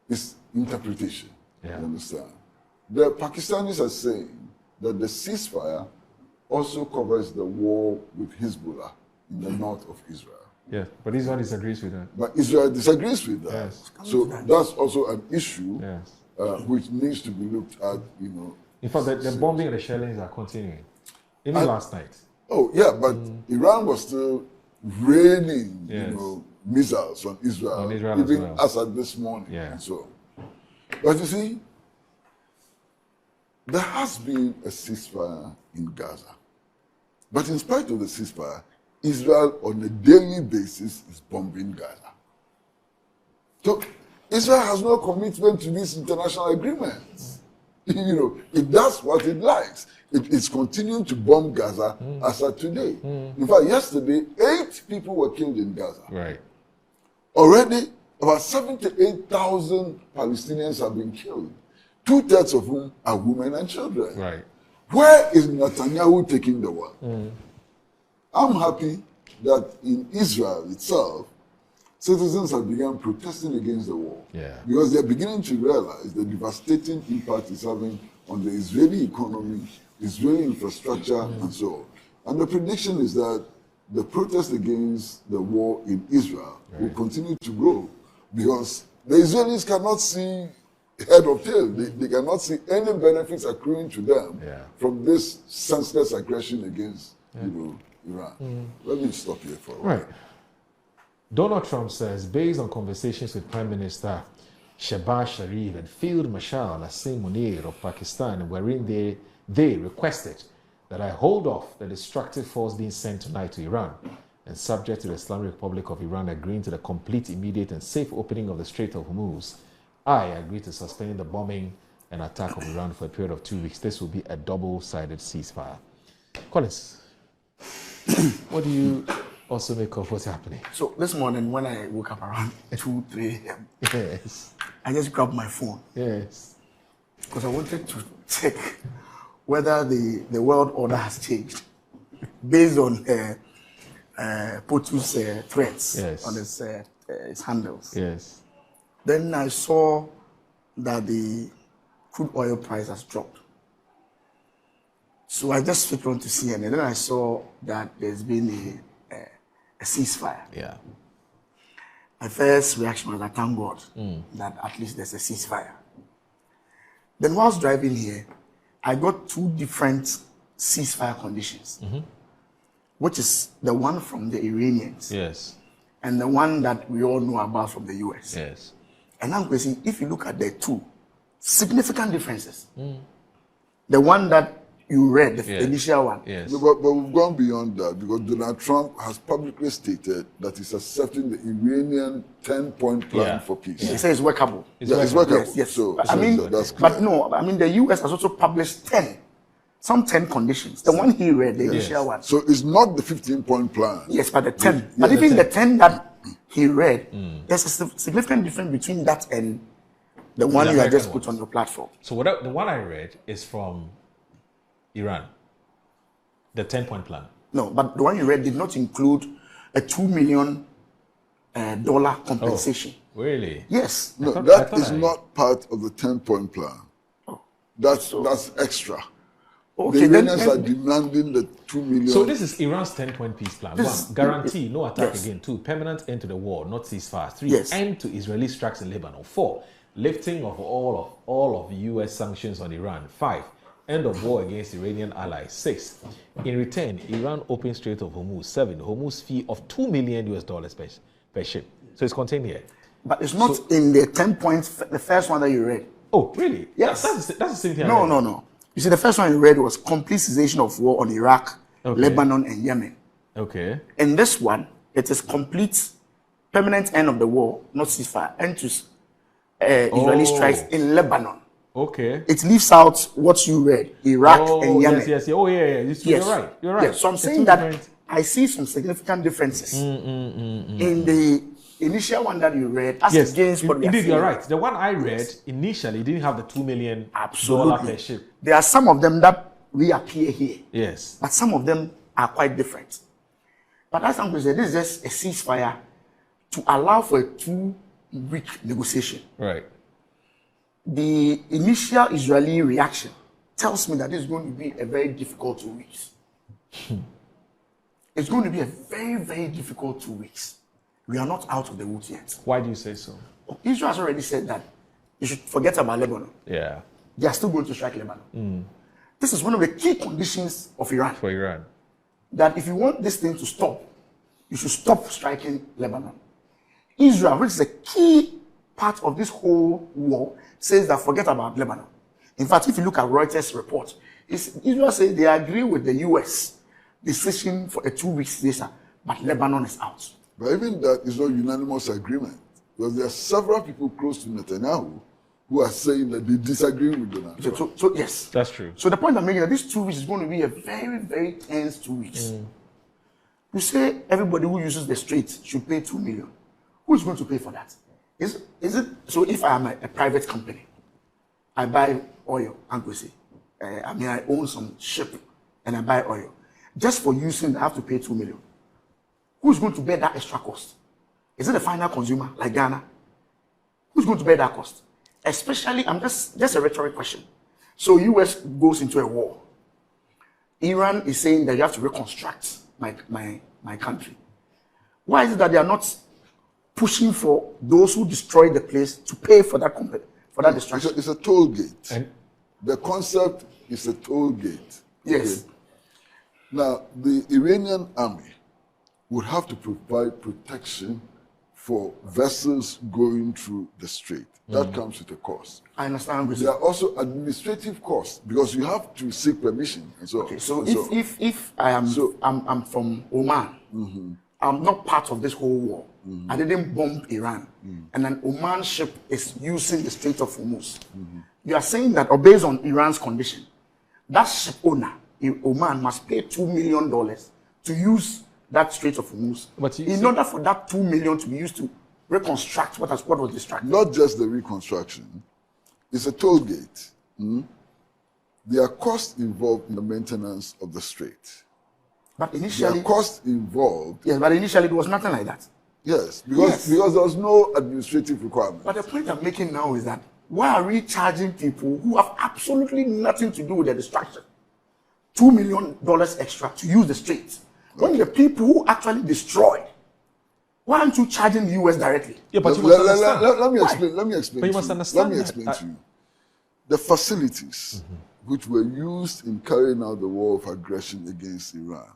is interpretation. Yeah. You understand? The Pakistanis are saying that the ceasefire also covers the war with Hezbollah in the north of Israel. Yeah, but Israel disagrees with that. But Israel disagrees with that. Yes. So that's also an issue Yes. which needs to be looked at, you know. In fact, the bombing and the shellings are continuing. Even last night. Oh, yeah, but Iran was still raining, Yes. you know, missiles on Israel, On Israel as even well. as at this morning. Yeah. And so on. But you see, there has been a ceasefire in Gaza. But in spite of the ceasefire, Israel on a daily basis is bombing Gaza. So Israel has no commitment to these international agreements. You know, it does what it likes. It is continuing to bomb Gaza as of today. In fact, yesterday, 8 people were killed in Gaza. Right. Already, about 78,000 Palestinians have been killed, 2/3 of whom are women and children. Right. Where is Netanyahu taking the world? I'm happy that in Israel itself, citizens have begun protesting against the war. Yeah. Because they're beginning to realize the devastating impact it's having on the Israeli economy, Israeli infrastructure, and so on. And the prediction is that the protest against the war in Israel will continue to grow because the Israelis cannot see head of tail. They cannot see any benefits accruing to them from this senseless aggression against Iran. Let me stop here for a while. Right. Donald Trump says, based on conversations with Prime Minister Shehbaz Sharif and Field Marshal Asim Munir of Pakistan, wherein they requested that I hold off the destructive force being sent tonight to Iran, and subject to the Islamic Republic of Iran agreeing to the complete, immediate, and safe opening of the Strait of Hormuz, I agree to suspend the bombing and attack of Iran for a period of 2 weeks. This will be a double-sided ceasefire. Collins, what do you also make of what's happening? So this morning when I woke up around 2, 3 a.m., yes, I just grabbed my phone. Yes. Because I wanted to check whether the world order has changed based on Potu's threats on his handles. Yes. Then I saw that the crude oil price has dropped. So I just switched on to CNN. Then I saw that there's been a ceasefire. Yeah. My first reaction was, I thank God that at least there's a ceasefire. Then whilst driving here, I got 2 different ceasefire conditions, which is the one from the Iranians, and the one that we all know about from the US. Yes. And I'm guessing if you look at the 2 significant differences, the one that you read, the initial one. No, but we've gone beyond that because Donald Trump has publicly stated that he's accepting the Iranian 10-point plan for peace. He says it's workable. It's workable. Yes, yes. So, I mean, that's clear. but no, I mean the US has also published 10 conditions. The one he read, the initial one. So it's not the 15-point plan. Yes, but the 10. But even the 10 that he read, there's a significant difference between that and the one you have just put on your platform. So the one I read is from Iran, the 10-point plan. No, but the one you read did not include a $2 million compensation. Oh, really? Yes. No, that is not part of the 10-point plan. That's extra. Okay, the Iranians are demanding the 2 million. So this is Iran's 10-point peace plan. 1, guarantee no attack again. 2, permanent end to the war, not ceasefire. 3, end to Israeli strikes in Lebanon. 4, lifting of all of US sanctions on Iran. 5, end of war against Iranian allies. 6, in return, Iran opens Strait of Hormuz. 7, Hormuz fee of $2 million per ship. So it's contained here. But it's not in the 10 points, the first one that you read. Oh, really? Yes. That's the same thing. No. You see, the first one you read was complete cessation of war on Iraq, Lebanon, and Yemen. Okay. In this one, it is complete permanent end of the war, not ceasefire, end to Israeli strikes in Lebanon. Okay. It leaves out what you read, Iraq and Yemen. Yes. Oh, yeah. You're right. Yes. So I'm saying that I see some significant differences in the initial one that you read as against what we are indeed, seeing. you're right. The one I read initially didn't have the $2 million per ship. There are some of them that reappear here. Yes. But some of them are quite different. But as I'm going to say, this is just a ceasefire to allow for a 2-week negotiation. Right. The initial Israeli reaction tells me that this is going to be a very difficult 2 weeks. It's going to be a very, very difficult 2 weeks. We are not out of the woods yet. Why do you say so? Israel has already said that you should forget about Lebanon. Yeah. They are still going to strike Lebanon. This is one of the key conditions of Iran. For Iran. That if you want this thing to stop, you should stop striking Lebanon. Israel, which is a key part of this whole war, says that forget about Lebanon. In fact, if you look at Reuters' report, Israel says they agree with the US decision for a 2-week cessation, but Lebanon is out. But even that is not unanimous agreement. Because there are several people close to Netanyahu who are saying that they disagree with Donald Trump. So yes. That's true. So the point I'm making is that these 2 weeks is going to be a very, very tense 2 weeks. You say everybody who uses the strait should pay 2 million. Who is going to pay for that? Is it so? If I am a private company, I buy oil, Angrily. I own some ship and I buy oil. Just for using, I have to pay 2 million. Who's going to bear that extra cost? Is it the final consumer, like Ghana? Who's going to bear that cost? Especially, I'm just a rhetoric question. So US goes into a war. Iran is saying that you have to reconstruct my country. Why is it that they are not pushing for those who destroy the place to pay for that destruction. It's a toll gate. And the concept is a toll gate. Yes. Okay? Now, the Iranian army would have to provide protection for vessels going through the strait. That comes with a cost. I understand. There are also administrative costs because you have to seek permission and so on. Okay, so if I am I'm from Oman, I'm not part of this whole war. I didn't bomb Iran, and an Oman ship is using the Strait of Hormuz. You are saying that, or based on Iran's condition, that ship owner in Oman must pay $2 million to use that Strait of Hormuz in order for that $2 million to be used to reconstruct what was destroyed. Not just the reconstruction, it's a toll gate. There are costs involved in the maintenance of the strait. But initially, there are costs involved. Yes, but initially it was nothing like that. Yes, because there was no administrative requirement. But the point I'm making now is that why are we charging people who have absolutely nothing to do with the destruction $2 million extra to use the strait when the people who actually destroyed? Why aren't you charging the US directly? Yeah, but you must understand. Let me explain. Let me explain. But you must understand. Let me explain to you. The facilities which were used in carrying out the war of aggression against Iran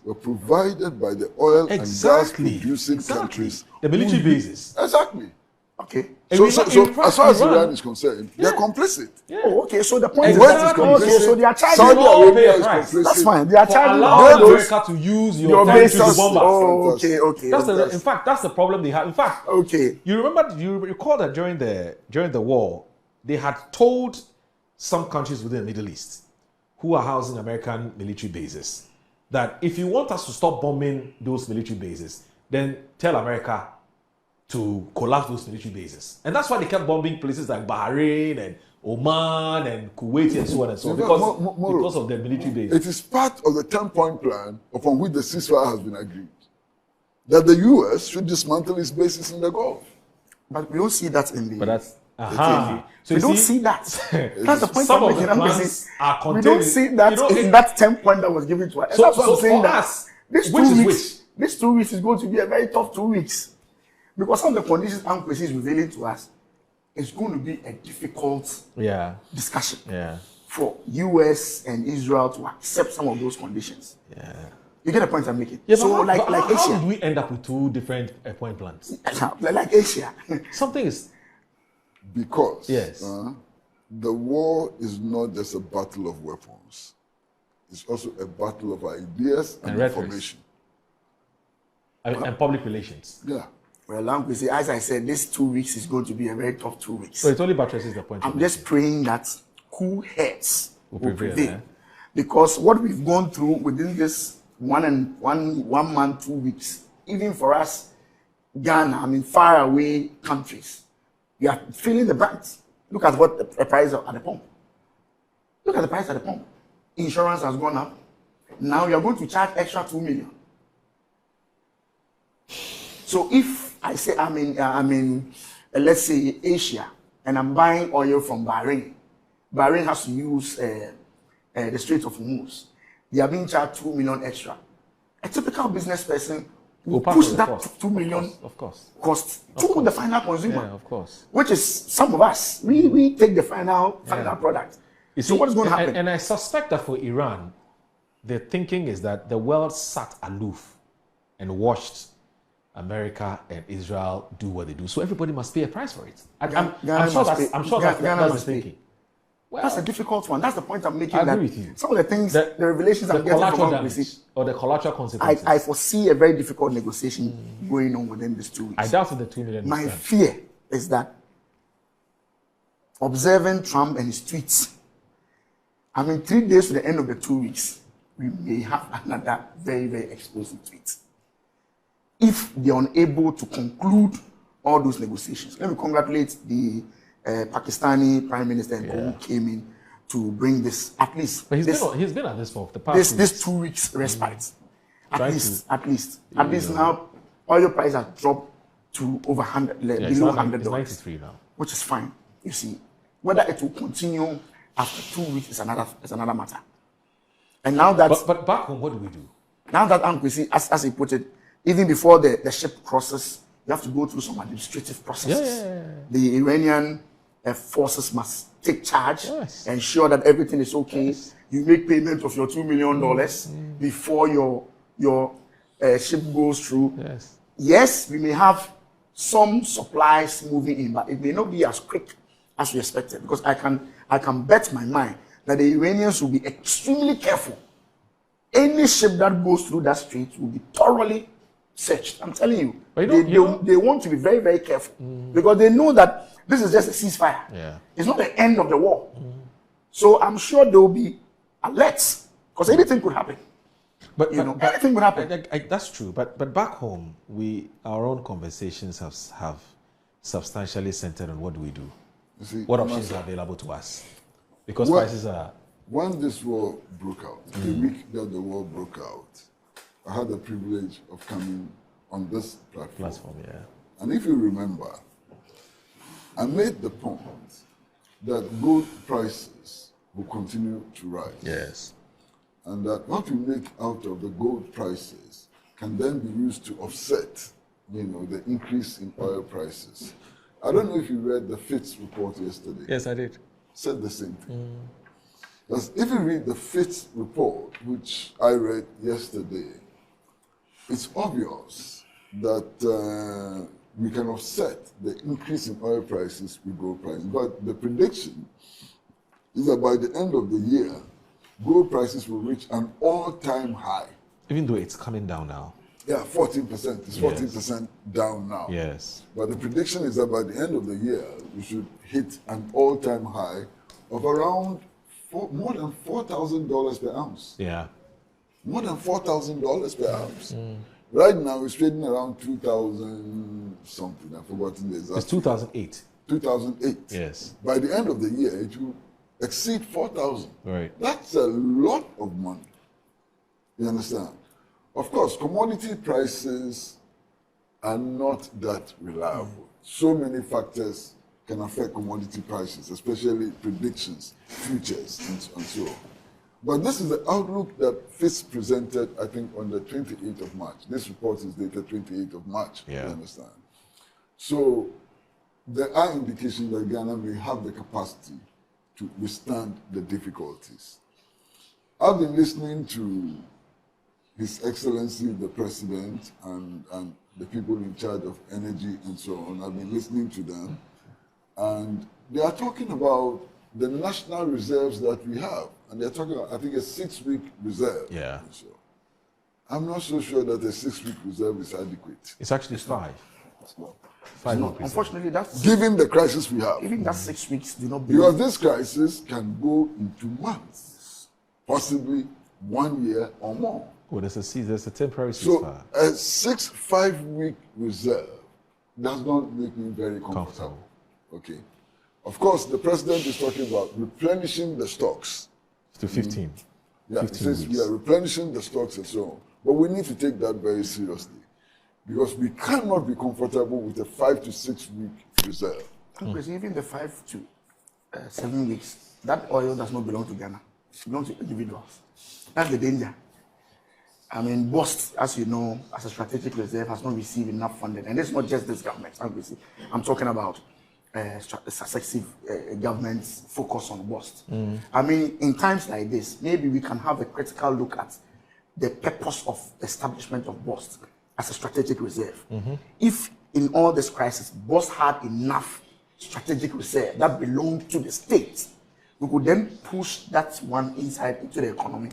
were provided by the oil and gas producing countries. The military bases. Exactly. Okay. So as far as Iran is concerned, they're complicit. Yeah. Oh, okay. So the point is okay, so they are charging. Saudi Arabia is complicit. That's fine. They are charging allow America to use your bases to bomb us. Oh, okay. That's in fact, that's the problem they have. In fact, you recall that during the war, they had told some countries within the Middle East who are housing American military bases that if you want us to stop bombing those military bases, then tell America to collapse those military bases. And that's why they kept bombing places like Bahrain and Oman and Kuwait and so on and so on, because of their military bases. It is part of the 10-point plan upon which the ceasefire has been agreed, that the US should dismantle its bases in the Gulf. But we don't see that in the... But that's... So we don't see that. That's the point some I'm of the making. plans are contained. We don't see that in that 10 point that was given to us. So, that's what I'm saying. For that us, this 2 weeks is going to be a very tough 2 weeks. Because some of the conditions Angrily is revealing to us, it's going to be a difficult discussion for US and Israel to accept some of those conditions. You get the point I'm making? Yeah, so but like Asia. How did we end up with two different point plans? Like Asia. Something is... Because the war is not just a battle of weapons. It's also a battle of ideas and information. And public relations. Yeah. Well, Angrily, as I said, this 2 weeks is going to be a very tough 2 weeks. So it only buttresses the point. I'm just praying that cool heads will prevail. Eh? Because what we've gone through within this 1 month, 2 weeks, even for us, Ghana, far away countries, we are feeling the brunt. Look at what the price at the pump. Look at the price at the pump. Insurance has gone up. Now you are going to charge extra 2 million. So if I say I'm in let's say Asia and I'm buying oil from Bahrain, Bahrain has to use the Strait of Hormuz. They are being charged 2 million extra. A typical business person will push that cost. 2 million cost to the final consumer. Yeah, of course. Which is some of us. We take the final product. So what is going to happen? And I suspect that for Iran, the thinking is that the world sat aloof and watched America and Israel do what they do. So everybody must pay a price for it. I'm sure that's the thinking. Well, that's a difficult one. That's the point I'm making. I agree with you. Some of the things, the revelations I'm getting from Angrily, or the collateral consequences. I foresee a very difficult negotiation going on within these 2 weeks. I doubt the 2 million. My fear is that observing Trump and his tweets, 3 days to the end of the 2 weeks, we may have another very, very explosive tweet. If they are unable to conclude all those negotiations. Let me congratulate the Pakistani Prime Minister who came in to bring this, at least. But he's been at this for the past this 2 weeks respite. At least now, oil price has dropped to over 100, below $100. It's 93 now. Which is fine. You see, whether it will continue after 2 weeks is another matter. And now that... But back home, what do we do? Now that Angrily, as he put it, even before the ship crosses you have to go through some administrative processes. The Iranian forces must take charge, ensure that everything is okay. You make payment of your $2 million before your ship goes through. Yes, we may have some supplies moving in, but it may not be as quick as we expected, because I can bet my mind that the Iranians will be extremely careful. Any ship that goes through that strait will be thoroughly searched. I'm telling you, they want to be very, very careful because they know that this is just a ceasefire. It's not the end of the war. So I'm sure there will be alerts, because anything could happen. But anything could happen. That's true. But back home, our own conversations have substantially centered on what do we do. You see, what options are available to us? Because prices are. When this war broke out, the week that the war broke out, I had the privilege of coming on this platform. And if you remember, I made the point that gold prices will continue to rise. Yes. And that what we make out of the gold prices can then be used to offset, the increase in oil prices. I don't know if you read the Fitch report yesterday. Yes, I did. Said the same thing. Because if you read the Fitch report, which I read yesterday, it's obvious that we can offset the increase in oil prices with gold prices. But the prediction is that by the end of the year, gold prices will reach an all-time high. Even though it's coming down now. Yeah, 14%. It's 14% down now. Yes. But the prediction is that by the end of the year, we should hit an all-time high of around more than $4,000 per ounce. Yeah. More than $4,000 per ounce. Right now, it's trading around 2,000 something. I've forgotten the exact. It's 2008. 2008. Yes. By the end of the year, it will exceed 4,000. Right. That's a lot of money. You understand? Of course, commodity prices are not that reliable. So many factors can affect commodity prices, especially predictions, futures, and so on. But this is the outlook that Fitch presented, I think, on the 28th of March. This report is dated 28th of March, you understand? So there are indications that Ghana may have the capacity to withstand the difficulties. I've been listening to His Excellency, the President, and the people in charge of energy and so on. I've been listening to them. And they are talking about the national reserves that we have. And they're talking about, I think, a 6-week reserve. Yeah. So I'm not so sure that a 6-week reserve is adequate. It's actually 5. Unfortunately, that's... Given the crisis we have. Even that 6 weeks do not... Because this crisis can go into months, possibly 1 year or more. Oh, there's a temporary ceasefire. So a 5-week reserve does not make me very comfortable. Okay. Of course, the president is talking about replenishing the stocks. To 15. Yeah, 15 he says weeks. we are replenishing the stocks and so on. But we need to take that very seriously. Because we cannot be comfortable with a 5 to 6 week reserve. Because even the 5 to 7 weeks, that oil does not belong to Ghana. It belongs to individuals. That's the danger. I mean, BOST, as you know, as a strategic reserve, has not received enough funding. And it's not just this government. I'm talking about successive governments focus on BOST. I mean, in times like this, maybe we can have a critical look at the purpose of establishment of BOST as a strategic reserve. If in all this crisis, BOST had enough strategic reserve that belonged to the state, we could then push that one inside into the economy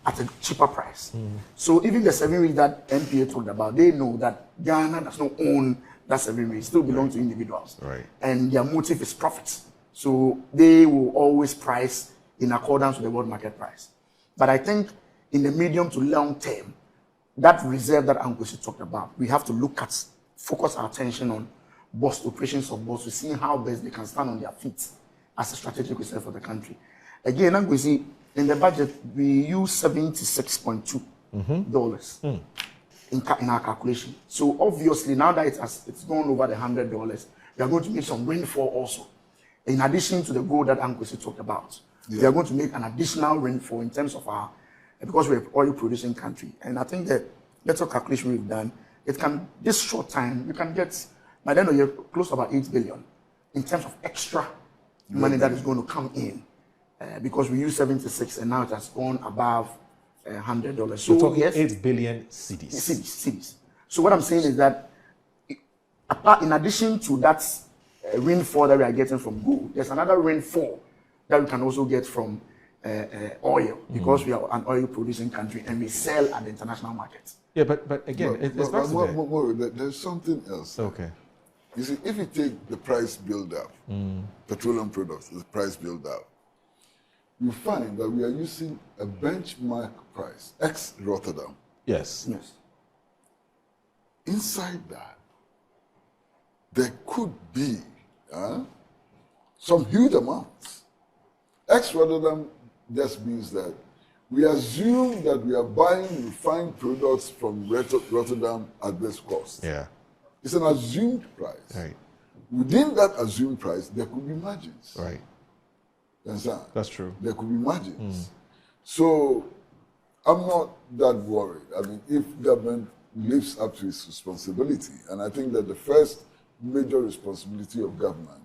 at a cheaper price. So even the 7 weeks that MPA talked about, they know that Ghana does not own that 7 weeks, still belongs to individuals. Right. And their motive is profits. So they will always price in accordance with the world market price. But I think in the medium to long term, that reserve that Angosi talked about, we have to look at, focus our attention on BOST, operations of BOST, to see how best they can stand on their feet as a strategic reserve for the country. Again, Angosi, in the budget, we use $76.2 in our calculation. So obviously, now that it's gone over the $100, we are going to make some rainfall also. In addition to the goal that Angosi talked about, we are going to make an additional rainfall in terms of our, because we're an oil producing country. And I think the little calculation we've done, it can, this short time, you can get, by the end of the year, close to about 8 billion in terms of extra money that is going to come in. Because we use 76 and now it has gone above $100. So So yes, 8 billion cedis. Cedis. So what I'm saying is that in addition to that rainfall that we are getting from gold, there's another rainfall that we can also get from oil, because we are an oil producing country and we sell at the international market. Yeah, but again, it's back to that. There's something else. Okay. You see, if you take the price build up, petroleum products, the price build up, you find that we are using a benchmark price, ex-Rotterdam. Yes. Yes. Inside that, there could be some huge amounts. Ex-Rotterdam just means that we assume that we are buying refined products from Rotterdam at this cost. Yeah. It's an assumed price. Right. Within that assumed price, there could be margins. Right. You understand? That's true. There could be margins. So I'm not that worried. I mean, if government lives up to its responsibility, and I think that the first major responsibility of government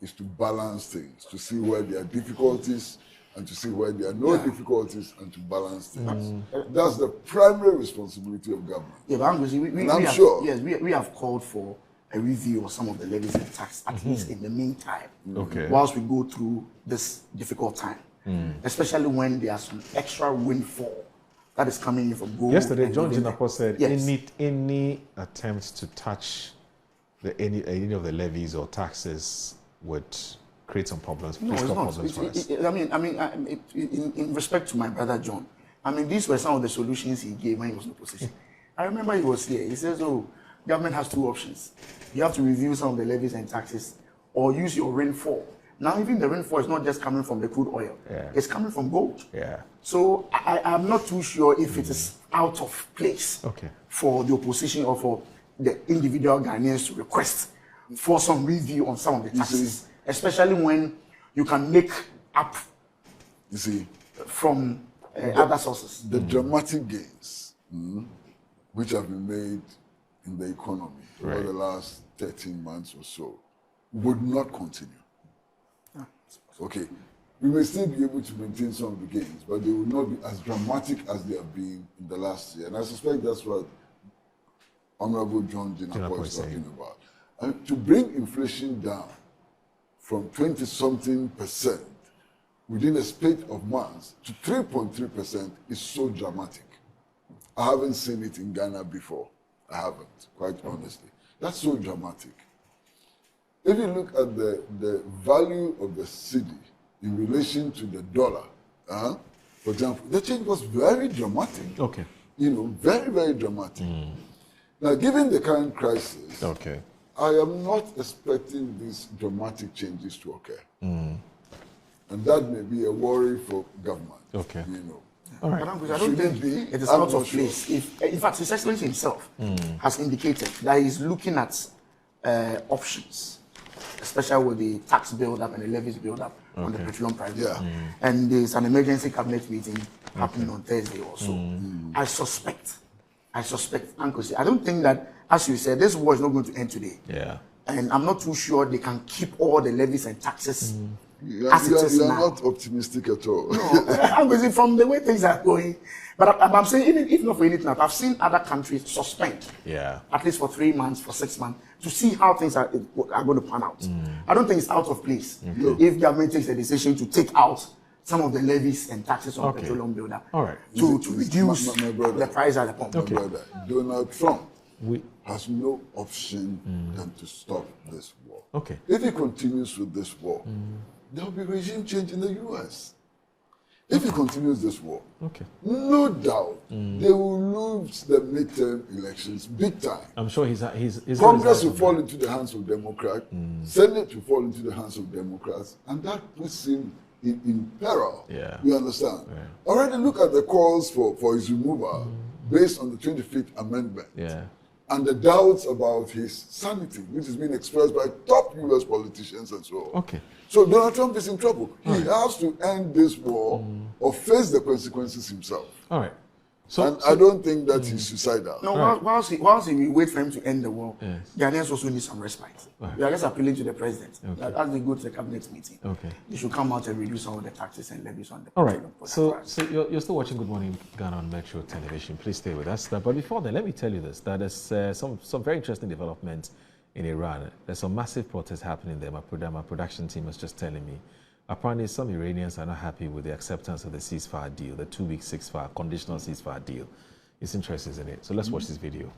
is to balance things, to see where there are difficulties and to see where there are no difficulties and to balance things. That's the primary responsibility of government. Yeah, but I'm sure. Yes, we have called for a review of some of the levies and tax, at least in the meantime, whilst we go through this difficult time, especially when there are some extra windfall that is coming in from gold. Yesterday, John Jinapo said yes, any attempt to touch any of the levies or taxes would create some problems. No, it's not. In respect to my brother John, I mean, these were some of the solutions he gave when he was in opposition. I remember he was here. He says, "Oh, government has two options. You have to review some of the levies and taxes, or use your rainfall." Now, even the rainfall is not just coming from the crude oil; it's coming from gold. Yeah. So I'm not too sure if it is out of place for the opposition or for the individual Ghanaians to request for some review on some of the taxes, especially when you can make up, you see, from other sources. The dramatic gains which have been made in the economy over the last 13 months or so would not continue. Okay, we may still be able to maintain some of the gains, but they will not be as dramatic as they have been in the last year. And I suspect that's what Honorable John Jinapo is talking about. And to bring inflation down from 20-something% within a spate of months to 3.3% is so dramatic. I haven't seen it in Ghana before. I haven't, quite honestly. That's so dramatic. If you look at the value of the cedi in relation to the dollar, for example, the change was very dramatic. Okay. You know, very, very dramatic. Now, given the current crisis, I am not expecting these dramatic changes to occur. And that may be a worry for government. Okay. You know. All right. But I don't think it is out of place. In fact, His Excellency himself has indicated that he's looking at options, especially with the tax build-up and the levies build-up on the petroleum prices. And there's an emergency cabinet meeting happening on Thursday also. I suspect, Uncle, I don't think that, as you said, this war is not going to end today. And I'm not too sure they can keep all the levies and taxes as it is now. You're not optimistic at all. No, I'm going from the way things are going. But I'm saying, even if not for anything else, I've seen other countries suspend, at least for 3 months, for 6 months, to see how things are going to pan out. I don't think it's out of place if government takes a decision to take out some of the levies and taxes on petroleum builder to reduce the price at the pump. My brother, Donald Trump has no option than to stop this war. If he continues with this war, there will be regime change in the U.S. If he continues this war, no doubt they will lose the midterm elections big time. I'm sure he's Congress will fall into the hands of Democrats, Senate will fall into the hands of Democrats, and that puts him in peril. You understand? Already look at the calls for his removal based on the 25th Amendment. And the doubts about his sanity, which is being expressed by top U.S. politicians and so on. So Donald Trump is in trouble. He has to end this war or face the consequences himself. All right. So I don't think that he's suicidal. No, whilst we wait for him to end the war, the Ghanaians also need some respite. We are just appealing to the president that as they go to the cabinet meeting, they should come out and reduce all the taxes and levies on the All right. So you're still watching Good Morning Ghana on Metro Television. Please stay with us. But before then, let me tell you this: that there's some very interesting developments in Iran. There's some massive protests happening there. My production team was just telling me. Apparently, some Iranians are not happy with the acceptance of the ceasefire deal, the 2-week ceasefire, conditional ceasefire deal. It's interesting, isn't it? So let's watch this video.